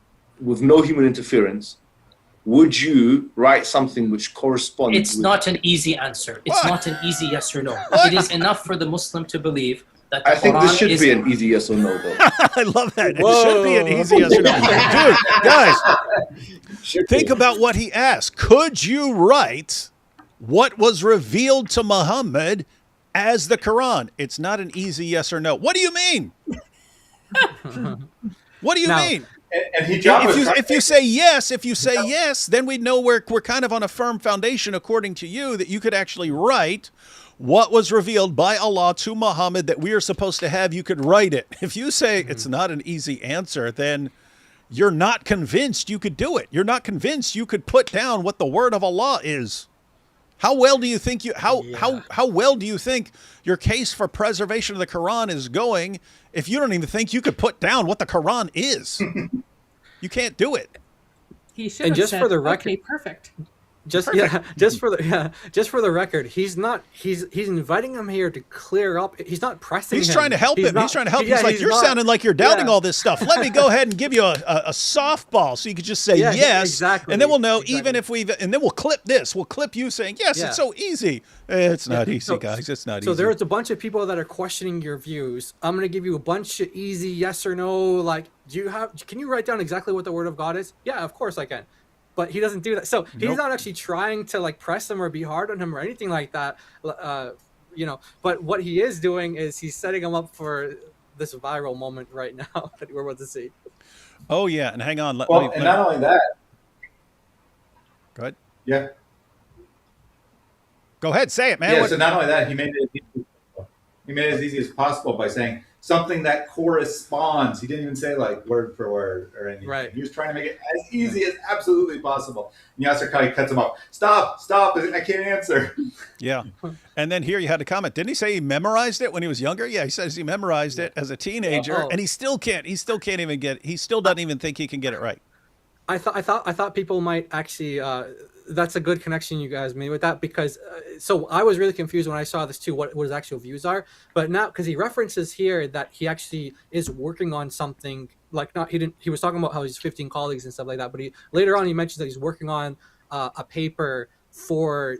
Speaker 20: with no human interference, would you write something which corresponds?
Speaker 22: It's not an easy answer. It's not an easy yes or no. It is enough for the Muslim to believe that the
Speaker 20: I think
Speaker 22: Quran
Speaker 20: this should
Speaker 22: is
Speaker 20: be an easy yes or no, though.
Speaker 3: I love that. It should be an easy yes or no. Dude, guys, think about what he asked. Could you write what was revealed to Muhammad as the Quran? It's not an easy yes or no. What do you mean? What do you mean?
Speaker 21: And Hijab was
Speaker 3: if you say yes, then we know we're kind of on a firm foundation, according to you, that you could actually write what was revealed by Allah to Muhammad that we are supposed to have. You could write it. If you say it's not an easy answer, then you're not convinced you could do it. You're not convinced you could put down what the word of Allah is. How well do you think how well do you think your case for preservation of the Quran is going if you don't even think you could put down what the Quran is? You can't do it.
Speaker 10: He should
Speaker 5: And
Speaker 10: have
Speaker 5: just
Speaker 10: said,
Speaker 5: for the record,
Speaker 10: okay, perfect.
Speaker 5: Just for the record, he's inviting him here to clear up. He's not pressing.
Speaker 3: He's
Speaker 5: him.
Speaker 3: trying to help him. He's trying to help. He's like, you're sounding like you're doubting all this stuff. Let me go ahead and give you a softball so you could just say yes,
Speaker 5: exactly,
Speaker 3: and then we'll know. Even if and then we'll clip this. We'll clip you saying yes.
Speaker 5: Yeah.
Speaker 3: It's so easy. It's not easy, guys. It's not easy.
Speaker 5: So there's a bunch of people that are questioning your views. I'm gonna give you a bunch of easy yes or no. Like, can you write down exactly what the word of God is? Yeah, of course I can. But he doesn't do that. So he's not actually trying to like press him or be hard on him or anything like that. But what he is doing is he's setting him up for this viral moment right now that we're about to see.
Speaker 3: Oh yeah, and hang on.
Speaker 21: Not only that.
Speaker 3: Go ahead.
Speaker 21: Yeah.
Speaker 3: Go ahead, say it, man.
Speaker 21: Yeah. So not only that, he made it as easy as possible by saying something that corresponds. He didn't even say like word for word or anything.
Speaker 5: Right.
Speaker 21: He was trying to make it as easy as absolutely possible. And Yasir cuts him off. Stop! I can't answer.
Speaker 3: Yeah. And then here you had a comment. Didn't he say he memorized it when he was younger? Yeah, he says he memorized it as a teenager, and he still can't. He still can't even get. He still doesn't even think he can get it right.
Speaker 5: I thought people might actually. That's a good connection you guys made with that, because so I was really confused when I saw this too, what his actual views are. But now, because he references here that he actually is working on something, like he was talking about how he's 15 colleagues and stuff like that, but later on he mentions that he's working on a paper for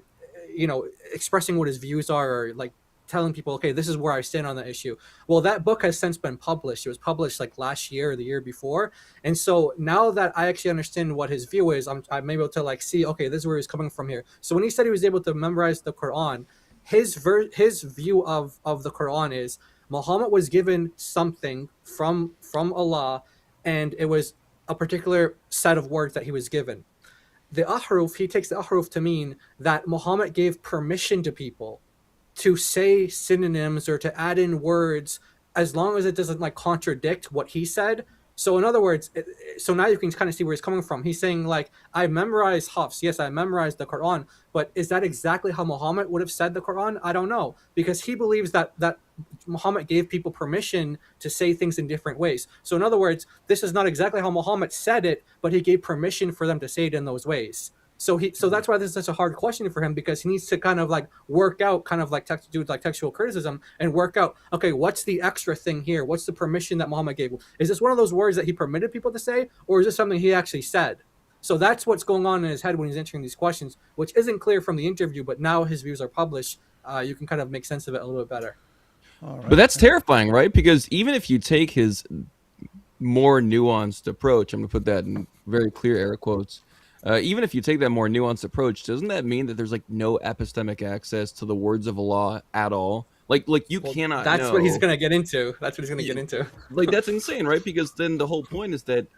Speaker 5: expressing what his views are, or like telling people, okay, this is where I stand on the issue. Well, that book has since been published. It was published like last year or the year before. And so now that I actually understand what his view is, I'm able to like see, okay, this is where he's coming from here. So when he said he was able to memorize the Quran, his view of the Quran is Muhammad was given something from Allah, and it was a particular set of words that he was given. The ahruf, he takes the ahruf to mean that Muhammad gave permission to people to say synonyms or to add in words as long as it doesn't like contradict what he said. So in other words, so now you can kind of see where he's coming from. He's saying like, I memorized Hafs. Yes, I memorized the Quran, but is that exactly how Muhammad would have said the Quran? I don't know, because he believes that Muhammad gave people permission to say things in different ways. So in other words, this is not exactly how Muhammad said it, but he gave permission for them to say it in those ways. So that's why this is such a hard question for him, because he needs to kind of like work out, kind of like do like textual criticism and work out, okay, what's the extra thing here? What's the permission that Muhammad gave? Is this one of those words that he permitted people to say, or is this something he actually said? So that's what's going on in his head when he's answering these questions, which isn't clear from the interview, but now his views are published. You can kind of make sense of it a little bit better.
Speaker 2: But that's terrifying, right? Because even if you take his more nuanced approach, I'm going to put that in very clear air quotes, even if you take that more nuanced approach, doesn't that mean that there's like no epistemic access to the words of Allah at all? Like you cannot.
Speaker 5: That's what he's gonna get into. That's what he's gonna get into.
Speaker 2: Like that's insane, right? Because then the whole point is that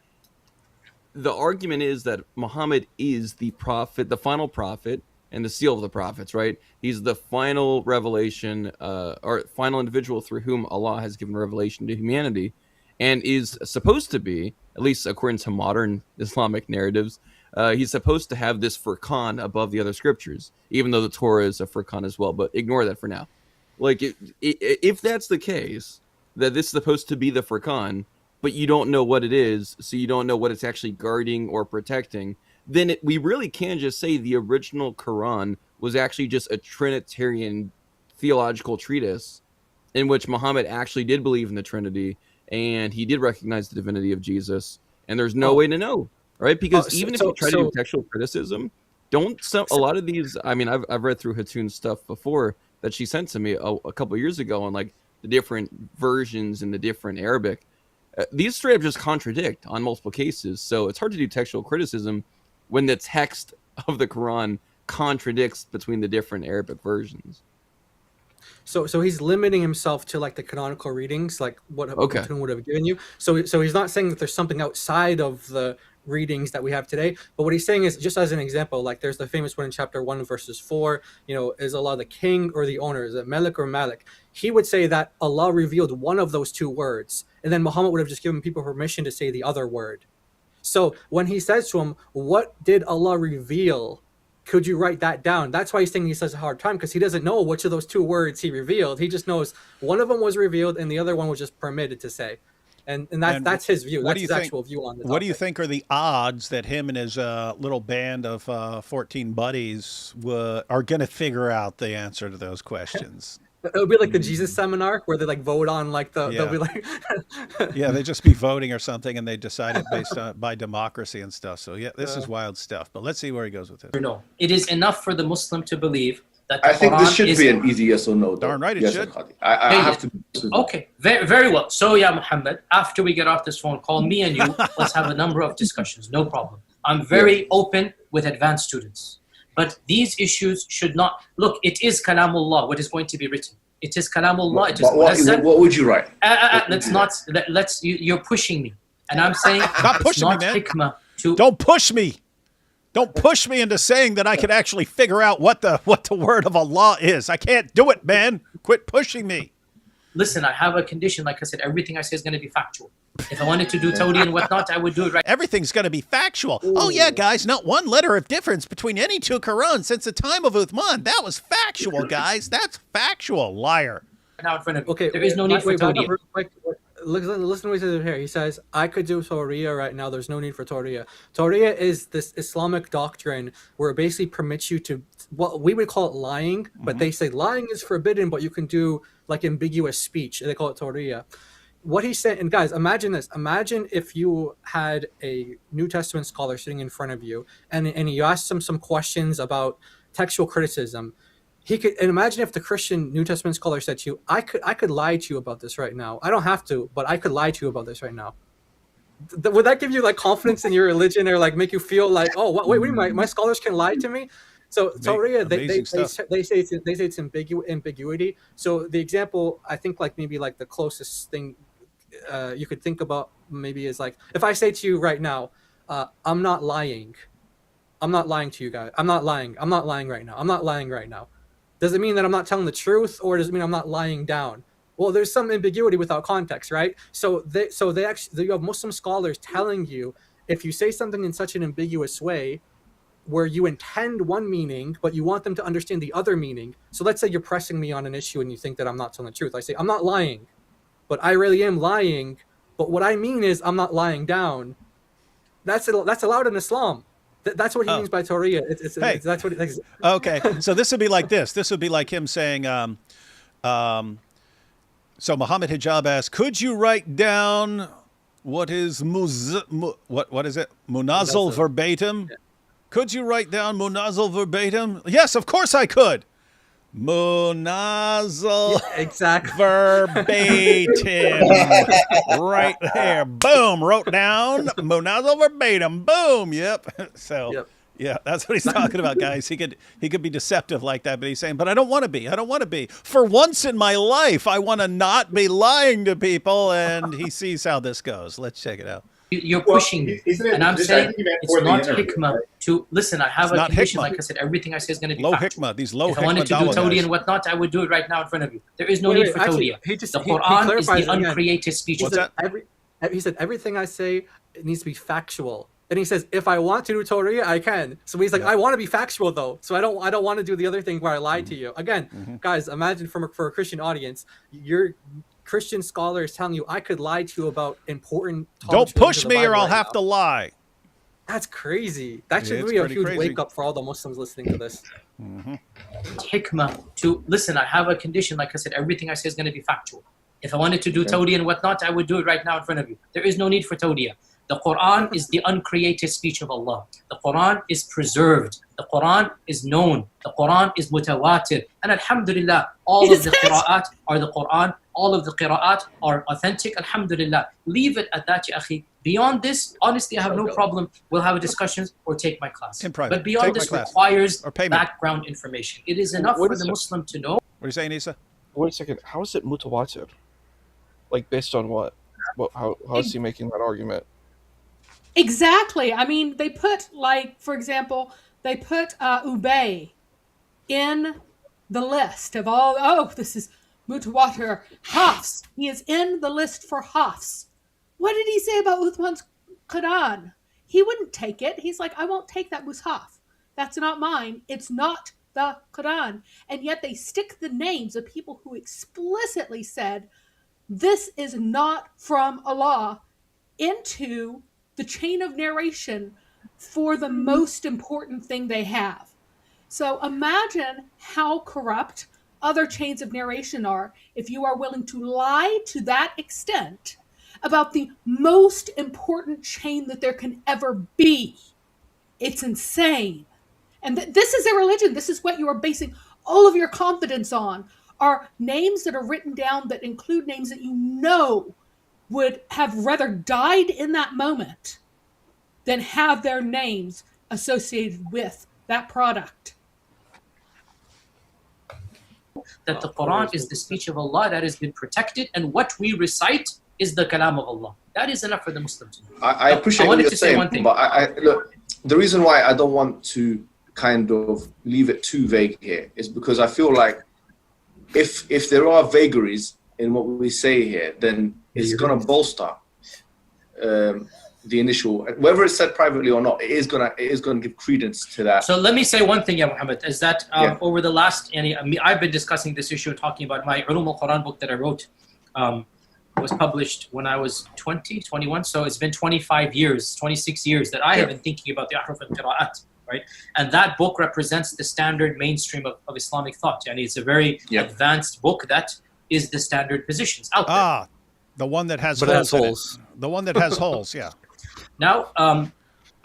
Speaker 2: the argument is that Muhammad is the prophet, the final prophet, and the seal of the prophets, right? He's the final revelation, or final individual through whom Allah has given revelation to humanity, and is supposed to be, at least according to modern Islamic narratives, he's supposed to have this Furqan above the other scriptures, even though the Torah is a Furqan as well. But ignore that for now. Like, if that's the case, that this is supposed to be the Furqan, but you don't know what it is, so you don't know what it's actually guarding or protecting, then we really can just say the original Quran was actually just a Trinitarian theological treatise in which Muhammad actually did believe in the Trinity, and he did recognize the divinity of Jesus, and there's no way to know. Right, because even if you try to do textual criticism, a lot of these. I mean, I've read through Hatun's stuff before that she sent to me a couple of years ago on like the different versions in the different Arabic. These straight up just contradict on multiple cases, so it's hard to do textual criticism when the text of the Quran contradicts between the different Arabic versions.
Speaker 5: So he's limiting himself to like the canonical readings, like what Hatun would have given you. So he's not saying that there's something outside of the readings that we have today, but what he's saying is, just as an example, like there's the famous one in chapter 1 verses 4, is Allah the king or the owner? Is it Malik or Malik? He would say that Allah revealed one of those two words, and then Muhammad would have just given people permission to say the other word. So when he says to him, what did Allah reveal? Could you write that down? That's why he's saying he has a hard time, because he doesn't know which of those two words he revealed. He just knows one of them was revealed and the other one was just permitted to say. And that's his view. That's his actual view on the topic.
Speaker 3: What do you think are the odds that him and his little band of 14 buddies are going to figure out the answer to those questions?
Speaker 5: It'll be like the Jesus seminar where they like vote on like they'll be like
Speaker 3: yeah, they just be voting or something, and they decide it based on by democracy and stuff. So yeah, this is wild stuff. But let's see where he goes with this.
Speaker 22: No, it is enough for the Muslim to believe that
Speaker 20: I think this should be an easy yes or no.
Speaker 3: Darn right, it should.
Speaker 20: I have to.
Speaker 22: Okay, very, very well. So yeah, Mohammed, after we get off this phone call, me and you, let's have a number of discussions. No problem. I'm very open with advanced students. But these issues should not look. It is Kalamullah. What is going to be written? It is Kalamullah. It is
Speaker 20: what would you write?
Speaker 22: Let's not. You're pushing me, and I'm saying
Speaker 3: stop pushing me, man.
Speaker 22: Hikmah
Speaker 3: Don't push me. Don't push me into saying that I could actually figure out what the word of Allah is. I can't do it, man. Quit pushing me.
Speaker 22: Listen, I have a condition. Like I said, everything I say is going to be factual. If I wanted to do Tawdi and whatnot, I would do it right.
Speaker 3: Everything's going to be factual. Ooh. Oh, yeah, guys, not one letter of difference between any two Qurans since the time of Uthman. That was factual, guys. That's factual. Liar.
Speaker 22: Now in front of there is no need for Tawdi.
Speaker 5: Listen to what he says here. He says, I could do Tawriya right now. There's no need for Tawriya. Tawriya is this Islamic doctrine where it basically permits you to, well, we would call it lying, but they say lying is forbidden, but you can do like ambiguous speech. They call it Tawriya. What he said, and guys, imagine this. Imagine if you had a New Testament scholar sitting in front of you and you asked him some questions about textual criticism. he could, and imagine if the Christian New Testament scholar said to you, I could lie to you about this right now. I don't have to, but I could lie to you about this right now. Would that give you like confidence in your religion, or like make you feel like, oh, wait, my scholars can lie to me? So Torah, they say it's ambiguity. So the example, I think, like maybe like the closest thing you could think about maybe is like, if I say to you right now, I'm not lying to you guys. I'm not lying right now. I'm not lying right now. Does it mean that I'm not telling the truth, or does it mean I'm not lying down? Well, there's some ambiguity without context, right? So they actually, you have Muslim scholars telling you, if you say something in such an ambiguous way, where you intend one meaning, but you want them to understand the other meaning. So let's say you're pressing me on an issue and you think that I'm not telling the truth. I say, I'm not lying, but I really am lying. But what I mean is I'm not lying down. That's allowed in Islam. That's what he means by Torah. That's what it is.
Speaker 3: Okay, so this would be like this. This would be like him saying, so Mohammed Hijab asks, could you write down what is what is it? Munazal verbatim? Yeah. Could you write down Munazal verbatim? Yes, of course I could. Munazal verbatim. Right there. Boom. Wrote down Munazal verbatim. Boom. Yep. So yeah, that's what he's talking about, guys. He could be deceptive like that, but he's saying, but I don't want to be. I don't want to be. For once in my life, I want to not be lying to people, and he sees how this goes. Let's check it out.
Speaker 22: You're pushing me, and I'm saying it's not hikmah to listen. I have a condition, like I said, everything I say is going to be
Speaker 3: low hikmah. These low hikmah.
Speaker 22: If I wanted to do Tawdi and whatnot, I would do it right now in front of you. There is no need for Tawdi. The Quran is the uncreated speech.
Speaker 5: He said everything I say, it needs to be factual. And he says, if I want to do Torah, I can. So he's like, I want to be factual though. So I don't want to do the other thing where I lie to you. Again, guys, imagine for a Christian audience, your Christian scholar is telling you, I could lie to you about important topics.
Speaker 3: Don't push me or I'll have to lie.
Speaker 5: That's crazy. That should be a huge wake up for all the Muslims listening to this.
Speaker 22: Hikmah to listen. I have a condition, like I said, everything I say is going to be factual. If I wanted to do Tawdi and whatnot, I would do it right now in front of you. There is no need for Tawdi. The Quran is the uncreated speech of Allah. The Quran is preserved. The Quran is known. The Quran is mutawatir. And alhamdulillah, all of the qira'at are the Quran. All of the qira'at are authentic. Alhamdulillah. Leave it at that, ya akhi. Beyond this, honestly, I have no problem. We'll have discussions or take my class.
Speaker 3: In private.
Speaker 22: But beyond this requires background information. It is enough for the Muslim to know.
Speaker 3: What are you saying, Issa?
Speaker 19: Wait a second. How is it mutawatir? Like, based on what? How is he making that argument?
Speaker 10: Exactly. I mean, they put, like, for example, they put Ubay in the list of all, this is Mutawatir Hafs. He is in the list for Hafs. What did he say about Uthman's Quran? He wouldn't take it. He's like, I won't take that Mus'haf. That's not mine. It's not the Quran. And yet they stick the names of people who explicitly said, this is not from Allah, into the chain of narration for the most important thing they have. So imagine how corrupt other chains of narration are if you are willing to lie to that extent about the most important chain that there can ever be. It's insane. And this is a religion. This is what you are basing all of your confidence on, are names that are written down that include names that you know would have rather died in that moment than have their names associated with that product.
Speaker 22: That the Quran is the speech of Allah that has been protected, and what we recite is the kalam of Allah. That is enough for the Muslim to know.
Speaker 20: I appreciate what you're saying, but look, the reason why I don't want to kind of leave it too vague here is because I feel like if there are vagaries in what we say here, then it's going to bolster the initial, whether it's said privately or not, it is going to give credence to that.
Speaker 22: So let me say one thing, Mohammed, is that over the last, I've been discussing this issue, talking about my Ulum al-Quran book that I wrote, was published when I was 21. So it's been 25 years, 26 years that I have been thinking about the Ahruf al-Qira'at, right? And that book represents the standard mainstream of Islamic thought. And it's a very advanced book that is the standard positions out there.
Speaker 3: The one that has holes. The one that has holes, yeah.
Speaker 22: Now,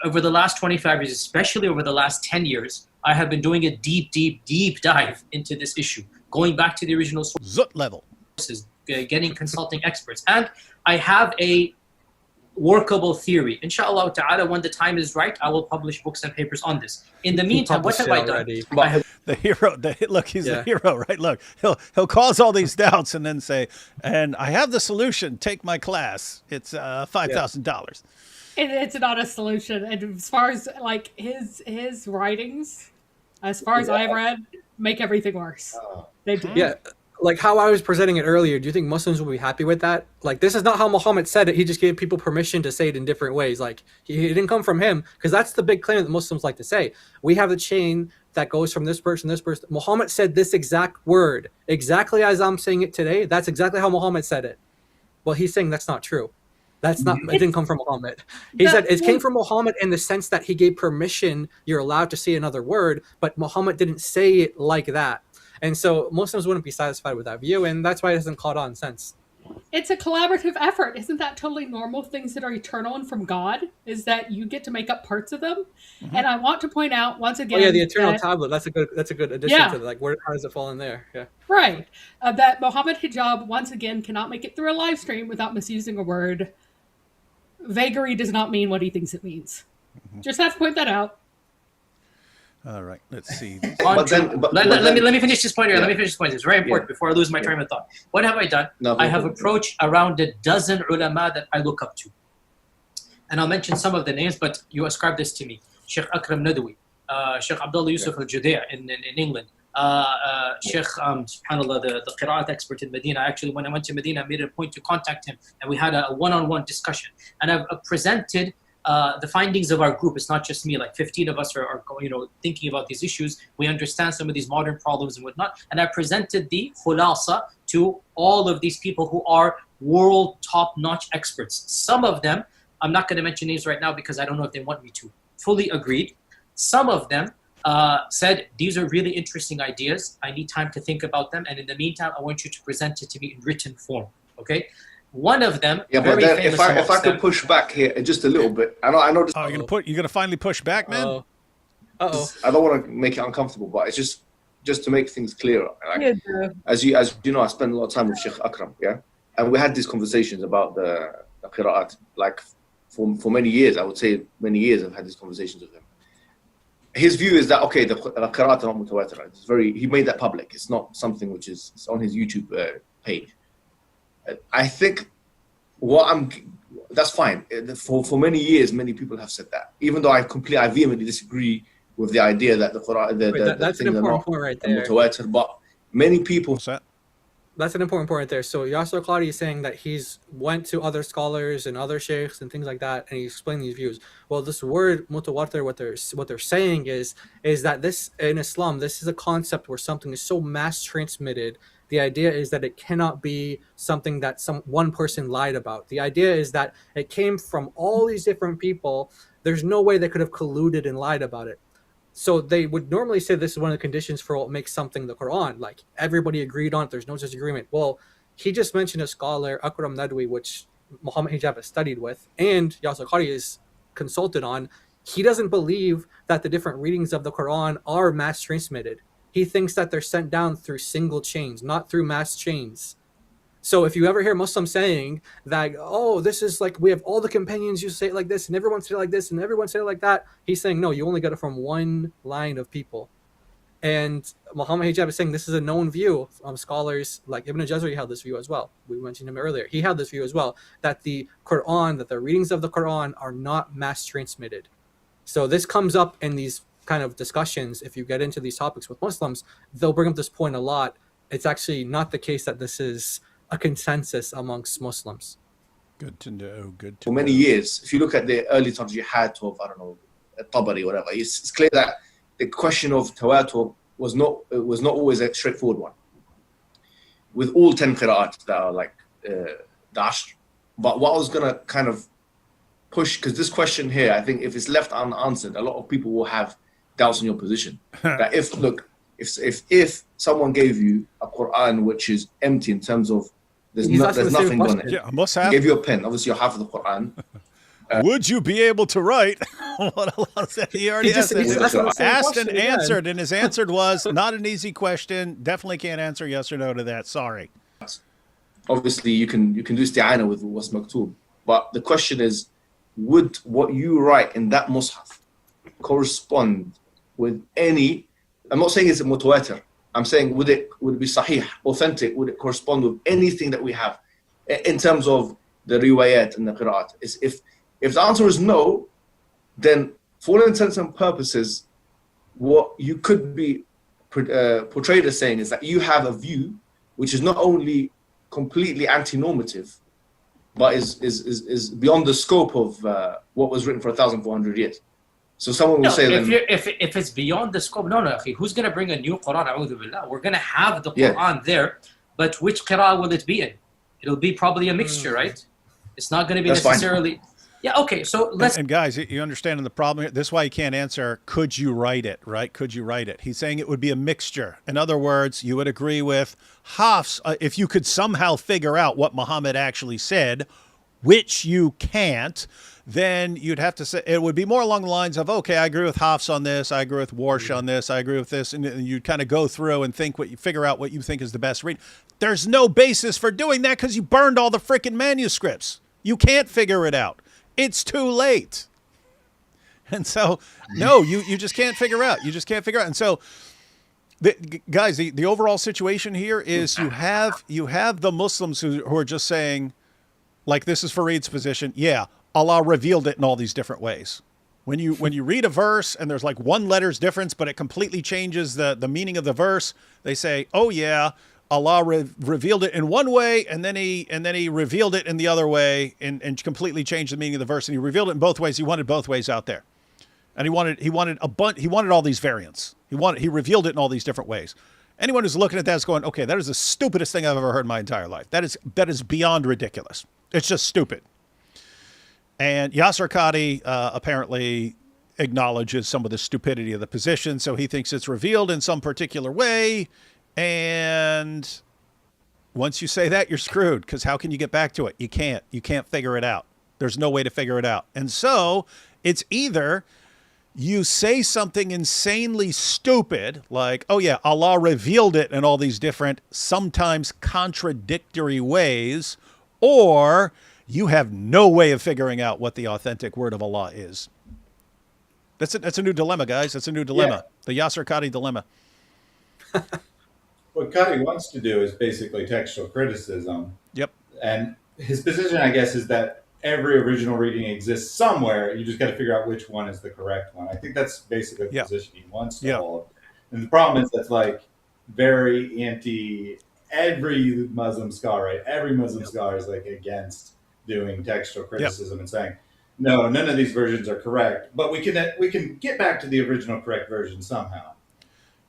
Speaker 22: over the last 25 years, especially over the last 10 years, I have been doing a deep dive into this issue, going back to the original
Speaker 3: Zut level.
Speaker 22: sources, getting consulting experts. And I have a workable theory. Inshallah ta'ala, when the time is right, I will publish books and papers on this. In the meantime, what have I done?
Speaker 3: The hero, look, he's the hero, right? Look, he'll cause all these doubts and then say, and I have the solution, take my class. It's $5,000.
Speaker 10: It's not a solution. And as far as like his writings, as far as I've read, make everything worse. They do.
Speaker 5: Yeah. Like how I was presenting it earlier, do you think Muslims will be happy with that? Like, this is not how Muhammad said it. He just gave people permission to say it in different ways. Like, it didn't come from him, because that's the big claim that Muslims like to say. We have a chain that goes from this person, this person. Muhammad said this exact word, exactly as I'm saying it today. That's exactly how Muhammad said it. Well, he's saying that's not true. That's not. It didn't come from Muhammad. He said it came from Muhammad in the sense that he gave permission. You're allowed to say another word, but Muhammad didn't say it like that. And so Muslims wouldn't be satisfied with that view, and that's why it hasn't caught on since.
Speaker 10: It's a collaborative effort. Isn't that totally normal? Things that are eternal and from God is that you get to make up parts of them. Mm-hmm. And I want to point out once again.
Speaker 5: Oh yeah, the eternal tablet. That's a good addition to like how does it fall in there? Yeah.
Speaker 10: Right. That Mohammed Hijab once again cannot make it through a live stream without misusing a word. Vagary does not mean what he thinks it means. Mm-hmm. Just have to point that out.
Speaker 3: All right, let's see.
Speaker 22: Let me finish this point here. Let me finish this point. It's very important before I lose my train of thought. What have I done? I have approached around a dozen ulama that I look up to. And I'll mention some of the names, but you ascribe this to me. Sheikh Akram Nadawi, Sheikh Abdullah Yusuf al-Judea in England, Sheikh, subhanAllah, the Qira'at expert in Medina. Actually, when I went to Medina, I made a point to contact him, and we had a one-on-one discussion. And I've presented the findings of our group. It's not just me, like 15 of us are thinking about these issues. We understand some of these modern problems and whatnot. And I presented the khulasa to all of these people who are world top-notch experts. Some of them, I'm not going to mention names right now because I don't know if they want me to, fully agreed. Some of them said, these are really interesting ideas. I need time to think about them. And in the meantime, I want you to present it to me in written form. Okay? One of them,
Speaker 20: but then if I could push back here just a little bit, I know. This,
Speaker 3: you're gonna finally push back, man.
Speaker 20: I don't want to make it uncomfortable, but it's just to make things clearer. Like, as you know, I spend a lot of time with Sheikh Akram, and we had these conversations about the qira'at, like for many years. I would say many years I've had these conversations with him. His view is that the qira'at are not mutawatir. He made that public. It's not something which is on his YouTube page. I think that's fine. For many years, many people have said that. Even though I vehemently disagree with the idea that the Quran,
Speaker 5: that's an important point right there.
Speaker 20: Mutawatir, but many people.
Speaker 5: That's an important point right there. So Yasir Qadhi is saying that he's went to other scholars and other sheikhs and things like that, and he explained these views. Well, this word mutawatir, what they're saying is that this in Islam, this is a concept where something is so mass transmitted. The idea is that it cannot be something that one person lied about. The idea is that it came from all these different people. There's no way they could have colluded and lied about it. So they would normally say this is one of the conditions for what makes something the Quran. Like, everybody agreed on it. There's no disagreement. Well, he just mentioned a scholar, Akram Nadawi, which Muhammad Hijab has studied with, and Yasir Qadhi is consulted on. He doesn't believe that the different readings of the Quran are mass transmitted. He thinks that they're sent down through single chains, not through mass chains. So if you ever hear Muslims saying that, this is like, we have all the companions, you say it like this, and everyone said it like this, and everyone said it like that, he's saying, no, you only get it from one line of people. And Muhammad Hijab is saying this is a known view. Scholars like Ibn Jazari held this view as well. We mentioned him earlier. He held this view as well, that the Quran, that the readings of the Quran are not mass transmitted. So this comes up in these kind of discussions. If you get into these topics with Muslims, they'll bring up this point a lot. It's actually not the case that this is a consensus amongst Muslims.
Speaker 3: Good to know.
Speaker 20: For many years, if you look at the early times you had of, Tabari, whatever, it's clear that the question of tawatur was not always a straightforward one. With all 10 qira'at that are like dashed. But what I was going to kind of push, because this question here, I think if it's left unanswered, a lot of people will have doubts in your position. That if someone gave you a Quran which is empty in terms of there's nothing on it,
Speaker 3: must have.
Speaker 20: Gave you a pen, obviously you're half of the Quran,
Speaker 3: Would you be able to write what Allah said? He already asked and answered, and his answer was not an easy question. Definitely can't answer yes or no to that. Sorry.
Speaker 20: Obviously, you can do isti'ana with what's maktub, but the question is, would what you write in that mushaf correspond with any? I'm not saying it's a mutawatir. I'm saying would it be sahih, authentic? Would it correspond with anything that we have in terms of the riwayat and the qira'at? If the answer is no, then for all intents and purposes, what you could be portrayed as saying is that you have a view which is not only completely anti-normative, but is beyond the scope of what was written for 1,400 years. So someone will say
Speaker 22: if it's beyond the scope, no, who's going to bring a new Quran? A'udhu billah. We're going to have the Quran there, but which qira'ah will it be in? It'll be probably a mixture, right? It's not going to be necessarily... Fine. Yeah, okay, so let's...
Speaker 3: And guys, you understand the problem here? This is why you can't answer, could you write it, right? Could you write it? He's saying it would be a mixture. In other words, you would agree with Hafs, if you could somehow figure out what Muhammad actually said, which you can't, then you'd have to say, it would be more along the lines of, okay, I agree with Hafs on this, I agree with Warsh on this, I agree with this, and you'd kind of go through and figure out what you think is the best read. There's no basis for doing that because you burned all the freaking manuscripts. You can't figure it out. It's too late. And so, no, you just can't figure out. You just can't figure out. And so, guys, the overall situation here is you have the Muslims who are just saying, like this is Fareed's position, yeah, Allah revealed it in all these different ways. When you read a verse and there's like one letter's difference, but it completely changes the meaning of the verse, they say, oh yeah, Allah revealed it in one way, and then he revealed it in the other way, and completely changed the meaning of the verse. And he revealed it in both ways. He wanted both ways out there, and he wanted all these variants. He revealed it in all these different ways. Anyone who's looking at that is going, okay, that is the stupidest thing I've ever heard in my entire life. That is beyond ridiculous. It's just stupid. And Yasir Qadhi apparently acknowledges some of the stupidity of the position, so he thinks it's revealed in some particular way. And once you say that, you're screwed, because how can you get back to it? You can't figure it out. There's no way to figure it out. And so it's either you say something insanely stupid, like, oh yeah, Allah revealed it in all these different, sometimes contradictory ways, or you have no way of figuring out what the authentic word of Allah is. That's a new dilemma, guys. That's a new dilemma. Yeah. The Yasir Qadhi dilemma.
Speaker 21: What Qadhi wants to do is basically textual criticism.
Speaker 3: Yep.
Speaker 21: And his position, I guess, is that every original reading exists somewhere. You just got to figure out which one is the correct one. I think that's basically the position he wants to hold. And the problem is that's like very anti every Muslim scholar, right? Every Muslim scholar is like against doing textual criticism and saying, no, none of these versions are correct, but we can get back to the original correct version somehow.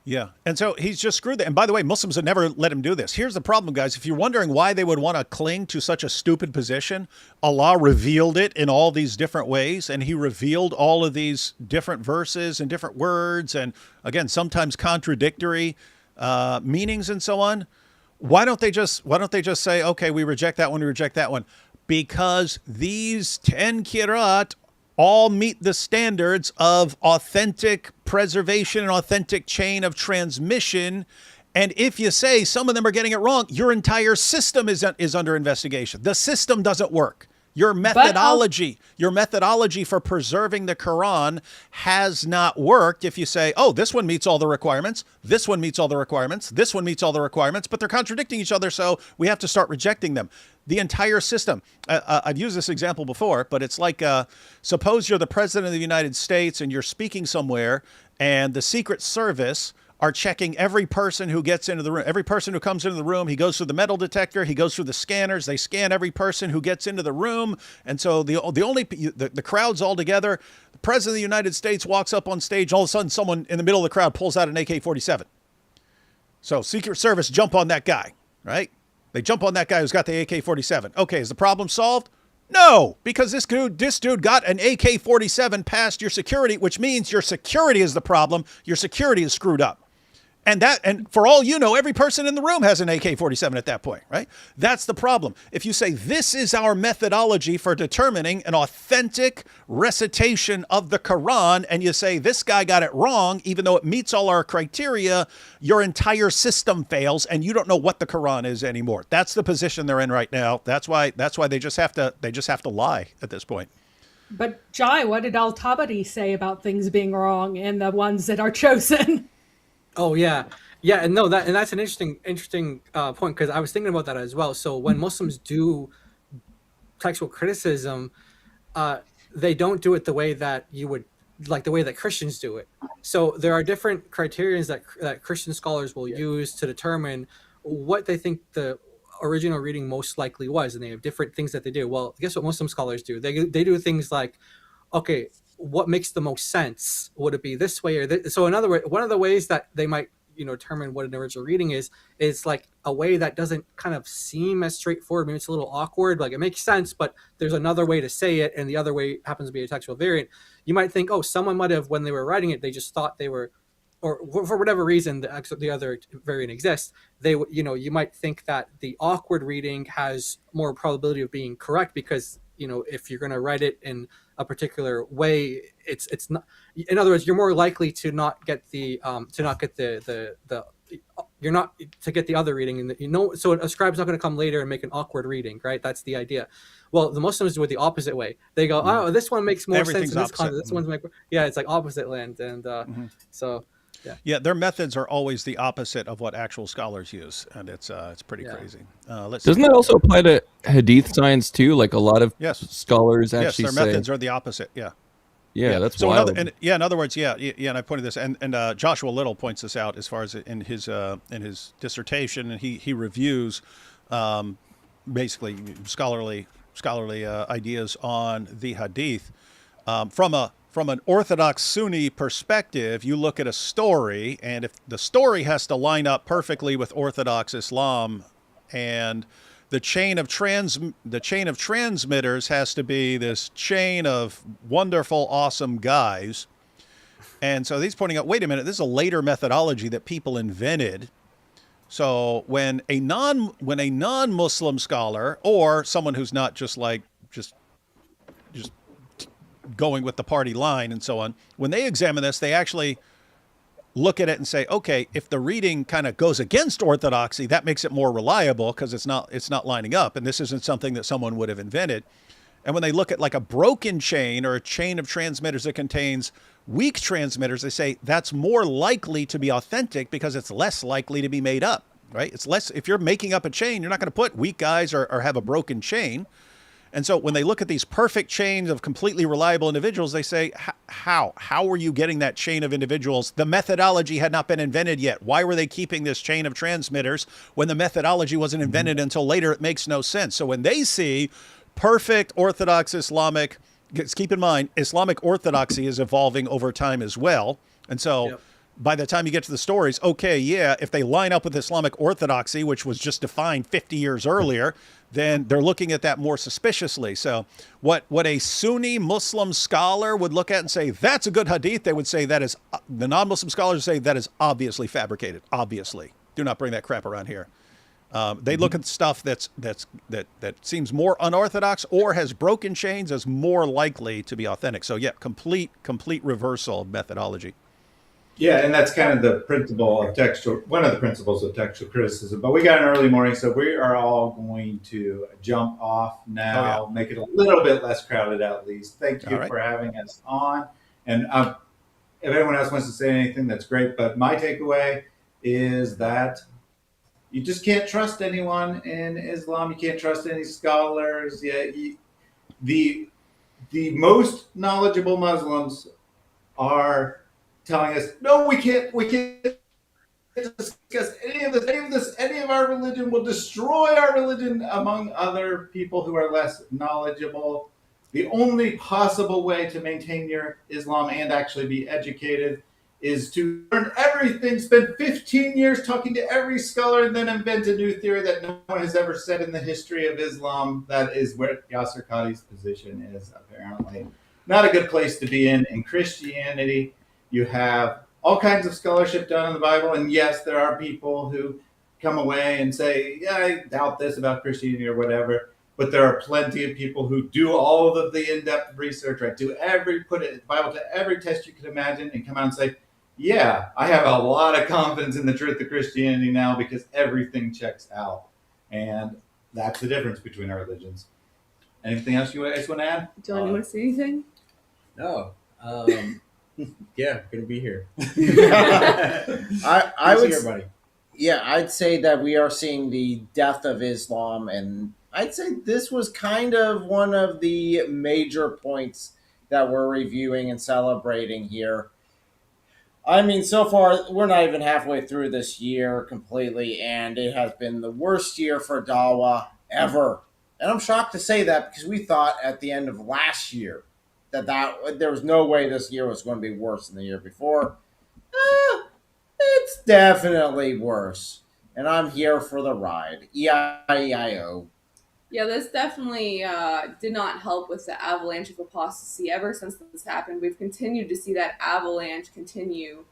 Speaker 3: Yeah. And so he's just screwed that. And by the way, Muslims would never let him do this. Here's the problem, guys. If you're wondering why they would want to cling to such a stupid position, Allah revealed it in all these different ways. And he revealed all of these different verses and different words. And again, sometimes contradictory meanings and so on. Why don't they just say, okay, we reject that one, we reject that one? Because these 10 qira'at all meet the standards of authentic preservation and authentic chain of transmission. And if you say some of them are getting it wrong, your entire system is under investigation. The system doesn't work. Your methodology for preserving the Quran has not worked if you say, oh, this one meets all the requirements, this one meets all the requirements, this one meets all the requirements, but they're contradicting each other, so we have to start rejecting them. The entire system. I've used this example before, but it's like, suppose you're the president of the United States and you're speaking somewhere, and the Secret Service are checking every person who gets into the room. Every person who comes into the room, he goes through the metal detector, he goes through the scanners, they scan every person who gets into the room. And so the crowd's all together. The president of the United States walks up on stage, all of a sudden someone in the middle of the crowd pulls out an AK-47. So Secret Service jump on that guy, right? They jump on that guy who's got the AK-47. Okay, is the problem solved? No, because this dude got an AK-47 past your security, which means your security is the problem. Your security is screwed up. And for all you know, every person in the room has an AK-47 at that point, right? That's the problem. If you say this is our methodology for determining an authentic recitation of the Quran, and you say this guy got it wrong, even though it meets all our criteria, your entire system fails, and you don't know what the Quran is anymore. That's the position they're in right now. That's why they just have to lie at this point.
Speaker 10: But Jai, what did Al-Tabari say about things being wrong and the ones that are chosen?
Speaker 5: Oh yeah, and no, that's an interesting point, because I was thinking about that as well. So when Muslims do textual criticism, they don't do it the way that you would like, the way that Christians do it. So there are different criterions that Christian scholars will use to determine what they think the original reading most likely was, and they have different things that they do. Well, guess what Muslim scholars do? They do things like, okay, what makes the most sense? Would it be this way or this? So in other words, one of the ways that they might, determine what an original reading is like a way that doesn't kind of seem as straightforward. Maybe it's a little awkward, like it makes sense, but there's another way to say it, and the other way happens to be a textual variant. You might think, oh, someone might have, when they were writing it, they just thought they were, or for whatever reason, the other variant exists. You might think that the awkward reading has more probability of being correct, because if you're going to write it in a particular way, it's not. In other words, you're more likely to not get the you're not to get the other reading, and so a scribe's not going to come later and make an awkward reading, right? That's the idea. Well, the Muslims do it the opposite way. They go, oh, this one makes more sense in this context. This one's it's like opposite land, and so.
Speaker 3: Yeah, their methods are always the opposite of what actual scholars use, and it's pretty crazy.
Speaker 2: Doesn't that also apply to Hadith science too? Like a lot of scholars actually
Speaker 3: their methods are the opposite.
Speaker 2: Yeah, that's wild.
Speaker 3: In other words, and I pointed this, and Joshua Little points this out as far as in his dissertation, and he reviews basically scholarly ideas on the Hadith from an Orthodox Sunni perspective. You look at a story, and if the story has to line up perfectly with Orthodox Islam, and the chain of transmitters has to be this chain of wonderful, awesome guys. And so he's pointing out, wait a minute, this is a later methodology that people invented. So when a non-Muslim scholar, or someone who's not just going with the party line and so on, when they examine this, they actually look at it and say, okay, if the reading kind of goes against orthodoxy, that makes it more reliable because it's not lining up, and this isn't something that someone would have invented. And when they look at like a broken chain or a chain of transmitters that contains weak transmitters, they say that's more likely to be authentic because it's less likely to be made up, right? It's less, if you're making up a chain, you're not going to put weak guys or have a broken chain. And so when they look at these perfect chains of completely reliable individuals, they say, how are you getting that chain of individuals? The methodology had not been invented yet. Why were they keeping this chain of transmitters when the methodology wasn't invented until later? It makes no sense. So when they see perfect Orthodox Islamic, keep in mind, Islamic orthodoxy is evolving over time as well. And so by the time you get to the stories, okay, yeah, if they line up with Islamic orthodoxy, which was just defined 50 years earlier, then they're looking at that more suspiciously. So what a Sunni Muslim scholar would look at and say, that's a good hadith, they would say that is, the non-Muslim scholars say that is obviously fabricated. Obviously. Do not bring that crap around here. They look at stuff that seems more unorthodox or has broken chains as more likely to be authentic. So yeah, complete reversal of methodology.
Speaker 21: Yeah, and that's kind of the principle of one of the principles of textual criticism. But we got an early morning, so we are all going to jump off now, make it a little bit less crowded at least. Thank you for having us on. And if anyone else wants to say anything, that's great. But my takeaway is that you just can't trust anyone in Islam. You can't trust any scholars. The most knowledgeable Muslims are telling us, no, we can't discuss any of this. Any of our religion will destroy our religion, among other people who are less knowledgeable. The only possible way to maintain your Islam and actually be educated is to learn everything, spend 15 years talking to every scholar, and then invent a new theory that no one has ever said in the history of Islam. That is where Yasir Qadhi's position is, apparently. Not a good place to be in. In Christianity, you have all kinds of scholarship done on the Bible, and yes, there are people who come away and say, yeah, I doubt this about Christianity or whatever. But there are plenty of people who do all of the in-depth research, right? Put it Bible to every test you could imagine, and come out and say, yeah, I have a lot of confidence in the truth of Christianity now because everything checks out. And that's the difference between our religions. Anything else you guys want to add?
Speaker 1: John, you want to say anything?
Speaker 11: No. Yeah, gonna be here.
Speaker 23: I would.
Speaker 11: Everybody.
Speaker 23: Yeah, I'd say that we are seeing the death of Islam, and I'd say this was kind of one of the major points that we're reviewing and celebrating here. I mean, so far, we're not even halfway through this year completely, and it has been the worst year for Dawah ever. And I'm shocked to say that because we thought at the end of last year that there was no way this year was going to be worse than the year before. It's definitely worse. And I'm here for the ride. E-I-E-I-O.
Speaker 1: Yeah, this definitely did not help with the avalanche of apostasy. Ever since this happened, we've continued to see that avalanche continue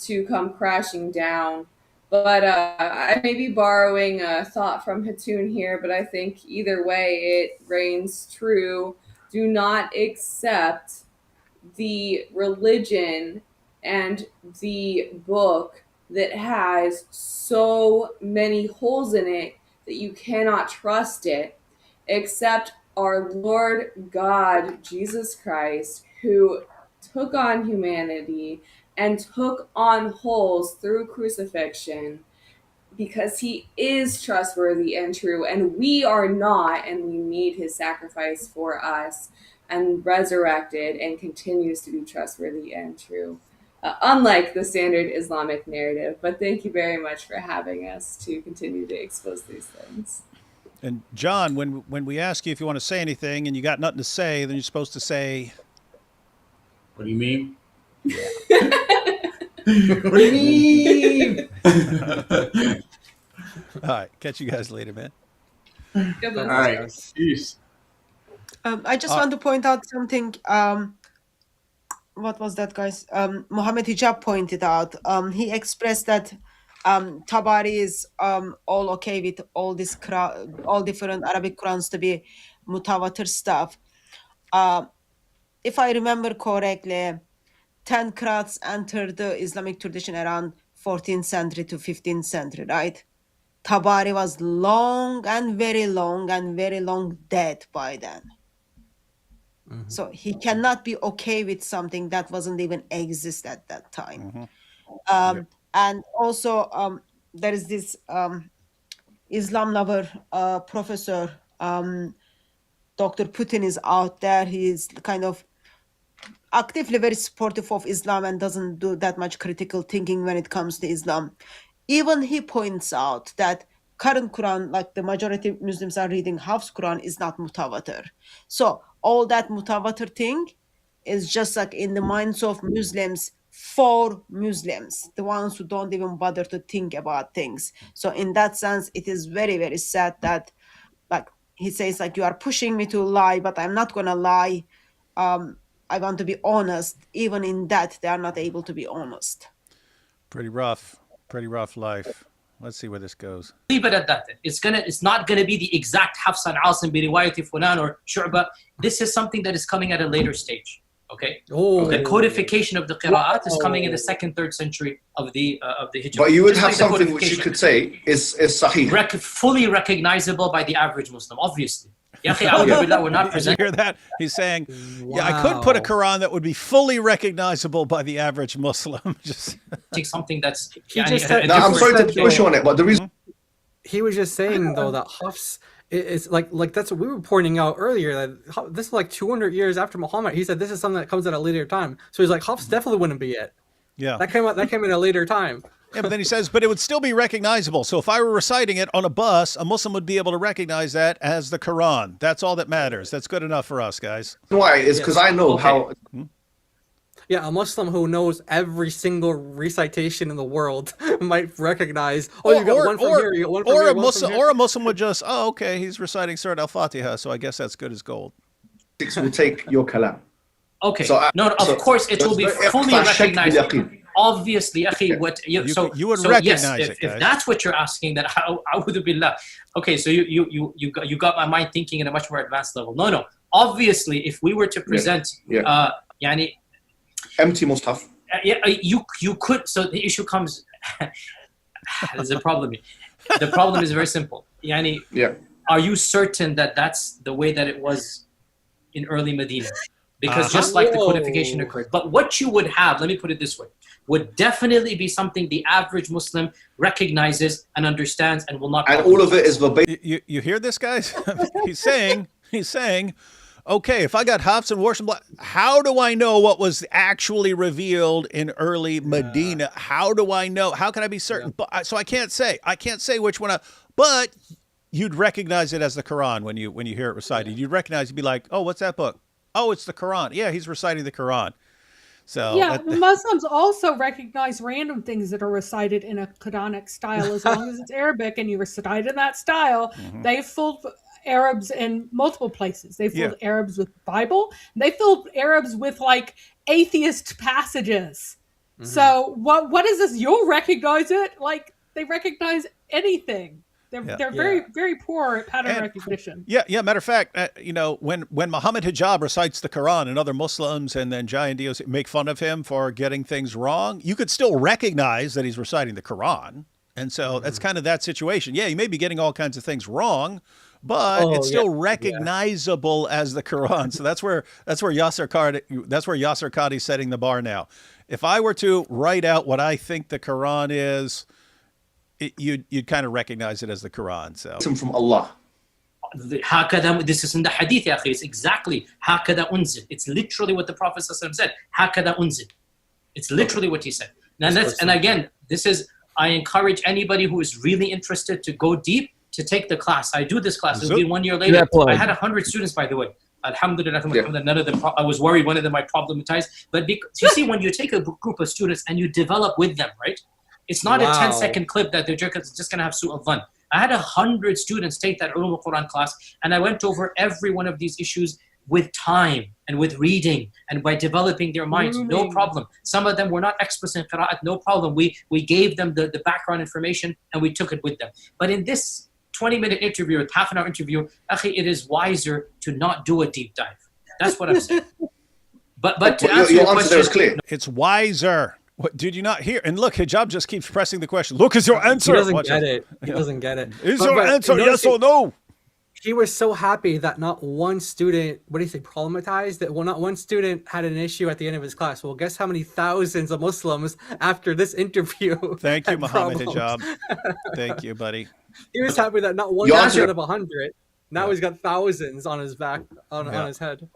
Speaker 1: to come crashing down. But I may be borrowing a thought from Hatun here, but I think either way it reigns true. Do not accept the religion and the book that has so many holes in it that you cannot trust it, except our Lord God, Jesus Christ, who took on humanity and took on holes through crucifixion because he is trustworthy and true, and we are not, and we need his sacrifice for us, and resurrected and continues to be trustworthy and true. Unlike the standard Islamic narrative. But thank you very much for having us to continue to expose these things.
Speaker 3: And John, when we ask you if you want to say anything and you got nothing to say, then you're supposed to say,
Speaker 11: what do you mean?
Speaker 3: Yeah.
Speaker 11: What do you mean?
Speaker 3: All right. Catch you guys later, man.
Speaker 1: Good
Speaker 11: All right. Peace.
Speaker 4: I just want to point out something. What was that, guys? Mohammed Hijab pointed out. He expressed that Tabari is all okay with all this all different Arabic Qurans to be mutawatir stuff. If I remember correctly, 10 qira'ats entered the Islamic tradition around 14th century to 15th century, right? Tabari was long and very long dead by then. Mm-hmm. So he cannot be okay with something that wasn't even exist at that time. Mm-hmm. And also there is this Islam lover professor, Dr. Putin is out there. He is kind of actively very supportive of Islam and doesn't do that much critical thinking when it comes to Islam. Even he points out that current Quran, like the majority of Muslims are reading Hafs Quran, is not mutawatir. So all that mutawatir thing is just like in the minds of Muslims for Muslims, the ones who don't even bother to think about things. So in that sense, it is very, very sad that, like he says, like, you are pushing me to lie, but I'm not going to lie. I want to be honest. Even in that, they are not able to be honest.
Speaker 3: Pretty rough life. Let's see where this goes.
Speaker 22: Leave it at that. It's not gonna be the exact Hafs and Asim bi riwayati fulan or Shu'ba. This is something that is coming at a later stage. Okay.
Speaker 5: Oh.
Speaker 22: The codification of the qira'at is coming in the 2nd, 3rd century of the Hijab.
Speaker 20: But you would have something which you could say is sahih.
Speaker 22: Fully recognizable by the average Muslim, obviously. We're not
Speaker 3: Did you hear that? He's saying, yeah, I could put a Quran that would be fully recognizable by the average Muslim. Just
Speaker 22: take something that's.
Speaker 20: I'm sorry to push on it, but the reason
Speaker 5: he was just saying though that Hafs is like that's what we were pointing out earlier, that this is like 200 years after Muhammad. He said this is something that comes at a later time. So he's like, Hafs definitely wouldn't be it.
Speaker 3: Yeah,
Speaker 5: that came at a later time.
Speaker 3: Yeah, but then he says, but it would still be recognizable. So if I were reciting it on a bus, a Muslim would be able to recognize that as the Quran. That's all that matters. That's good enough for us, guys.
Speaker 20: Why? It's because I know how.
Speaker 5: Yeah, a Muslim who knows every single recitation in the world might recognize. Oh, you got one from here. You got one from here.
Speaker 3: Or a Muslim would just, oh, okay, he's reciting Surah Al-Fatiha, so I guess that's good as gold.
Speaker 20: Will take your kalam.
Speaker 22: Okay. Of course it will be fully recognizable. obviously, akhi,
Speaker 3: you would recognize
Speaker 22: yes,
Speaker 3: it,
Speaker 22: if
Speaker 3: guys.
Speaker 22: that's what you're asking, then a'udhu billah. Okay, so you got my mind thinking in a much more advanced level. No. Obviously, if we were to present, yani,
Speaker 20: empty mushaf.
Speaker 22: You could. So the issue comes. There's a problem. The problem is very simple. Yani, are you certain that that's the way that it was in early Medina? Because just like the codification occurred. But what you would have, let me put it this way, would definitely be something the average Muslim recognizes and understands and will not.
Speaker 20: And all of it is verbatim.
Speaker 3: You hear this, guys? he's saying, okay, if I got Hafs and Warsh and Black, how do I know what was actually revealed in early Medina? How do I know? How can I be certain? But so I can't say which one. But you'd recognize it as the Quran when you hear it recited. You'd recognize. You'd be like, oh, what's that book? Oh, it's the Quran. Yeah, he's reciting the Quran. So
Speaker 10: Muslims also recognize random things that are recited in a Quranic style as long as it's Arabic and you recite in that style. They fooled Arabs in multiple places. They fooled Arabs with Bible. They fooled Arabs with like atheist passages. So what is this? You'll recognize it like they recognize anything. They're very, very poor at pattern recognition.
Speaker 3: Yeah. Matter of fact, when Mohammed Hijab recites the Quran and other Muslims and then Jai and Dios make fun of him for getting things wrong, you could still recognize that he's reciting the Quran. And so that's kind of that situation. Yeah, you may be getting all kinds of things wrong, but it's still recognizable as the Quran. So that's where Yasir Qadhi's setting the bar now. If I were to write out what I think the Quran is, you'd kind of recognize it as the Quran. So
Speaker 20: from Allah.
Speaker 22: This is in the hadith, ya akhi. It's exactly hakada unzil. It's literally what the Prophet said. Hakada unzil. It's literally what he said. And again, I encourage anybody who is really interested to go deep to take the class. I do this class. It'll be 1 year later. I had 100 students, by the way. Alhamdulillah, none of them. I was worried one of them I problematized. But you see, when you take a group of students and you develop with them, right? It's not a 10-second clip that they're just going to have su'al dhan. I had 100 students take that Ulum al-Quran class, and I went over every one of these issues with time and with reading and by developing their minds. No problem. Some of them were not experts in qira'at. No problem. We gave them the background information and we took it with them. But in this 20-minute interview or half-an-hour interview, akhi, it is wiser to not do a deep dive. That's what I'm saying. But to answer your question,
Speaker 20: is clear.
Speaker 3: It's wiser. What did you not hear? And look, Hijab just keeps pressing the question. Look, is your answer?
Speaker 5: He doesn't get it. He doesn't get it.
Speaker 3: Is your answer yes or no?
Speaker 5: He was so happy that not one student, problematized, that not one student had an issue at the end of his class. Well, guess how many thousands of Muslims after this interview?
Speaker 3: Thank you, Mohammed Hijab. Thank you, buddy.
Speaker 5: He was happy that not one out of 100. Now he's got thousands on his back, on his head.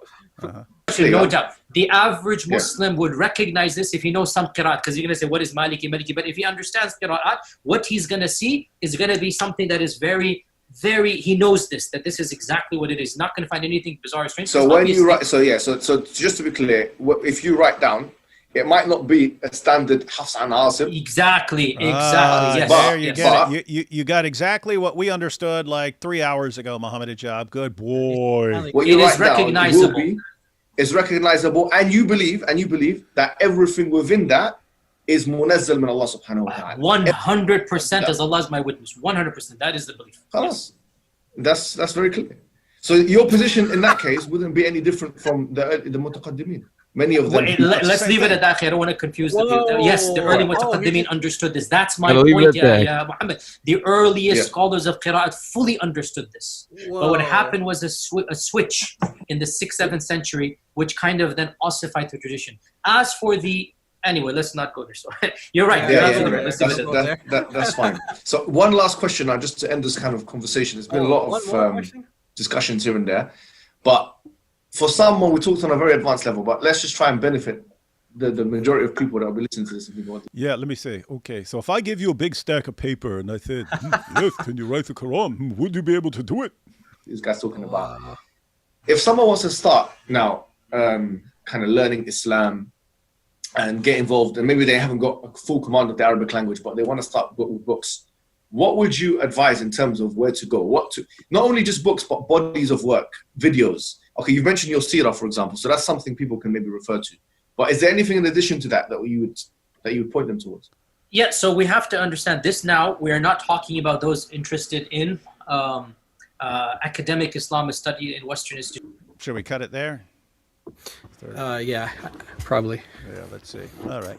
Speaker 22: No doubt. The average Muslim would recognize this if he knows some qira'at, because you're going to say, what is Maliki? But if he understands qira'at, what he's going to see is going to be something that is very, very, he knows that this is exactly what it is. He's not going to find anything bizarre or strange.
Speaker 20: So when you write, so just to be clear, if you write down, it might not be a standard Hafs and Asim.
Speaker 22: Exactly. Yes.
Speaker 3: There you get it. You got exactly what we understood like 3 hours ago, Mohammed Hijab. Good boy.
Speaker 20: What you write down is recognizable, and you believe that everything within that is munazzal min Allah subhanahu wa ta'ala.
Speaker 22: 100%, as Allah is my witness. 100%. That is the belief.
Speaker 20: Yes. That's very clear. So your position in that case wouldn't be any different from the mutaqaddimin. Many of them.
Speaker 22: Let's leave it at that. I don't want to confuse the view. Yes, the early mutaqaddimin understood this. That's my point, Muhammad. The earliest scholars of qira'at fully understood this. But what happened was a switch in the 6th, 7th century, which kind of then ossified the tradition. As for anyway, let's not go there. So you're right.
Speaker 20: That's fine. So one last question now, just to end this kind of conversation. There's been a lot of discussions here and there, but for someone, we talked on a very advanced level, but let's just try and benefit the majority of people that will be listening to this.
Speaker 3: Yeah, let me say, okay, so if I give you a big stack of paper and I said, yes, can you write the Quran? Would you be able to do it?
Speaker 20: This guy's talking about. If someone wants to start now, kind of learning Islam and get involved, and maybe they haven't got a full command of the Arabic language, but they want to start with books, what would you advise in terms of where to go? Not only just books, but bodies of work, videos. Okay, you've mentioned your seerah, for example, so that's something people can maybe refer to. But is there anything in addition to that that you would point them towards?
Speaker 22: Yeah, so we have to understand this now. We are not talking about those interested in academic Islamist study in Western institutions.
Speaker 3: Should we cut it there?
Speaker 5: Yeah, probably.
Speaker 3: Yeah, let's see. All right.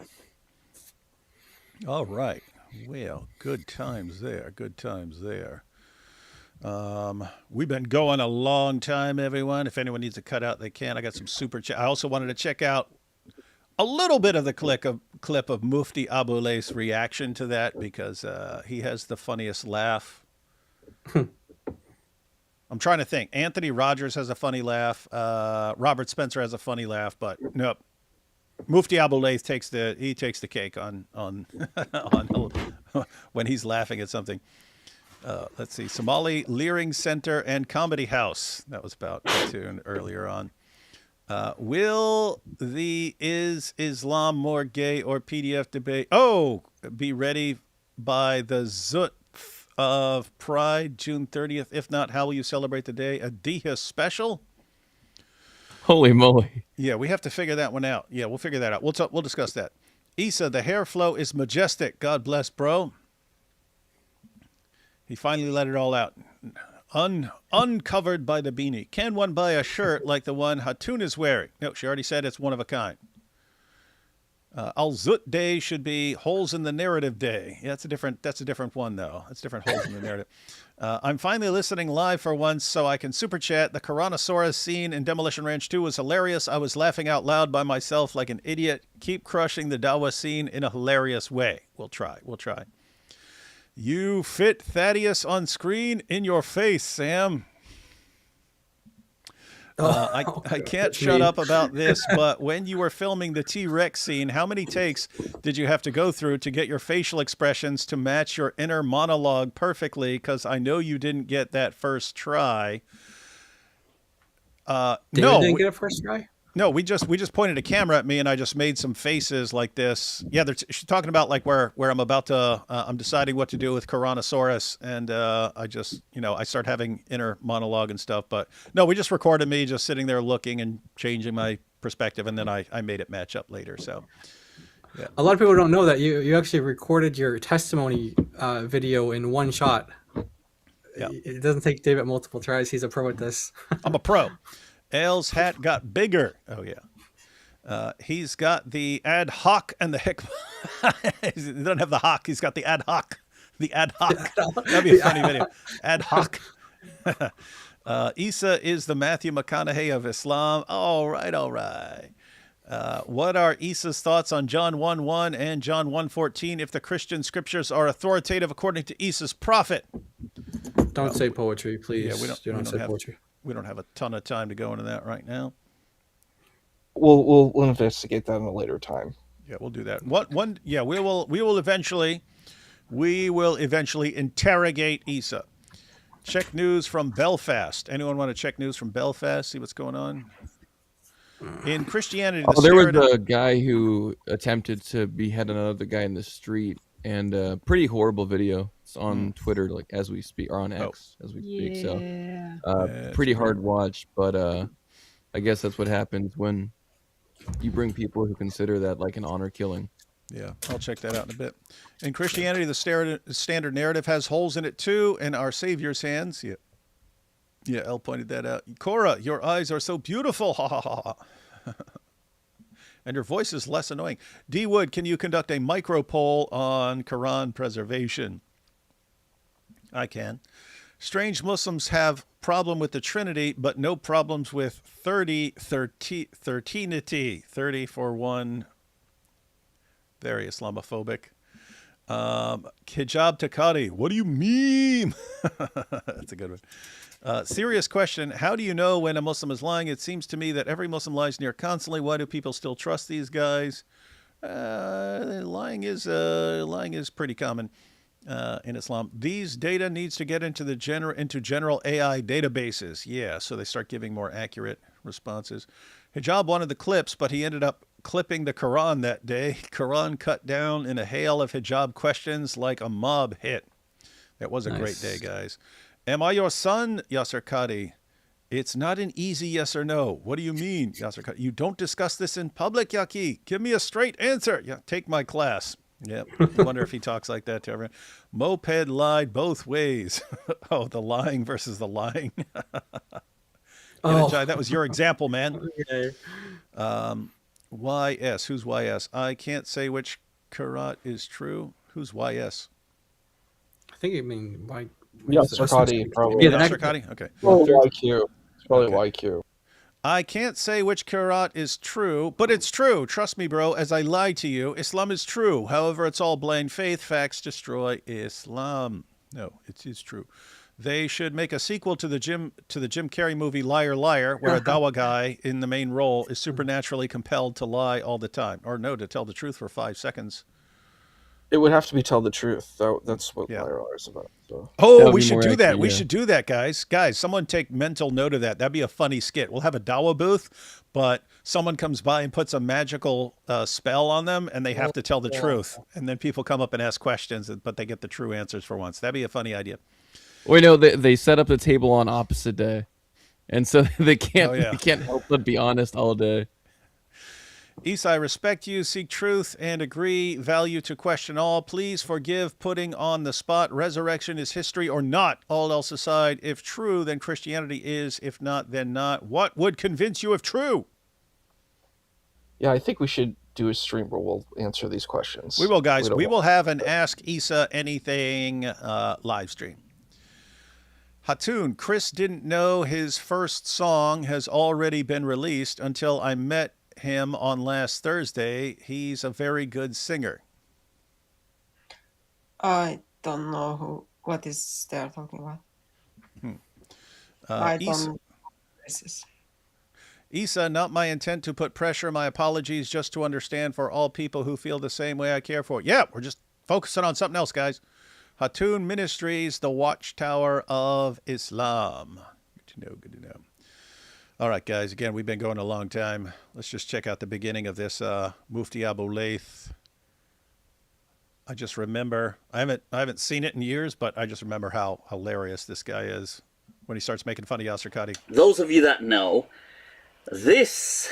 Speaker 3: All right. Well, good times there. Good times there. We've been going a long time, everyone. If anyone needs to cut out, they can. I got some super chat. I also wanted to check out a little bit of the clip of Mufti Abu Layth's reaction to that, because he has the funniest laugh. I'm trying to think. Anthony Rogers has a funny laugh. Robert Spencer has a funny laugh, but nope. Mufti Abu Layth takes the cake on when he's laughing at something. Let's see. Somali Leering Center and Comedy House. That was about cartoon earlier on. Is Islam more gay or PDF debate? Oh, be ready by the Zut of Pride, June 30th. If not, how will you celebrate the day? A Diha special?
Speaker 2: Holy moly.
Speaker 3: Yeah, we have to figure that one out. Yeah, we'll figure that out. We'll discuss that. Issa, the hair flow is majestic. God bless, bro. He finally let it all out. Uncovered by the beanie. Can one buy a shirt like the one Hatun is wearing? No, she already said it's one of a kind. Al-Zut Day should be Holes in the Narrative Day. Yeah, that's a different one, though. That's different holes in the narrative. I'm finally listening live for once so I can super chat. The Quranosaurus scene in Demolition Ranch 2 was hilarious. I was laughing out loud by myself like an idiot. Keep crushing the Dawah scene in a hilarious way. We'll try. You fit Thaddeus on screen in your face, Sam. I can't shut up about this, but when you were filming the T-Rex scene, how many takes did you have to go through to get your facial expressions to match your inner monologue perfectly? Because I know you didn't get that first try.
Speaker 5: Didn't get a first try?
Speaker 3: No, we just pointed a camera at me and I just made some faces like this. Yeah, she's talking about like where I'm about to, I'm deciding what to do with Quranosaurus, and I just, I start having inner monologue and stuff. But no, we just recorded me just sitting there looking and changing my perspective, and then I made it match up later. So, yeah.
Speaker 5: A lot of people don't know that you actually recorded your testimony video in one shot. Yeah. It doesn't take David multiple tries. He's a pro at this.
Speaker 3: I'm a pro. Elle's hat got bigger. Oh, yeah. He's got the ad hoc and the hick. He doesn't have the hoc. He's got the ad hoc. The ad hoc. That'd be a funny video. Ad hoc. Issa is the Matthew McConaughey of Islam. All right. What are Issa's thoughts on John 1:1 and John 1:14 if the Christian scriptures are authoritative according to Issa's prophet?
Speaker 5: Don't say poetry, please.
Speaker 3: Yeah, we don't
Speaker 5: say poetry.
Speaker 3: We don't have a ton of time to go into that right now.
Speaker 19: We'll investigate that in a later time.
Speaker 3: Yeah, we'll do that. Yeah, we will eventually interrogate Issa. Check news from Belfast. Anyone want to check news from Belfast? See what's going on in Christianity.
Speaker 2: There was a guy who attempted to behead another guy in the street, and pretty horrible video. It's on Twitter, like as we speak, or on X as we speak. So, pretty hard watch, but I guess that's what happens when you bring people who consider that like an honor killing.
Speaker 3: Yeah, I'll check that out in a bit. In Christianity, the standard narrative has holes in it too, in our Savior's hands. Yeah, Elle pointed that out. Cora, your eyes are so beautiful. Ha ha ha. And your voice is less annoying. D. Wood, can you conduct a micro poll on Quran preservation? I can. Strange Muslims have problem with the Trinity, but no problems with 13ity. 30 for 1. Very Islamophobic. Hijab to Qadhi. What do you mean? That's a good one. Serious question. How do you know when a Muslim is lying? It seems to me that every Muslim lies near constantly. Why do people still trust these guys? Lying is pretty common in Islam. These data needs to get into general AI databases. Yeah, so they start giving more accurate responses. Hijab wanted the clips, but he ended up clipping the Quran that day. Quran cut down in a hail of hijab questions like a mob hit. That was a great day, guys. Am I your son, Yasir Qadhi? It's not an easy yes or no. What do you mean, Yasir Qadhi? You don't discuss this in public, Yaki. Give me a straight answer. Yeah, take my class. Yeah, I wonder if he talks like that to everyone. Moped lied both ways. Oh, the lying versus the lying. Jai, that was your example, man.
Speaker 5: Okay.
Speaker 3: YS. Who's YS? I can't say which Karat is true. Who's YS?
Speaker 5: I think you mean why.
Speaker 19: Yasir Qadhi, probably.
Speaker 3: Yeah, Yasir Qadhi? Okay.
Speaker 19: Probably YQ. It's probably YQ.
Speaker 3: I can't say which Karat is true, but it's true. Trust me, bro, as I lie to you, Islam is true. However, it's all blind faith. Facts destroy Islam. No, it is true. They should make a sequel to the Jim Carrey movie Liar Liar, where a Dawa guy in the main role is supernaturally compelled to lie all the time. Or no, to tell the truth for 5 seconds.
Speaker 19: It would have to be tell the truth. That's what Liar Liar is about. So.
Speaker 3: Oh, we should do that. We should do that, guys. Guys, someone take mental note of that. That'd be a funny skit. We'll have a Dawa booth, but someone comes by and puts a magical spell on them, and they have to tell the truth. And then people come up and ask questions, but they get the true answers for once. That'd be a funny idea.
Speaker 2: Well, they set up the table on opposite day, and so they can't help but be honest all day.
Speaker 3: Issa, I respect you, seek truth, and agree, value to question all. Please forgive putting on the spot. Resurrection is history or not. All else aside, if true, then Christianity is. If not, then not. What would convince you if true?
Speaker 19: Yeah, I think we should do a stream where we'll answer these questions.
Speaker 3: We will, guys. We will have an Ask Issa Anything live stream. Hatun, Chris didn't know his first song has already been released until I met him on last Thursday. He's a very good singer.
Speaker 4: I don't know what is they're talking about. I don't know.
Speaker 3: Issa, not my intent to put pressure. My apologies, just to understand for all people who feel the same way I care for. Yeah, we're just focusing on something else, guys. Hatun Ministries, the watchtower of Islam. Good to know. All right, guys. Again, we've been going a long time. Let's just check out the beginning of this Mufti Abu Layth. I just remember, I haven't seen it in years, but I just remember how hilarious this guy is when he starts making fun of Yasir Qadhi.
Speaker 13: Those of you that know, this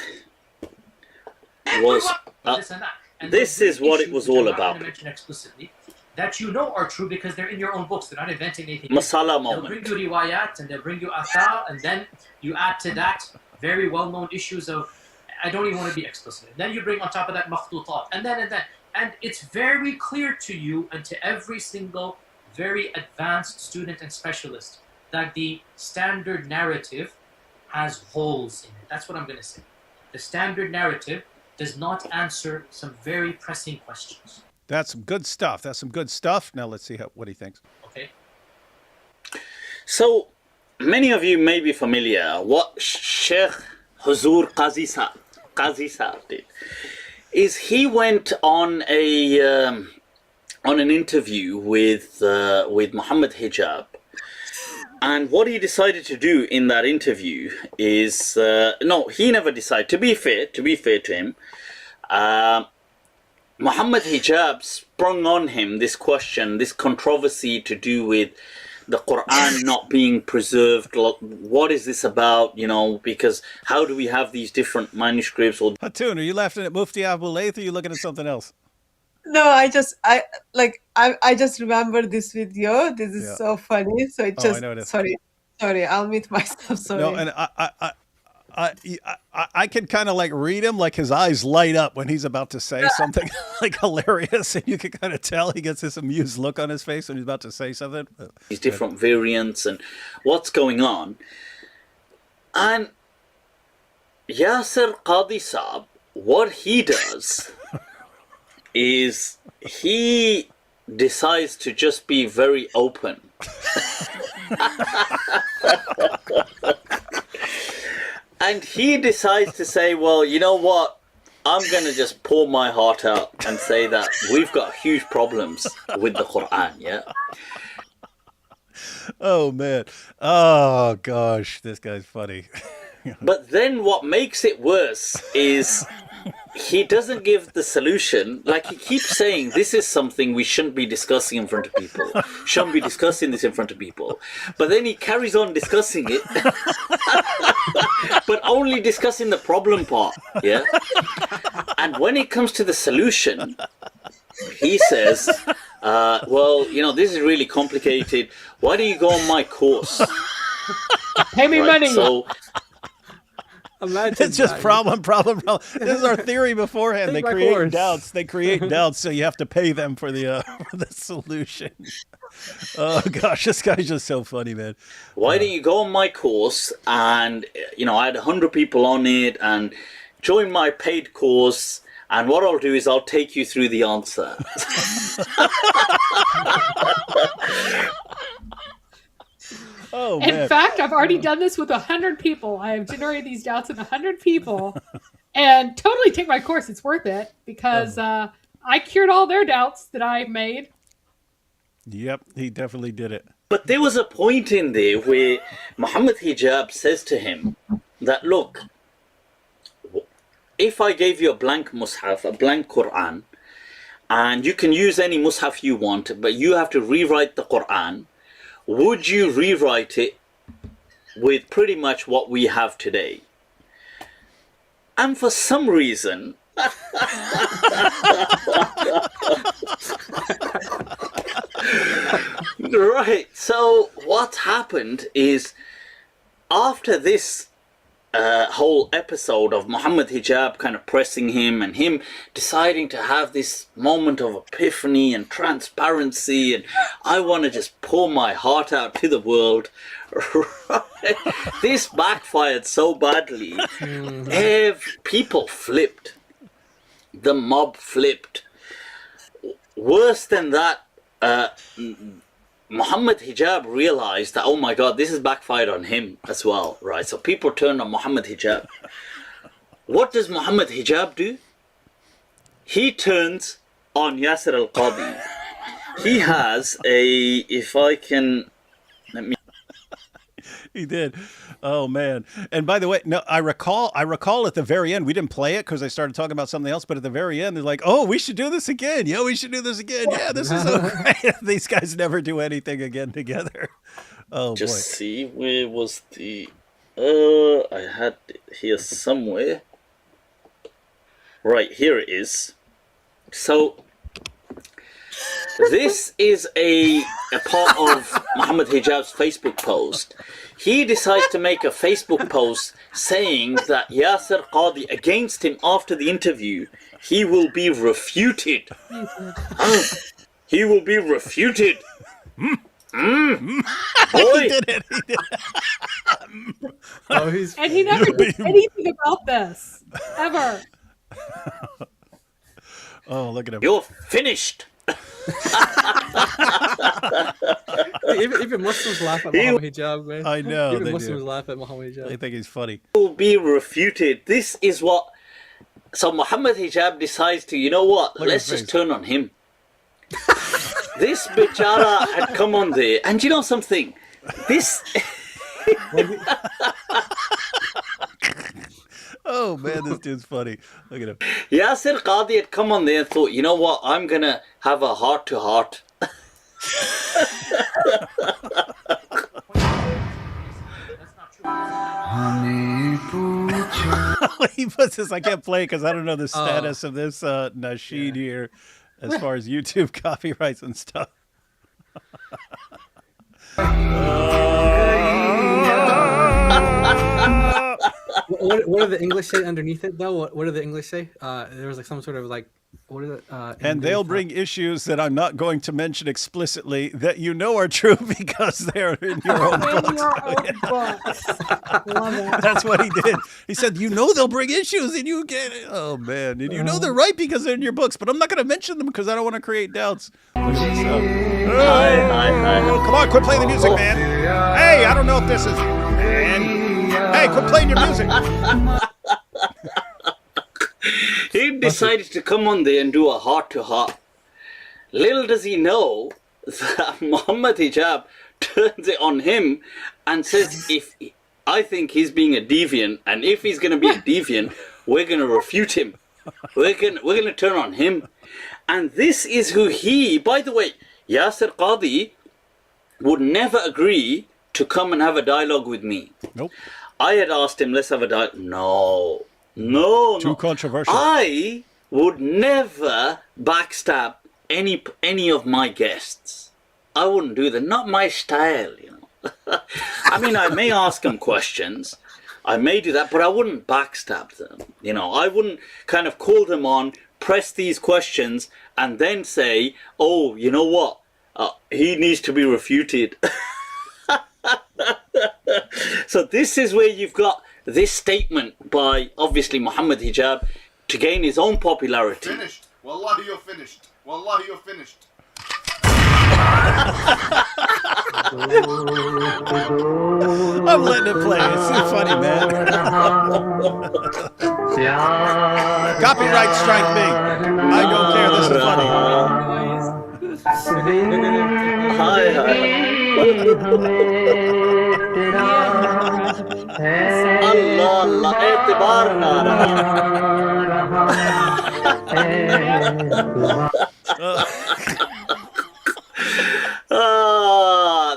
Speaker 13: was this is what it was all about.
Speaker 22: That you know are true because they're in your own books. They're not inventing anything.
Speaker 13: Masala
Speaker 22: They'll
Speaker 13: moment.
Speaker 22: bring you riwayat and they'll bring you athar, and then you add to that very well-known issues of, I don't even want to be explicit. Then you bring on top of that makhtutat, and then. And it's very clear to you and to every single very advanced student and specialist that the standard narrative has holes in it. That's what I'm going to say. The standard narrative does not answer some very pressing questions.
Speaker 3: That's some good stuff. Now let's see what he thinks.
Speaker 22: Okay.
Speaker 13: So, many of you may be familiar what Sheikh Huzur Qadhi Sahib did. Is he went on an interview with Mohammed Hijab, and what he decided to do in that interview is no, he never decided. To be fair to him, Mohammed Hijab sprung on him this question, this controversy to do with the Quran not being preserved. What is this about? Because how do we have these different manuscripts?
Speaker 3: Hatun, are you laughing at Mufti Abu Layth, or are you looking at something else?
Speaker 4: No, I just remember this video. This is so funny. So it just sorry, I'll mute myself. Sorry.
Speaker 3: No, and I can kind of like read him, like his eyes light up when he's about to say something like hilarious, and you can kind of tell he gets this amused look on his face when he's about to say something.
Speaker 13: These different variants and what's going on. And Yasir Qadhi Sahib, what he does is he decides to just be very open. And he decides to say, well, you know what? I'm going to just pour my heart out and say that we've got huge problems with the Quran, yeah?
Speaker 3: Oh, man. Oh, gosh. This guy's funny.
Speaker 13: But then what makes it worse is he doesn't give the solution. Like, he keeps saying this is something we shouldn't be discussing in front of people. Shouldn't be discussing this in front of people. But then he carries on discussing it, but only discussing the problem part. Yeah. And when it comes to the solution, he says, well, you know, this is really complicated. Why don't you go on my course?
Speaker 10: Pay me money.
Speaker 13: So
Speaker 3: it's just problem. This is our theory beforehand. They create doubts. They create doubts, so you have to pay them for the solution. Oh gosh, this guy's just so funny, man.
Speaker 13: Why don't you go on my course? And you know, I had 100 people on it, and join my paid course. And what I'll do is I'll take you through the answer.
Speaker 3: Oh,
Speaker 10: in fact, I've already done this with 100 people. I have generated these doubts in 100 people, and totally take my course. It's worth it because I cured all their doubts that I made.
Speaker 3: Yep, he definitely did it.
Speaker 13: But there was a point in there where Muhammad Hijab says to him that, look, if I gave you a blank mushaf, a blank Quran, and you can use any mushaf you want, but you have to rewrite the Quran, would you rewrite it with pretty much what we have today? And for some reason, right, so what happened is, after this whole episode of Muhammad Hijab kind of pressing him and him deciding to have this moment of epiphany and transparency and I want to just pour my heart out to the world, this backfired so badly. People flipped. The mob flipped. Worse than that, Muhammad Hijab realized that, oh my God, this is backfired on him as well, right? So people turned on Muhammad Hijab. What does Muhammad Hijab do? He turns on Yasir al-Qadhi. He has a, if I can, let me.
Speaker 3: He did. Oh man! And by the way, no, I recall at the very end, we didn't play it because I started talking about something else. But at the very end, they're like, "Oh, we should do this again. Yeah, we should do this again. Yeah, this is so great." These guys never do anything again together. Oh
Speaker 13: Just
Speaker 3: boy!
Speaker 13: see, where was the? I had it here somewhere. Right, here it is. So this is a part of Muhammad Hijab's Facebook post. He decides to make a Facebook post saying that Yasir Qadhi against him after the interview, he will be refuted. He will be refuted. Boy.
Speaker 3: He did it. He did it.
Speaker 10: And he never did anything about this, ever.
Speaker 3: Oh, look at him.
Speaker 13: You're finished.
Speaker 5: Even Muslims laugh at Muhammad Hijab, man.
Speaker 3: I know.
Speaker 5: Even
Speaker 3: they
Speaker 5: Muslims
Speaker 3: do.
Speaker 5: laugh at Muhammad Hijab.
Speaker 3: They think he's funny.
Speaker 13: Will be refuted. This is what. So Muhammad Hijab decides to, you know what? Let's just turn on him. This bichara had come on there, and you know something? This.
Speaker 3: Oh man, this dude's funny. Look at him.
Speaker 13: Yasir Qadhi had come on there and thought, you know what? I'm gonna have a heart to heart.
Speaker 3: He puts this. I can't play because I don't know the status of this nasheed here, as far as YouTube copyrights and stuff.
Speaker 5: What did the English say underneath it though? What did the English say? There was like some sort of like, what is it?
Speaker 3: And they'll bring issues that I'm not going to mention explicitly that you know are true because they're in your own books.
Speaker 10: Love it.
Speaker 3: That's what he did. He said, you know they'll bring issues and you get it. Oh man. And you know they're right because they're in your books, but I'm not going to mention them because I don't want to create doubts. Look at this. Come on, quit playing the music, man. Hey, I don't know if this is... Man. Hey, quit playing your music.
Speaker 13: He decided to come on there and do a heart-to-heart. Little does he know that Muhammad Hijab turns it on him and says, I think he's being a deviant, and if he's going to be a deviant, we're going to refute him. we're gonna turn on him. And this is who he, by the way, Yasir Qadhi would never agree to come and have a dialogue with me.
Speaker 3: Nope.
Speaker 13: I had asked him, let's have a dialogue. No.
Speaker 3: Too controversial.
Speaker 13: I would never backstab any of my guests. I wouldn't do that. Not my style, you know. I mean, I may ask them questions. I may do that, but I wouldn't backstab them. You know, I wouldn't kind of call them on, press these questions, and then say, oh, you know what? He needs to be refuted. So this is where you've got this statement by, obviously, Mohammed Hijab to gain his own popularity.
Speaker 12: Finished. Wallahi, you're finished. Wallahi, you're finished.
Speaker 3: I'm letting it play. It's so funny, man. Copyright strike me. I don't care. This is funny.
Speaker 13: Allah, Allah, एतबार ना rहा।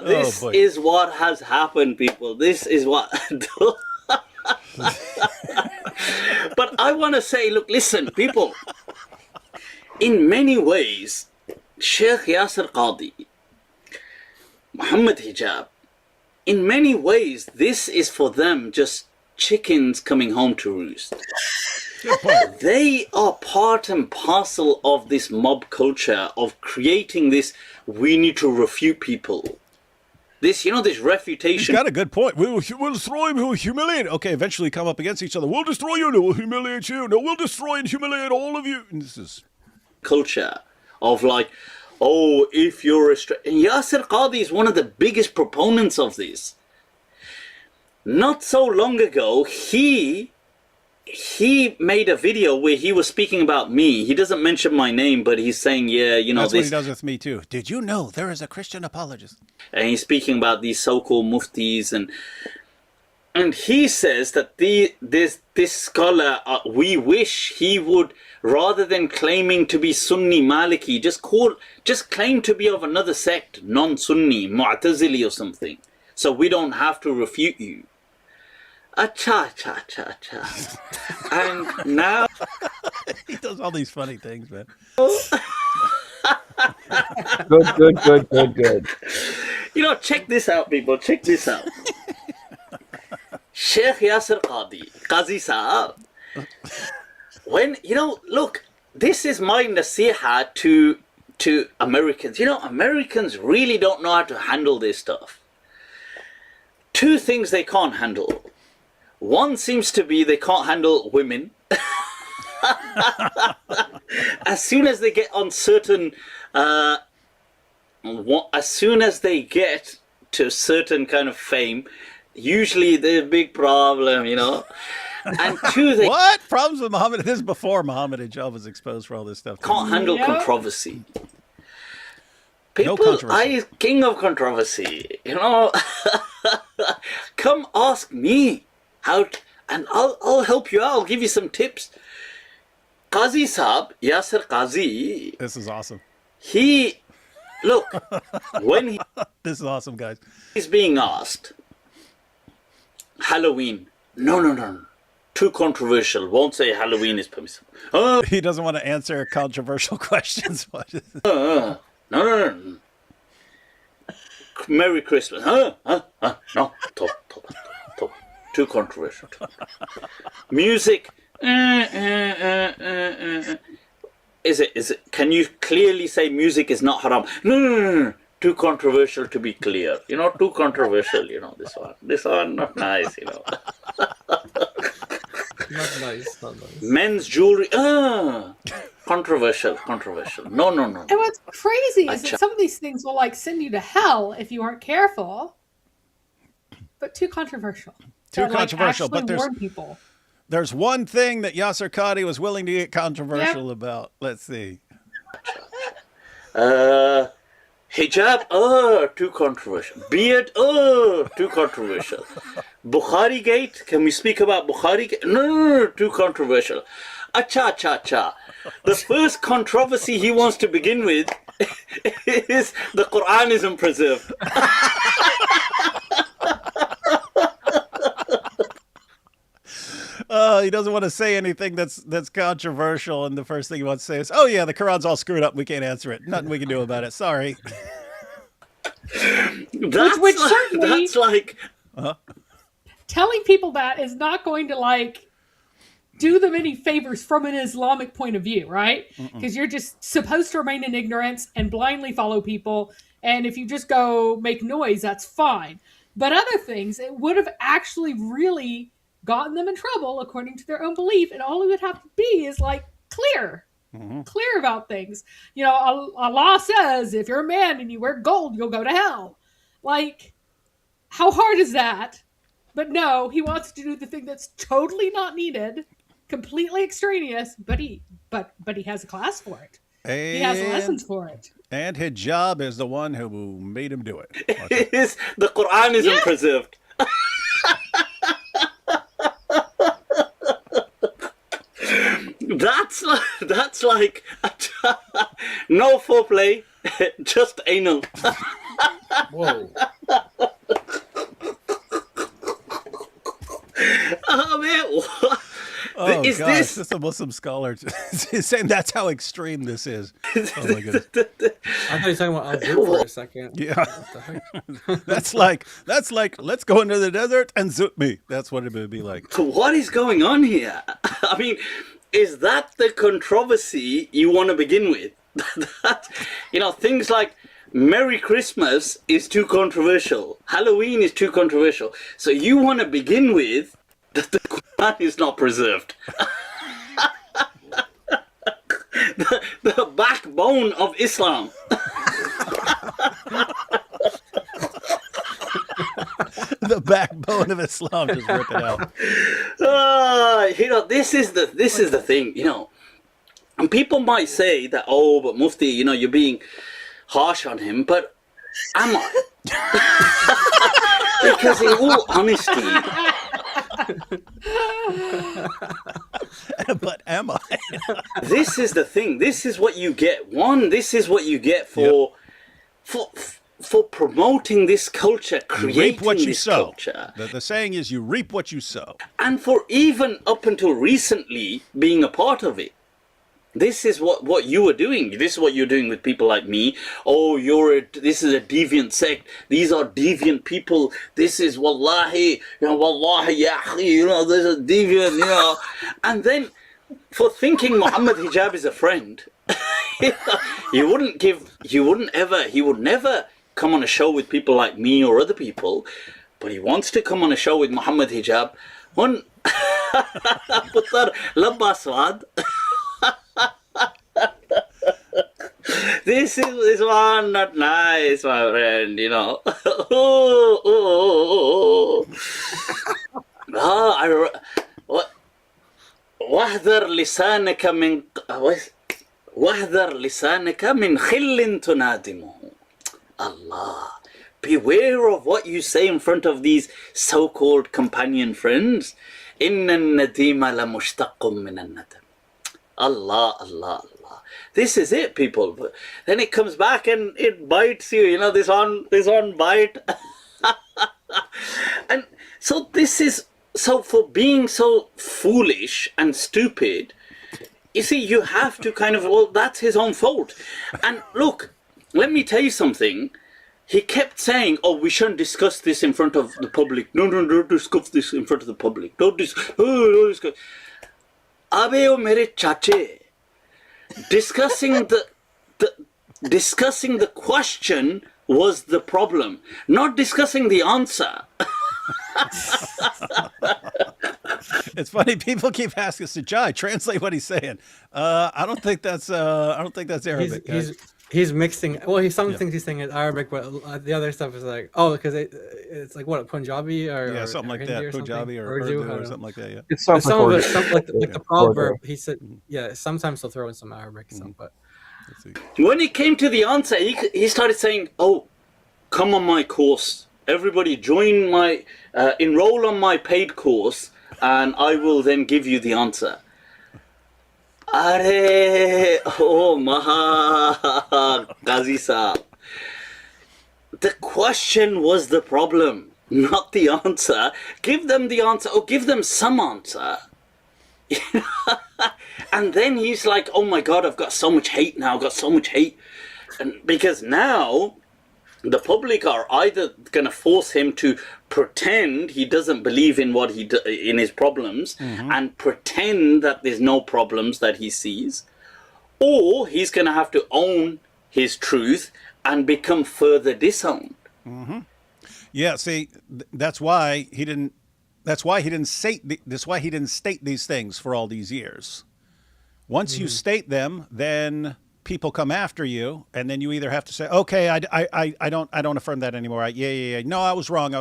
Speaker 13: This is what has happened, people. This is what. But I want to say, look, listen, people. In many ways, Sheikh Yasir Qadhi, Mohammed Hijab, in many ways, this is for them just chickens coming home to roost. They are part and parcel of this mob culture of creating this, we need to refute people. This, you know, this refutation.
Speaker 3: He's got a good point. We'll destroy him, we'll humiliate. Okay, eventually come up against each other. We'll destroy you, no, we'll humiliate you. No, we'll destroy and humiliate all of you. And this is
Speaker 13: culture of like, oh, if you're and Yasir Qadhi is one of the biggest proponents of this. Not so long ago, he made a video where he was speaking about me. He doesn't mention my name, but he's saying, yeah, you know,
Speaker 3: that's what he does with me too. Did you know there is a Christian apologist?
Speaker 13: And he's speaking about these so-called muftis, and he says that this scholar, we wish he would, rather than claiming to be Sunni Maliki, just claim to be of another sect, non-Sunni, Mu'tazili or something, so we don't have to refute you. Acha. And now
Speaker 3: he does all these funny things, man.
Speaker 2: Good.
Speaker 13: You know, check this out, people. Check this out. Sheikh Yasir Qadhi, Qazi Sahab. When, you know, look, this is my nasiha to Americans. You know, Americans really don't know how to handle this stuff. Two things they can't handle. One seems to be they can't handle women. As soon as they get on certain, as soon as they get to a certain kind of fame, usually there's a big problem, you know. And two, they
Speaker 3: what problems with Muhammad? This is before Muhammad Hijab was exposed for all this stuff.
Speaker 13: Can't handle controversy. People, I king of controversy, you know. Come ask me how, and I'll help you out. I'll give you some tips. Qazi Sahab, Yasir Qadhi.
Speaker 3: This is awesome.
Speaker 13: Look, when he.
Speaker 3: This is awesome, guys.
Speaker 13: He's being asked. Halloween. No. Too controversial. Won't say Halloween is permissible.
Speaker 3: He doesn't want to answer controversial questions.
Speaker 13: No. Merry Christmas. No. Too controversial. Music. Is it? Can you clearly say music is not haram? No. Too controversial to be clear. You know, too controversial. You know, this one not nice. You know.
Speaker 5: Not nice.
Speaker 13: Men's jewelry. Controversial. No.
Speaker 10: And what's crazy is that some of these things will like send you to hell if you aren't careful. But too controversial.
Speaker 3: Too controversial.
Speaker 10: Like,
Speaker 3: but
Speaker 10: warn people.
Speaker 3: There's one thing that Yasir Qadhi was willing to get controversial about. Let's see.
Speaker 13: Hijab, too controversial. Beard, too controversial. Bukhari Gate. Can we speak about Bukhari Gate? No, too controversial. Acha. The first controversy he wants to begin with is the Quran isn't preserved.
Speaker 3: He doesn't want to say anything that's controversial, and the first thing he wants to say is, "Oh yeah, the Quran's all screwed up. We can't answer it. Nothing we can do about it. Sorry."
Speaker 10: Which certainly,
Speaker 13: that's like
Speaker 10: telling people that is not going to like do them any favors from an Islamic point of view, right? Because you're just supposed to remain in ignorance and blindly follow people. And if you just go make noise, that's fine. But other things, it would have actually really gotten them in trouble according to their own belief. And all it would have to be is like clear about things. You know, Allah says, if you're a man and you wear gold, you'll go to hell. Like, how hard is that? But no, he wants to do the thing that's totally not needed, completely extraneous, but he has a class for it. He has lessons for it.
Speaker 3: And Hijab is the one who made him do it.
Speaker 13: The Quran isn't preserved. That's like no foreplay, just anal.
Speaker 5: Whoa.
Speaker 13: Oh man, what?
Speaker 3: Oh
Speaker 13: is
Speaker 3: gosh,
Speaker 13: this?
Speaker 3: This is a Muslim scholar saying that's how extreme this is. Oh my goodness.
Speaker 5: I thought you were talking about Al-Zub for a second.
Speaker 3: Yeah. That's like let's go into the desert and zoop me. That's what it would be like.
Speaker 13: So what is going on here? I mean, is that the controversy you want to begin with? That, you know, things like Merry Christmas is too controversial. Halloween is too controversial. So you want to begin with that the Quran is not preserved. the backbone of Islam.
Speaker 3: The backbone of Islam, just rip it out.
Speaker 13: You know, this is the thing, you know. And people might say that, oh, but Mufti, you know, you're being harsh on him, but am I? Because in all honesty,
Speaker 3: but am I?
Speaker 13: This is the thing. This is what you get. This is what you get for promoting this culture, creating
Speaker 3: reap what you
Speaker 13: this
Speaker 3: sow.
Speaker 13: Culture.
Speaker 3: The saying is you reap what you sow.
Speaker 13: And for even up until recently being a part of it. This is what you were doing. This is what you're doing with people like me. Oh, this is a deviant sect. These are deviant people. This is wallahi, wallahi, this is deviant, And then for thinking Muhammad Hijab is a friend, he would never come on a show with people like me or other people, but he wants to come on a show with Muhammad Hijab. One Labba Swad. This one not nice, my friend, واحذر لسانك من خل تنادمه. Allah, beware of what you say in front of these so-called companion friends. إن النديم لمشتق من الندم. Allah. This is it, people. Then it comes back and it bites you. This one bite. And so for being so foolish and stupid, you see, you have to that's his own fault. And look, let me tell you something. He kept saying, oh, we shouldn't discuss this in front of the public. No, don't discuss this in front of the public. Don't discuss. Abe o mere chache. Discussing the question was the problem, not discussing the answer.
Speaker 3: It's funny, people keep asking us to Jai, translate what he's saying. I don't think that's Arabic.
Speaker 5: He's mixing. Well, some things he's saying in Arabic, but the other stuff is like, because it's like what, Punjabi or
Speaker 3: something like that, Punjabi or Urdu or something like that. Yeah,
Speaker 5: it's some of it, like the proverb. He said, sometimes he'll throw in some Arabic stuff, but
Speaker 13: when it came to the answer, he started saying, "Oh, come on my course everybody join my, enroll on my paid course, and I will then give you the answer. Are, oh Qadhi Saab. The question was the problem, not the answer. Give them the answer, or give them some answer. And then he's like, oh my God, I've got so much hate now, I've got so much hate. And because now the public are either going to force him to pretend he doesn't believe in what in his problems, and pretend that there's no problems that he sees, or he's going to have to own his truth and become further disowned.
Speaker 3: Yeah, see, that's why he didn't. That's why he didn't state. That's why he didn't state these things for all these years. Once you state them, then people come after you, and then you either have to say, "Okay, I don't affirm that anymore." Yeah. No, I was wrong.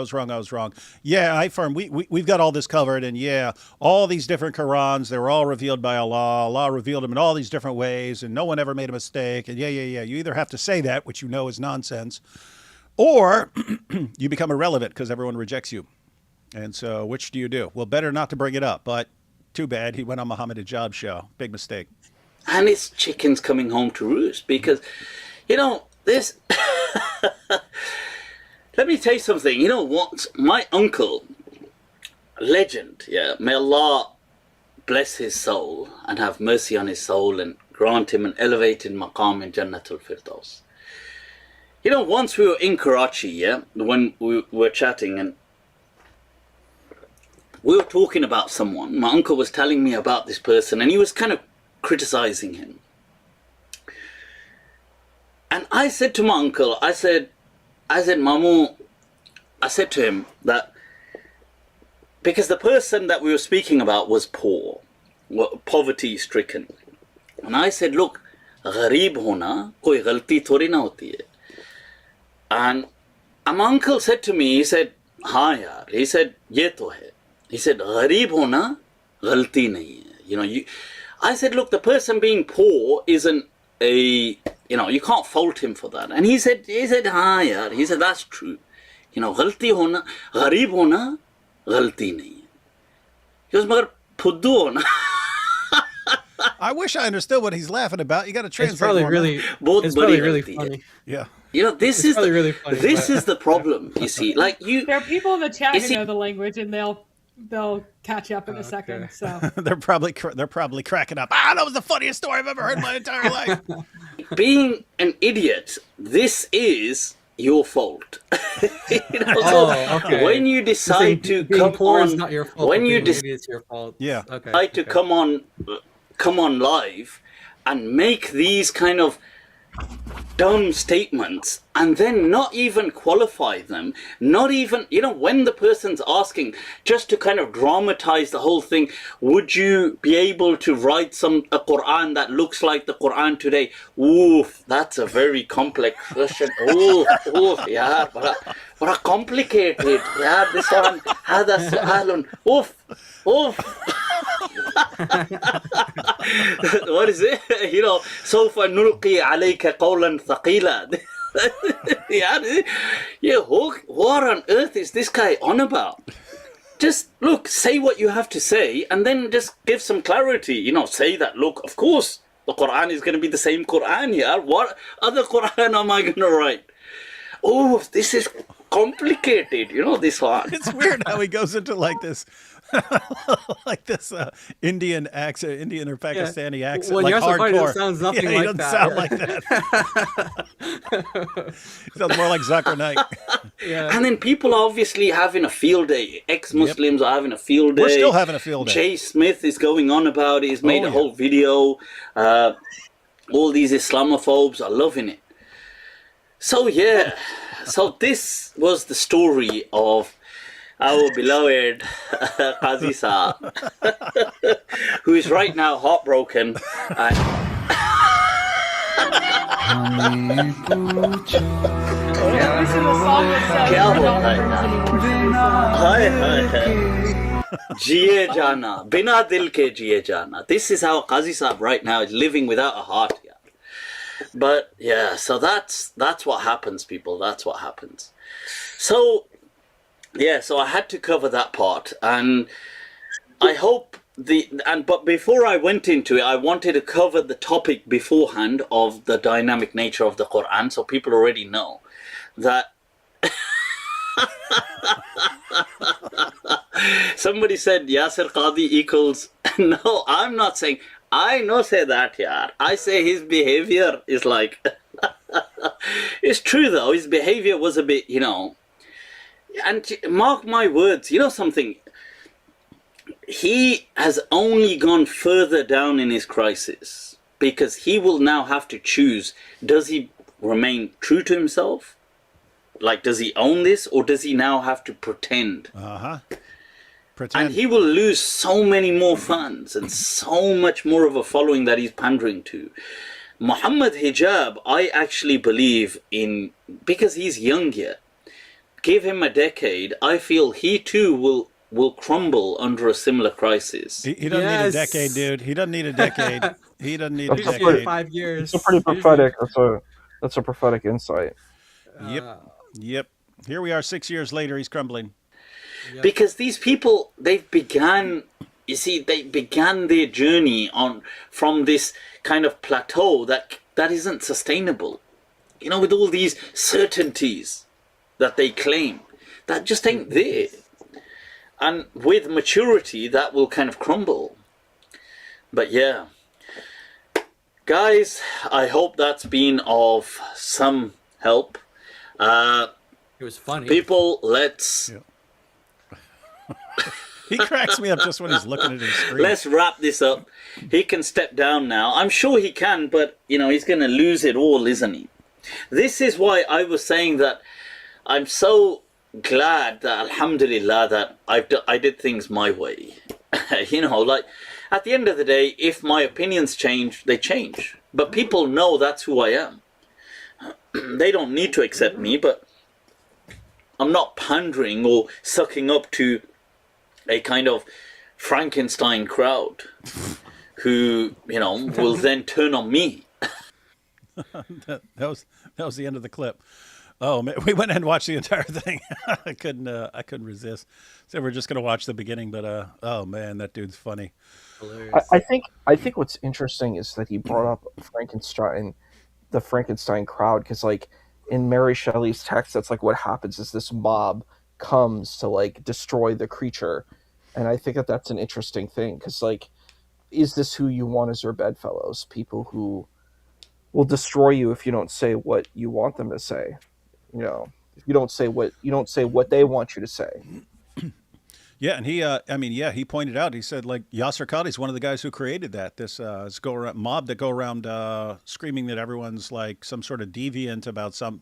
Speaker 3: Yeah, I affirm. We've got all this covered, and yeah, all these different Qurans, they were all revealed by Allah. Allah revealed them in all these different ways, and no one ever made a mistake. And yeah. You either have to say that, which you know is nonsense, or you become irrelevant because everyone rejects you. And so, which do you do? Well, better not to bring it up, but too bad. He went on Mohammed Hijab show. Big mistake.
Speaker 13: And it's chickens coming home to roost because, this... Let me tell you something. You know what? My uncle, legend, may Allah bless his soul and have mercy on his soul and grant him an elevated maqam in Jannatul Firdaus. Once we were in Karachi, when we were chatting, and we were talking about someone. My uncle was telling me about this person, and he was kind of criticizing him. And I said to my uncle, I said, Mamu, I said to him that because the person that we were speaking about was poor, poverty stricken. And I said, look, gharib hona koi ghalti thori na hoti hai. And my uncle said to me, he said, haan yaar, he said, ye to hai. He said, gharib hona ghalti nahi hai. I said, look, the person being poor isn't you can't fault him for that. And he said, haan yaar, he said, that's true. Ghalti hona, gharib hona ghalti nahi hai. He goes, magar phuddu hona.
Speaker 3: I wish I understood what he's laughing about. You got to translate.
Speaker 5: It's probably really funny.
Speaker 3: Yeah.
Speaker 13: This is really funny, this is the problem. You see,
Speaker 10: there are people in the chat who know the language, and they'll catch up in a second. So
Speaker 3: they're probably cracking up. That was the funniest story I've ever heard in my entire life.
Speaker 13: Being an idiot, this is your fault. When you decide to come on,
Speaker 5: not your fault,
Speaker 13: when you
Speaker 5: it's your fault.
Speaker 3: Yeah.
Speaker 13: decide to come on live and make these kind of dumb statements and then not even qualify them, not even, when the person's asking, just to kind of dramatize the whole thing, would you be able to write a Quran that looks like the Quran today? Oof, that's a very complex question. Oof, yeah, but complicated. Yeah, this one, hada su'alun. Oof. What is it? سوف نلقي عليك قولا ثقيلا. What on earth is this guy on about? Just look, say what you have to say, and then just give some clarity. Say that, look, of course the Quran is going to be the same Quran here. What other Quran am I going to write? Oh, this is complicated. This one.
Speaker 3: It's weird how he goes into this Indian accent, Indian or Pakistani accent,
Speaker 5: when you're
Speaker 3: hardcore.
Speaker 5: It sounds nothing like
Speaker 3: doesn't
Speaker 5: that.
Speaker 3: sound like that. It sounds more like Zakir Naik.
Speaker 5: Yeah.
Speaker 13: And then people are obviously having a field day. Ex-Muslims are having a field day.
Speaker 3: We're still having a field day.
Speaker 13: Jay Smith is going on about it. He's made a whole video. All these Islamophobes are loving it. So this was the story of our beloved Qadhi Saab, who is right now heartbroken. Jiye jana, bina dil ke jiye jana. This is how Qadhi Saab right now is living without a heart. But so that's what happens, people. That's what happens. So yeah, so I had to cover that part, and I hope but before I went into it, I wanted to cover the topic beforehand of the dynamic nature of the Quran, so people already know that. Somebody said Yasir Qadhi equals. No, I'm not saying. I no say that, yaar. I say his behavior is like. It's true though. His behavior was a bit, and mark my words. You know something. He has only gone further down in his crisis because he will now have to choose. Does he remain true to himself? Like, does he own this, or does he now have to pretend?
Speaker 3: Pretend.
Speaker 13: And he will lose so many more fans and so much more of a following that he's pandering to. Mohammed Hijab, I actually believe in, because he's young yet. Give him a decade, I feel he too will crumble under a similar crisis.
Speaker 3: He doesn't need a decade, dude. He doesn't need a decade. He doesn't need a
Speaker 19: That's
Speaker 3: decade.
Speaker 5: 5 years.
Speaker 19: It's a pretty prophetic. That's a prophetic insight.
Speaker 3: Yep. Here we are 6 years later. He's crumbling.
Speaker 13: Because these people, they began their journey from this kind of plateau that isn't sustainable. With all these certainties that they claim, that just ain't there. And with maturity, that will kind of crumble. But yeah. Guys, I hope that's been of some help.
Speaker 5: It was funny.
Speaker 13: People, let's...
Speaker 3: He cracks me up just when he's looking at his screen.
Speaker 13: Let's wrap this up. He can step down now. I'm sure he can, but, he's going to lose it all, isn't he? This is why I was saying that I'm so glad that, alhamdulillah, that I did things my way. Like, at the end of the day, if my opinions change, they change. But people know that's who I am. They don't need to accept me, but I'm not pandering or sucking up to a kind of Frankenstein crowd who, will then turn on me.
Speaker 3: that was the end of the clip. Oh man, we went and watched the entire thing. I couldn't resist. So we're just gonna watch the beginning, but oh man, that dude's funny.
Speaker 19: I think what's interesting is that he brought up Frankenstein, the Frankenstein crowd, because like in Mary Shelley's text, that's like what happens is this mob comes to like destroy the creature, and I think that's an interesting thing because like, is this who you want as your bedfellows? People who will destroy you if you don't say what you want them to say. If you don't say what they want you to say.
Speaker 3: Yeah, and he pointed out. He said like Yasir Qadhi is one of the guys who created that. This mob that go around screaming that everyone's like some sort of deviant about some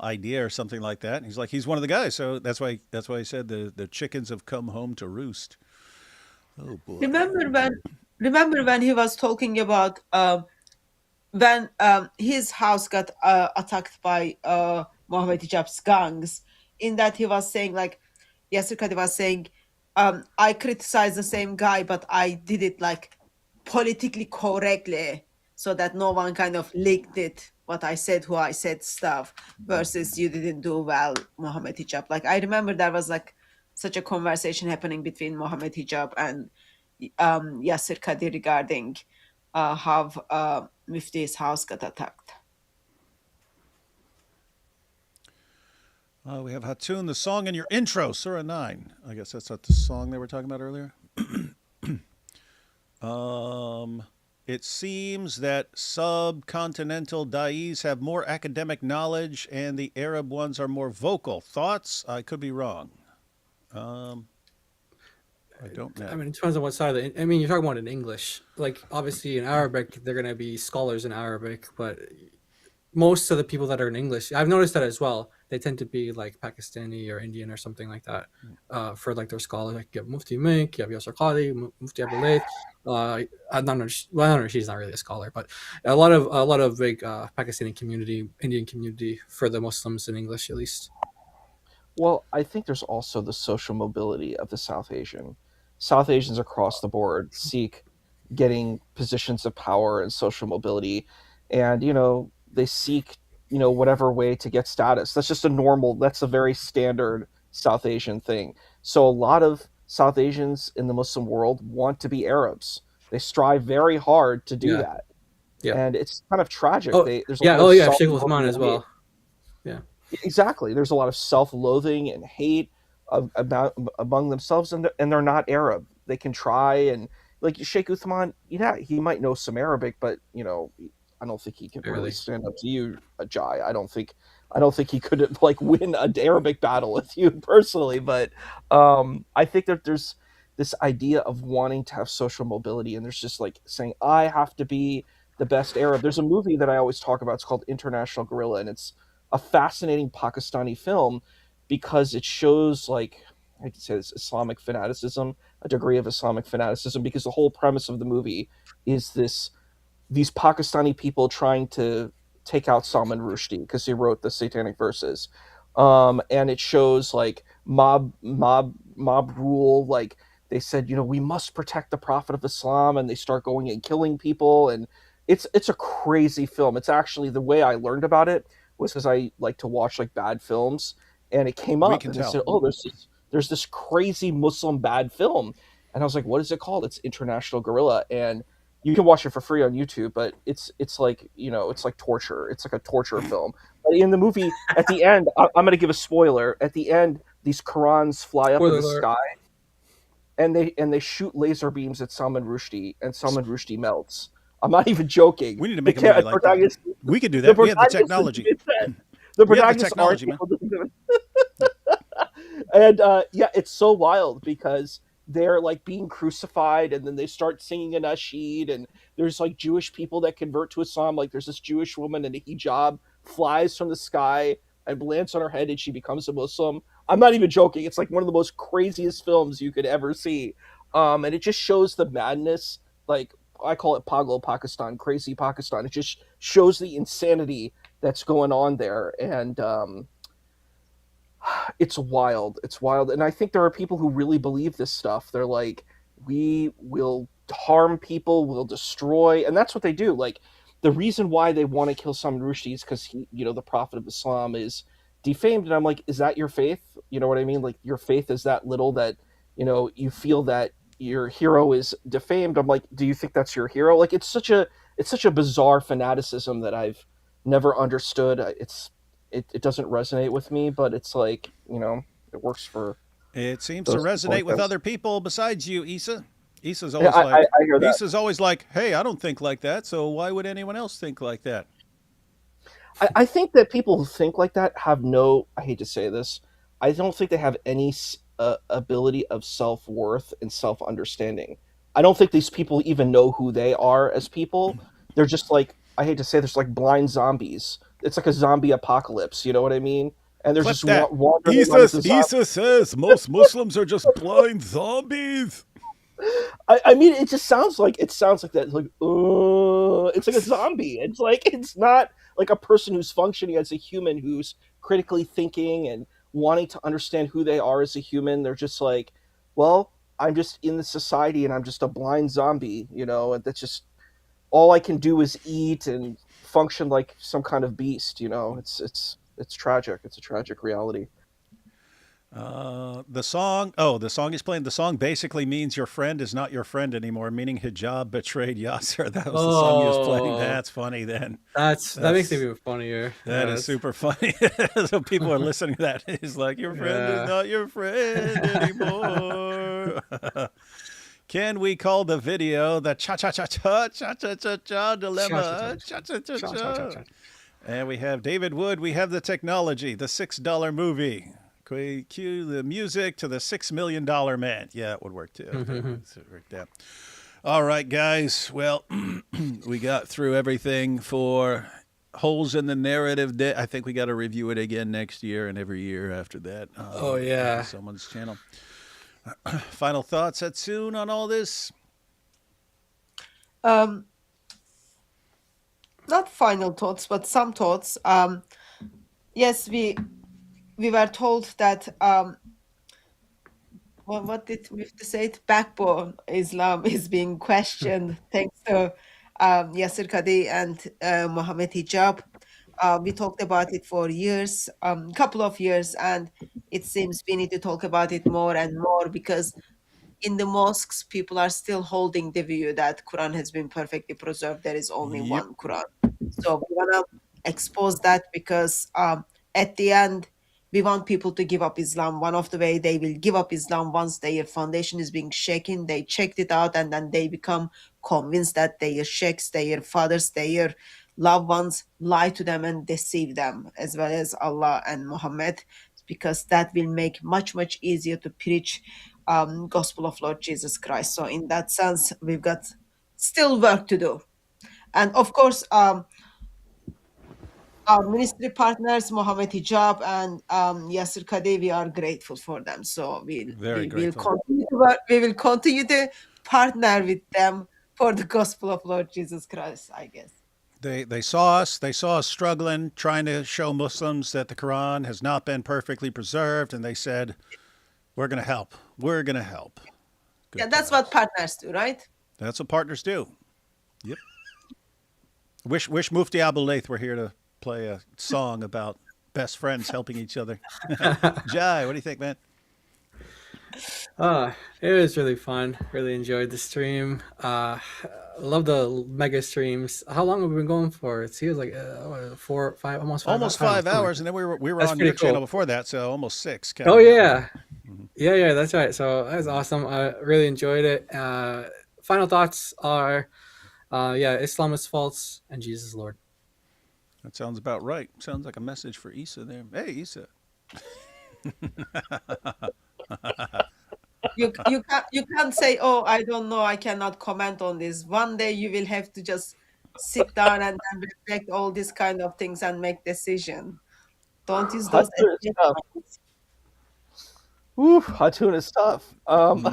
Speaker 3: idea or something like that. And he's one of the guys. So that's why he said the chickens have come home to roost. Oh boy!
Speaker 4: Remember when he was talking about when his house got attacked by Mohammed Hijab's gangs. In that he was saying like. Yasir Qadhi was saying, I criticized the same guy, but I did it like politically correctly so that no one kind of leaked it, what I said, who I said stuff, versus you didn't do well, Mohammed Hijab. Like, I remember there was like such a conversation happening between Mohammed Hijab and Yasir Qadhi regarding how Mufti's house got attacked.
Speaker 3: We have Hatun, the song in your intro, Surah 9. I guess that's not the song they were talking about earlier. It seems that subcontinental da'is have more academic knowledge and the Arab ones are more vocal. Thoughts? I could be wrong. I don't know.
Speaker 5: I mean, it depends on what side of the... I mean, you're talking about in English. Like, obviously in Arabic, they're going to be scholars in Arabic, but most of the people that are in English, I've noticed that as well. They tend to be like Pakistani or Indian or something like that for like their scholars. Like you have Mufti Mink, you have Yasir Qadhi, Mufti Abu Layth. She's not really a scholar, but a lot of big Pakistani community, Indian community for the Muslims in English at least.
Speaker 19: Well, I think there's also the social mobility of the South Asian. South Asians across the board seek getting positions of power and social mobility, and they seek whatever way to get status. That's just that's a very standard South Asian thing. So a lot of South Asians in the Muslim world want to be Arabs. They strive very hard to do that.
Speaker 5: Yeah.
Speaker 19: And it's kind of tragic.
Speaker 5: Oh,
Speaker 19: There's
Speaker 5: yeah.
Speaker 19: a lot of
Speaker 5: Sheikh Uthman
Speaker 19: self-loathing
Speaker 5: as
Speaker 19: and hate.
Speaker 5: well. Yeah.
Speaker 19: Exactly. There's a lot of self-loathing and hate among themselves, and they're not Arab. They can try, and like Sheikh Uthman, he might know some Arabic, but I don't think he can really stand up to you, Jai. I don't think he could win an Arabic battle with you personally, but I think that there's this idea of wanting to have social mobility, and there's just saying I have to be the best Arab. There's a movie that I always talk about. It's called International Gorilla, and it's a fascinating Pakistani film because it shows I hate to say this, Islamic fanaticism, a degree of Islamic fanaticism, because the whole premise of the movie is these Pakistani people trying to take out Salman Rushdie because he wrote the Satanic Verses, and it shows mob rule. They said, we must protect the Prophet of Islam, and they start going and killing people, and it's a crazy film. It's actually, the way I learned about it was because I like to watch bad films, and it came up and they said, oh, there's this crazy Muslim bad film, and I was like, what is it called? It's International Gorilla, and you can watch it for free on YouTube, but it's like torture. It's like a torture film. But in the movie, at the end, I'm going to give a spoiler. At the end, these Qurans fly up in the sky, and they shoot laser beams at Salman Rushdie, and Salman Rushdie melts. I'm not even joking.
Speaker 3: We need to make a movie like that. We could do that. We have the technology.
Speaker 19: The protagonists aren't people. And it's so wild because they're being crucified, and then they start singing a nasheed, and there's Jewish people that convert to Islam. There's this Jewish woman in a hijab flies from the sky and lands on her head, and she becomes a Muslim. I'm not even joking. It's one of the most craziest films you could ever see, and it just shows the madness. I call it Paglo Pakistan, crazy Pakistan. It just shows the insanity that's going on there, and it's wild. It's wild. And I think there are people who really believe this stuff. They're we will harm people, we'll destroy, and that's what they do. The reason why they want to kill Salman Rushdie is because he, the Prophet of Islam is defamed. And I'm like, is that your faith? You know what I mean? Your faith is that little that, you feel that your hero is defamed. I'm like, do you think that's your hero? It's such a bizarre fanaticism that I've never understood. It doesn't resonate with me, but it's it works for.
Speaker 3: It seems to resonate with other people besides you, Issa. Issa's always
Speaker 19: I hear that.
Speaker 3: Issa's always hey, I don't think like that, so why would anyone else think like that?
Speaker 19: I think that people who think like that have I hate to say this, I don't think they have any ability of self-worth and self-understanding. I don't think these people even know who they are as people. They're just I hate to say this, blind zombies. It's like a zombie apocalypse, you know what I mean? And they're just wandering around.
Speaker 3: Issa says most Muslims are just blind zombies.
Speaker 19: I mean, it just sounds like that. It's like a zombie. It's not like a person who's functioning as a human, who's critically thinking and wanting to understand who they are as a human. They're just well, I'm just in the society and I'm just a blind zombie, and that's just all I can do is eat and function like some kind of beast. It's tragic. It's a tragic reality.
Speaker 3: The song is playing. The song basically means your friend is not your friend anymore, meaning Hijab betrayed Yasir. That was the song he was playing. That's funny then.
Speaker 5: That makes it even funnier.
Speaker 3: That is super funny. So people are listening to that. It's your friend is not your friend anymore. Can we call the video the cha-cha-cha-cha-cha-cha-cha-cha dilemma? Cha-cha-cha-cha. And we have David Wood. We have the technology, the $6 movie. Cue the music to the $6 million man. Yeah, it would work too. All right, guys. Well, we got through everything for holes in the narrative. I think we got to review it again next year and every year after that.
Speaker 5: Oh, yeah.
Speaker 3: On someone's channel. Final thoughts, Hatun, on all this?
Speaker 4: Not final thoughts, but some thoughts. Yes, we were told that what did we have to say? It? Backbone Islam is being questioned thanks to Yasir Qadhi and Mohammed Hijab. We talked about it for years, couple of years, and it seems we need to talk about it more and more because in the mosques, people are still holding the view that Quran has been perfectly preserved. There is only
Speaker 3: Yep.
Speaker 4: one Quran. So we want to expose that because at the end, we want people to give up Islam. One of the way they will give up Islam once their foundation is being shaken, they checked it out, and then they become convinced that their sheikhs, their fathers, their loved ones lie to them and deceive them, as well as Allah and Muhammad, because that will make much easier to preach gospel of Lord Jesus Christ. So in that sense, we've got still work to do. And of course, our ministry partners, Mohammed Hijab and Yasir Qadhi, we are grateful for them. So
Speaker 3: Very
Speaker 4: we will
Speaker 3: grateful.
Speaker 4: continue to work, we will continue to partner with them for the gospel of Lord Jesus Christ, I guess.
Speaker 3: They saw us struggling, trying to show Muslims that the Quran has not been perfectly preserved, and they said, "We're going to help. We're going to help."
Speaker 4: Yeah, that's what partners do, right?
Speaker 3: That's what partners do. Yep. Wish Mufti Abu Layth were here to play a song about best friends helping each other. Jai, what do you think, man?
Speaker 5: It was really fun. Really enjoyed the stream. Love the mega streams. How long have we been going for? It feels like 4, 5, almost
Speaker 3: 5 hours, and then we were
Speaker 5: That's
Speaker 3: on
Speaker 5: pretty
Speaker 3: your channel
Speaker 5: cool.
Speaker 3: before that, so almost 6.
Speaker 5: Oh yeah. Yeah, that's right. So that was awesome. I really enjoyed it. Final thoughts are, Islam is false and Jesus is Lord.
Speaker 3: That sounds about right. Sounds like a message for Issa there. Hey, Issa.
Speaker 4: You can't say, oh, I don't know, I cannot comment on this. One day you will have to just sit down and then reflect all these kind of things and make decision. Don't use those.
Speaker 19: Hatun is tough. Oof, Hatun is tough.
Speaker 4: I'm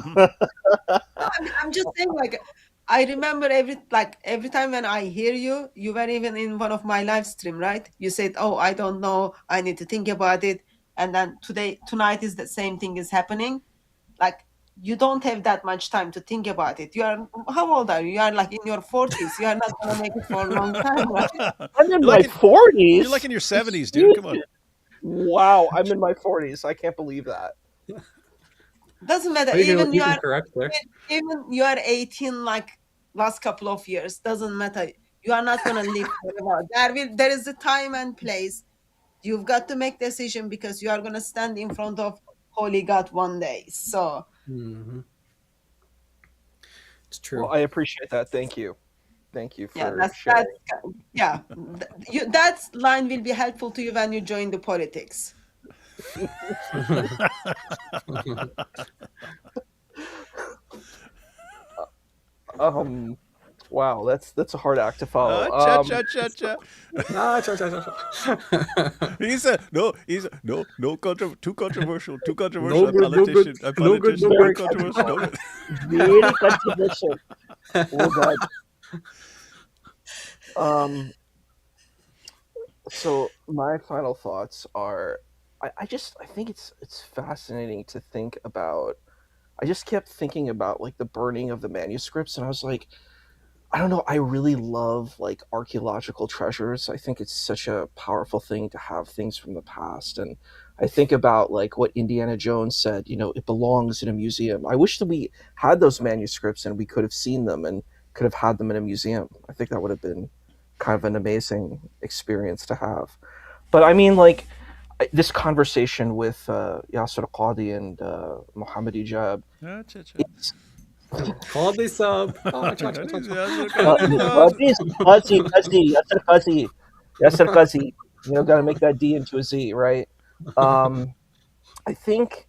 Speaker 4: just saying, like, I remember every time when I hear you, you were even in one of my live stream, right? You said, oh, I don't know, I need to think about it. And then tonight is the same thing is happening. Like, you don't have that much time to think about it. How old are you? You are like in your 40s. You are not going to make it for a long time, right?
Speaker 19: I'm in my 40s.
Speaker 3: You're like in your 70s, dude. Come on.
Speaker 19: Wow, I'm in my 40s. I can't believe that.
Speaker 4: Doesn't matter. Even you are 18, like last couple of years. Doesn't matter. You are not gonna live forever. There is a time and place. You've got to make decision because you are gonna stand in front of Holy God one day. So
Speaker 5: it's true.
Speaker 19: Well, I appreciate that. Thank you for sharing.
Speaker 4: That line will be helpful to you when you join the politics.
Speaker 19: Wow, that's a hard act to follow.
Speaker 3: He said no. Too controversial. Too controversial.
Speaker 19: No good, no good.
Speaker 3: Very controversial.
Speaker 19: Very controversial. Oh God. So my final thoughts are, I think it's fascinating to think about. I just kept thinking about like the burning of the manuscripts, and I was like, I don't know, I really love like archaeological treasures. I think it's such a powerful thing to have things from the past. And I think about like what Indiana Jones said, it belongs in a museum. I wish that we had those manuscripts and we could have seen them and could have had them in a museum. I think that would have been kind of an amazing experience to have. But I mean, like, this conversation with Yasir Qadhi and Mohammed Hijab.
Speaker 5: Qadhi sub.
Speaker 19: Yasir Qadhi. Gotta make that D into a Z, right? I think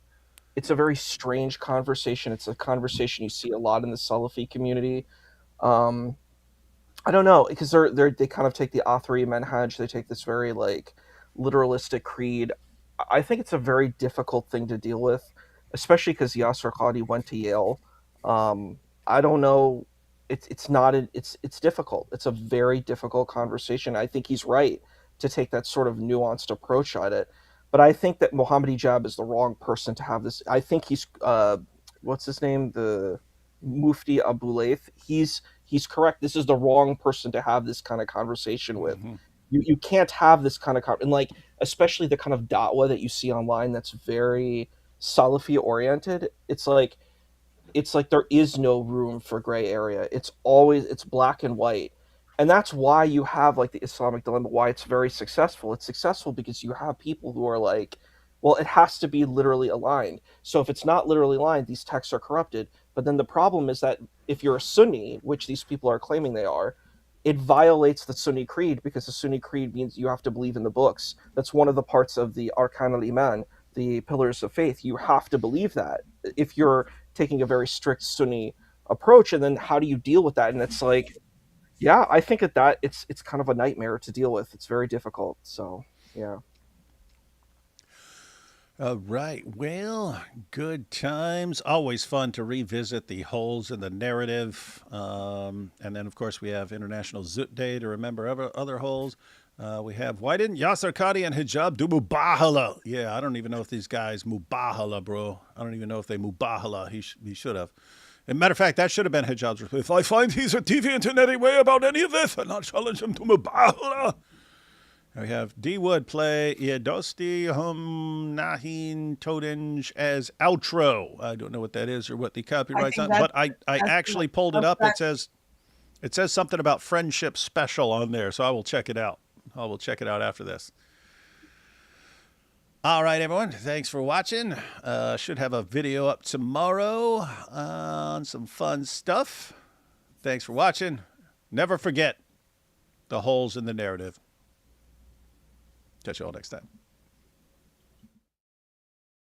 Speaker 19: it's a very strange conversation. It's a conversation you see a lot in the Salafi community. I don't know, because they kind of take the Athari manhaj. They take this very like literalistic creed. I think it's a very difficult thing to deal with, especially because Yasir Qadhi went to Yale. I don't know. It's difficult. It's a very difficult conversation. I think he's right to take that sort of nuanced approach at it. But I think that Mohammed Hijab is the wrong person to have this. I think he's what's his name? The Mufti Abu Layth. He's correct. This is the wrong person to have this kind of conversation with. You can't have this kind of and like especially the kind of da'wah that you see online that's very Salafi oriented. It's like there is no room for gray area. It's black and white. And that's why you have like the Islamic dilemma, why it's very successful. It's successful because you have people who are like, well, it has to be literally aligned. So if it's not literally aligned, these texts are corrupted. But then the problem is that if you're a Sunni, which these people are claiming they are, it violates the Sunni creed, because the Sunni creed means you have to believe in the books. That's one of the parts of the Arkan al-Iman, the pillars of faith. You have to believe that if you're taking a very strict Sunni approach. And then how do you deal with that? And it's like, yeah, I think that it's kind of a nightmare to deal with. It's very difficult. So, yeah.
Speaker 3: All right. Well, good times. Always fun to revisit the holes in the narrative. And then, of course, we have International Zut Day to remember other holes. We have, why didn't Yasir, Qadhi, and Hijab do Mubahala? Yeah, I don't even know if these guys Mubahala, bro. I don't even know if they Mubahala. He should have. As a matter of fact, that should have been Hijab's. If I find he's a deviant in any way about any of this, I'll not challenge him to Mubahala. We have D Wood play Iedosti Hum Nahin Todenj as outro. I don't know what that is or what the copyright's on, but I actually pulled it up. It says something about friendship special on there, so I will check it out. I will check it out after this. All right, everyone. Thanks for watching. Should have a video up tomorrow on some fun stuff. Thanks for watching. Never forget the holes in the narrative. Catch you all next time.